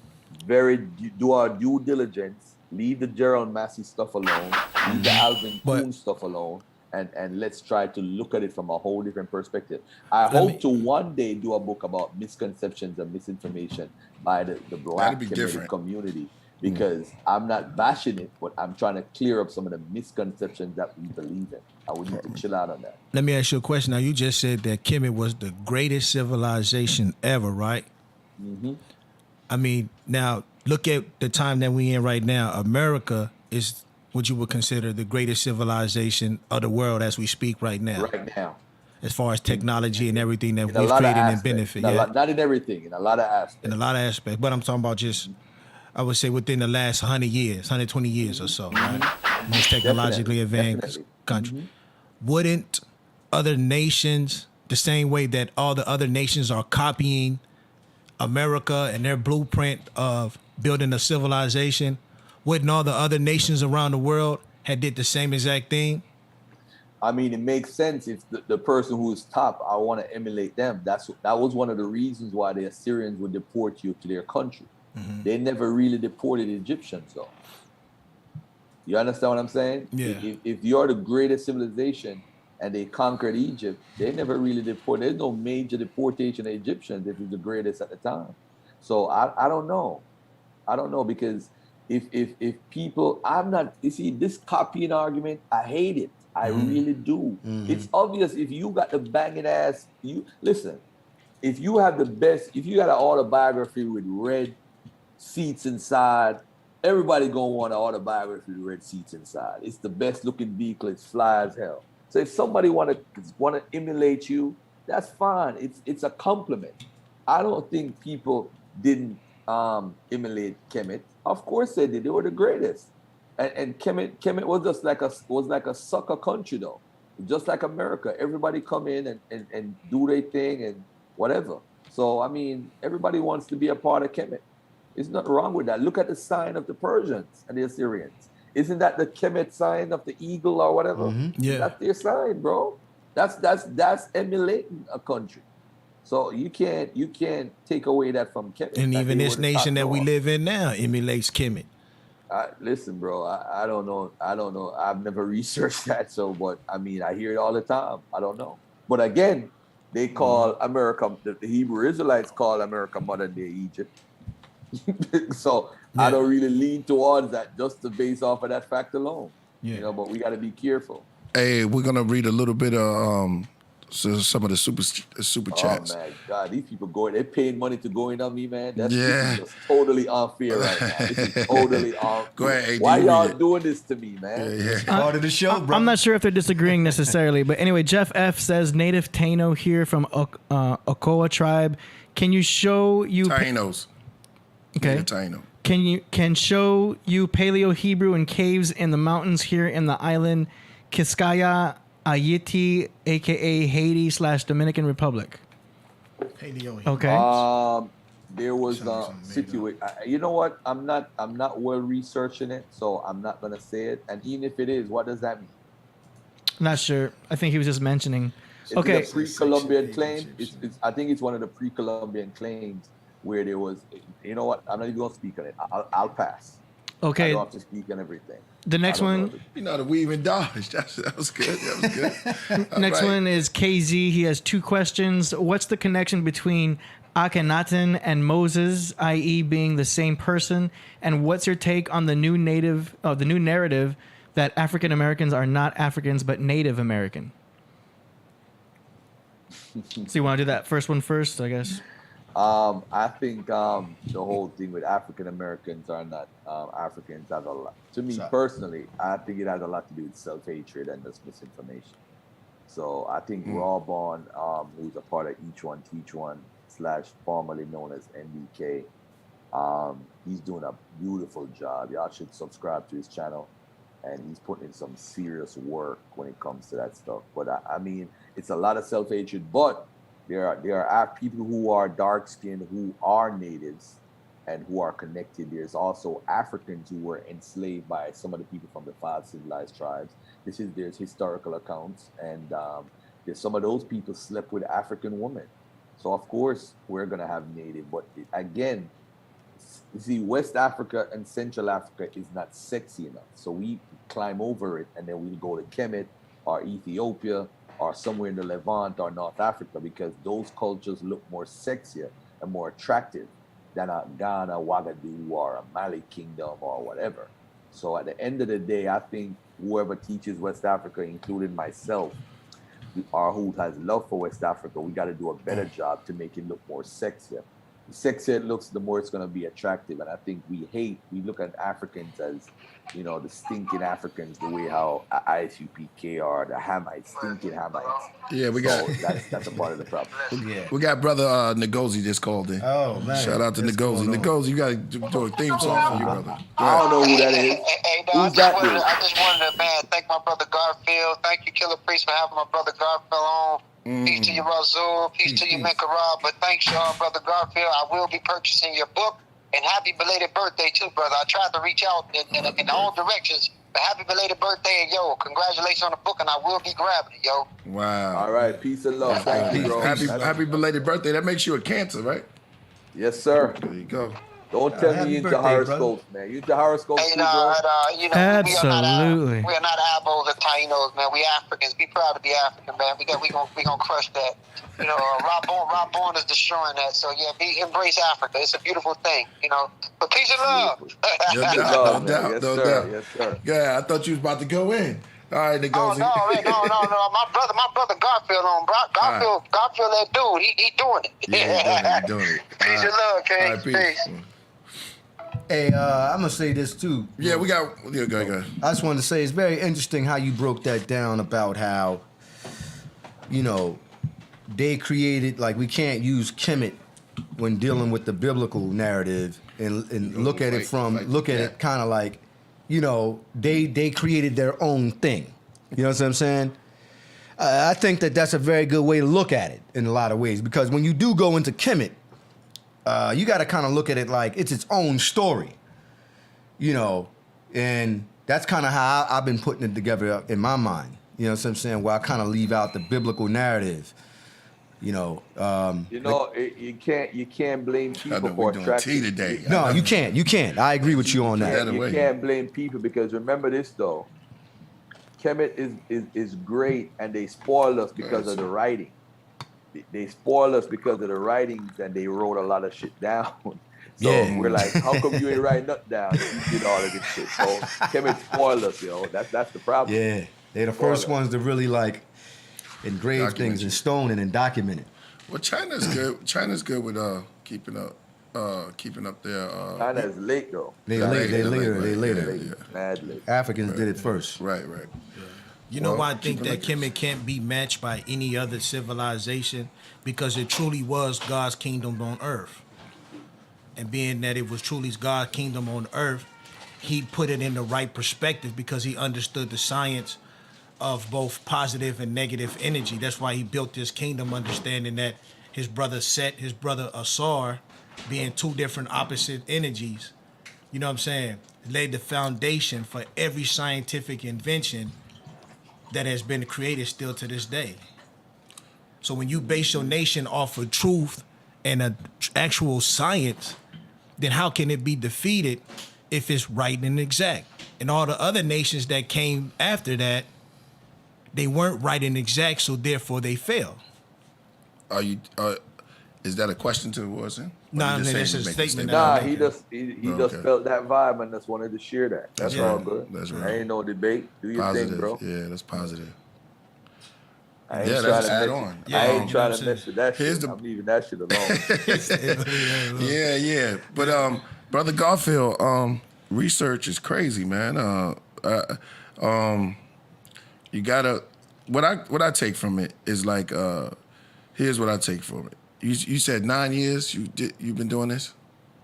do our due diligence. Leave the Gerald Massey stuff alone. Leave the Alvin Kuhn stuff alone. And let's try to look at it from a whole different perspective. I hope to one day do a book about misconceptions and misinformation by the black community. Because I'm not bashing it, but I'm trying to clear up some of the misconceptions that we believe in. And we need to chill out on that. Let me ask you a question. Now, you just said that Kemet was the greatest civilization ever, right? Mm-hmm. I mean, now, look at the time that we in right now. America is what you would consider the greatest civilization of the world as we speak right now. Right now. As far as technology and everything that we've created and benefit. Not in everything, in a lot of aspects. In a lot of aspects. But I'm talking about just, I would say within the last 100 years, 120 years or so, right? Most technologically advanced country. Mm-hmm. Wouldn't other nations, the same way that all the other nations are copying America and their blueprint of building a civilization, wouldn't all the other nations around the world had did the same exact thing? I mean, it makes sense if the person who is top, I want to emulate them. That was one of the reasons why the Assyrians would deport you to their country. Mm-hmm. They never really deported Egyptians, though. You understand what I'm saying? Yeah. If you're the greatest civilization and they conquered Egypt, they never really deported. There's no major deportation of Egyptians if it's the greatest at the time. So I don't know. I don't know because if people, you see, this copying argument, I hate it. I really do. Mm-hmm. It's obvious if you got the banging ass, listen, if you have the best, if you got an autobiography with red seats inside, everybody gonna want an autobiography with red seats inside. It's the best looking vehicle, it's fly as hell. So if somebody wanna emulate you, that's fine. It's a compliment. I don't think people didn't emulate Kemet. Of course they did. They were the greatest. And Kemet was just like a sucker country though. Just like America. Everybody come in and do their thing and whatever. So I mean, everybody wants to be a part of Kemet. There's nothing wrong with that. Look at the sign of the Persians and the Assyrians. Isn't that the Kemet sign of the eagle or whatever? Yeah. That's their sign, bro. That's emulating a country. So you can't take away that from Kemet. And That even they this were the nation top that we dog. live in now emulates Kemet. Listen, bro, I don't know. I've never researched that. So, but I mean, I hear it all the time. I don't know. But again, they call America, the Hebrew Israelites call America modern day Egypt. So I don't really lean towards that just to base off of that fact alone. Yeah. You know, but we got to be careful. Hey, we're gonna read a little bit of some of the super chats. Oh man, God, these people they're paying money to go in on me, man. This Yeah. is just totally unfair right now. This is totally unfair. Go ahead, AD, Why read y'all it. doing this to me, man? Yeah. Part of the show, bro. I'm not sure if they're disagreeing necessarily, but anyway, Jeff F says native Taino here from Ocoa tribe. Can you show you? Tainos. Okay. Yeah, Taino. Can show you Paleo Hebrew and caves in the mountains here in the island Kiskaya, Haiti, aka Haiti / Dominican Republic. Okay. There was a situation. You know what? I'm not well researching it, so I'm not gonna say it. And even if it is, what does that mean? Not sure. I think he was just mentioning. Is Okay. it a pre-Columbian claim? I think it's one of the pre-Columbian claims where there was. You know what? I'm not even gonna speak on it. I'll pass. I Okay. don't have to speak on everything. The next I don't know one. if it- You know the weave and dodge. That was good. That was good. All Next right. one is KZ. He has 2 questions. What's the connection between Akhenaten and Moses, i.e., being the same person? And what's your take on the new narrative that African Americans are not Africans but Native American? So you want to do that first one first, I guess. I think the whole thing with African Americans are not Africans has a lot. To me personally, I think it has a lot to do with self-hatred and just misinformation. So I think Rawborn, who's a part of Each One Teach One / formerly known as NBK, he's doing a beautiful job. Y'all should subscribe to his channel, and he's putting in some serious work when it comes to that stuff. But I mean, it's a lot of self-hatred, but there are people who are dark-skinned who are natives and who are connected. There's also Africans who were enslaved by some of the people from the 5 civilized tribes. There's historical accounts, and there's some of those people slept with African women. So of course we're gonna have native, but again, see, West Africa and Central Africa is not sexy enough. So we climb over it, and then we go to Kemet or Ethiopia or somewhere in the Levant or North Africa, because those cultures look more sexier and more attractive than a Ghana, Ouagadougou, or a Mali kingdom or whatever. So at the end of the day, I think whoever teaches West Africa, including myself, or who has love for West Africa, we got to do a better job to make it look more sexier. The sexier it looks, the more it's going to be attractive. And I think we look at Africans as, you know, the stinking Africans, the way how ISUPK are, the Hamites, stinking Hamites. Yeah, we got that's a part of the problem. Yeah. we got brother Ngozi just called in. Oh man. Shout out to What's Ngozi. going on? Ngozi, you got to do a theme song for you, brother. Go I don't ahead. know who that is. Hey, dog, Who's that dude? I just wanted to, man, thank my brother Garfield. Thank you, Killah Priest, for having my brother Garfield on. Peace to you, Razul. Peace to you, Menkarab. But thanks, brother Garfield. I will be purchasing your book. And happy belated birthday, too, brother. I tried to reach out in all directions. But happy belated birthday, and yo, congratulations on the book, and I will be grabbing it, yo. Wow. All right, peace and love. Thank you, bro. Happy belated birthday. That makes you a Cancer, right? Yes, sir. There you go. Don't tell Happy me you into birthday, horoscopes, man. You into horoscopes Hey, too, bro? Absolutely. We are not Abos or Tainos, man. We Africans. Be proud to be African, man. We gonna crush that. You know, Rob Bourne is destroying that. So yeah, embrace Africa. It's a beautiful thing, you know. But peace and love. No Love, doubt, man. Yes, no sir. doubt. Yes, sir. Yeah, I thought you was about to go in. All right, Oh Ngozi. no! My brother Garfield on. Garfield, that dude. He doing it. Yeah, he doing it. Peace and love, King. All right, peace. Hey, I'm gonna say this too. Yeah, we got. Yeah, go ahead. I just wanted to say it's very interesting how you broke that down about how, you know, they created, like, we can't use Kemet when dealing with the biblical narrative and look at it kind of like, you know, they created their own thing. You know what I'm saying? I think that's a very good way to look at it in a lot of ways, because when you do go into Kemet, you got to kind of look at it like it's its own story, you know, and That's kind of how I've been putting it together in my mind. You know what I'm saying? Where I kind of leave out the biblical narrative. You know, you can't blame people for we're doing tea attracting. today. No, you can't. You can't. I agree with you on that. You can't blame people because remember this though. Kemet is great, and they spoil us because of the writing. They spoil us because of the writings, and they wrote a lot of shit down. So we're like, how come you ain't writing nothing down? You did all of this shit. So Kemet spoiled us, yo. That's the problem. Yeah, they're the first ones to really like engrave things in stone and then document it. Well, China's good. China's good with keeping up their. China is late though. They later. Yeah. Mad late. Africans did it first. Right. You know why I think that Kemet can't be matched by any other civilization? Because it truly was God's kingdom on earth. And being that it was truly God's kingdom on earth, he put it in the right perspective because he understood the science of both positive and negative energy. That's why he built this kingdom, understanding that his brother Set, his brother Asar, being two different opposite energies, you know what I'm saying, laid the foundation for every scientific invention that has been created still to this day. So when you base your nation off of truth and an actual science, then how can it be defeated if it's right and exact? And all the other nations that came after that, they weren't right and exact, so therefore they failed. Is that a question to Wilson? No, it's a statement. Nah, he just felt that vibe and just wanted to share that. That's all good. That's right. I ain't no debate. Do your Positive. thing, bro. Yeah, that's positive. I ain't that's trying add to on. I ain't trying to mess with that Here's shit. I'm leaving that shit alone. Yeah. But Brother Garfield, research is crazy, man. You gotta what I take from it is like here's what I take from it. You said 9 years you've been doing this?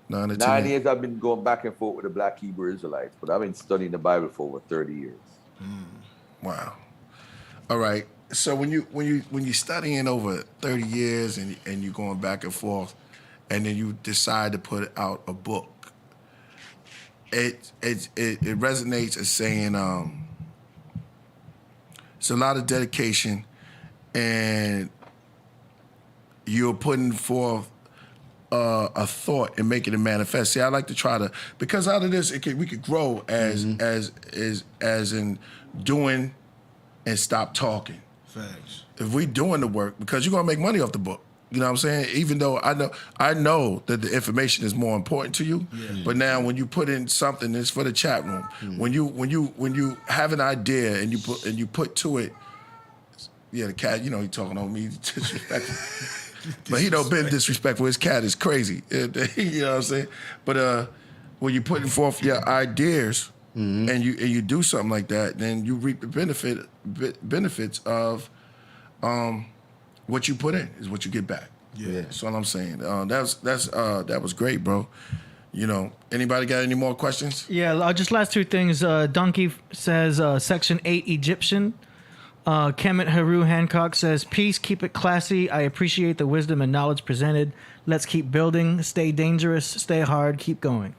9 or 10 9 years I've been going back and forth with the Black Hebrew Israelites, but I've been studying the Bible for over 30 years. Wow. All right. So when you're studying over 30 years and you're going back and forth, and then you decide to put out a book, it resonates as saying it's a lot of dedication, and you're putting forth a thought and making it manifest. See, I like to try to, because out of this we could grow as in doing and stop talking. Facts. If we doing the work, because you're gonna make money off the book. You know what I'm saying? Even though I know that the information is more important to you, but now when you put in something that's for the chat room, when you have an idea and you put to it, the cat, he talking on me disrespectful, but he don't been disrespectful. His cat is crazy. You know what I'm saying? But when you putting forth your ideas and you do something like that, then you reap the benefits of what you put in is what you get back. Yeah, that's what I'm saying. That was great, bro. Anybody got any more questions? Yeah, just last two things. Donkey says Section 8 Egyptian. Kemet Haru Hancock says, peace, keep it classy. I appreciate the wisdom and knowledge presented. Let's keep building. Stay dangerous. Stay hard. Keep going.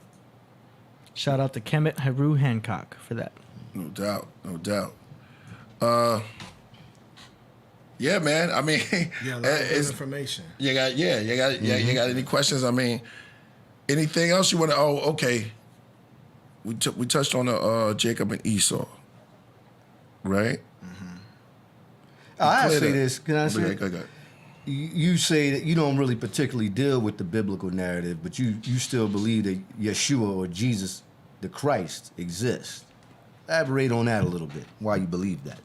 Shout out to Kemet Haru Hancock for that. No doubt. Yeah, man. I mean, a lot of good information. You got any questions? I mean, anything else you want to? Oh, okay. We touched on the Jacob and Esau, right? I say this. Can I say? Go. You say that you don't really particularly deal with the biblical narrative, but you still believe that Yeshua or Jesus, the Christ, exists. Elaborate on that a little bit. Why you believe that?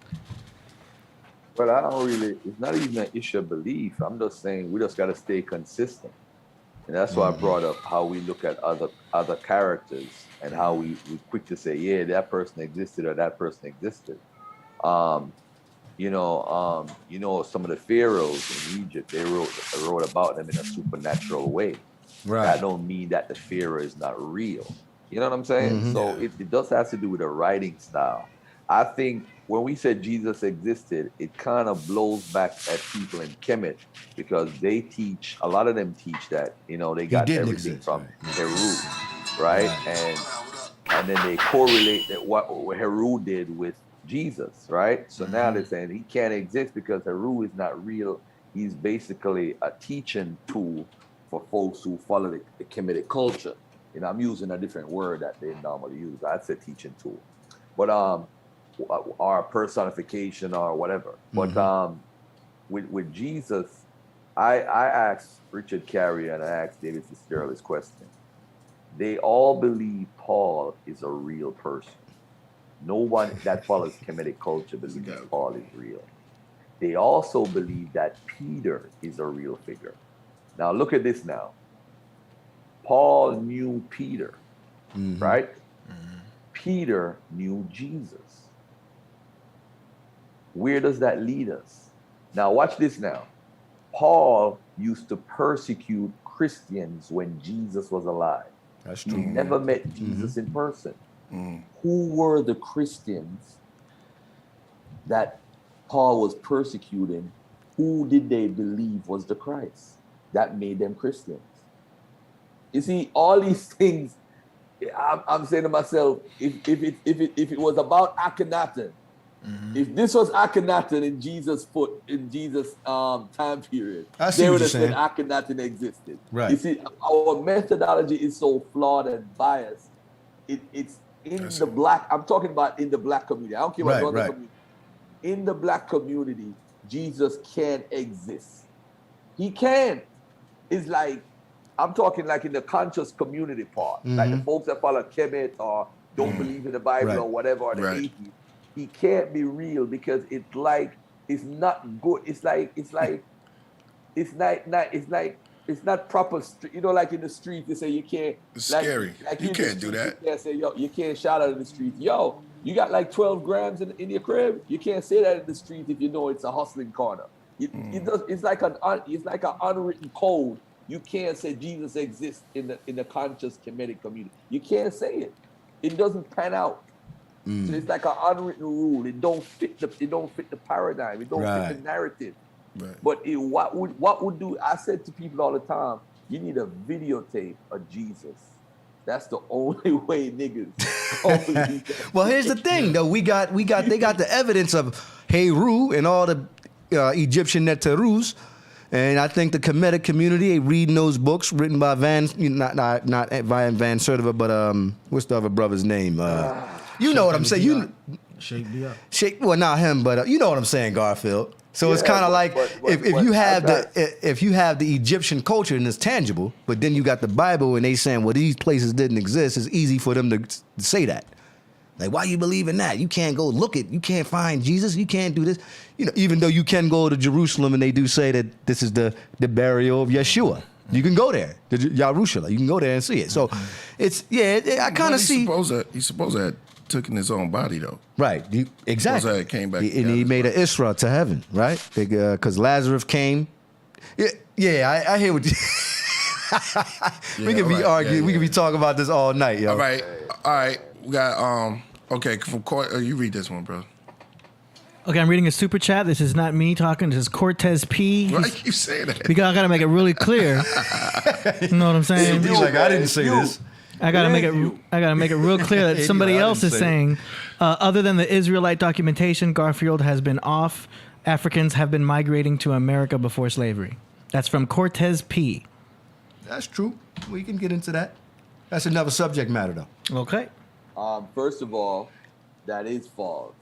Well, I don't really, it's not even an issue of belief. I'm just saying we just got to stay consistent. And that's why I brought up how we look at other characters and how we quick to say, yeah, that person existed or that person existed. Some of the pharaohs in Egypt, they wrote about them in a supernatural way. Right. That don't mean that the pharaoh is not real. You know what I'm saying? So it does have to do with the writing style. I think when we said Jesus existed, it kind of blows back at people in Kemet because a lot of them teach that, they got everything from Peru, right? and then they correlate that what Heru did with Jesus, right? So now they're saying he can't exist because Heru is not real. He's basically a teaching tool for folks who follow the Kemetic culture. You know, I'm using a different word that they normally use. I'd say teaching tool, but or personification or whatever. But with Jesus, I asked Richard Carrier and I asked David Fitzgerald this question. They all believe Paul is a real person. No one that follows Kemetic culture believes Paul is real. They also believe that Peter is a real figure. Now look at this now. Paul knew Peter, right? Peter knew Jesus. Where does that lead us? Now watch this now. Paul used to persecute Christians when Jesus was alive. That's He true. never met Jesus in person. Who were the Christians that Paul was persecuting? Who did they believe was the Christ that made them Christians? You see, all these things, I'm saying to myself, if it was about Akhenaten, if this was Akhenaten in Jesus' time period, I see they what would you're have said saying. Akhenaten existed. Right. You see, our methodology is so flawed and biased. It's in the black. I'm talking about in the black community. I don't care about the other community. In the black community, Jesus can't exist. He can't. It's like, I'm talking like in the conscious community part, like the folks that follow Kemet or don't believe in the Bible or whatever, or the atheist. He can't be real because it's not good. It's not proper. You know, like in the street, they say you can't. It's like, scary. Like You can't do that. You can't say, yo, you can't shout out in the street. Yo, you got like 12 grams in your crib. You can't say that in the street if you know it's a hustling corner. It's like an unwritten code. You can't say Jesus exists in the conscious Kemetic community. You can't say it. It doesn't pan out. So it's like an unwritten rule. It don't fit the paradigm. It don't fit the narrative. Right. But what would do? I said to people all the time, you need a videotape of Jesus. That's the only way niggas. Well, here's the thing, though. They got the evidence of Heru and all the Egyptian Neterus, and I think the Kemetic community ain't reading those books written by not Van Sertiva, but what's the other brother's name? You know what I'm saying? Well, not him, but you know what I'm saying, Garfield. So it's kind of like if you have the Egyptian culture and it's tangible, but then you got the Bible and they saying, well, these places didn't exist. It's easy for them to say that. Like, why you believe in that? You can't go look it. You can't find Jesus. You can't do this. You know, even though you can go to Jerusalem and they do say that this is the burial of Yeshua. You can go there, to Yarushalaim. You can go there and see it. So it's I kind of see. He's supposed to have taken his own body though. Right, exactly. Supposed to came back. And he made an Isra to heaven, right? Because Lazarus came. Yeah, I hear what you. We could be arguing. We could be talking about this all night, yo. All right. We got okay. From you read this one, bro. Okay, I'm reading a super chat. This is not me talking. This is Cortez P. Why you say that? Because I gotta make it really clear. You know what I'm saying? He's like, I didn't say this. I gotta make it real clear that somebody else is saying, other than the Israelite documentation, Garfield has been off. Africans have been migrating to America before slavery. That's from Cortez P. That's true. We can get into that. That's another subject matter, though. Okay. First of all, that is false.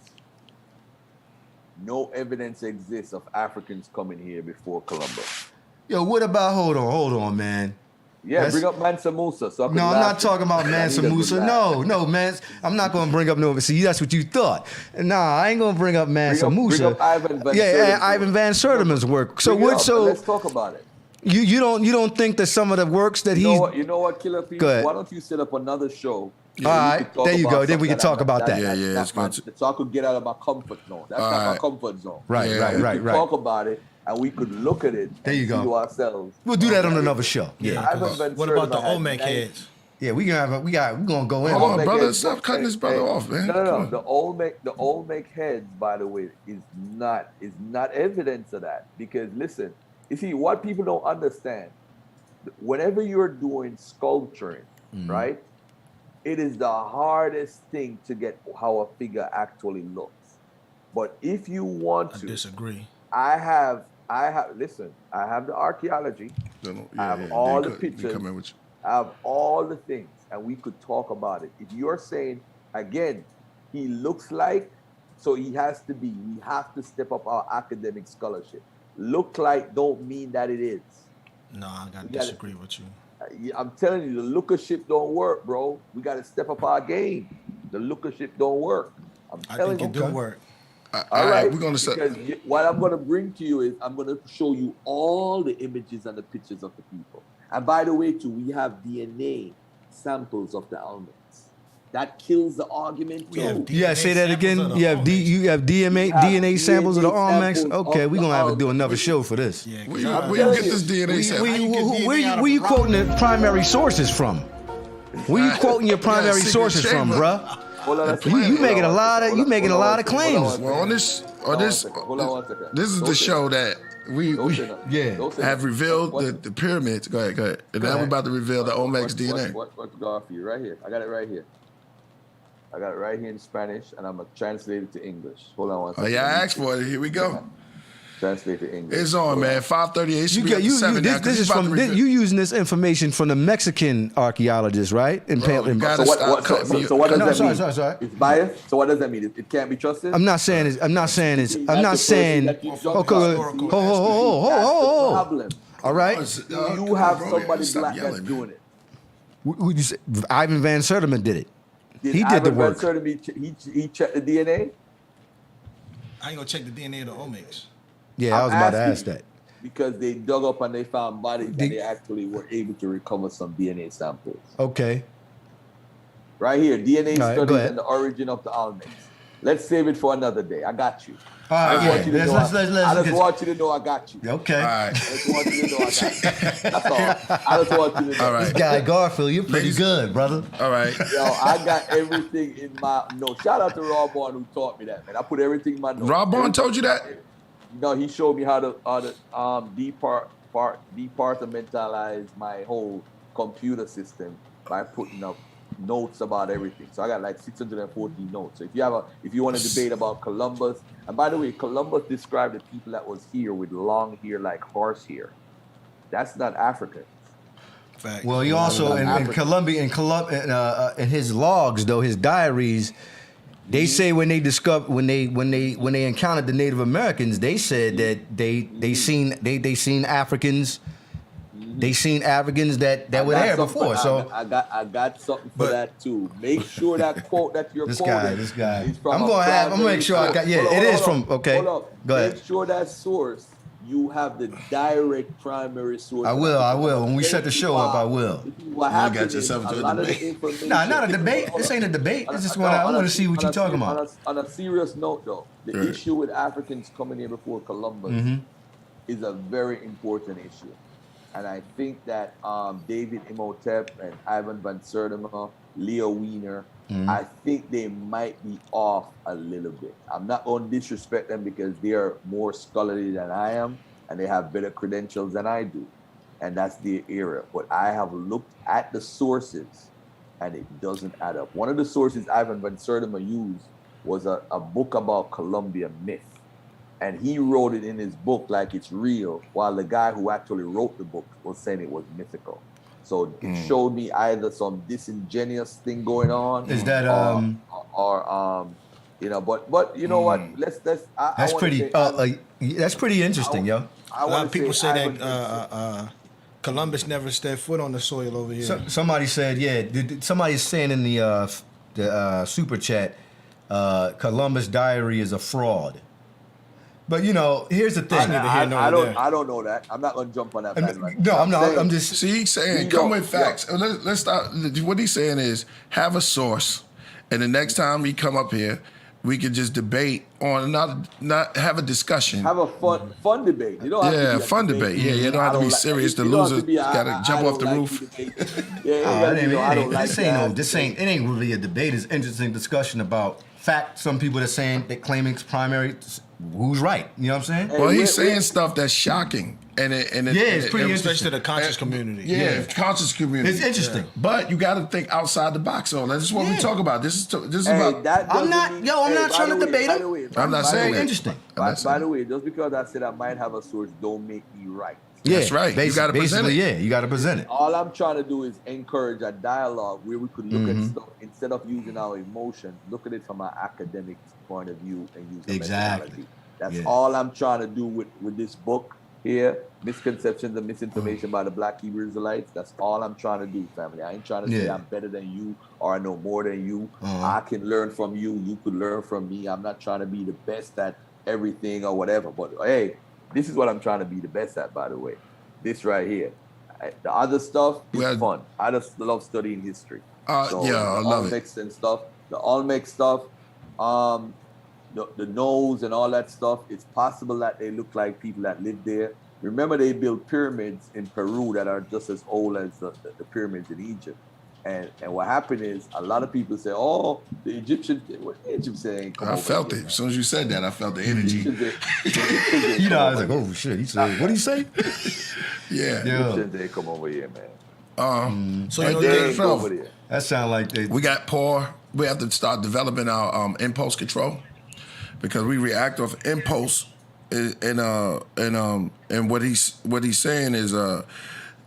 No evidence exists of Africans coming here before Columbus. Yo, what about? Hold on, man. Yeah, bring up Mansa Musa. So no, I'm not talking about Mansa Musa. No, man. I'm not going to bring up no. See, that's what you thought. Nah, I ain't going to bring up Mansa Musa. Bring up Ivan Van Sertima's Ivan Van Sertima's work. So what? So let's talk about it. You don't think that some of the works that you know what, Killah P? Why don't you set up another show? All right, there you go. Then we can talk about that. Yeah, it's good. So I could get out of my comfort zone. That's not my comfort zone. Right. Talk about it, and we could look at it. There you go. To ourselves. We'll do that on another show. Yeah. What about the Olmec heads? Yeah, we're gonna go in. Hold on, brother. Stop cutting this brother off, man. No. The Olmec heads, by the way, is not evidence of that. Because listen, you see, what people don't understand, whenever you're doing sculpturing, right? It is the hardest thing to get how a figure actually looks. But if you want to, I disagree. I have. Listen, I have the archaeology. I have all the pictures. I have all the things, and we could talk about it. If you're saying again, he looks like, so he has to be. We have to step up our academic scholarship. Look like don't mean that it is. No, I gotta disagree with you. I'm telling you, the lookership don't work, bro. We got to step up our game. The lookership don't work. I think it do work. All right, we're gonna set. Because what I'm gonna bring to you is I'm gonna show you all the images and the pictures of the people. And by the way, too, we have DNA samples of the almonds. That kills the argument too. Yeah, say that again. You have DNA samples of the Olmecs. Okay, we're gonna have to do another show for this. Yeah, Where you get this DNA sample? Where you quoting the primary sources from? Where you quoting your primary sources from, bruh? You making a lot of claims. Well, on this, this is the show that we have revealed the pyramids. Go ahead. And now we're about to reveal the Olmec's DNA. What's Garfield? Right here. I got it right here. I got it right here in Spanish, and I'm gonna translate it to English. Hold on one second. Oh yeah, I asked for it. Here we go. Translate to English. It's on, man. 5:38. This is from you using this information from the Mexican archaeologists, right? So what does that mean? Sorry. It's biased. So what does that mean? It can't be trusted. I'm not saying. Problem. All right. You have somebody black that's doing it. Who you say? Ivan Van Sertima did it. He did Ivan the work. Van Sertima, he checked the DNA. I ain't gonna check the DNA of the Olmecs. Yeah, I was about to ask that. Because they dug up and they found bodies and they actually were able to recover some DNA samples. Okay. Right here, DNA All right, studies go ahead. and the origin of the Olmecs. Let's save it for another day. I got you. All right, I just want you to know I got you. Okay. All right. I just want you to know I got you. That's all. I just want you to know. All right. This guy Garfield, you're pretty good, brother. All right. Yo, I got everything in my notes. Shout out to Rob Bond who taught me that, man. I put everything in my notes. Rob Bond told you that? No, he showed me how to departmentalize my whole computer system by putting up notes about everything. So I got like 614 notes. So if you want to debate about Columbus, and by the way, Columbus described the people that was here with long hair like horsehair. That's not Africans. Fact. Well, he also in his logs though, his diaries, they say when they encountered the Native Americans, they said that they seen Africans. They seen Africans that were there before. So I got something for that too. Make sure that quote that you're quoting. This guy. Is from I'm gonna make sure I got. Yeah, hold on, it is hold on, from. Okay, hold on. go ahead. Make sure that source you have the direct primary source. I will. When we set the show up, I will. What happens is a lot of the information. Nah, not a debate. This ain't a debate. It's just I want to see what you're talking about. On a serious note, though, the issue with Africans coming here before Columbus is a very important issue. And I think that David Imhotep and Ivan Van Sertima, Leo Wiener, I think they might be off a little bit. I'm not going to disrespect them because they are more scholarly than I am and they have better credentials than I do. And that's their era. But I have looked at the sources and it doesn't add up. One of the sources Ivan Van Sertima used was a book about Columbia myth. And he wrote it in his book like it's real, while the guy who actually wrote the book was saying it was mythical. So it showed me either some disingenuous thing going on. Is that or but you know what? That's pretty interesting, yo. A lot of people say that Columbus never stepped foot on the soil over here. Somebody said, somebody's saying in the super chat, Columbus diary is a fraud. But here's the thing. I don't know that. I'm not gonna jump on that. I'm not. I'm just saying. Come with facts. Let's start. What he's saying is have a source, and the next time he come up here, we can just debate on not have a discussion. Have a fun debate. You don't have to be fun debate. Yeah, you don't have to be serious. The loser got to jump off the roof. This ain't really a debate. It's interesting discussion about fact. Some people are saying that claiming it's primary. Who's right? You know what I'm saying? Well, he's saying stuff that's shocking. It's pretty interesting. Especially the conscious community. Yeah, conscious community. It's interesting. But you got to think outside the box. On this is what we talk about. This is about. I'm not trying to debate him. I'm not saying that. Interesting. By the way, just because I said I might have a source, don't make me right. That's right. You got to present it. Yeah, you got to present it. All I'm trying to do is encourage a dialogue where we could look at stuff instead of using our emotions, look at it from an academic point of view and use the methodology. That's all I'm trying to do with this book here. Misconceptions and misinformation by the Black Hebrew Israelites. That's all I'm trying to do, family. I ain't trying to say I'm better than you or I know more than you. I can learn from you. You could learn from me. I'm not trying to be the best at everything or whatever. But hey, this is what I'm trying to be the best at, by the way. This right here. The other stuff is fun. I just love studying history. I love it. And stuff. The Olmec stuff, the nose and all that stuff. It's possible that they look like people that lived there. Remember, they built pyramids in Peru that are just as old as the pyramids in Egypt. And what happened is a lot of people say, "Oh, the Egyptians." What the Egyptians ain't come I over felt here, it man. as soon as you said that. I felt the energy. I was like, "Oh shit!" He said, "What did he say?" Egyptians they come over here, man. So Over there. That sound like they. We got poor. We have to start developing our impulse control because we react off impulse. And what he's saying is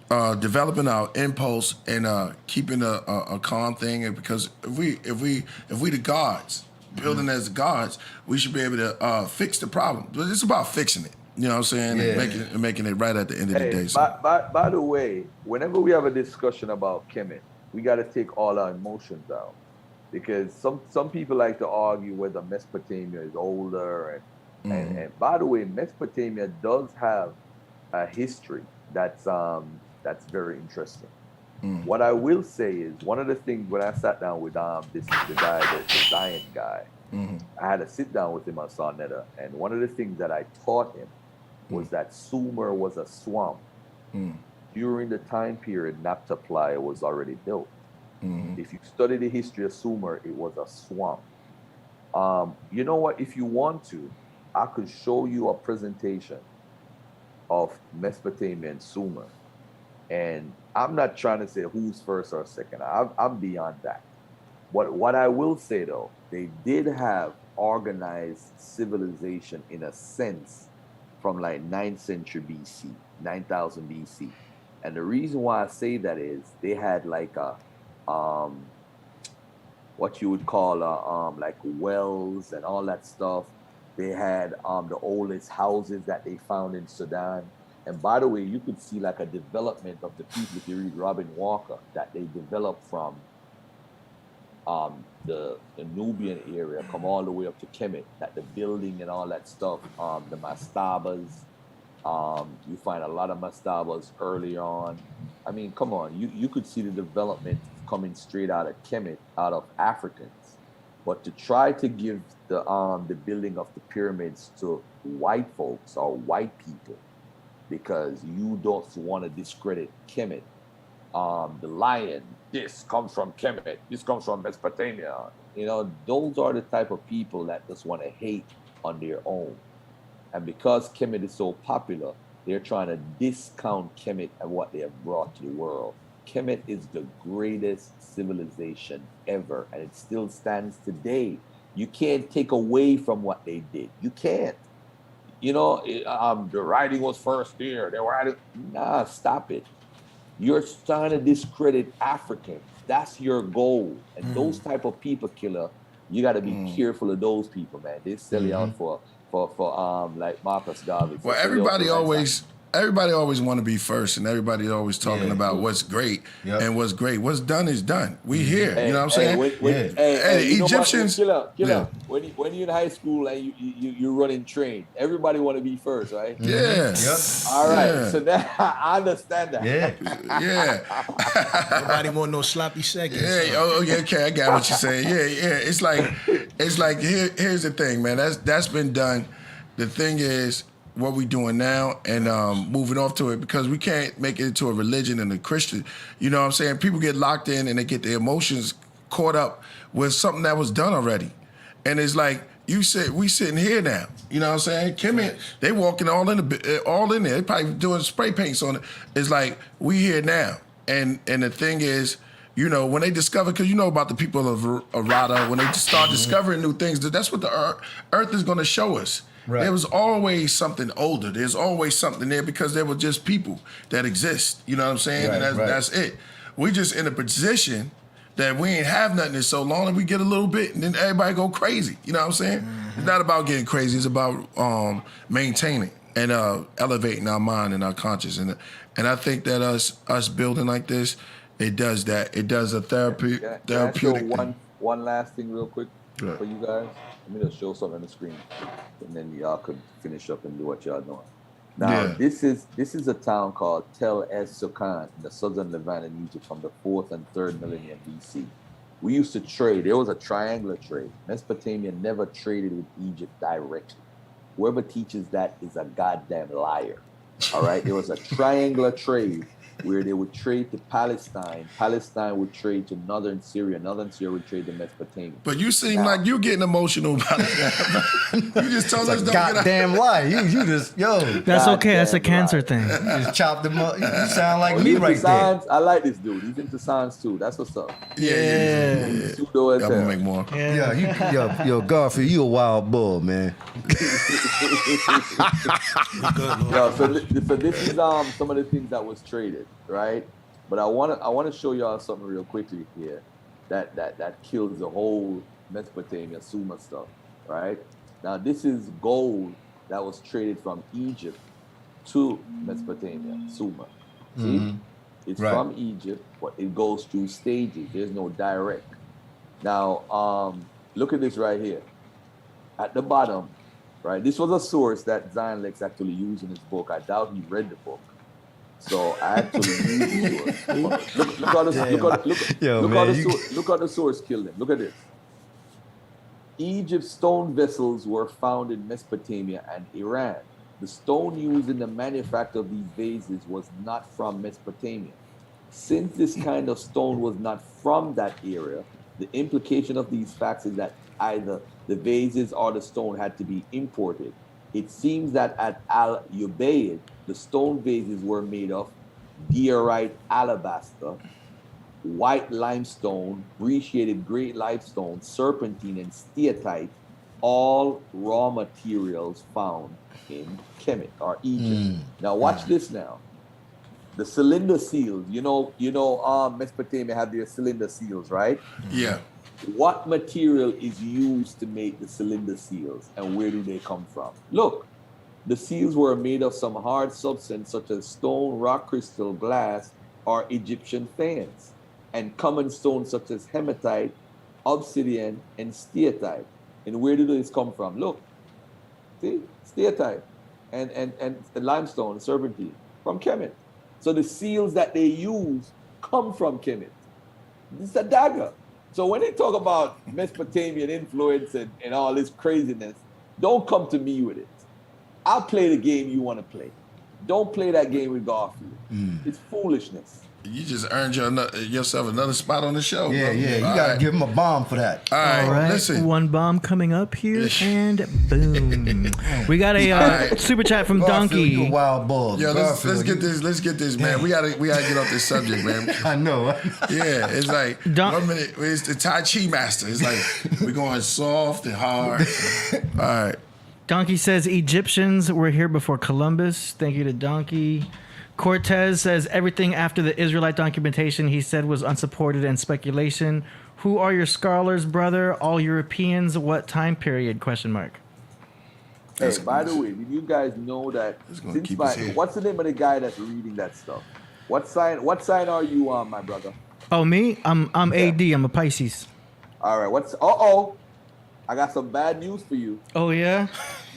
developing our impulse and keeping a calm thing. And because if we the gods, building as gods, we should be able to fix the problem. But it's about fixing it. You know what I'm saying? And making it right at the end of the day. So. By the way, whenever we have a discussion about Kemet, we got to take all our emotions out. Because some people like to argue whether Mesopotamia is older and by the way, Mesopotamia does have a history that's very interesting. What I will say is one of the things when I sat down with the Zion guy, I had to sit down with him on Sarnetta, and one of the things that I taught him was that Sumer was a swamp. During the time period Naphtali was already built. If you study the history of Sumer, it was a swamp. You know what? If you want to, I could show you a presentation of Mesopotamia and Sumer. And I'm not trying to say who's first or second. I'm beyond that. What I will say, though, they did have organized civilization in a sense from like 9th century BC, 9000 BC. And the reason why I say that is they had like a, what you would call like wells and all that stuff. They had the oldest houses that they found in Sudan. And by the way, you could see like a development of the people, if you read Robin Walker, that they developed from the Nubian area, come all the way up to Kemet, that the building and all that stuff, the mastabas, you find a lot of mastabas early on. I mean, come on, you could see the development coming straight out of Kemet, out of Africans. But to try to give the building of the pyramids to white folks or white people, because you don't want to discredit Kemet. The lion, this comes from Kemet, this comes from Mesopotamia. You know, those are the type of people that just want to hate on their own. And because Kemet is so popular, they're trying to discount Kemet and what they have brought to the world. Kemet is the greatest civilization ever, and it still stands today. You can't take away from what they did. You can't. You know, the writing was first here. They were nah, stop it. You're trying to discredit Africans. That's your goal. And those type of people, Killah, you got to be careful of those people, man. They sell you out for like Marcus Garvey. Well, everybody always want to be first, and everybody always talking about what's great and what's great. What's done is done. We here. You know what I'm saying? The Egyptians. Killah, when you're in high school and you running train, everybody want to be first, right? Yeah. All right. So now I understand that. Nobody want no sloppy seconds. Okay, I got what you're saying. It's like here's the thing, man. That's been done. The thing is, what we doing now and moving off to it, because we can't make it into a religion and a Christian. You know what I'm saying? People get locked in and they get their emotions caught up with something that was done already. And it's like, we sitting here now. You know what I'm saying? Kemet, they walking all in there. They probably doing spray paints on it. It's like we here now, and the thing is, you know, when they discover, because you know about the people of Arata, when they start discovering new things, that's what the Earth is going to show us. Right. There was always something older. There's always something there because there were just people that exist. You know what I'm saying? Right, and that's it. We just in a position that we ain't have nothing in so long, and we get a little bit, and then everybody go crazy. You know what I'm saying? Mm-hmm. It's not about getting crazy. It's about maintaining and elevating our mind and our consciousness. And I think that us building like this, it does that. It does a therapeutic. Can I show one last thing real quick for you guys? Let me just show something on the screen, and then y'all could finish up and do what y'all doing. Now, this is a town called Tel Es Sukan in the southern Levant in Egypt from the 4th and 3rd millennium BC. We used to trade. There was a triangular trade. Mesopotamia never traded with Egypt directly. Whoever teaches that is a goddamn liar. All right? There was a triangular trade where they would trade to Palestine. Palestine would trade to northern Syria. Northern Syria would trade to Mesopotamia. But you seem like you're getting emotional about it. You just told us don't goddamn lie. You just, yo. That's okay. That's a cancer thing. You just chopped them up. You sound like me right there. I like this dude. He's into science too. That's what's up. Yeah. Pseudo as hell. Make more. Yo, Garfield, you a wild bull, man. So this is some of the things that was traded, right? But I want to show y'all something real quickly here that kills the whole Mesopotamia Sumer stuff, right? Now this is gold that was traded from Egypt to Mesopotamia, Sumer. See, it's from Egypt, but it goes through stages. There's no direct. Now look at this right here, at the bottom. Right, this was a source that Zion Lex actually used in his book. I doubt he read the book, so I actually used the source. Look at the source killed him. Look at this. Egypt's stone vessels were found in Mesopotamia and Iran. The stone used in the manufacture of these vases was not from Mesopotamia. Since this kind of stone was not from that area, the implication of these facts is that either the vases or the stone had to be imported. It seems that at Al-Ubaid, the stone vases were made of diorite alabaster, white limestone, brecciated gray limestone, serpentine, and steatite, all raw materials found in Kemet or Egypt. Now watch this now. The cylinder seals, you know, Mesopotamia had their cylinder seals, right? Yeah. What material is used to make the cylinder seals, and where do they come from? Look, the seals were made of some hard substance such as stone, rock crystal, glass, or Egyptian fans, and common stones such as hematite, obsidian, and steatite. And where do these come from? Look, see, steatite and limestone, serpentine, from Kemet. So the seals that they use come from Kemet. This is a dagger. So when they talk about Mesopotamian influence and all this craziness, don't come to me with it. I'll play the game you want to play. Don't play that game with Garfield. It's foolishness. You just earned yourself another spot on the show. Yeah, bro. you got to give him a bomb for that. All right, listen. One bomb coming up here, and boom. We got a super chat from Garfield, Donkey. you a wild bull. Yo, let's get this. Let's get this, man. We gotta get off this subject, man. I know. Yeah, it's like 1 minute. It's the Tai Chi master. It's like we're going soft and hard. All right. Donkey says Egyptians were here before Columbus. Thank you to Donkey. Cortez says everything after the Israelite documentation he said was unsupported and speculation. Who are your scholars, brother? All Europeans? What time period? ? Hey, by the way, did you guys know that what's the name of the guy that's reading that stuff? What sign are you on, my brother? Oh, me? I'm AD. I'm a Pisces. All right. I got some bad news for you. Oh yeah?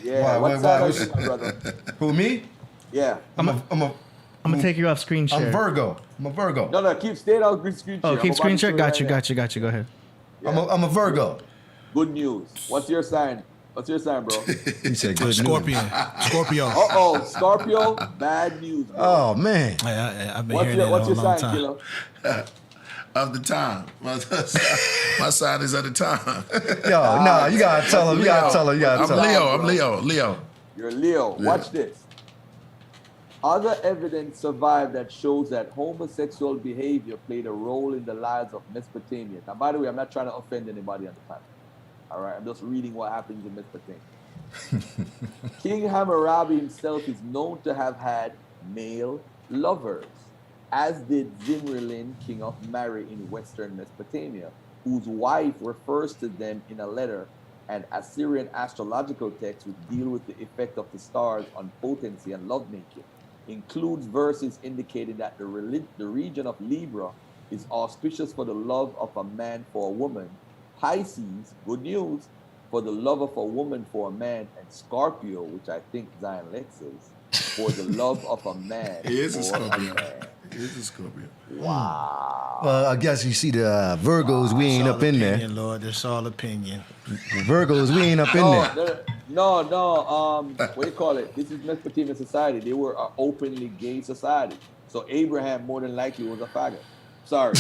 Yeah. What sign are you, my brother? Who, me? Yeah. I'm gonna take you off screen share. I'm Virgo. No, keep staying on screen share. Oh, keep screen share? Got you. Go ahead. Yeah. I'm a Virgo. Good news. What's your sign? Bro? He said good Scorpion. Scorpio. Scorpio. Bad news, bro. Oh man. I've been hearing that What's a your long sign, time. Killah? of the time. My side is of the time. Yo, no, you gotta tell him. You gotta tell him. You gotta I'm tell him. Leo. You're Leo. Yeah. Watch this. Other evidence survived that shows that homosexual behavior played a role in the lives of Mesopotamia. Now, by the way, I'm not trying to offend anybody on the planet. All right, I'm just reading what happens in Mesopotamia. King Hammurabi himself is known to have had male lovers, as did Zimrilin, king of Mari in western Mesopotamia, whose wife refers to them in a letter and Assyrian astrological texts which deal with the effect of the stars on potency and lovemaking. Includes verses indicating that the region of Libra is auspicious for the love of a man for a woman. Pisces, good news, for the love of a woman for a man. And Scorpio, which I think Zion Lex is, for the love of a man. He is a for Scorpio. man. He is a Scorpio. Wow. Well, I guess you see the Virgos. We ain't It's all up in there. opinion, Lord, it's all opinion. Virgos. We ain't up in there. No, what do you call it? This is Mesopotamian society. They were an openly gay society. So Abraham more than likely was a faggot. Sorry.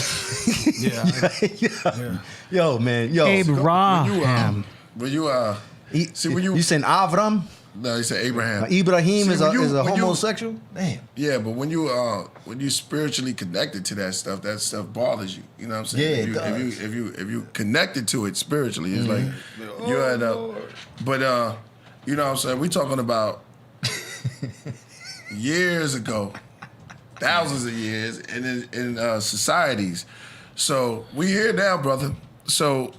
Yeah. Yo, man. Yo. Abraham. When you You saying Avram? no, you said Abraham. Ibrahim See, is a when you- homosexual? Damn. Yeah, but when you spiritually connected to that stuff bothers you. You know what I'm saying? Yeah, it if you connected to it spiritually, it's like you had but you know what I'm saying? We talking about years ago, thousands of years in societies. So we here now, brother. So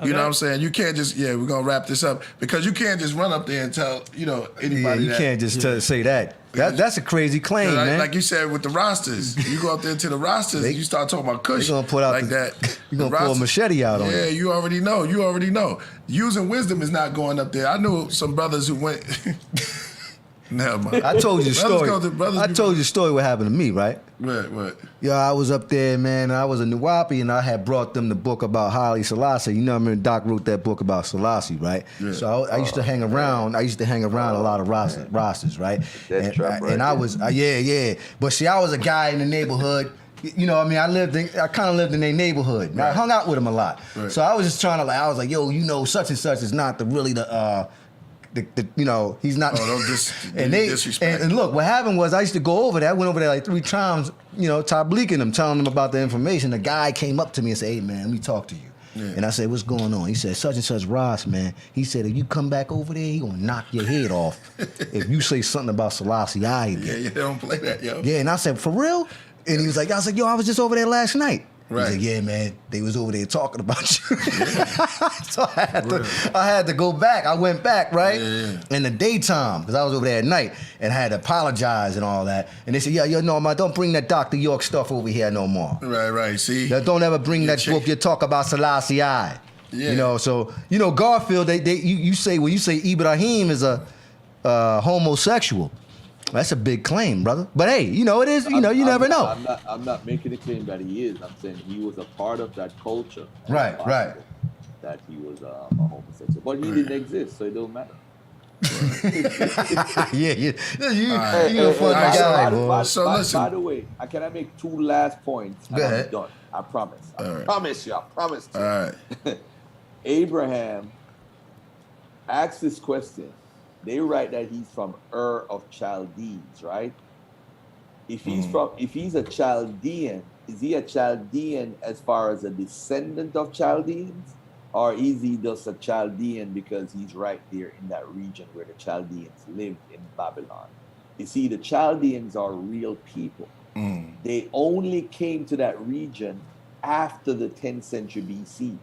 you know what I'm saying? You can't just, we're going to wrap this up because you can't just run up there and tell, anybody Yeah, you that. can't just say that. That's a crazy claim, man. Like you said with the rosters, you go up there to the rosters, you start talking about Kush. They gonna put out like that. You gonna pull a machete out on you. Yeah, you already know. Using wisdom is not going up there. I knew some brothers who went. Never mind. I told you the story. Brothers I told you the story what happened to me, right? What? Yeah, I was up there, man. I was a Nuwapi, and I had brought them the book about Haile Selassie. You know, I mean, Doc wrote that book about Selassie, right? Yeah. So I used to hang around. I used to hang around a lot of rosters, right? And I was, yeah. But see, I was a guy in the neighborhood. You know, I mean, I kind of lived in their neighborhood. And I hung out with them a lot. Right. So I was just trying to, I was like, yo, such and such is not the he's not. Oh, don't disrespect. And look, what happened was I used to go over there. I went over there like 3 times, tableaking them, telling them about the information. The guy came up to me and said, "Hey, man, let me talk to you." Yeah. And I said, "What's going on?" He said, "Such and such Ross, man." He said, "If you come back over there, he gonna knock your head off if you say something about Selassie I again." Yeah, they don't play that, yo. Yeah, and I said, "For real?" And he was like, "Yo, I was just over there last night." Right. He's like, "Yeah, man, they was over there talking about you." So I had to go back. I went back, right? Yeah. In the daytime, because I was over there at night, and I had to apologize and all that. And they said, no, man, don't bring that Dr. York stuff over here no more. Right, see? Don't ever bring that book. You talk about Selassie I. Yeah. So, Garfield, you say Ibrahim is a homosexual. That's a big claim, brother. But hey, it is. You never know. I'm not making a claim that he is. I'm saying he was a part of that culture. Right. That he was a homosexual, but he didn't exist, so it don't matter. You a funny guy, boy. So listen. By the way, can I make 2 last points? Go ahead. I'm done. I promise. All right. Promise you. I promise. All right. Abraham asked this question. They write that he's from Ur of Chaldees, right? If he's a Chaldean, is he a Chaldean as far as a descendant of Chaldeans? Or is he just a Chaldean because he's right there in that region where the Chaldeans lived in Babylon? You see, the Chaldeans are real people. They only came to that region after the 10th century BC,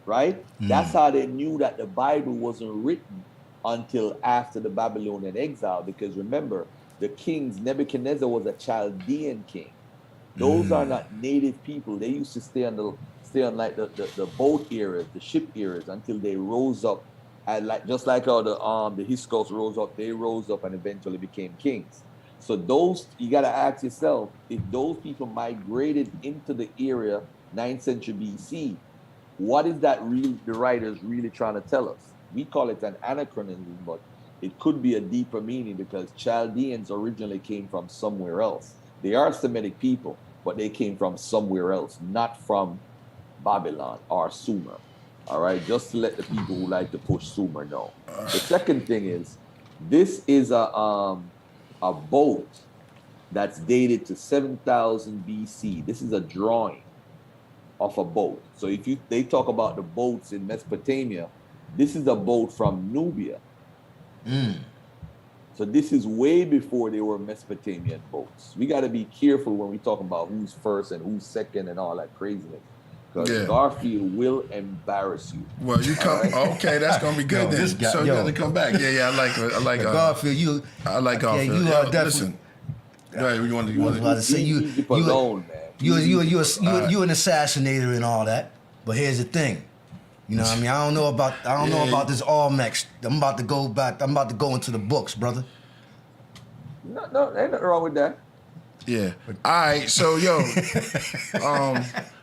right? That's how they knew that the Bible wasn't written until after the Babylonian exile, because remember, the kings, Nebuchadnezzar was a Chaldean king. Those are not native people. They used to stay on like the boat eras, the ship eras, until they rose up, and just like how the Hyksos rose up, they rose up and eventually became kings. So you got to ask yourself, if those people migrated into the area 9th century BC, what is that the writers really trying to tell us? We call it an anachronism, but it could be a deeper meaning because Chaldeans originally came from somewhere else. They are Semitic people, but they came from somewhere else, not from Babylon or Sumer. All right, just to let the people who like to push Sumer know. The second thing is, this is a boat that's dated to 7,000 BC. This is a drawing of a boat. So if they talk about the boats in Mesopotamia, this is a boat from Nubia. So this is way before they were Mesopotamian boats. We got to be careful when we talk about who's first and who's second and all that craziness. Because Garfield will embarrass you. Well, you come. Right? Okay, that's gonna be good then. So you got to come back. Yeah, I like Garfield. I like Garfield. Yeah, you are definitely. Listen. Right, you want to say you alone, man. You an assassinator and all that. But here's the thing. You know what I mean? I don't know about this Olmecs. I'm about to go back. I'm about to go into the books, brother. No, ain't nothing wrong with that. Yeah. All right. So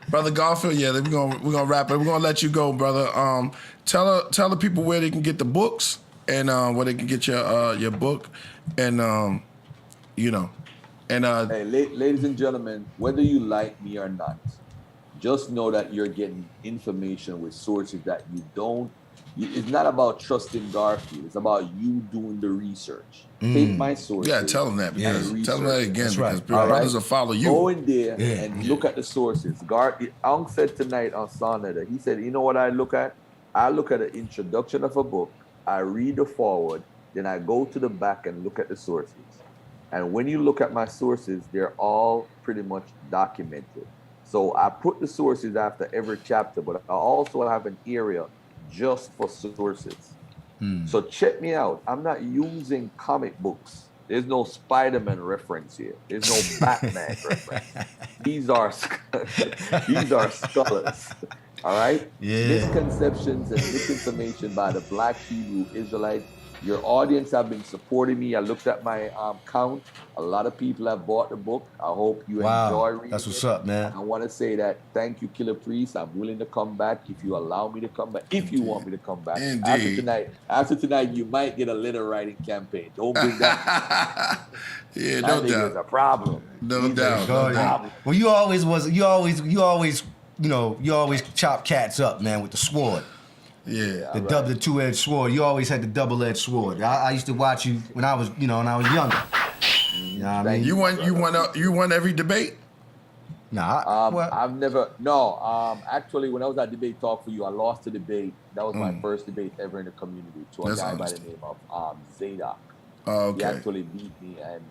brother Garfield, we're gonna wrap it. We're gonna let you go, brother. Tell the people where they can get the books and where they can get your book, and hey, ladies and gentlemen, whether you like me or not, just know that you're getting information with sources that you don't. It's not about trusting Garfield. It's about you doing the research. Take my sources. Yeah, tell them that. Tell them that again. That's right. Because brothers will follow you. Go in there and look at the sources. Ang said tonight on Sonata, he said, you know what I look at? I look at the introduction of a book. I read the forward. Then I go to the back and look at the sources. And when you look at my sources, they're all pretty much documented. So I put the sources after every chapter, but I also have an area just for sources. So check me out. I'm not using comic books. There's no Spider-Man reference here. There's no Batman reference. These are scholars. All right? Yeah. Misconceptions and misinformation by the Black Hebrew Israelites. Your audience have been supporting me. I looked at my count. A lot of people have bought the book. I hope you enjoy reading That's what's up, man. I want to say that thank you, Killah Priest. I'm willing to come back if you allow me to come back. If you want me to come back. Indeed. After tonight, you might get a letter writing campaign. Don't bring that. Yeah, no doubt. There's a problem. No doubt. Well, you always chop cats up, man, with the sword. Yeah. The two-edged sword. You always had the double-edged sword. I used to watch you when I was younger. You know what I mean? You won every debate? Nah. I've never. No. Actually, when I was at Debate Talk for You, I lost the debate. That was my first debate ever in the community to a guy by the name of Zadok. Oh, okay. He actually beat me, and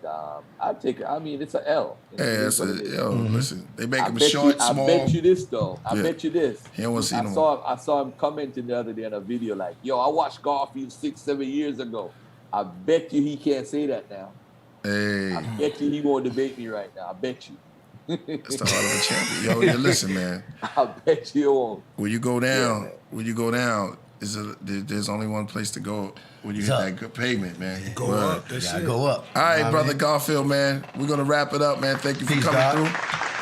I take it. I mean, it's an L. Listen, they make him short, small. I bet you this, though. I bet you this. He don't want to see I saw him commenting the other day on a video like, yo, I watched Garfield 6-7 years ago. I bet you he can't say that now. Hey. I bet you he won't debate me right now. I bet you. That's the heart of a champion. Yo, listen, man. I bet you won't. When you go down, there's only one place to go when you hit that good pavement, man. Go up. Go up. All right, brother Garfield, man. We're gonna wrap it up, man. Thank you for coming through.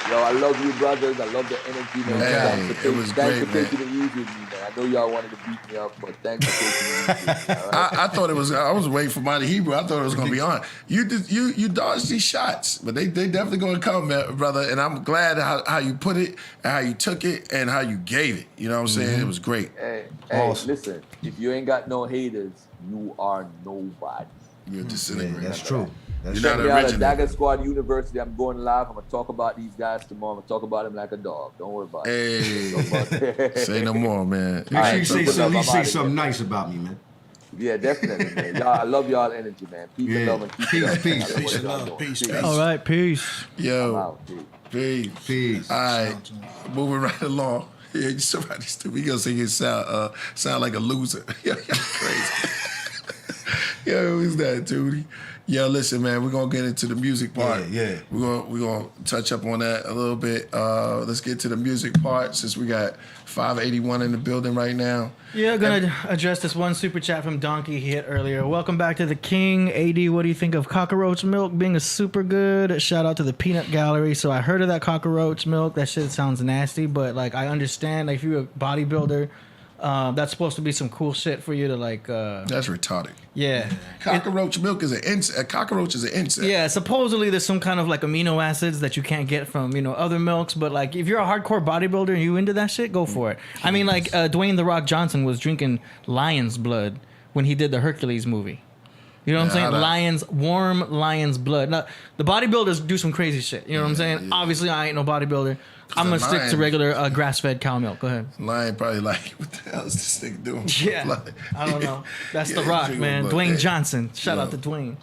Yo, I love you, brothers. I love the energy, man. Hey, it was great, man. Thanks for taking it easy with me, man. I know y'all wanted to beat me up, but thanks for taking it easy. All right? I thought it was. I was waiting for Mighty Hebrew. I thought it was gonna be on. You dodged these shots, but they definitely gonna come, man, brother. And I'm glad how you put it, and how you took it, and how you gave it. You know what I'm saying? It was great. Hey, listen. If you ain't got no haters, you are nobody. You're a disintegrator. That's true. You're Check not me out at original. Dagger Squad University. I'm going live. I'm gonna talk about these guys tomorrow. I'm gonna talk about them like a dog. Don't worry about it. Hey, say no more, man. Make sure you say something nice about me, man. Yeah, definitely, man. Y'all, I love y'all energy, man. Peace and love and Peace and love. Peace. All right, peace. Yo, peace. All right, moving right along. Yeah, somebody we gonna say you sound like a loser. Yeah, crazy. Yo, who's that, Tootie? Yo, listen, man, we're gonna get into the music part. Yeah. We're gonna touch up on that a little bit. Let's get to the music part since we got 581 in the building right now. Yeah, gonna address this one super chat from Donkey he hit earlier. Welcome back to the King. AD, what do you think of cockroach milk being a super good? Shout out to the Peanut Gallery. So I heard of that cockroach milk. That shit sounds nasty, but like I understand, like if you're a bodybuilder, That's supposed to be some cool shit for you to like. That's retarded. Yeah. Cockroach milk is an insect. A cockroach is an insect. Yeah, supposedly there's some kind of like amino acids that you can't get from other milks, but like if you're a hardcore bodybuilder and you into that shit, go for it. I mean, like Dwayne The Rock Johnson was drinking lion's blood when he did the Hercules movie. You know what I'm saying? Warm lion's blood. Now, the bodybuilders do some crazy shit. You know what I'm saying? Yeah. Obviously, I ain't no bodybuilder. I'm gonna stick to regular grass-fed cow milk. Go ahead. Lion probably like, what the hell is this thing doing? Yeah, I don't know. That's The Rock, man. Dwayne Johnson. Shout out to Dwayne.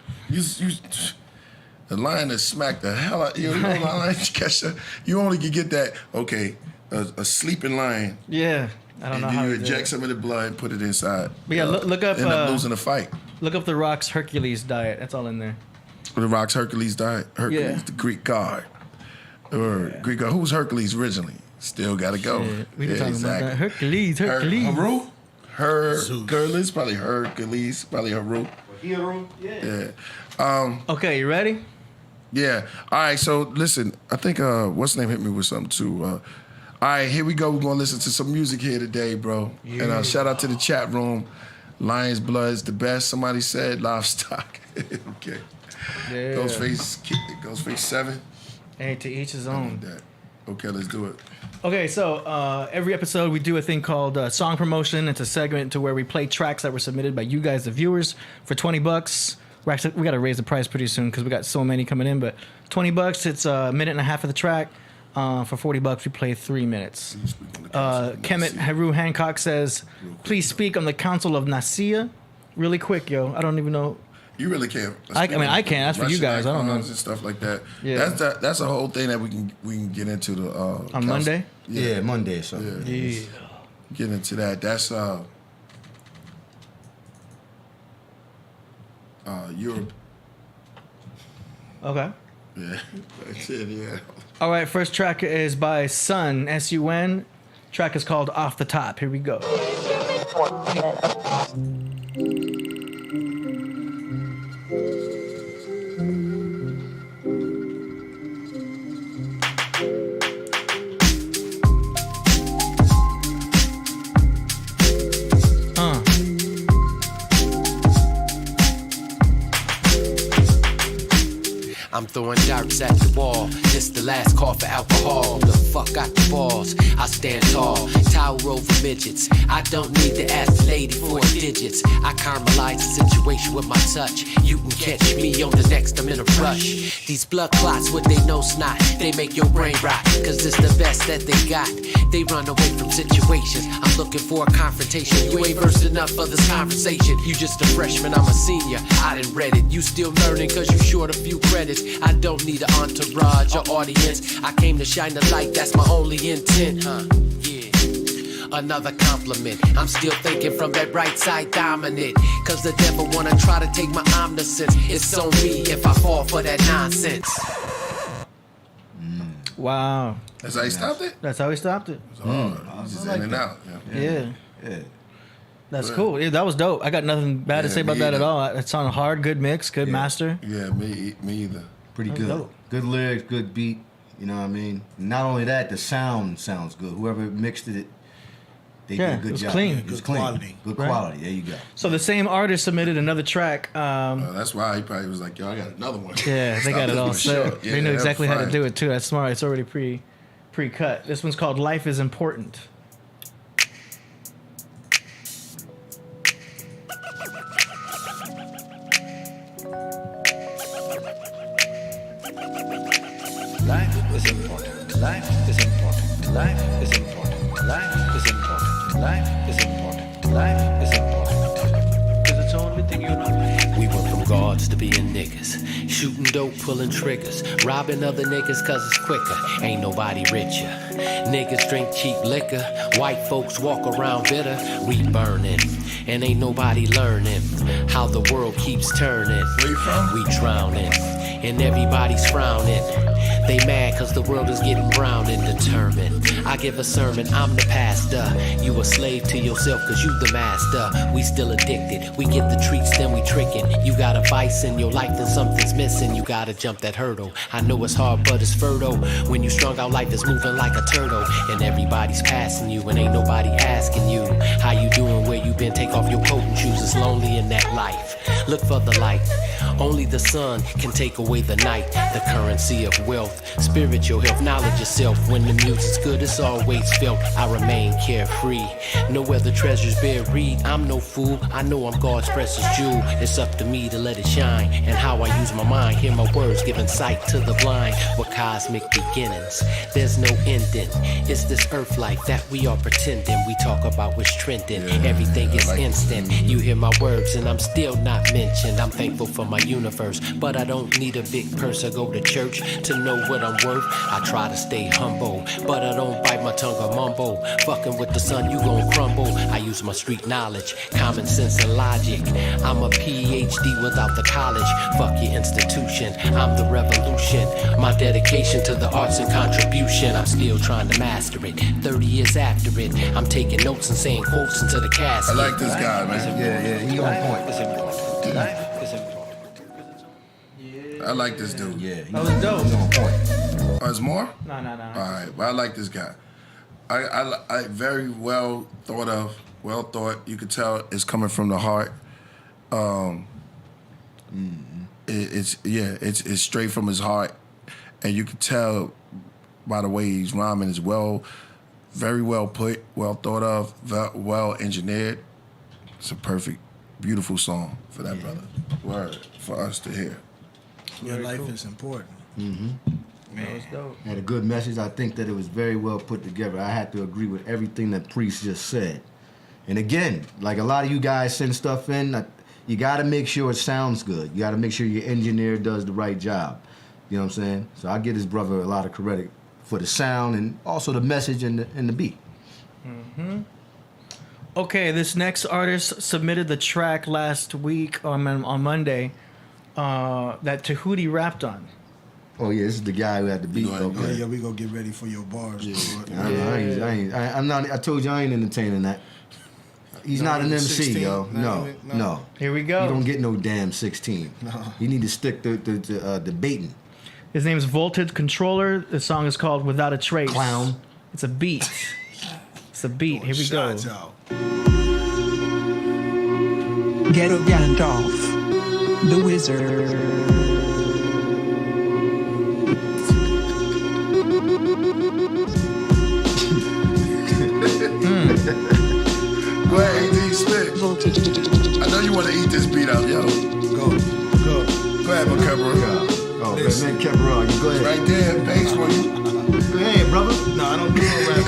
The lion that smacked the hell out you. Know, lion catch that. You only can get that. Okay, a sleeping lion. Yeah, I don't know how you inject some of the blood and put it inside. But yeah, look up. End up losing the fight. Look up The Rock's Hercules diet. That's all in there. The Rock's Hercules diet. Hercules, the Greek god. Or Greek god. Who was Hercules originally? Still got to go. Shit. We can talk about that. Hercules. Hercules, probably Hercules, probably Haru. Yeah. Okay, you ready? Yeah. All right. So listen, I think what's name hit me with something too. All right, here we go. We're gonna listen to some music here today, bro. Yeah. And shout out to the chat room. Lion's blood is the best. Somebody said livestock. Okay. Yeah. Ghostface 7. Hey, to each his own. Okay, let's do it. Okay, so every episode we do a thing called song promotion. It's a segment to where we play tracks that were submitted by you guys, the viewers, for $20. We got to raise the price pretty soon because we got so many coming in. But $20, it's a minute and a half of the track. For $40, we play 3 minutes. Kemet Haru Hancock says, "Please speak on the Council of Nicaea, really quick, yo. I don't even know." You really can't. I can. That's for you guys. I don't know. And stuff like that. Yeah. That's a whole thing that we can get into the on Monday. Yeah, Monday or something. Yeah. Get into that. That's Europe. Okay. Yeah, that's it. Yeah. All right. First track is by Sun S-U-N. Track is called "Off the Top." Here we go. I'm throwing darts at the wall. This the last call for alcohol. The fuck got the balls? I stand tall. Tower over midgets. I don't need to ask the lady for digits. I caramelize the situation with my touch. You can catch me on the next. I'm in a rush. These blood clots with they no snot. They make your brain rot. Cause it's the best that they got. They run away from situations. I'm looking for a confrontation. You ain't versed enough for this conversation. You just a freshman, I'm a senior. I done read it. You still learning cause you short a few credits. I don't need an entourage or audience. I came to shine the light, that's my only intent, yeah. Another compliment. I'm still thinking from that right side dominant. Cause the devil wanna try to take my omniscience. It's on me if I fall for that nonsense. Wow. That's how he stopped it? That's how he stopped it. Just in and out. Yeah. That's cool. Yeah, that was dope. I got nothing bad to say about that at all. It sounded hard, good mix, good master. Yeah, me either. Pretty good. Dope. Good lyrics, good beat. You know what I mean? Not only that, the sound sounds good. Whoever mixed it, they did a good job. Clean. It was clean. Quality. Good Right. quality. There you go. So the same artist submitted another track. That's why he probably was like, yo, I got another one. Yeah, they Stop got it this all one set. short. They knew Yeah, exactly how to fine. do it too. That's smart. It's already pre-cut. This one's called "Life Is Important." Life is important. Life is important. Life is important. Life is important. Life is important. Life is important. Cause it's the only thing you know. We went from guards to being niggas. Shooting dope, pulling triggers. Robbing other niggas cause it's quicker. Ain't nobody richer. Niggas drink cheap liquor. White folks walk around bitter. We burning. And ain't nobody learning how the world keeps turning. Where you from? We drowning and everybody's frowning. They mad cause the world is getting brown and determined. I give a sermon, I'm the pastor. You a slave to yourself cause you the master. We still addicted, we get the treats then we tricking. You got a vice in your life then something's missing. You gotta jump that hurdle. I know it's hard but it's fertile. When you strung out life is moving like a turtle. And everybody's passing you and ain't nobody asking you how you doing, where you been, take off your coat and shoes. It's lonely in that life. Look for the light. Only the sun can take away the night. The currency of wealth, spiritual health, knowledge yourself. When the music's good, it's always felt. I remain carefree. No other treasures buried. I'm no fool. I know I'm God's precious jewel. It's up to me to let it shine. And how I use my mind. Hear my words giving sight to the blind. With cosmic beginnings, there's no ending. It's this earth life that we are pretending. We talk about what's trending. Everything is instant. You hear my words and I'm still not mentioned. I'm thankful for my universe, but I don't need a big purse or go to church to know what I'm worth. I try to stay humble, but I don't bite my tongue or mumble. Fucking with the sun, you gon' crumble. I use my street knowledge, common sense and logic. I'm a PhD without the college. Fuck your institution, I'm the revolution. My dedication to the arts and contribution. I'm still trying to master it. 30 years after it, I'm taking notes and saying quotes into the casket. I like this guy, man. Yeah, he on point. Life is important. Life is important. I like this dude. Yeah, That was dope. he on point. Oh, there's more? No. All right, but I like this guy. I very well thought of, well thought. You could tell it's coming from the heart. It's straight from his heart, and you could tell by the way he's rhyming is very well put, well thought of, well engineered. It's a perfect, beautiful song for that brother. Word for us to hear. Your life is important. Man, it's dope. had a good message. I think that it was very well put together. I had to agree with everything that Priest just said. And again, like a lot of you guys send stuff in, you got to make sure it sounds good. You got to make sure your engineer does the right job. You know what I'm saying? So I give this brother a lot of credit for the sound and also the message and the beat. Okay, this next artist submitted the track last week on Monday that Tahuti rapped on. Oh yeah, this is the guy who had the beat. Okay. Yeah, we gonna get ready for your bars. I told you I ain't entertaining that. He's not an MC, 16? yo. No. Here we go. You don't get no damn 16. No. You need to stick to debating. His name's Voltage Controller. The song is called Without a Trace. Clown. It's a beat. It's a beat. Here we go. Shots out. Ghetto Gandalf, the wizard. Go ahead, AD, spit. I know you want to eat this beat out, yo. Go ahead, my camera. Oh, man, Kevin, you go ahead. Right there, bass for you. Go ahead, brother. No, I don't do no rap.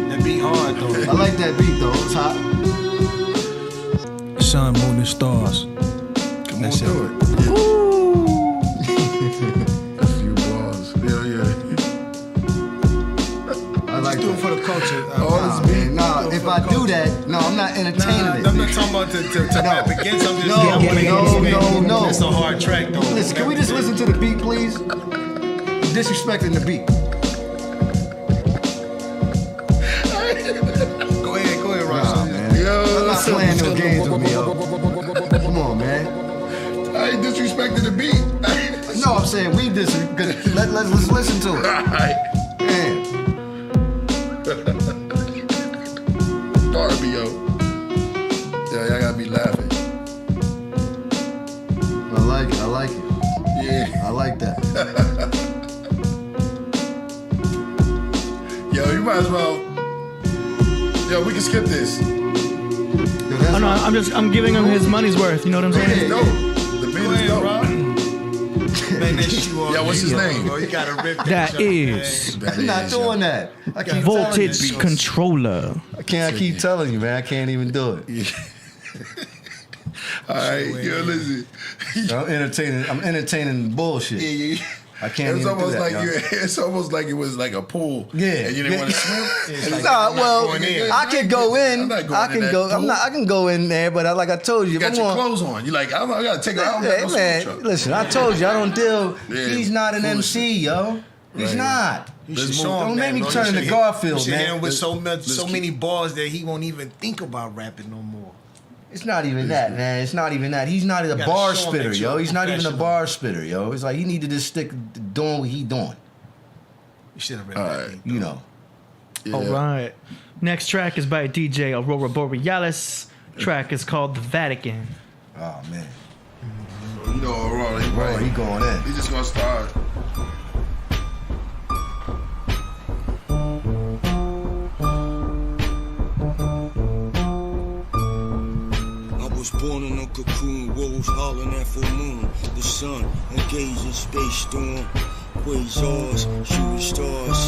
That beat hard though. I like that beat though. It's hot. Sun, moon, and stars. Come That's on, it. do it. A few balls. Yeah. I like Do it that. for the culture. If I do that, no, I'm not entertaining it. I'm not talking about to rap against. I'm just No. It's a hard track though. Listen, can we just listen to the beat, please? Disrespecting the beat. Go ahead, Ross. Nah, man. Yo, I'm not playing no games with me, yo. Come on, man. I ain't disrespecting the beat. No, I'm saying we let's listen to it. All right. Man. Darby, yo. Yeah, y'all gotta be laughing. I like it. Yeah. I like that. Yo, you might as well. Yo, we can skip this. Oh no, I'm giving him his money's worth. You know what I'm saying? It's dope. The beat is dope. Man, that shoe on. Yo, what's his name? You gotta rip That is I'm not doing that. I keep Voltage telling you. Controller. I keep telling you, man. I can't even do it. Yeah. All right, yo, listen. I'm entertaining bullshit. Yeah. I can't. It was even almost do that, like yo. it's almost like it was like a pool. Yeah, and you didn't want to swim. It's like, Nah, I'm not well, going in. I can go in. I'm not going I in can that go. pool. I can go in there, but like I told you, You got if your I'm clothes on. You like, I gotta take her out. Hey, man, listen, I told you I don't deal. Yeah, He's not an foolishness. MC, yo. He's Right. not. You Let's should move. show him Don't that, make me bro. turn You into should Garfield, hit man. him with so keep- many bars that he won't even think about rapping no more. It's not even that, man. It's not even that. He's not a gotta bar show him spitter, that yo. you're He's not even a professional. bar spitter, yo. It's like he need to just stick doing what he doing. You should have read All that. right. thing. You know. Yeah. All right. Next track is by DJ Aurora Borealis. Track is called The Vatican. Oh man. You know, Aurora, he, Bro, he going in. He's just gonna start. I was born in a cocoon, wolves howling at full moon. The sun engaged in space storm. Quasars, shooting stars,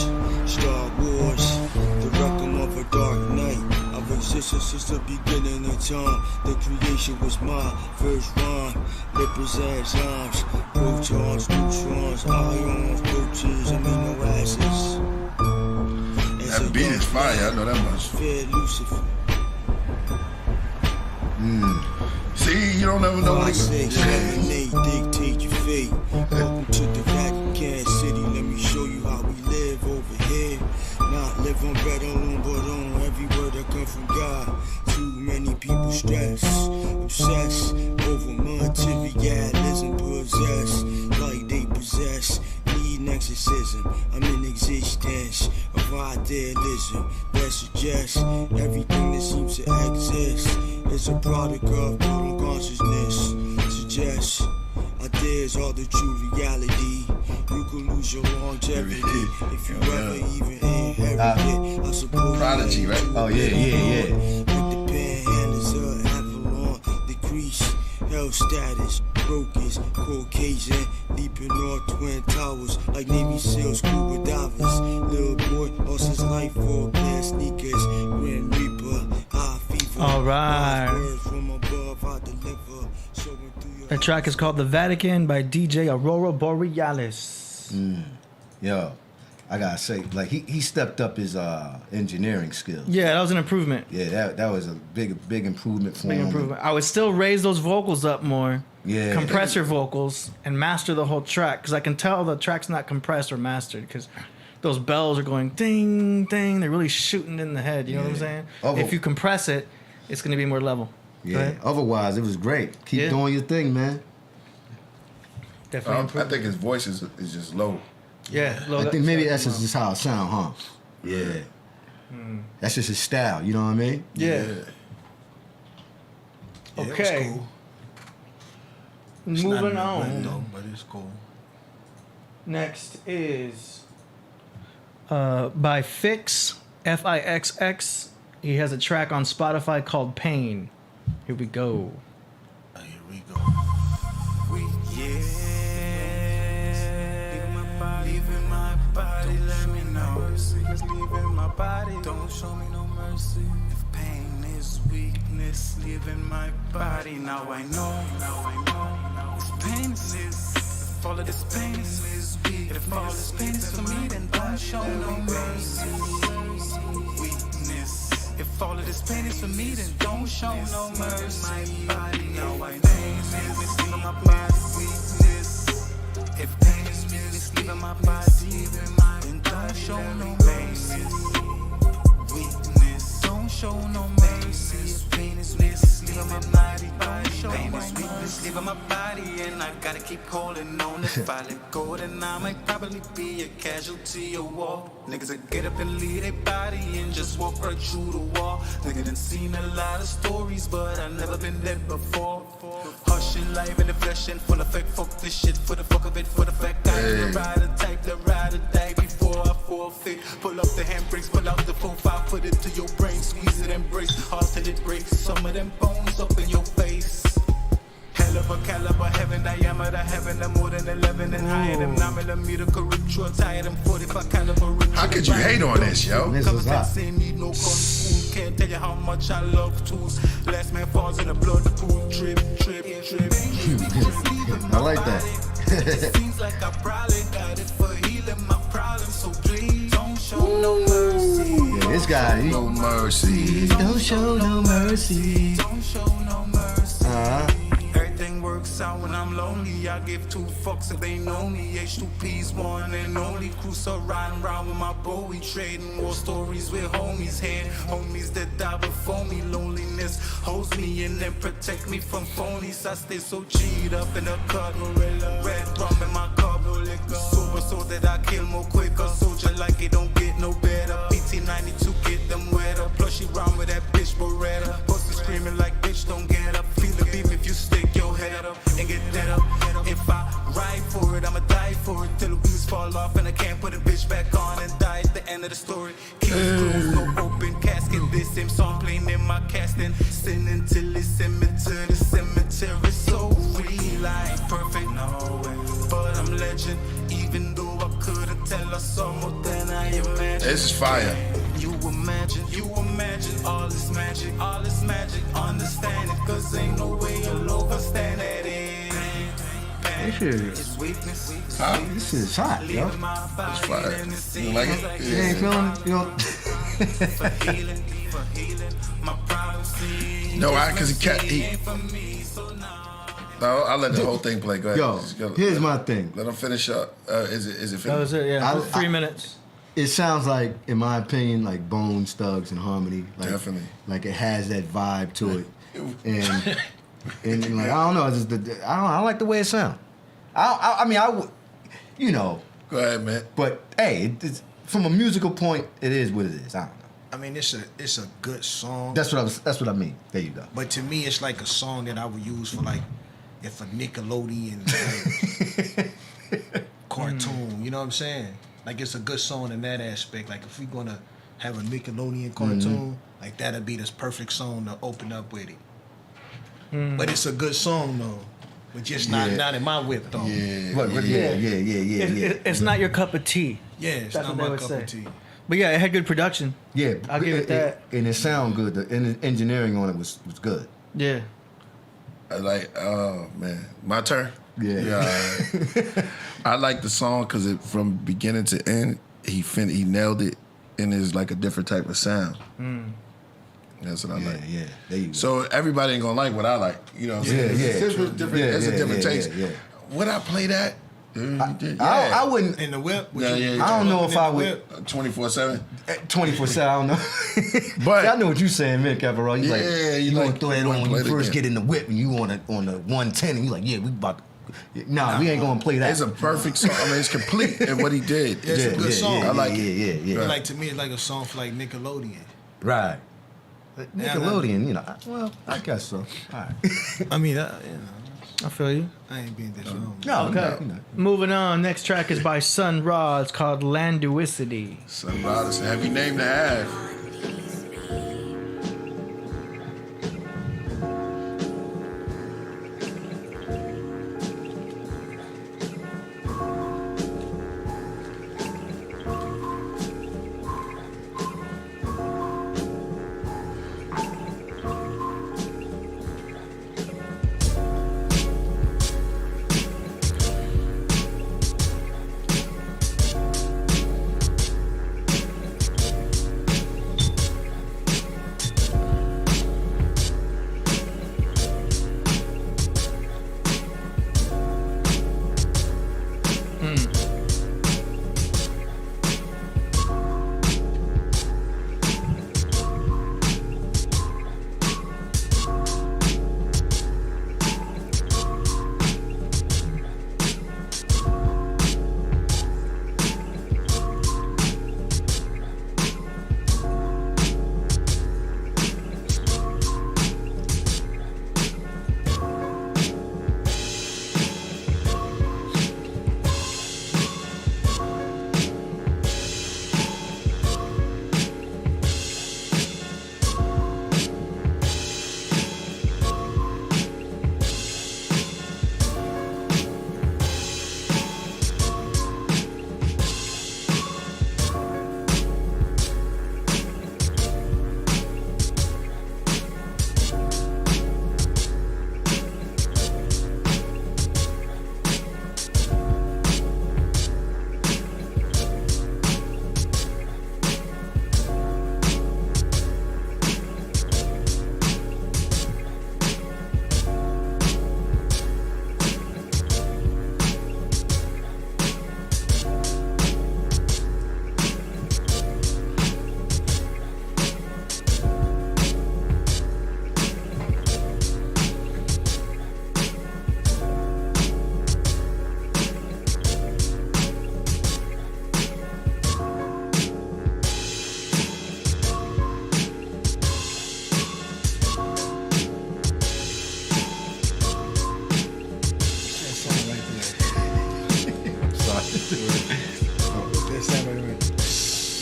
Star Wars, the requiem of a dark night. I've existed since the beginning of time. The creation was my first rhyme. Lipids, enzymes, protons, neutrons, ions, proteins, amino acids. That beat is fire. I know that much. Fed Lucifer. See, you don't ever know what he 5, 6, 7, 8, dictate your fate. Welcome to the Vatican City. Let me show you how we live over here. Not live on bread alone, but on every word that come from God. Too many people stress, obsess over materialism, possess like they possess. Need an exorcism. I'm in existence of idealism that suggests everything that seems to exist is a product of total consciousness. Suggests ideas are the true reality. You could lose your longevity if you ever even inherit it. I suppose. Prodigy, right? Oh yeah. Like the panhandlers of Avalon, decrease health status, brokers, Caucasian, leaping off twin towers like Navy SEALs, scuba divers. Little boy lost his life for a pair of sneakers. Grim Reaper, high fever. All right. Words from above, I deliver. Showing through your The track is called The Vatican by DJ Aurora Borealis. Yo, I gotta say, like he stepped up his engineering skills. Yeah, that was an improvement. Yeah, that was a big improvement for Big him. improvement. I would still raise those vocals up more. Yeah. Compress your vocals and master the whole track, because I can tell the track's not compressed or mastered, because those bells are going ding, ding. They're really shooting in the head. You know what I'm saying? Oh. If you compress it, it's going to be more level. Go Yeah. ahead. Otherwise, it was great. Keep doing your thing, man. Definitely I improved. think his voice is just low. Yeah. I think maybe that's just how it sound, huh? Yeah. That's just his style. You know what I mean? Yeah. Yeah, it was Okay. cool. It's not Moving in the on. window, but it's cool. Next is by Fix, Fixx. He has a track on Spotify called Pain. Here we go. Here we go. Leaving my body, let me know. Just leaving my body, don't show me no mercy. If pain is weakness, leaving my body. Now I know. If pain is, if all of this pain is weak, if all this pain is for me, then don't show no mercy. Weakness. If all of this pain is for me, then don't show no mercy. My body, now I know. It's leaving my body, weakness. If pain is weakness, leaving my body, then don't show no mercy. Weakness, don't show no mercy. If pain is weakness, leaving my body, don't show no mercy. Leaving my body, and I gotta keep holding on. If I let go, then I might probably be a casualty of war. Niggas that get up and leave their body and just walk right through the wall. Nigga done seen a lot of stories, but I never been there before. Hushing live in the flesh and full effect. Fuck this shit for the fuck of it, for the fact I'm the rider type, the ride or die before I forfeit. Pull up the handbrakes, pull out the 4-5, put it to your brain, squeeze it, embrace, hard till it breaks. Some of them bones up in your face. Hell of a caliber, heaven, diameter, heaven, I'm more than 11 and higher than 9mm, corruptural, tired, them 45 caliber. How could you hate on this, yo? This is hot. Need no spoon, can't tell you how much I love tools. Last man falls in the blood, the pool, trip. I like that. Seems like I probably got it for healing my problems, so please don't show no mercy. Yeah, this guy, he, No mercy. don't show no mercy. Don't show no mercy. Uh-huh. Everything works out when I'm lonely. I give 2 fucks if they know me. H2P's one and only. Cruiser riding around with my boy. Trading war stories with homies. Hand homies that die before me. Loneliness holds me and then protect me from phonies. I stay so G'd up in a cut. Red rum in my cup. Super so that I kill more quicker. Soldier like it don't get no better. PT92 get them wetter. Plus she round with that bitch Beretta. Pussy screaming like bitch don't get up. Feel the beef if you stick your head up and get dead up. If I ride for it, I'ma die for it till the wheels fall off and I can't put a bitch back on and die at the end of the story. Case closed, no open casket. This same song playing in my casting. Sinning till it's send me to the cemetery. So real, I ain't perfect, no way, but I'm legend. Even though I couldn't tell us so more than I imagined. This is fire. You imagine all this magic, understand it, cause ain't no way you'll overstand it. This shit is, this shit is hot, yo. It's fire. You like it? You ain't feeling it? You know? No, because he. No, I'll let the whole thing play. Go ahead. Yo, Just go. here's my thing. Let him finish up. Is it finished? That was it, yeah. 3 minutes. It sounds like, in my opinion, like Bones, Thugs, and Harmony. Like, Definitely. Like it has that vibe to it, and like I don't know, it's just I like the way it sounds. I mean, I would, you know. Go ahead, man. But hey, it's, from a musical point, it is what it is. I don't know. I mean, it's a good song. That's what I mean. There you go. But to me, it's like a song that I would use for like if a Nickelodeon like, cartoon. You know what I'm saying? Like it's a good song in that aspect. Like if we're gonna have a Nickelodeon cartoon, like that'd be this perfect song to open up with it. But it's a good song though. But just not in my whip though. Yeah. It's not your cup of tea. Yeah, it's That's not what they my would cup say. of tea. But yeah, it had good production. Yeah, I'll give it that. And it sound good. The engineering on it was good. Yeah. I like, oh man, my turn. Yeah. I like the song because from beginning to end, he nailed it, and it's like a different type of sound. That's what I like. Yeah, there you go. So everybody ain't gonna like what I like. You know what I'm saying? It's a different taste. Yeah. Would I play that? I wouldn't. In the whip? I don't know if I would. 24/7? 24/7, I don't know. But See, I know what you're saying, man, Caparol. You you want like to throw that on when you first again. get in the whip and you on the 110 and you like, yeah, we about to. Nah, we ain't gonna play that. It's a perfect song. I mean, it's complete in what he did. It's a good song. I like it. Yeah. Like to me, it's like a song for like Nickelodeon. Right. Nickelodeon, you know. Well, I guess so. All right. I mean, I feel you. I ain't being this wrong. No, Okay. no. Moving on. Next track is by Sun Ra. It's called Landuicity. Sun Ra, it's a heavy name to have.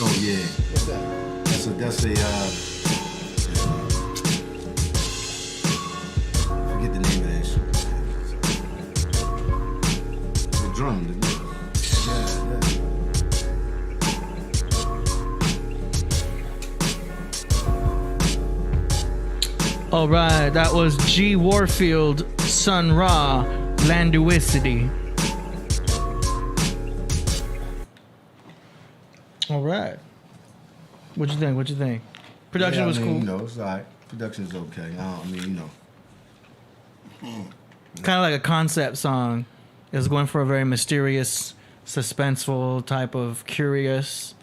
Oh yeah. What's that? That's a forget the name of that shit. The drum. All right, that was G. Warfield, Sun Ra, Landuicity. All right. What'd you think? Production was cool. You know, it's all right. Production's okay. Kind of like a concept song. It was going for a very mysterious, suspenseful type of curious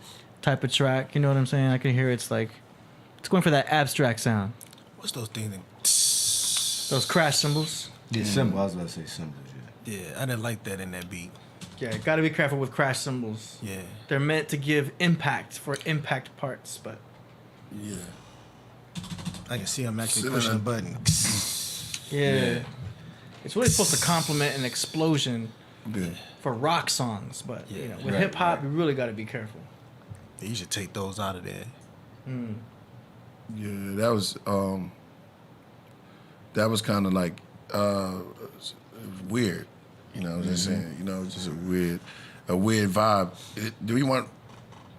type of track. You know what I'm saying? I can hear it's going for that abstract sound. What's those things? Those crash cymbals. Yeah, cymbals. I was about to say cymbals. Yeah, I didn't like that in that beat. Yeah, gotta be careful with crash cymbals. Yeah. They're meant to give impact for impact parts, but. Yeah. I can see him actually pushing a button. Yeah. It's really supposed to complement an explosion for rock songs, but with hip hop, you really gotta be careful. You should take those out of there. Mm. Yeah, that was kind of like weird. You know what I'm saying? You know, just a weird vibe.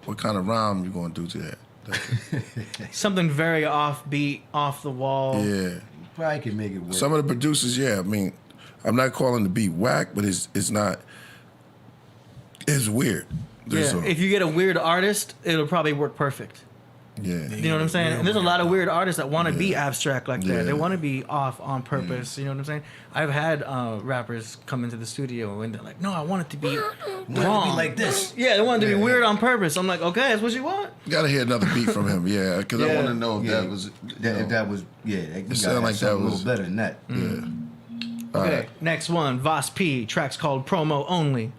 What kind of rhyme you gonna do to that? Something very offbeat, off the wall. Yeah. Probably can make it work. Some of the producers, I mean, I'm not calling the beat whack, but it's not. It's weird. If you get a weird artist, it'll probably work perfect. Yeah. You know what I'm saying? And there's a lot of weird artists that want to be abstract like that. Yeah. They want to be off on purpose. You know what I'm saying? I've had rappers come into the studio and they're like, no, I want it to be wrong. To be like this. Yeah, they want it to be weird on purpose. I'm like, okay, that's what you want? You gotta hear another beat from him, because I want to know if that was. It sounded like that was a little better than that. Yeah. Okay, next one, Voss P. Track's called Promo Only.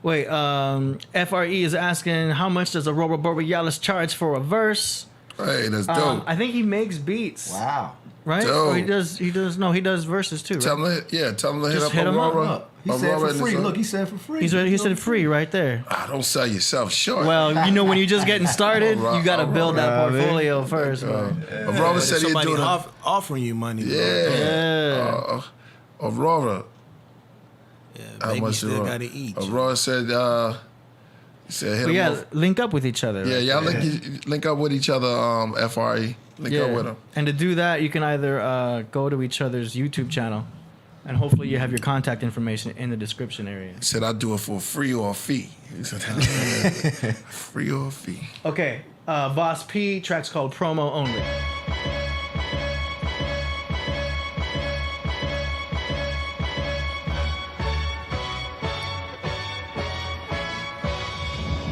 Wait, FRE is asking how much does Aurora Borealis charge for a verse? Hey, that's dope. I think he makes beats. Wow. Right? Dope. Or he does verses too, right? Tell him to hit up Aurora. He said for free. Look, he said for free. He said free right there. Don't sell yourself short. Well, when you're just getting started, you got to build that portfolio first. Aurora said he'd do it. Offering you money. Yeah. Aurora. Baby much still gotta eat. Aurora said, hit him up. Link up with each other. Yeah, y'all link up with each other, FRE. Link up with them. And to do that, you can either go to each other's YouTube channel, and hopefully you have your contact information in the description area. He said, I'll do it for free or a fee. He said, free or a fee. Okay, Voss P, track's called Promo Only.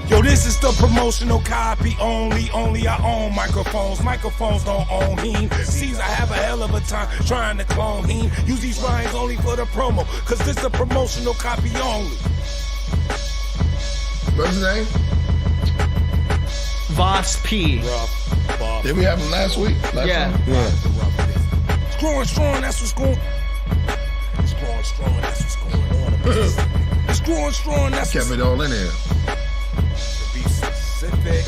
Yo, this is the promotional copy only. Only I own microphones. Microphones don't own him. Seems I have a hell of a time trying to clone him. Use these rhymes only for the promo, cause this the promotional copy only. What's his name? Voss P. Did we have him last week? Yeah. It's growing strong, that's what's going. It's growing strong, that's what's going on. It's growing strong, that's kept it all in there. Specific.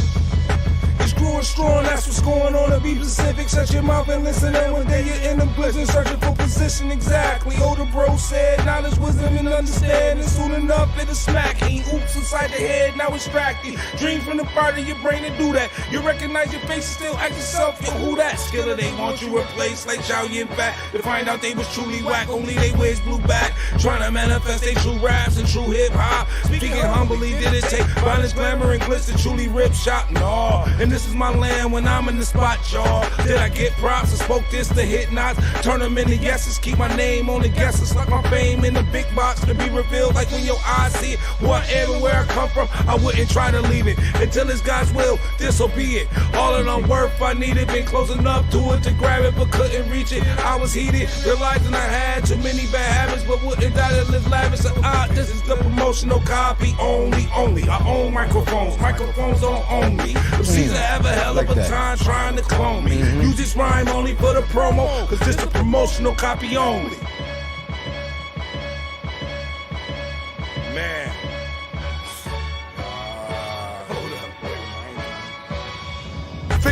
It's growing strong, that's what's going on. To be specific, shut your mouth and listen. And one day you're in the prison searching for position exactly. Older bro said, knowledge, wisdom, and understanding. Soon enough, it'll smack. He oops inside the head, now it's distracted. Dream from the part of your brain to do that. You recognize your face and still ask yourself, yo, who that? Skiller, they want you replaced like Chow Yin Fat. To find out they was truly whack, only they wears blue back. Trying to manifest they true raps and true hip hop. Speaking humbly, did it take violence, glamour, and glitz to truly rip shop? No. And this is my land when I'm in the spot, y'all. Did I get props? I spoke this to hit knots. Turn them into yeses. Keep my name on the guesses. Like my fame in the big box to be revealed. Like when your eyes see it. Whatever where I come from, I wouldn't try to leave it. Until it's God's will, this'll be it. All in on worth I needed. Been close enough to it to grab it, but couldn't reach it. I was heated. Realizing I had too many bad habits, but wouldn't die to live lavish. So, this is the promotional copy only. I own microphones. Microphones don't own me. Caesar have a hell of a time trying to clone me. Use this rhyme only for the promo, cause this the promotional copy only. Man,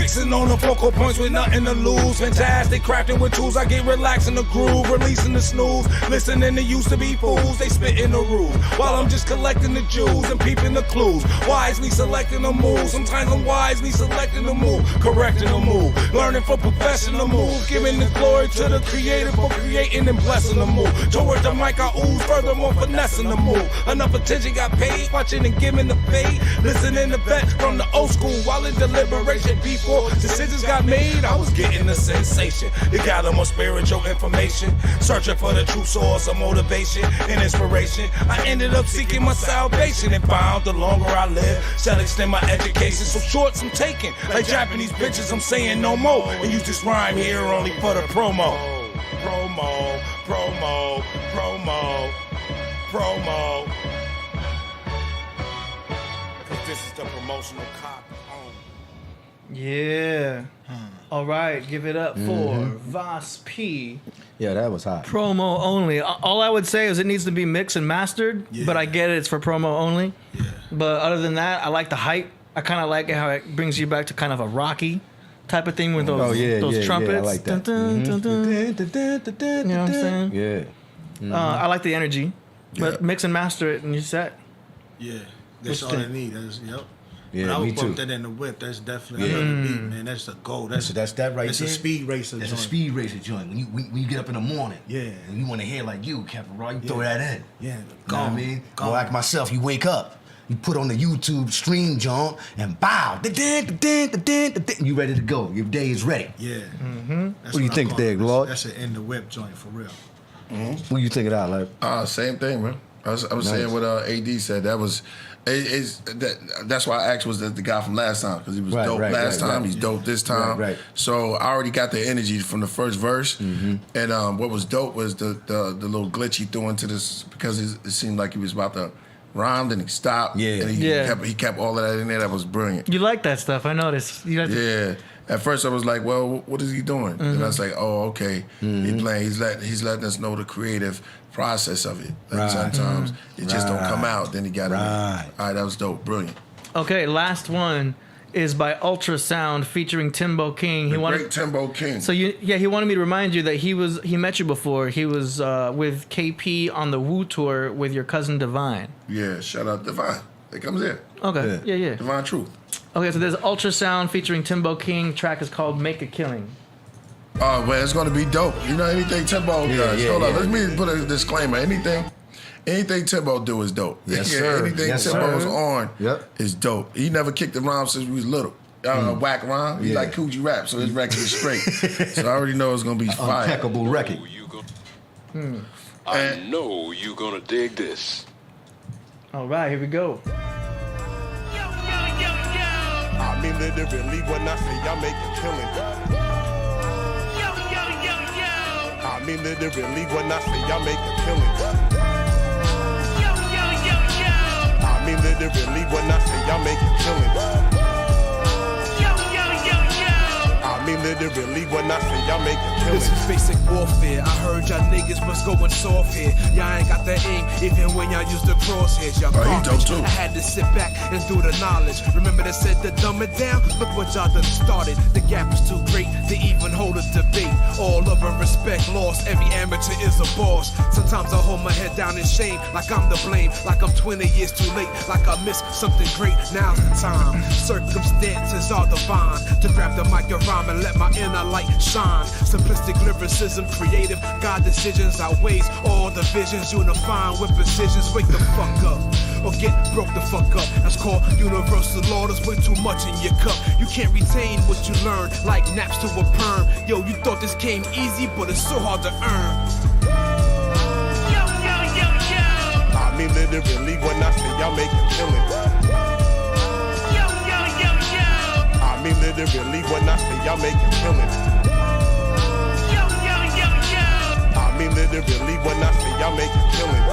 Waxing on the focal points with nothing to lose. Fantastic, crafting with tools. I get relaxed in the groove, releasing the snooze. Listening to used to be fools, they spit in the rules. While I'm just collecting the jewels and peeping the clues. Wisely selecting the moves. Sometimes I'm wisely selecting the move, correcting the move. Learning for professional move. Giving the glory to the creator for creating and blessing the move. Towards the mic I ooze, furthermore finessing the move. Enough attention got paid, watching and giving the fade. Listening to vets from the old school while in deliberation. Before decisions got made, I was getting the sensation. To gather more spiritual information. Searching for the true source of motivation and inspiration. I ended up seeking my salvation and found the longer I live, shall extend my education. So shorts I'm taking, like Japanese pictures, I'm saying no more. And use this rhyme here only for the promo. Promo, promo, promo, promo. Cause this is the promotional copy. Yeah. All right, give it up for Voss P. Yeah, that was hot. Promo only. All I would say is it needs to be mixed and mastered, but I get it. It's for promo only. Yeah. But other than that, I like the hype. I kind of like it how it brings you back to kind of a Rocky type of thing with those trumpets. Yeah, I like that. You know what I'm saying? Yeah. I like the energy, but mix and master it and you're set. Yeah, that's all I need. Yep. Yeah, when I me would too. bump that in the whip. That's definitely I love the beat, man. That's the goal. That's that right That's there. a speed racer. That's joint. a speed racer joint. When you get up in the morning, Yeah. and you want to hear like you, Captain Raw, you throw that in. Yeah, You know what I mean? Or like myself, you wake up, you put on the YouTube stream joint, and bow, you ready to go. Your day is ready. Yeah. What do you think there, Lord? That's an in the whip joint for real. What do you think of that, like? Same thing, man. I was saying what AD said. That was, that's why I asked was the guy from last time because he was dope last time. He's dope this time. Right. So I already got the energy from the first verse. And what was dope was the little glitch he threw into this because it seemed like he was about to rhyme, then he stopped. Yeah. And he kept all of that in there. That was brilliant. You like that stuff? I noticed. Yeah. At first I was like, well, what is he doing? And I was like, oh, okay. He's playing. He's letting us know the creative process of it. Like sometimes it just don't come out. Then he got it. All right, that was dope. Brilliant. Okay, last one is by Ultrasound featuring Timbo King. Great Timbo King. So he wanted me to remind you that he met you before. He was with KP on the Woo tour with your cousin Divine. Yeah, shout out Divine. It comes in. Okay. Yeah. Divine Truth. Okay, so there's Ultrasound featuring Timbo King. Track is called Make a Killing. Oh, man, it's gonna be dope. You know, anything Timbo does. Hold on, let me put a disclaimer. Anything Timbo do is dope. Yes, sir. Anything Timbo's on is dope. He never kicked the rhyme since we was little. Whack rhyme. He like Coogee rap, so his record is straight. So I already know it's gonna be fire. Impeccable record. I know you gonna dig this. All right, here we go. I mean literally when I say I make a killing. I mean literally when I say I make a killing. I mean literally when I say I make a killing. I mean literally when I say I make a killing. This is basic warfare. I heard y'all niggas was going soft here. Y'all ain't got that ink, even when y'all used the crosshairs. Y'all garbage. I had to sit back and do the knowledge. Remember they said to dumb it down? Look what y'all done started. The gap is too great to even hold a debate. All love and respect lost. Every amateur is a boss. Sometimes I hold my head down in shame, like I'm to blame, like I'm 20 years too late, like I missed something great. Now's the time. Circumstances are divine to grab the mic and rhyme and let my inner light shine. Simplistic lyricism, creative God decisions outweighs all the visions, unifying with precisions. Wake the fuck up or get broke the fuck up. That's called universal law. There's way too much in your cup. You can't retain what you learn, like naps to a perm. Yo, you thought this came easy, but it's so hard to earn. I mean literally when I say I make a killing. I mean literally when I say I make a killing. I mean literally when I say I make a killing.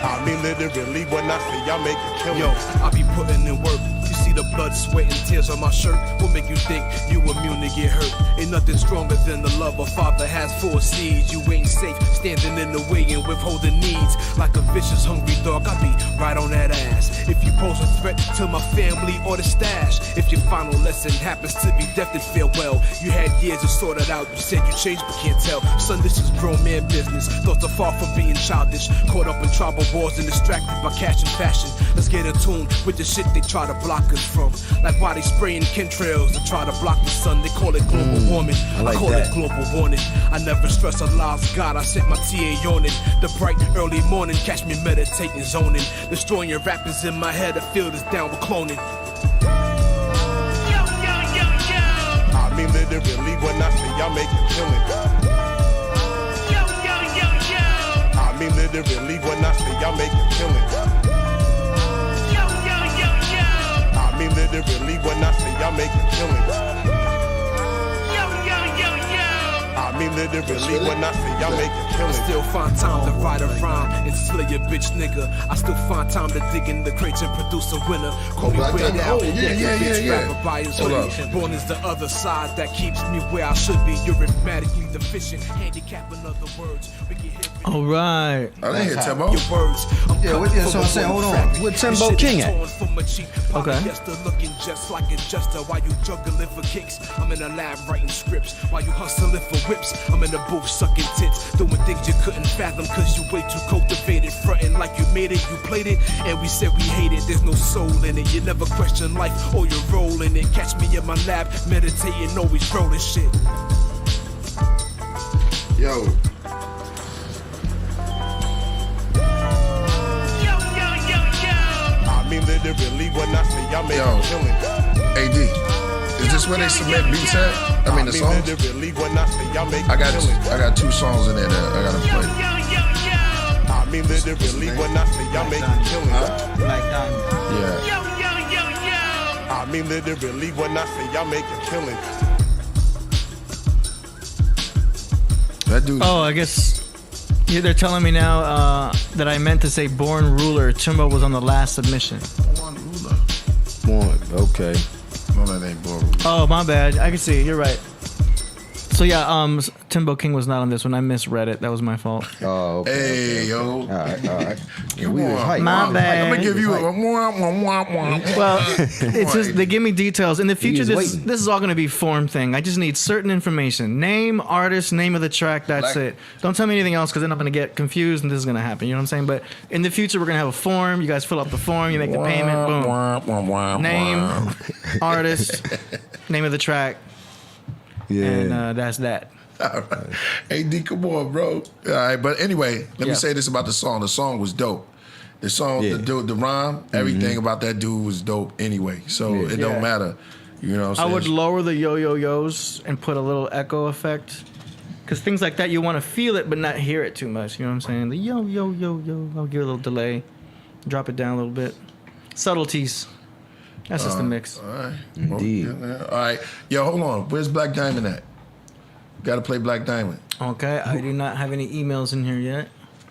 I mean literally when I say I make a killing. Yo, I be putting in work. You see the blood, sweat, and tears on my shirt will make you think you immune to get hurt. Ain't nothing stronger than the love a father has for his seeds. You ain't safe standing in the way and withholding needs. Like a vicious, hungry dog, I be right on that ass. If you pose a threat to my family or the stash, if your final lesson happens to be death, then farewell. You had years to sort it out. You said you changed, but can't tell. Son, this is grown man business. Thoughts are far from being childish. Caught up in tribal wars and distracted by cash and fashion. Let's get in tune with the shit they try to block us from. Like why they spraying chemtrails to try to block the sun. They call it global warming. I call it global warning. I never stress a lost God. I set my TA on it. The bright early morning, catch me meditating, zoning. Destroying your rappers in my head. The field is down with cloning. I mean literally when I say y'all make it killing. I mean literally when I say y'all make it killing. I mean literally when I say y'all make it killing. I mean literally when I say y'all make it killing. I still find time to write a rhyme and slay a bitch nigga. I still find time to dig in the crates and produce a winner. Call me Weird Al, rapper by his hoodie. Born is the other side that keeps me where I should be. You're arithmetically deficient, handicap in other words. All right. I didn't hear Timbo. Yeah, so I'm saying, hold on. Where Timbo King at? Okay. Looking just like a jester while you juggling for kicks. I'm in the lab writing scripts while you hustling for whips. I'm in the booth sucking tits, doing things you couldn't fathom cause you way too cultivated. Fronting like you made it, you played it, and we said we hate it. There's no soul in it. You never question life or your role in it. Catch me in my lab, meditating, always rolling shit. Yo. I mean literally when I say y'all make it killing. AD, is this where they submit beats at? I mean the songs? Literally when I say y'all make it I killing. got 2 songs in there that I gotta play. I mean literally when I say y'all make it killing. Black Diamond. Yeah. I mean literally when I say y'all make it killing. That dude. Oh, I guess they're telling me now that I meant to say Born Ruler. Timbo was on the last submission. Born Ruler. Okay. No, that ain't Born Ruler. Oh, my bad. I can see it. You're right. So yeah, Timbo King was not on this one. I misread it. That was my fault. Oh, okay. Hey, yo. All right. Come we was on. hyped. My bad. I'm gonna give you a Well, it's just they give me details. In the future, was waiting. this is all going to be form thing. I just need certain information: name, artist, name of the track. That's it. Don't tell me anything else because then I'm going to get confused and this is going to happen. You know what I'm saying? But in the future, we're going to have a form. You guys fill out the form. You make the payment. Boom. Name, artist, name of the track. Yeah. And that's that. All right. AD, come on, bro. All right, but anyway, let me say this about the song. The song was dope. The song, the rhyme, everything about that dude was dope anyway. So it don't matter. You know what I'm saying? I would lower the yo-yo-yos and put a little echo effect. Because things like that, you want to feel it but not hear it too much. You know what I'm saying? The yo-yo-yo-yo. I'll give it a little delay. Drop it down a little bit. Subtleties. That's just the mix. All right. Indeed. All right. Yo, hold on. Where's Black Diamond at? Got to play Black Diamond. Okay. I do not have any emails in here yet.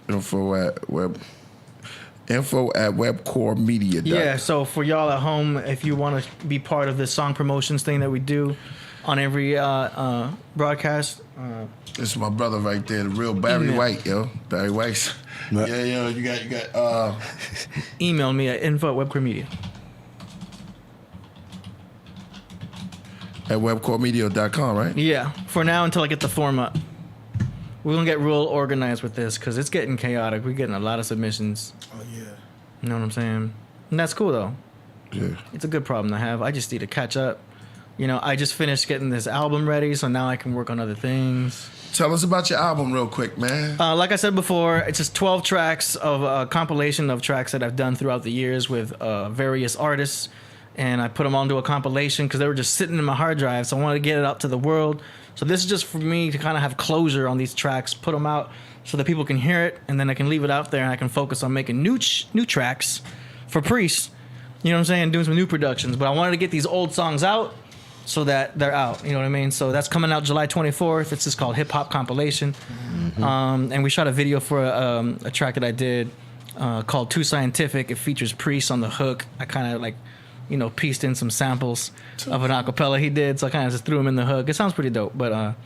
Info at webcoremedia.com. Yeah, so for y'all at home, if you want to be part of this song promotions thing that we do on every broadcast. This is my brother right there, the real Barry White, yo. Barry White. Yeah, you got email me at info@webcoremedia. At webcoremedia.com, right? Yeah, for now until I get the form up. We're going to get real organized with this because it's getting chaotic. We're getting a lot of submissions. Oh, yeah. You know what I'm saying? And that's cool, though. Yeah. It's a good problem to have. I just need to catch up. You know, I just finished getting this album ready, so now I can work on other things. Tell us about your album real quick, man. Like I said before, it's just 12 tracks of a compilation of tracks that I've done throughout the years with various artists. And I put them onto a compilation because they were just sitting in my hard drive. So I wanted to get it out to the world. So this is just for me to kind of have closure on these tracks, put them out so that people can hear it. And then I can leave it out there and I can focus on making new tracks for Priest. You know what I'm saying? Doing some new productions. But I wanted to get these old songs out so that they're out. You know what I mean? So that's coming out July 24th. It's just called Hip Hop Compilation. Mm-hmm. And we shot a video for a track that I did called Too Scientific. It features Priest on the hook. I kind of like pieced in some samples of an acapella he did. So I kind of just threw him in the hook. It sounds pretty dope. But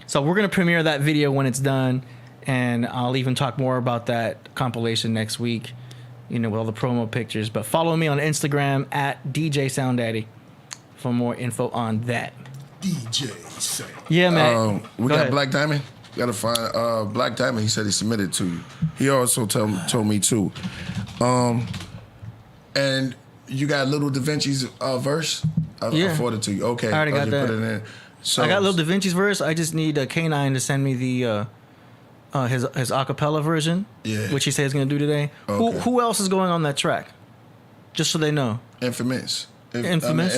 so we're gonna premiere that video when it's done, and I'll even talk more about that compilation next week. With all the promo pictures. But follow me on Instagram at DJ Sound Daddy for more info on that. DJ Sound. Yeah, man. We got Black Diamond. Gotta find Black Diamond. He said he submitted to you. He also told me too. And you got Little Da Vinci's verse. I forwarded to you. Okay, I already got that. Put it in. So I got Lil Da Vinci's verse. I just need K9 to send me the his acapella version, which he said he's gonna do today. Okay. Who else is going on that track? Just so they know. Infamous. Infamous.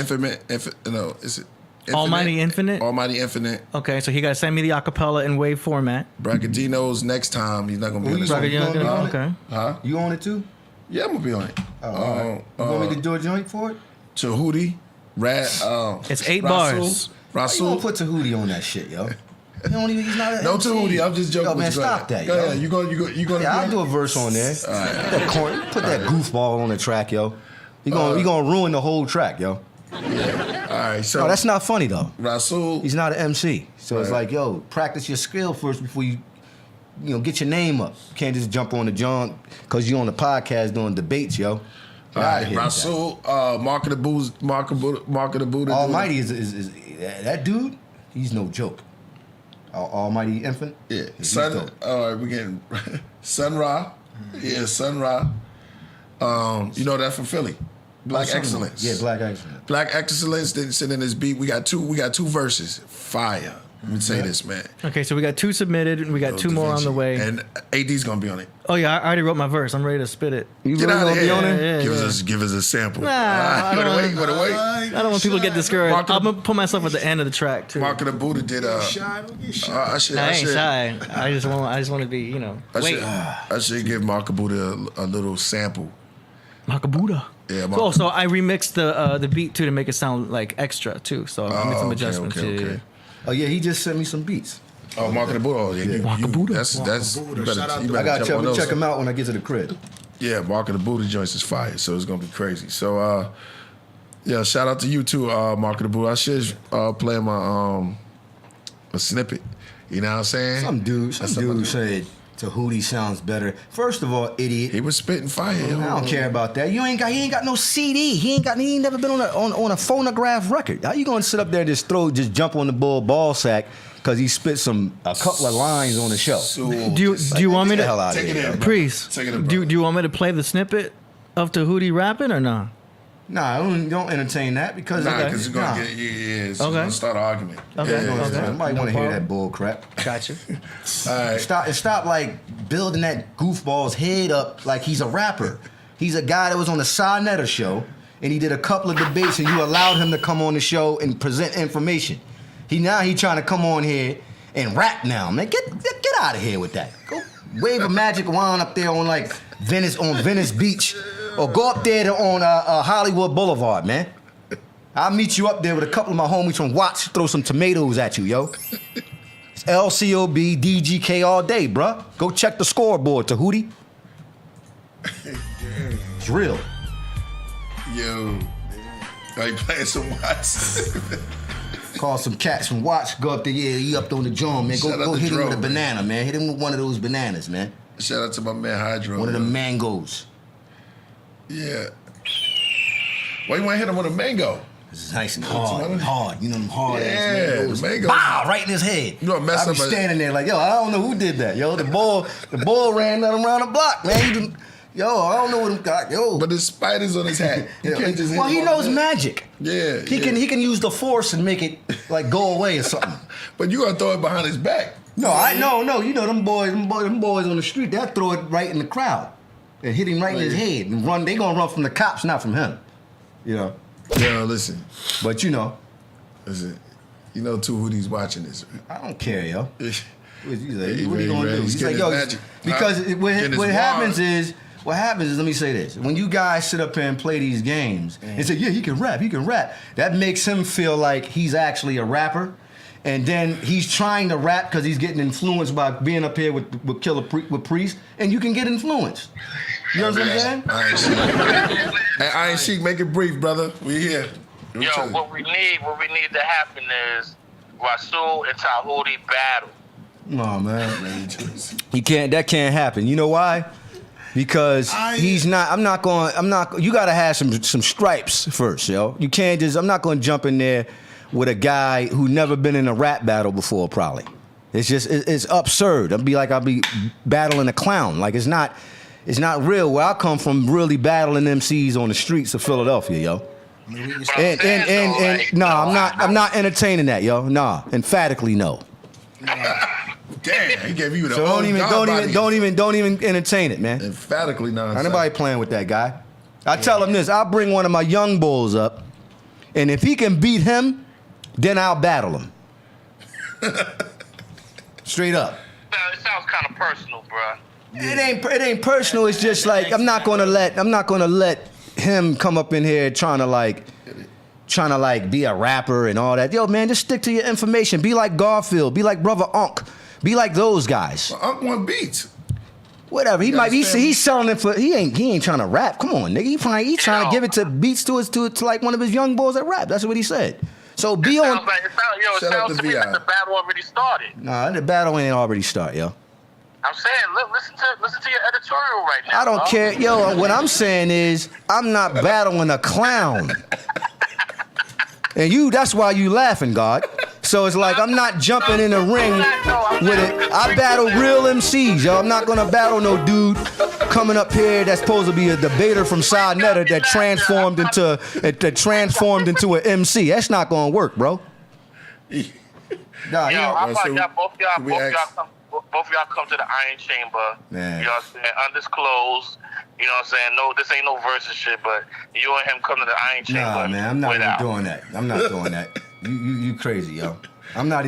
No, is it? Infinite? Almighty Infinite? Almighty Infinite. Okay, so he got to send me the acapella in wave format. Braggadino's next time. He's not going to be on this one. Okay. Huh? You on it too? Yeah, I'm going to be on it. Oh, all right. You want me to do a joint for it? Tahuti. It's 8 bars. Rasul. You going to put Tahuti on that shit, yo? He's not an No MC. Tahuti, I'm just joking. Yo, man, stop that, yo. Go ahead. You going Yeah, I'll do a verse on there. All right. Put that goofball on the track, yo. He gonna ruin the whole track, yo. Yeah. All right, so no, that's not funny though. Rasul, he's not an MC, so it's like, yo, practice your skill first before you get your name up. You can't just jump on the junk because you on the podcast doing debates, yo. All right, Rasul, Mark of the Buddha. Almighty is that dude. He's no joke. Almighty Infinite. Yeah, Sun. All right, we getting Sun Ra. Yeah, Sun Ra. That's from Philly. Black Excellence. Yeah, Black Excellence. Black Excellence didn't send in this beat. We got two verses. Fire. Let me say this, man. Okay, so we got 2 submitted and we got 2 more on the way. And AD's gonna be on it. Oh yeah, I already wrote my verse. I'm ready to spit it. You really gonna be on it? Yeah, give us a sample. Nah, I don't wait. I don't want people to get discouraged. I'm gonna put myself at the end of the track too. Mark of the Buddha did I ain't shy. I just want to be, wait. I should give Mark of Buddha a little sample. Mark of Buddha. Yeah, cool. So I remixed the beat too to make it sound like extra too. So I made some adjustments. Okay. Oh yeah, he just sent me some beats. Oh, Mark of the Buddha. Oh, yeah, Mark of the Buddha. That's. You better I gotta check him out when I get to the crib. Yeah, Mark of the Buddha joints is fire, so it's gonna be crazy. So shout out to you too, Mark of the Buddha. I should play my a snippet. You know what I'm saying? Some dude said Tahuti sounds better. First of all, idiot. He was spitting fire. I don't care about that. He ain't got no CD. He ain't never been on a phonograph record. How you gonna sit up there and just jump on the ball sack because he spit a couple of lines on the show? Do you want me to take it in, Priest? Do you want me to play the snippet of Tahuti rapping or not? Nah, don't entertain that because you're gonna get it's gonna start an argument. Okay. Nobody want to hear that bull crap. Gotcha. All right. Stop like building that goofball's head up like he's a rapper. He's a guy that was on the Sa show and he did a couple of debates and you allowed him to come on the show and present information. He trying to come on here and rap now, man. Get out of here with that. Go wave a magic wand up there on like Venice Beach. Or go up there on Hollywood Boulevard, man. I'll meet you up there with a couple of my homies from Watts, throw some tomatoes at you, yo. It's LCOB, DGK all day, bruh. Go check the scoreboard, Tahuti. It's real. Yo, are you playing some Watts? Call some cats from Watts, go up there, you up on the joint, man. Go hit him with a banana, man. Hit him with one of those bananas, man. Shout out to my man Hydro. One of the mangoes. Yeah. Why you want to hit him with a mango? It's nice and hard. You know them hard ass mangoes. Mango. Bow, right in his head. You gonna mess I be standing there like, yo, I don't know who did that. Yo, the ball ran around the block, man. I don't know what him got. Yo. But there's spiders on his hat. He knows magic. Yeah. He can use the force and make it like go away or something. But you gonna throw it behind his back. No, no. You know them boys on the street, they'll throw it right in the crowd. And hit him right in his head and run. They gonna run from the cops, not from him. Yeah, listen. But listen. Tahuti's watching this. I don't care, yo. He's like, what are you gonna do? He's like, yo, because what happens is, let me say this: when you guys sit up here and play these games and say, yeah, he can rap, that makes him feel like he's actually a rapper. And then he's trying to rap because he's getting influenced by being up here with Killah with Priest, and you can get influenced. You know what I'm saying? Hey, Iron Sheik, make it brief, brother. We here. Yo, what we need to happen is Rasul and Tahuti battle. No, man. You can't. That can't happen. You know why? Because he's not. I'm not going. You gotta have some stripes first, yo. You can't just. I'm not going to jump in there with a guy who never been in a rap battle before. Probably. It's just. It's absurd. I'll be battling a clown. Like it's not real. Where I come from, really battling MCs on the streets of Philadelphia, yo. And I'm not entertaining that, yo. Nah, emphatically no. Damn, he gave you the. So don't even entertain it, man. Emphatically no. Ain't nobody playing with that guy. I tell him this: I'll bring one of my young bulls up, and if he can beat him, then I'll battle him. Straight up. It sounds kind of personal, bro. It ain't personal. It's just like I'm not gonna let him come up in here trying to be a rapper and all that. Yo, man, just stick to your information. Be like Garfield. Be like Brother Unc. Be like those guys. Well, Unc want beats. Whatever. He's selling it for. He ain't trying to rap. Come on, nigga. He trying to give it to beats to like one of his young boys that rap. That's what he said. So be on. It sounds to me like the battle already started. Nah, the battle ain't already started, yo. I'm saying, listen to your editorial right now. I don't care, yo. What I'm saying is, I'm not battling a clown. And that's why you laughing, God. So it's like I'm not jumping in the ring with it. I battle real MCs, yo. I'm not gonna battle no dude coming up here that's supposed to be a debater from Sinetta that transformed into an MC. That's not gonna work, bro. Nah, how about y'all both y'all come to the Iron Chamber. Man. You know what I'm saying? Undisclosed. You know what I'm saying? No, this ain't no versus shit, but you and him come to the Iron Chamber. Nah, man, I'm not even doing that. I'm not doing that. You crazy, yo. I'm not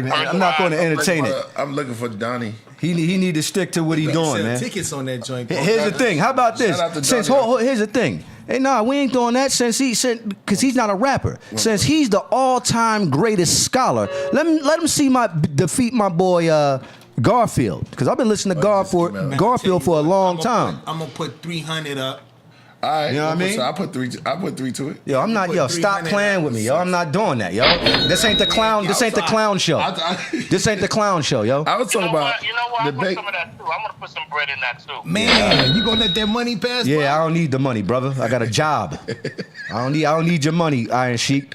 going to entertain it. I'm looking for Donnie. He need to stick to what he's doing, man. Tickets on that joint. Here's the thing. How about this? Here's the thing. Hey, nah, we ain't doing that because he's not a rapper. Since he's the all-time greatest scholar, let him defeat my boy Garfield, because I've been listening to Garfield for a long time. I'm gonna put 300 up. All right, you know what I mean? I put three to it. Yo, I'm not. Yo, stop playing with me, yo. I'm not doing that, yo. This ain't the clown. This ain't the clown show. This ain't the clown show, yo. I was talking about. You know what? I'm put some of that too. I'm gonna put some bread in that too. Man, you gonna let that money pass? Yeah, bro? I don't need the money, brother. I got a job. I don't need your money, Iron Sheik.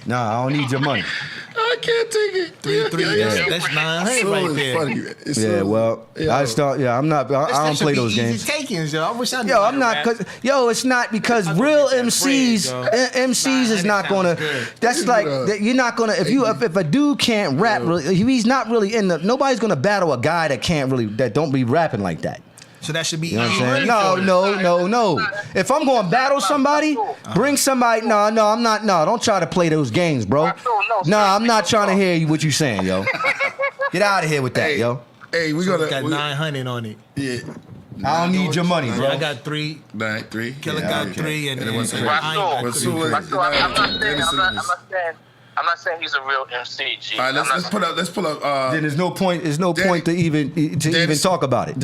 Nah, I don't need your money. I can't take it. That's 900 right there. I'm not. I don't play those games. Takings, yo. I wish I knew. Yo, I'm not. It's not because real MCs is not gonna. That's like you're not gonna. If a dude can't rap, he's not really in the. Nobody's gonna battle a guy that don't be rapping like that. So that should be. You know what I'm saying? No. If I'm going to battle somebody, bring somebody. No, I'm not. No, don't try to play those games, bro. No, I'm not trying to hear what you saying, yo. Get out of here with that, yo. Hey, we got 900 on it. Yeah. I don't need your money, bro. I got 3. 3. Killah got 3, and I'm not saying he's a real MC, G. All right, let's pull up. Then there's no point to even talk about it.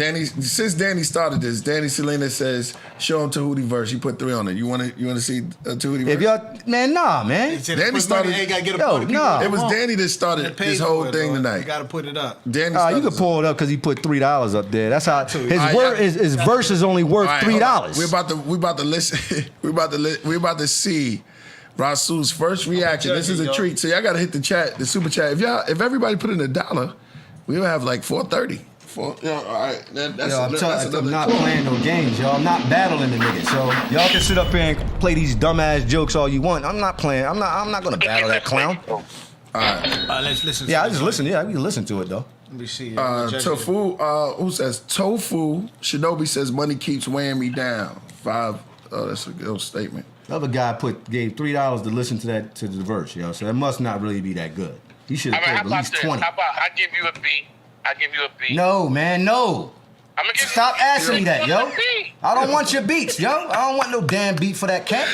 Since Danny started this, Danny Selena says, "Show him Tahuti verse." You put 3 on it. You want to see Tahuti verse? If y'all, man, nah, man. Danny started. Nah. It was Danny that started this whole thing tonight. You got to put it up. Danny, you can pull it up because he put $3 up there. That's how his verse is only worth $3. We about to listen. we about to see Rasul's first reaction. This is a treat. So y'all gotta hit the super chat. If everybody put in $1, we'll have like 430. All right. I'm not playing no games, yo. I'm not battling the nigga. So y'all can sit up here and play these dumbass jokes all you want. I'm not playing. I'm not gonna battle that clown. All right. Let's listen. Yeah, I just listen. Yeah, we can listen to it though. Let me see. Tofu. Who says Tofu? Shinobi says money keeps weighing me down. 5. Oh, that's a good statement. The other guy gave $3 to listen to the verse, yo. So that must not really be that good. He should have paid at least 20. How about I give you a B? No, man, no. Stop asking me that, yo. I don't want your beats, yo. I don't want no damn beat for that cat.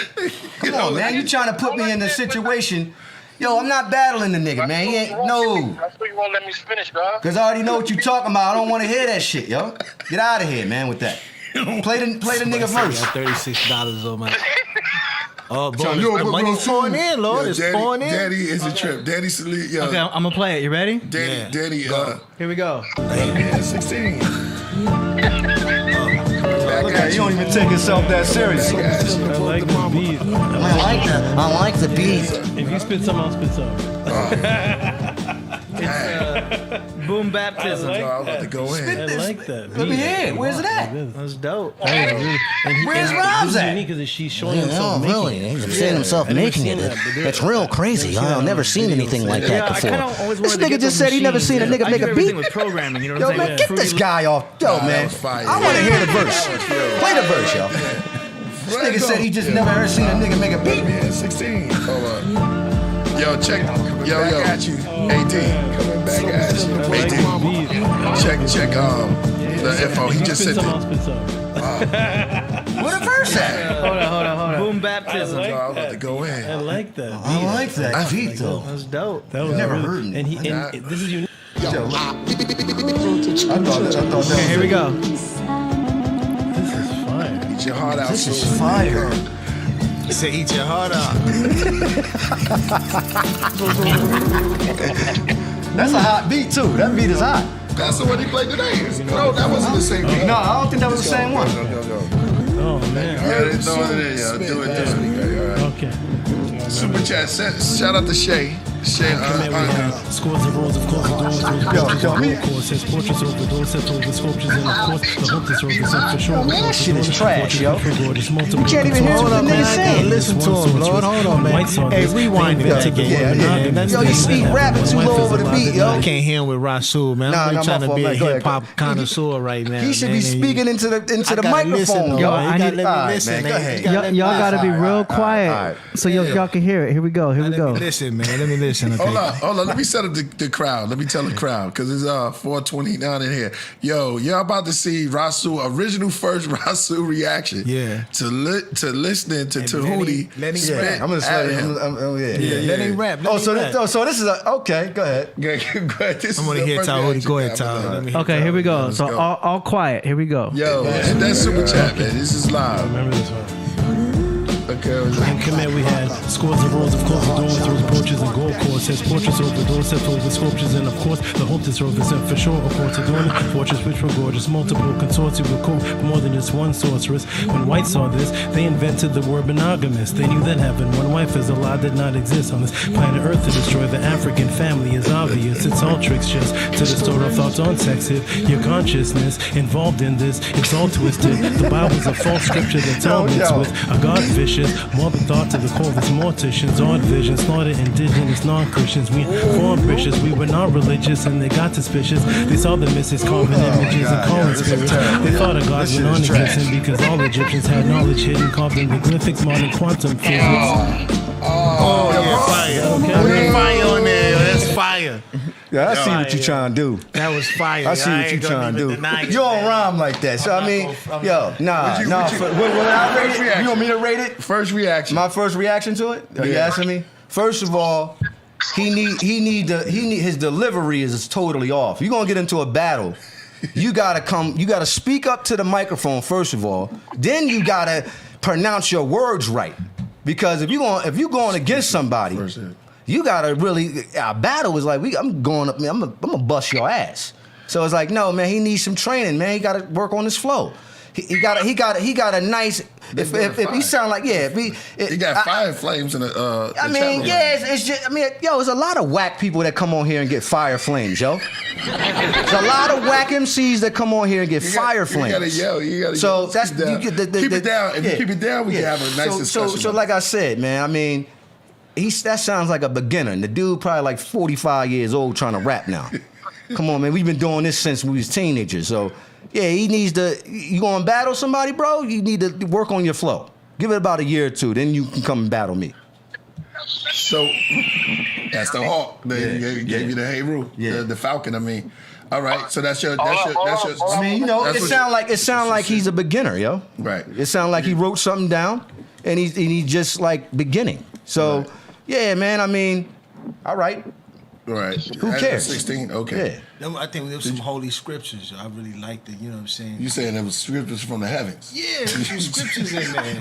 Come on, man. You trying to put me in a situation Yo, I'm not battling the nigga, man. He ain't no. That's why you won't let me finish, dog. Cause I already know what you talking about. I don't want to hear that shit, yo. Get out of here, man, with that. Play the nigga verse. $36 on my. Oh, boy, the money's pouring in, Lord. It's pouring in. Daddy is a trip. Daddy salute. Yo. Okay, I'm gonna play it. You ready? Daddy. Here we go. 16. Okay, you don't even take yourself that serious. I like the beat. I like the beat. If you spit some, I'll spit some. Boom baptism. I I'm about to go in. I like that. Let me hear it. Where's it at? That's dope. Where's Rob's at? Because she's showing himself really? He's seeing himself making it. It's real crazy. I've never seen anything like that before. This nigga just said he never seen a nigga make a beat. With programming, you know Yo, what I'm man, saying? get this guy off. Yo, man. I want to hear the verse. Play the verse, yo. This nigga said he just never ever seen a nigga make a beat. 16. Hold on. Yo, check. Yo. At you. 18. Coming back at you. 18. Check. The info. He just said that. Where the verse at? Hold on. Boom baptism. I'm about to go in. I like that. I like that beat, though. That's dope. That was Never really, heard me. and this is unique. I thought that Okay, here we go. This is fire. Eat your heart out. This is fire. He said, eat your heart out. That's a hot beat, too. That beat is hot. That's the one he played today. No, that wasn't the same beat. No, I don't think that was the same one. Go. Oh, man. Yeah, no, it is. Do it this week. All right. Okay. Super chat. Shout out to Shay. Shay. Scores of rows of course, doors, says portraits over doors, set over sculptures, and of course, the hope this road is up for sure. Man, that shit is trash, yo. You can't even hear Hold what up, the nigga saying. Listen to him, Lord. Hold on, man. Hey, rewind it. Yo, you speak rapping too low over the beat, yo. I can't hear him with Rasul, man. I'm really trying to be a hip hop connoisseur right now. He should be speaking into the microphone. Yo, I need to listen. Y'all gotta be real quiet so y'all can hear it. Here we go. Listen, man. Let me listen. Hold on. Let me set up the crowd. Let me tell the crowd because it's 4:29 in here. Yo, y'all about to see Rasul original first Rasul reaction. Yeah. To listening to Tahuti. Let him spit rap. I'm gonna say him. Let him rap. So this is okay. Go ahead. Go ahead. I'm gonna hear Tahuti. Go ahead, Tahuti. Okay, here we go. So all quiet. Here we go. Yo, hit that super chat, man. This is live. Remember this one. Okay. In command we had scores of rows of course adorned through porches and gold cords. Says portraits over doors set over sculptures, and of course the hope this road is set for sure. Of course adorned portraits which were gorgeous, multiple consortia with more than just one sorceress. When whites saw this, they invented the word monogamous. They knew that having one wife is a lie did not exist on this planet Earth to destroy the African family is obvious. It's all tricks just to distort our thoughts on sex. If your consciousness involved in this, it's all twisted. The Bible's a false scripture that's all mixed with a God vicious. Morbid thought to the core of its morticians, odd vision, slaughtered indigenous non-Christians. We were ambitious, we were not religious, and they got suspicious. They saw the misses, carving images and calling spirits. They thought a God was non-existent because all Egyptians had knowledge hidden, carved in hieroglyphics, modern quantum physics. Fire. Okay. Fire on there, yo. That's fire. Yeah, I see what you trying to do. That was fire. I see what you trying to do. You don't rhyme like that. So I mean, yo, nah. Will I rate it? You want me to rate it? First reaction. My first reaction to it? Are you asking me? First of all, his delivery is totally off. You're gonna get into a battle. You gotta speak up to the microphone first of all. Then you gotta pronounce your words right. Because if you're going against somebody, you gotta really. Our battle is like I'm going up. I'm gonna bust your ass. So it's like, no, man. He needs some training, man. He gotta work on his flow. He got a nice. If he sound like he got fire flames in the. I mean, it's just. I mean, yo, there's a lot of whack people that come on here and get fire flames, yo. There's a lot of whack MCs that come on here and get fire flames. You gotta yell. So that's keep it down. If you keep it down, we can have a nice discussion. So like I said, man. I mean. That sounds like a beginner. And the dude probably like 45 years old trying to rap now. Come on, man. We've been doing this since we was teenagers. So, yeah, he needs to... You going to battle somebody, bro? You need to work on your flow. Give it about a year or two. Then you can come and battle me. So, that's the Hawk. They gave you the Hey Roo. The Falcon, I mean. All right, so that's your... I mean, you know, it sound like he's a beginner, yo. Right. It sound like he wrote something down, and he's just, like, beginning. So... Right. Yeah, man, I mean, All right. Right. Who cares? 16. Okay. Yeah. I think there was some holy scriptures. I really liked it. You know what I'm saying? You saying there was scriptures from the heavens? Yeah, there's some scriptures in there.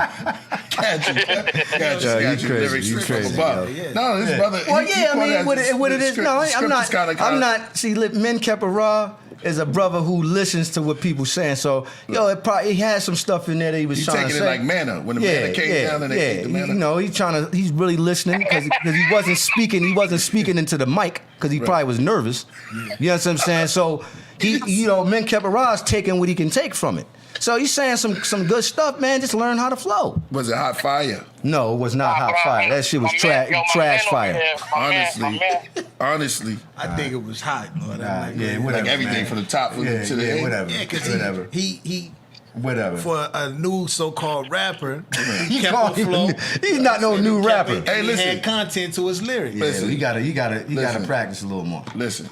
Got you. Lyrics You from crazy, above. yeah. No, this brother. Well, yeah, I mean, what it is. No, I'm not. Kinda, I'm not. See, Men Kept It Raw is a brother who listens to what people saying. So, he had some stuff in there that he was trying to say. He's taking it like manna when the manna came down and they ate the manna. You know, he's really listening because he wasn't speaking. He wasn't speaking into the mic because he probably was nervous. You know what I'm saying? So Men Kept It Raw is taking what he can take from it. So he's saying some good stuff, man. Just learn how to flow. Was it hot fire? No, it was not hot fire. That shit was trash fire. Honestly, I think it was hot, Lord. Whatever, like everything from the top to the end. Whatever. Yeah, because he whatever. For a new so-called rapper, he kept the flow. He's not no new rapper. Hey, listen. He had content to his lyrics. Listen, you gotta practice a little more. Listen.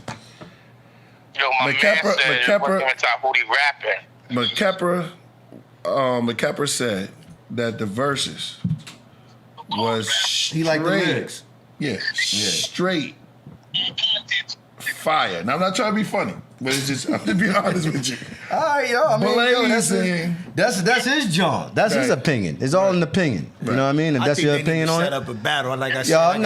Yo, my man said, McKepper said that the verses was he liked the lyrics. Yeah, straight fire. Now I'm not trying to be funny, but it's just I'm to be honest with you. All right, I mean, that's his job. That's his opinion. It's all an opinion. You know what I mean? And that's your opinion on it. Set up a battle, like I said. I'm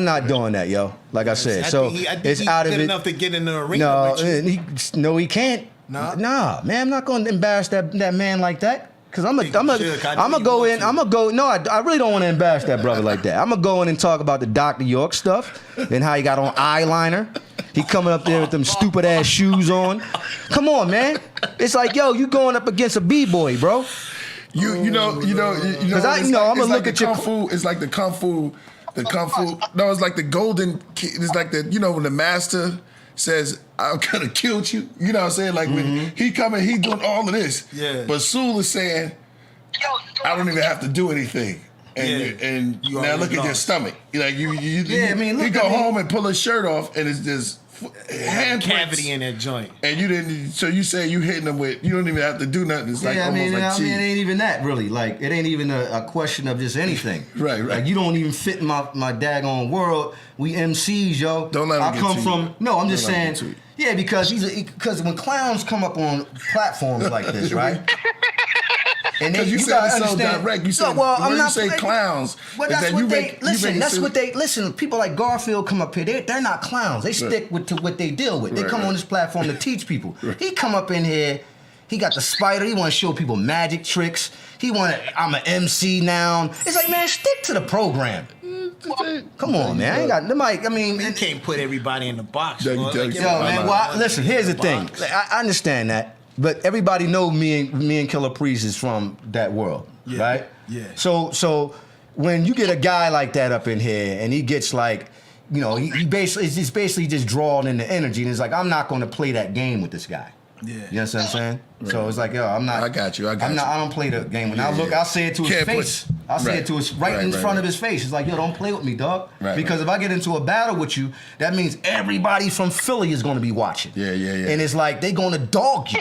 not doing that, yo. Like I said, so it's out of it. Enough to get in the arena. No, he can't. Nah, man, I'm not going to embarrass that man like that. Cause I'm gonna go in. No, I really don't want to embarrass that brother like that. I'm gonna go in and talk about the Dr. York stuff and how he got on eyeliner. He coming up there with them stupid ass shoes on. Come on, man. It's like, yo, you going up against a b-boy, bro. You know. Because I'm gonna look at your kung fu. It's like the kung fu. No, it's like the golden. It's like the when the master says, I'm gonna kill you. You know what I'm saying? Like when he coming, he doing all of this. Yeah. But Sewell is saying, I don't even have to do anything. And you now look at your stomach. Like you go home and pull his shirt off and it's just hand cavity in that joint. And you didn't. So you say you hitting them with. You don't even have to do nothing. It's like almost like cheese. it ain't even that really. Like it ain't even a question of just anything. Right. Like you don't even fit in my daggone world. We MCs, yo. Don't let him get to you. No, I'm just saying. Yeah, because when clowns come up on platforms like this, right? And then you said it's so direct. You said when you say clowns, well, that's what they listen. That's what they listen. People like Garfield come up here. They're not clowns. They stick to what they deal with. They come on this platform to teach people. He come up in here. He got the spider. He want to show people magic tricks. I'm an MC now. It's like, man, stick to the program. Come on, man. I ain't got the mic. I mean, you can't put everybody in the box. Yo, man. Well, listen. Here's the thing. I understand that. But everybody know me and Killah Priest is from that world, right? Yeah. So when you get a guy like that up in here and he gets like, he basically just drawing in the energy and it's like, I'm not going to play that game with this guy. Yeah. You know what I'm saying? Right. So it's like, yo, I'm not. I got you. I don't play the game. When I'll say it to his face. I'll say it to his right in front of his face. It's like, yo, don't play with me, dog. Because if I get into a battle with you, that means everybody from Philly is going to be watching. Yeah. And it's like they going to dog you.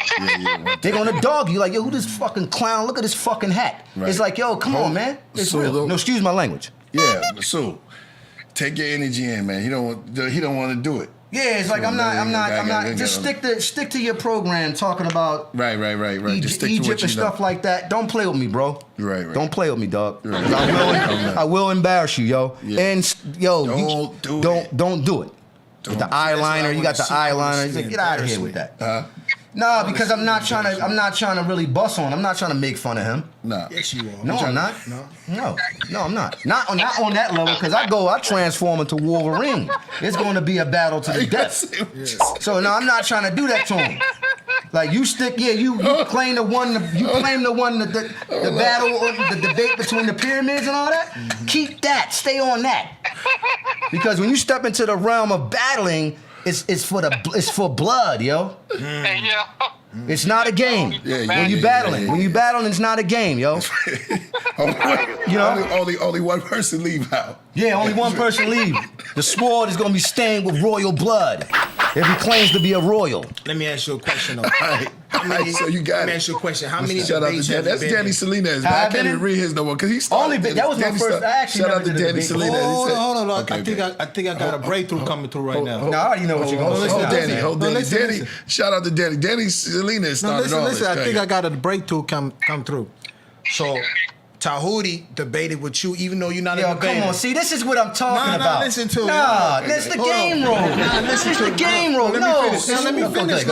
They're going to dog you. Like, yo, who this fucking clown? Look at this fucking hat. Right. It's like, yo, come on, man. It's real. No, excuse my language. Yeah, so take your energy in, man. He don't want to do it. Yeah, it's like I'm not. Just stick to your program talking about right. Just stick Egypt to what and stuff like that. Don't play with me, bro. Right. Don't play with me, dog. Right. I will embarrass you, yo. Yeah. And yo, don't do it. With the eyeliner, you got the eyeliner. Like, get out of here with that. No, because I'm not trying to really bust on. I'm not trying to make fun of him. No. Yes, you are. No, I'm not. No, I'm not. Not on that level, because I transform into Wolverine. It's going to be a battle to the death. So no, I'm not trying to do that to him. Like you claim the battle or the debate between the pyramids and all that. Mm-hmm. Keep that. Stay on that. Because when you step into the realm of battling, it's for blood, yo. It's not a game. When you battling, it's not a game, yo. Only one person leave out. Yeah, only one person leave. The sword is gonna be stained with royal blood. if he claims to be a royal. Let me ask you a question though. So you got Let me ask you a question. How many Shout out to debates Danny. have That's you been Danny in? Salinas. I can't even read his no more because he started. That was my first. I actually Shout never out to did a Danny debate. Salinas. Hold on. I think I got a breakthrough coming through right now. No, I already know what you're going to say. Hold Danny. Danny. Shout out to Danny. Danny Salinas started all this. Listen. I think I got a breakthrough come through. So, Tahuti debated with you, even though you're not a debater. Come on. See, this is what I'm talking about. Listen to it. That's the game rule. Listen to the game rule. Let me finish.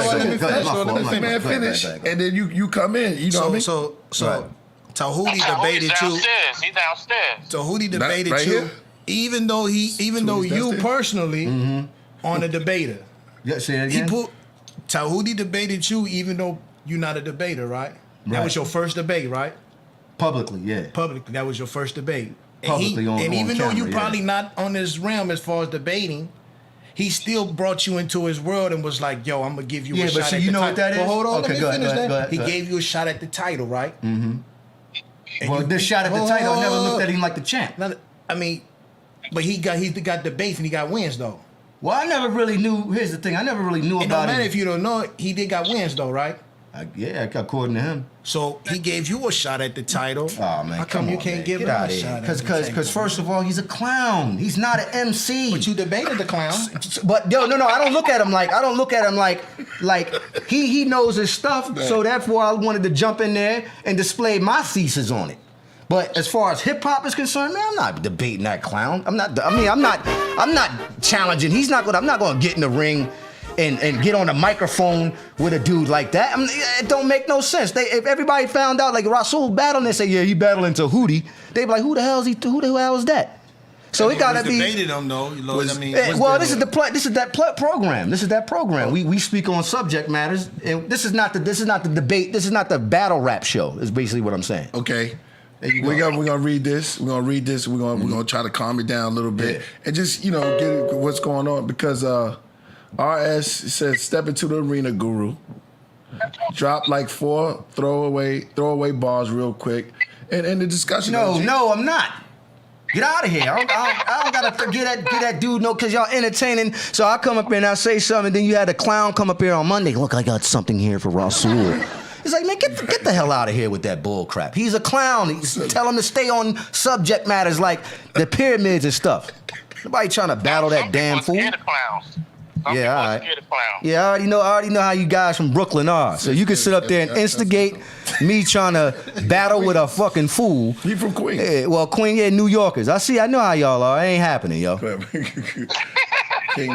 Man, finish. And then you come in. You know what I mean? So Tahuti debated you. He's downstairs. Tahuti debated right you, here? even though you personally on a debater. Yeah, say that again. Tahuti debated you, even though you're not a debater, right? That was your first debate, right? Publicly, yeah. Publicly, that was your first debate. Publicly on even though camera, you're probably not on this realm as far as debating, he still brought you into his world and was like, "Yo, I'm gonna give you a shot." Yeah, but see, you know what that is? Well, hold on, okay, let me finish that. He gave you a shot at the title, right? Mm-hmm. Well, this shot at the title, I never looked at him like the champ. I mean, but he got debates and he got wins though. Well, I never really knew. Here's the thing: I never really knew It about don't matter him. if you don't know it. He did got wins though, right? Yeah, according to him. So he gave you a shot at the title. Oh man, how come you can't give him a shot? Because first of all, he's a clown. He's not an MC. But you debated the clown. But no, I don't look at him like he knows his stuff. Yeah. So therefore, I wanted to jump in there and display my thesis on it. But as far as hip hop is concerned, man, I'm not debating that clown. I'm not challenging. I'm not going to get in the ring and get on a microphone with a dude like that. It don't make no sense. If everybody found out like Rasul battling, they say, yeah, he battling Tahuti, they'd be like, who the hell is that? So it gotta be. Debated him though. This is that program. We speak on subject matters, and this is not the debate. This is not the battle rap show. Is basically what I'm saying. Okay. We're gonna read this. We're gonna try to calm it down a little bit and just get what's going on because RS says step into the arena, guru. Drop like 4 throwaway bars real quick, and the discussion. No, I'm not. Get out of here. I don't gotta get that dude because y'all entertaining. So I come up here and I say something, and then you had a clown come up here on Monday. Look, I got something here for Rasul. It's like, man, get the hell out of here with that bull crap. He's a clown. Tell him to stay on subject matters like the pyramids and stuff. Nobody trying to battle that damn fool. Yeah, all right. Yeah, I already know how you guys from Brooklyn are. So you can sit up there and instigate me trying to battle with a fucking fool. You from Queens? Yeah, well, Queen, New Yorkers. I know how y'all are. It ain't happening, yo. King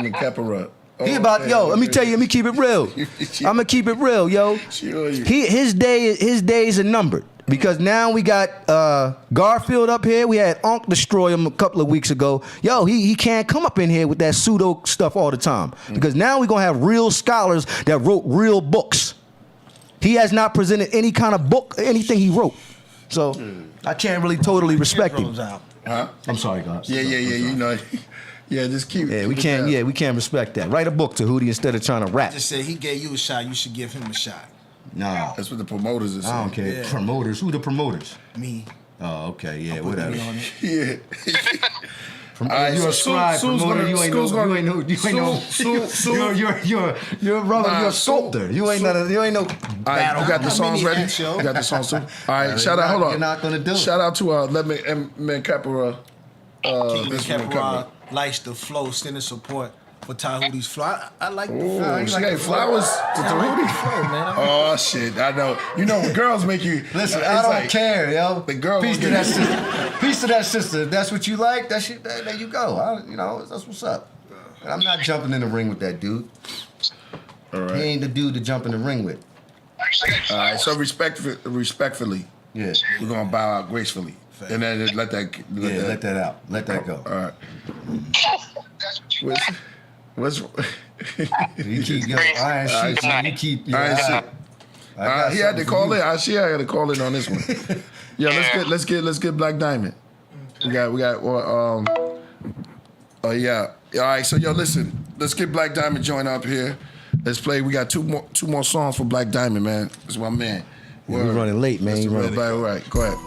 McCapera. Let me tell you, let me keep it real. I'm gonna keep it real, yo. His days are numbered. Because now we got Garfield up here. We had Unc destroy him a couple of weeks ago. Yo, he can't come up in here with that pseudo stuff all the time. Because now we're going to have real scholars that wrote real books. He has not presented any kind of book, anything he wrote. So I can't really totally respect him. Huh? I'm sorry, guys. Yeah. Just keep. Yeah, we can't respect that. Write a book to Hootie instead of trying to rap. Just say he gave you a shot. You should give him a shot. No. That's what the promoters are saying. I don't care. Yeah. Promoters? Who the promoters? Me. Oh, okay. Yeah, whatever. Yeah. You're a scribe promoter. You ain't no. You're a brother. You're a sculptor. You ain't no. All right, you got the songs ready? You got the songs too? All right, shout out. Hold on. You're not gonna do it. Shout out to Man Capera. King Capera likes the flow, sending support for Tahuti's flow. I like the flow. She got flowers to Tahuti. Oh shit, I know. When girls make you listen. I don't care, yo. The girl Peace to that sister. If that's what you like, there you go. That's what's up. But I'm not jumping in the ring with that dude. All right. He ain't the dude to jump in the ring with. All right. So respectfully, yeah, we're gonna bow out gracefully, and then let that out. Let that go. All right. What's you keep going. You keep. He had to call in. I had to call in on this one. Let's get Black Diamond. We got. Oh yeah. All right. So listen. Let's get Black Diamond join up here. Let's play. We got two more songs for Black Diamond, man. This is my man. We're running late, man. All right. Go ahead.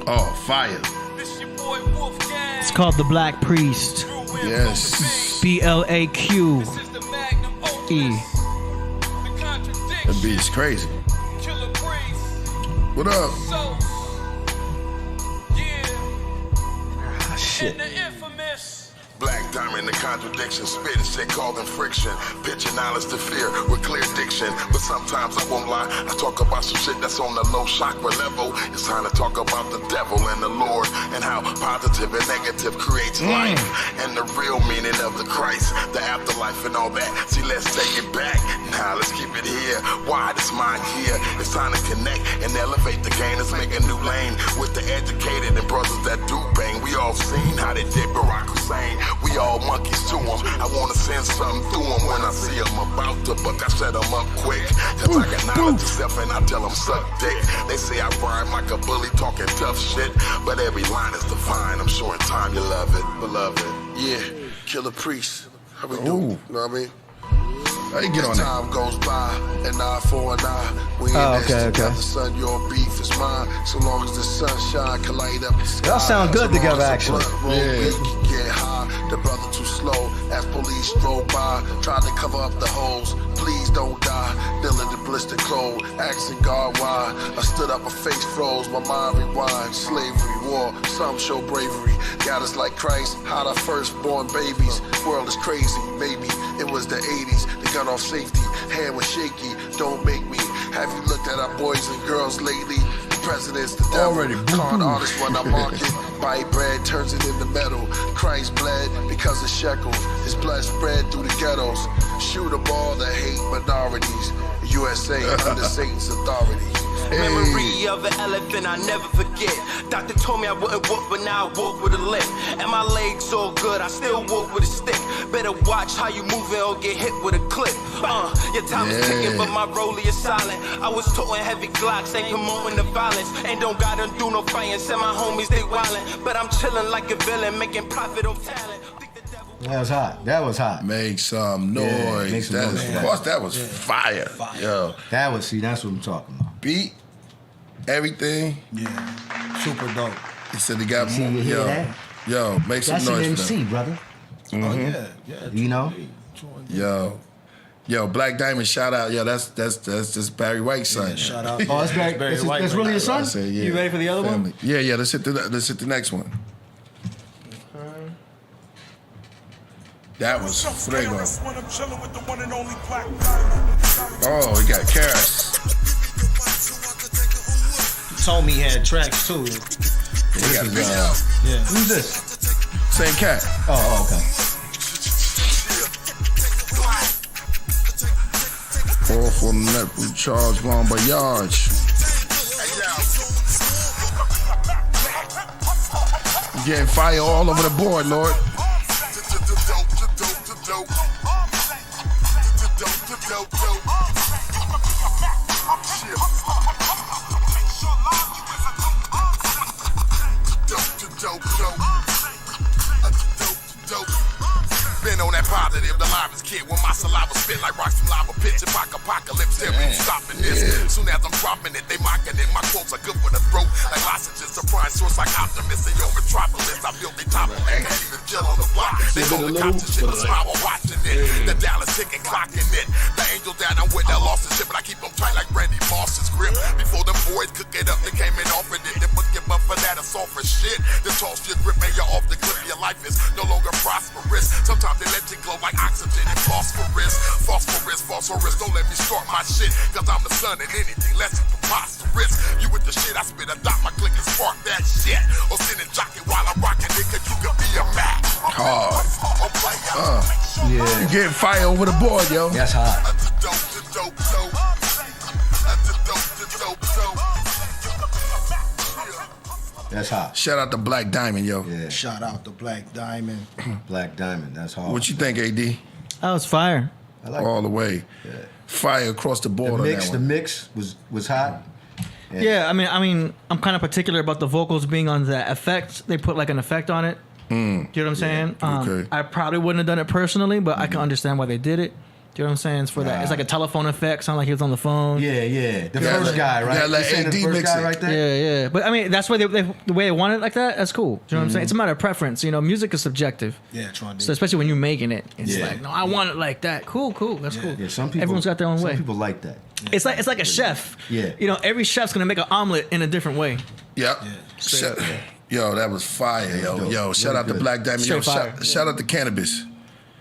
Oh, fire. It's called The Black Priest. Yes. BLAQE. That beat is crazy. What up? Shit. Black diamond, the contradiction, spitting shit called friction. Pitching knowledge to fear with clear diction. But sometimes I won't lie, I talk about some shit that's on the low chakra level. It's time to talk about the devil and the Lord and how positive and negative creates life. And the real meaning of the Christ, the afterlife and all that. See, let's take it back. Now let's keep it here. Why this mind here? It's time to connect and elevate the game. Let's make a new lane with the educated and brothers that do bang. We all seen how they did Barack Hussein. We all monkeys to them. I wanna send something through them when I see them about to buck. I set them up quick. Cause I got knowledge of self and I tell them suck dick. They say I rhyme like a bully talking tough shit. But every line is divine. I'm sure in time you love it, beloved. Yeah, Killah Priest. How we do? You know what I mean? How you get on time goes by, an eye for an eye. We in this together, son. Your beef is mine. So long as the sunshine can light up the sky. Y'all sound good together, actually. Yeah. Get high, the brother too slow. As police drove by, tried to cover up the holes. Please don't die. Feeling the blister cold, asking God why. I stood up, my face froze, my mind rewind. Slavery, war, some show bravery. Got us like Christ, how the firstborn babies. World is crazy, maybe it was the 80s. They got off safety, hand was shaky. Don't make me. Have you looked at our boys and girls lately? The president's the devil. Con artists run our market. Buy bread, turns it into metal. Christ bled because of shekels. His blood spread through the ghettos. Shoot them all that hate minorities. USA under Satan's authority. Memory of an elephant I never forget. Doctor told me I wouldn't walk, but now I walk with a limp. And my legs all good, I still walk with a stick. Better watch how you moving or get hit with a clip. Your time is ticking, but my rollie is silent. I was toting heavy Glocks, ain't promoting the violence. Ain't don't gotta do no fighting, send my homies, they wildin'. But I'm chillin' like a villain, making profit on talent. That was hot. That was hot. Make some noise. Yeah, make some noise. Of course, that was fire. Yo. That was, see, that's what I'm talking about. Beat, everything. Yeah. Super dope. He said he got See, more. you hear that? Yo, make some That's noise an for MC, them. brother. Mm-hmm. Oh, yeah. You know? Yo, Black Diamond, shout out. Yo, that's Barry White's son. Yeah, shout out. Oh, that's Barry White. That's really his son? I said, yeah. You ready for the other one? Yeah. Let's hit the next one. That was Fuego. Oh, he got Karis. He told me he had tracks too. He got beat up. Yeah. Who's this? Same cat. Oh, okay. Awful net recharge, Bon Voyage. Getting fire all over the board, Lord. Been on that positive, the livest kid with my saliva spit like rocks from lava pits. If apocalypse, there ain't stopping this. Soon as I'm dropping it, they mocking it. My quotes are good for the throat, like lozenges. Surprise source like Optimus in your metropolis. I built they top of it, can't even chill on the block. They go to cops and shit, but smile while watching it. The Dallas ticking, clocking it. The angel down, I'm with that lost and shit, but I keep them tight like Randy Moss's grip. Before them boys cook it up, they came in off it. They book you up for that, it's all for shit. They toss your grip and you're off the cliff. Your life is no longer prosperous. Sometimes they let you glow like oxygen and phosphorus. Phosphorus, don't let me start my shit. Cause I'm the son and anything less than preposterous. You with the shit, I spit a dot, my click and spark that shit. Or sitting jockey while I'm rocking it, cause you could be a Mac. Hard. Yeah. You getting fire over the board, yo. That's hot. That's hot. Shout out to Black Diamond, yo. Yeah. Shout out to Black Diamond. Black Diamond, that's hard. What you think, AD? That was fire. I like all the way. Yeah. Fire across the board. The mix was hot. Yeah, I mean, I'm kind of particular about the vocals being on the effects. They put like an effect on it. Do you know what I'm saying? Okay. I probably wouldn't have done it personally, but I can understand why they did it. You know what I'm saying? It's for that. It's like a telephone effect. Sound like he was on the phone. Yeah. The first guy, right? Yeah, like You saying AD the first mix guy it. right there? Yeah. But I mean, that's why the way they want it like that. That's cool. You know what I'm saying? It's a matter of preference. You know, music is subjective. Yeah, trying to. So especially when you're making it, it's Yeah. like, no, I want it like that. Cool. That's cool. Yeah, some people. Everyone's got their own way. Some people like that. It's like a chef. Yeah. You know, every chef's gonna make an omelet in a different way. Yep. Yo, that was fire, yo. Shout out to Black Diamond. Yo, shout out to Cannabis.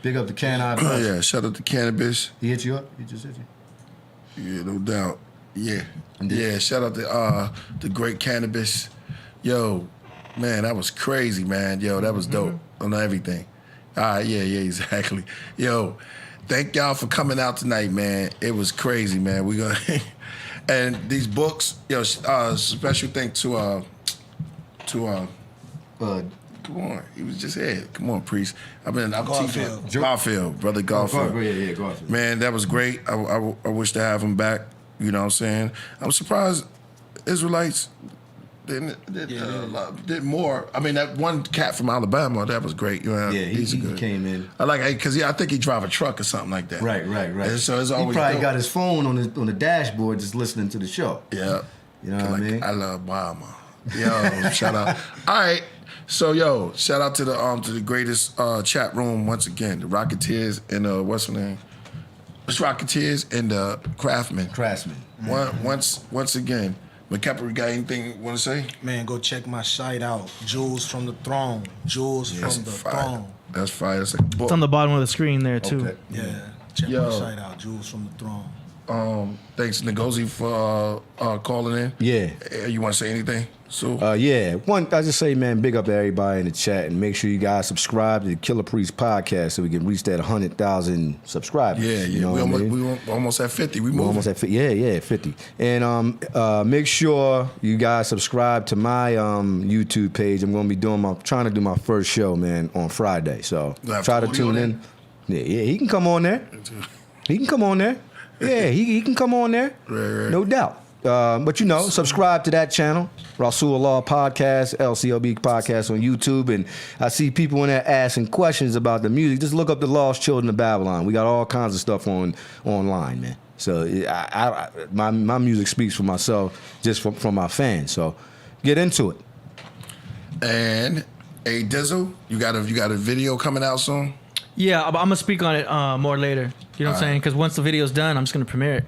Big up the Can I. Yeah, shout out to Cannabis. He hit you up? He just hit you? Yeah, no doubt. Yeah, shout out to the great Cannabis. Yo, man, that was crazy, man. Yo, that was dope on everything. Yeah, exactly. Yo, thank y'all for coming out tonight, man. It was crazy, man. We gonna and these books, yo, special thank to come on, he was just here. Come on, priest. I'm Garfield. teaching Garfield, brother Garfield. Garfield. Man, that was great. I wish to have him back. You know what I'm saying? I'm surprised Israelites did more. I mean, that one cat from Alabama, that was great. You know, he came in. I like because I think he drive a truck or something like that. Right. And so it's He always probably dope. got his phone on the dashboard just listening to the show. Yeah. You know what I mean? I love Obama. Yo, shout out. All right. So yo, shout out to the greatest chat room once again, the Rocketeers and what's her name? It's Rocketeers and Craftsman. Once again, McCapper, got anything you want to say? Man, go check my site out. Jewels from the Throne. Jewels from the Throne. That's fire. That's like a book. It's on the bottom of the screen there too. Okay. Yeah, check my site out. Jewels from the Throne. Thanks Ngozi for calling in. Yeah. You want to say anything? So I just say, man, big up to everybody in the chat and make sure you guys subscribe to the Killah Priest podcast so we can reach that 100,000 subscribers. Yeah. You know We almost at 50. We're almost at 50. Yeah, 50. And make sure you guys subscribe to my YouTube page. I'm going to be trying to do my first show, man, on Friday. So try to tune in. Yeah, he can come on there. He can come on there. Yeah, he can come on there. Right. No doubt. But subscribe to that channel, Rasulullah Podcast, LCLB Podcast on YouTube. And I see people in there asking questions about the music. Just look up the Lost Children of Babylon. We got all kinds of stuff online, man. So my music speaks for myself, just from my fans. So get into it. And Dizzle, you got a video coming out soon? Yeah, I'm gonna speak on it more later. You know what I'm saying? Because once the video's done, I'm just gonna premiere it.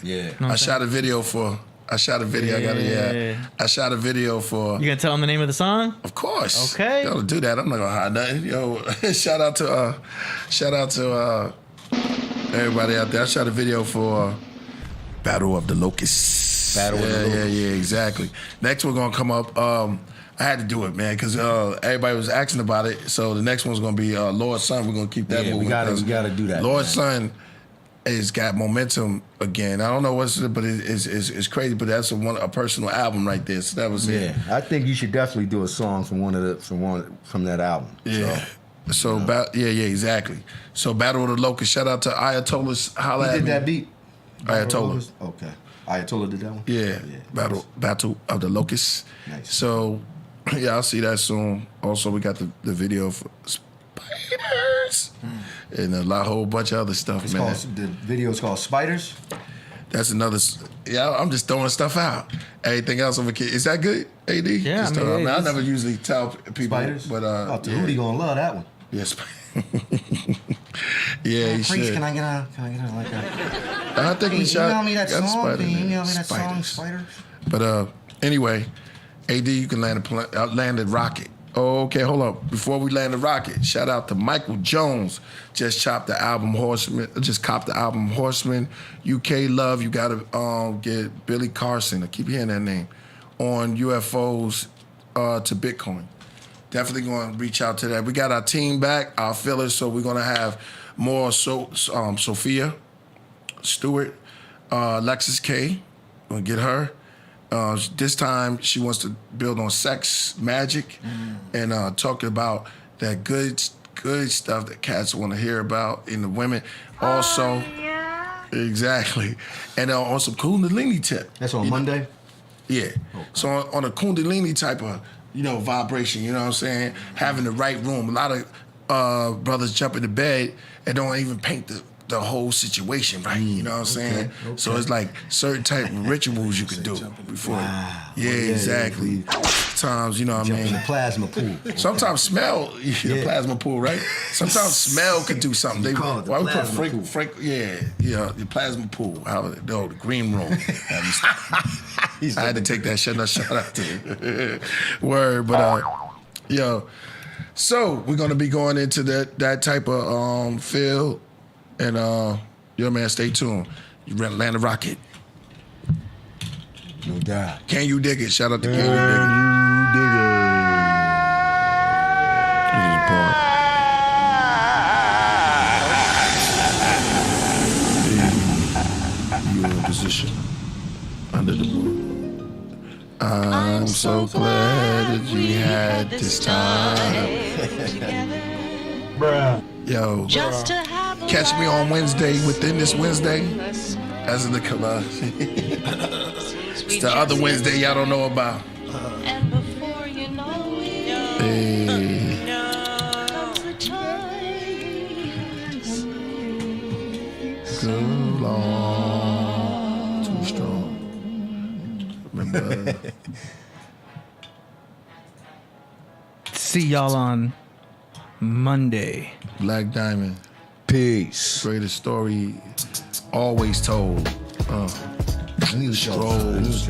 Yeah. You know I shot a video. I shot a video for. You gonna tell them the name of the song? Of course. Okay. Gotta do that. I'm not gonna hide nothing. Yo, shout out to everybody out there. I shot a video for Battle of the Locusts. Battle of the Locusts. Yeah, exactly. Next we're gonna come up. I had to do it, man, because everybody was asking about it. So the next one's gonna be Lord's Son. We're gonna keep that moving. We gotta do that. Lord's Son has got momentum again. I don't know what's it, but it's crazy. But that's a personal album right there. So that was it. Yeah, I think you should definitely do a song from that album. Yeah. So exactly. So Battle of the Locusts. Shout out to Ayatollah's. Holla Who at did me. that beat? Ayatollah. Okay. Ayatollah did that one? Yeah. Battle of the Locusts. Nice. So I'll see that soon. Also, we got the video for Spiders and a whole bunch of other stuff, man. The video's called Spiders? That's another. I'm just throwing stuff out. Anything else over kid? Is that good, AD? Yeah, I never usually tell people. Spiders? But Rudy gonna love that one. Yes. Yeah, he should. Can I get a like that? I think we shot. Email me that got song. Spiders, Can you man. email me that song, Spiders. Spiders? But anyway, AD, you can land a rocket. Okay, hold up. Before we land the rocket, shout out to Michael Jones. Just copped the album Horseman. UK Love. You gotta get Billy Carson. I keep hearing that name on UFOs to Bitcoin. Definitely going to reach out to that. We got our team back, our fillers, so we're going to have more. Sophia Stewart, Lexus K. Going to get her. This time she wants to build on sex magic and talking about that good stuff that cats want to hear about in the women. Also, exactly, and on some Kundalini tip. That's on Monday. Yeah. Okay. So on a Kundalini type of vibration. You know what I'm saying? Having the right room. A lot of brothers jump into bed and don't even paint the the whole situation right. You know what I'm saying? Okay. So it's like certain type of rituals you can do before. Yeah, exactly. Sometimes, you know what I mean? In the plasma pool. Sometimes smell, the plasma pool, right? Sometimes smell could do something. Why we put the plasma pool. The green room. I had to take that shout out to word, but so we're gonna be going into that type of field, and man, stay tuned. You land a rocket. No doubt. Can you dig it? Shout out to Can You Dig It. You in position under the moon. I'm so glad that we had this time. Bruh. Yo, catch me on Wednesday, within this Wednesday, as in the Killah. It's the other Wednesday y'all don't know about. Too long, too strong. Remember. See y'all on Monday. Black Diamond. Peace. Greatest story always told. Scrolls.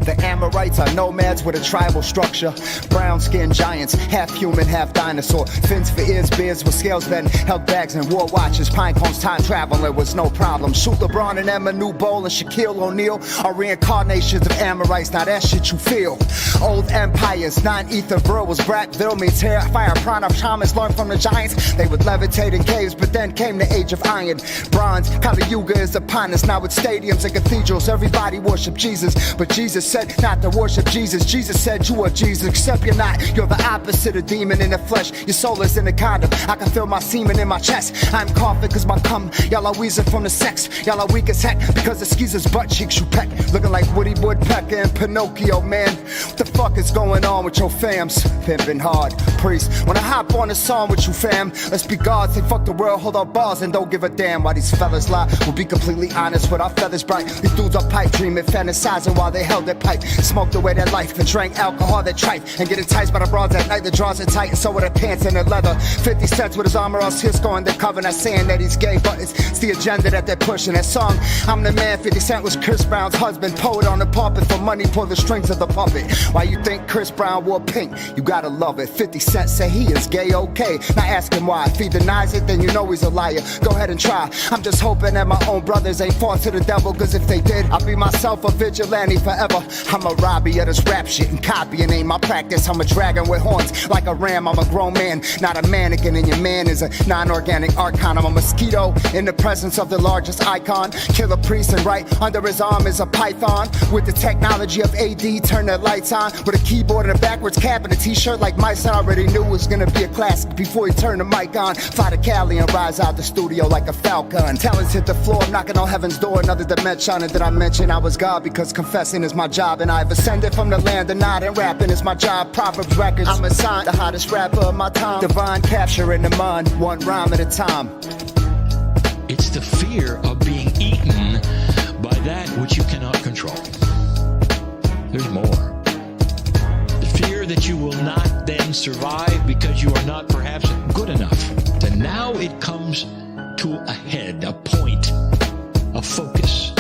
The Amorites are nomads with a tribal structure. Brown-skinned giants, half human, half dinosaur. Fins for ears, beards with scales, then held bags and wore watches. Pine cones, time traveler was no problem. Shoot LeBron and Emma New Bowl and Shaquille O'Neal are reincarnations of Amorites. Now that shit you feel. Old empires, non-ether Virl was Brackville meets hair. Fire prana shamans learned from the giants. They would levitate in caves, but then came the age of iron. Bronze, Kali Yuga is upon us. Now with stadiums and cathedrals, everybody worship Jesus. But Jesus said not to worship Jesus. Jesus said you are Jesus, except you're not. You're the opposite of demon in the flesh. Your soul is in the condom. I can feel my semen in my chest. I'm coughing cause my cum. Y'all are wheezing from the sex. Y'all are weak as heck because the skeezer's butt cheeks you peck. Looking like Woody Woodpecker and Pinocchio, man. What the fuck is going on with your fams? Pimping hard, priest. When I hop on a song with you, fam, let's be gods. Say fuck the world, hold our balls and don't give a damn why these fellas lie. We'll be completely honest with our feathers bright. These dudes are pipe dreaming, fantasizing while they held their pipe. Smoked away their life and drank alcohol that trife. And get enticed by the broads at night that draws it tight. And so with their pants and their leather. 50 cents with his armor all Cisco and the cover. Not saying that he's gay, but it's the agenda that they're pushing. That song, I'm the man, 50 Cent was Chris Brown's husband. Poet on the pulpit for money, pull the strings of the puppet. Why you think Chris Brown wore pink? You gotta love it. 50 Cent say he is gay, okay. Now ask him why. If he denies it, then you know he's a liar. Go ahead and try. I'm just hoping that my own brothers ain't fall to the devil. Cause if they did, I'll be myself a vigilante forever. I'm a Robbie of this rap shit and copying ain't my practice. I'm a dragon with horns like a ram. I'm a grown man, not a mannequin. And your man is a non-organic archon. I'm a mosquito in the presence of the largest icon. Killah priest and right under his arm is a python. With the technology of AD, turn the lights on. With a keyboard and a backwards cap and a t-shirt like my son already knew was gonna be a classic before he turned the mic on. Fly to Cali and rise out the studio like a falcon. Talents hit the floor, I'm knocking on heaven's door. Another dimension, and did I mention I was God? Because confessing is my job, and I've ascended from the land of nod, and rapping is my job. Proverbs records, I'm assigned the hottest rapper of my time. Divine capture in the mind, one rhyme at a time. It's the fear of being eaten by that which you cannot control. There's more. The fear that you will not then survive because you are not perhaps good enough. And now it comes to a head, a point, a focus.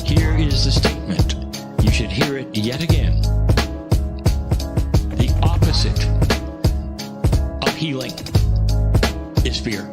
Here is the statement. You should hear it yet again. The opposite of healing is fear.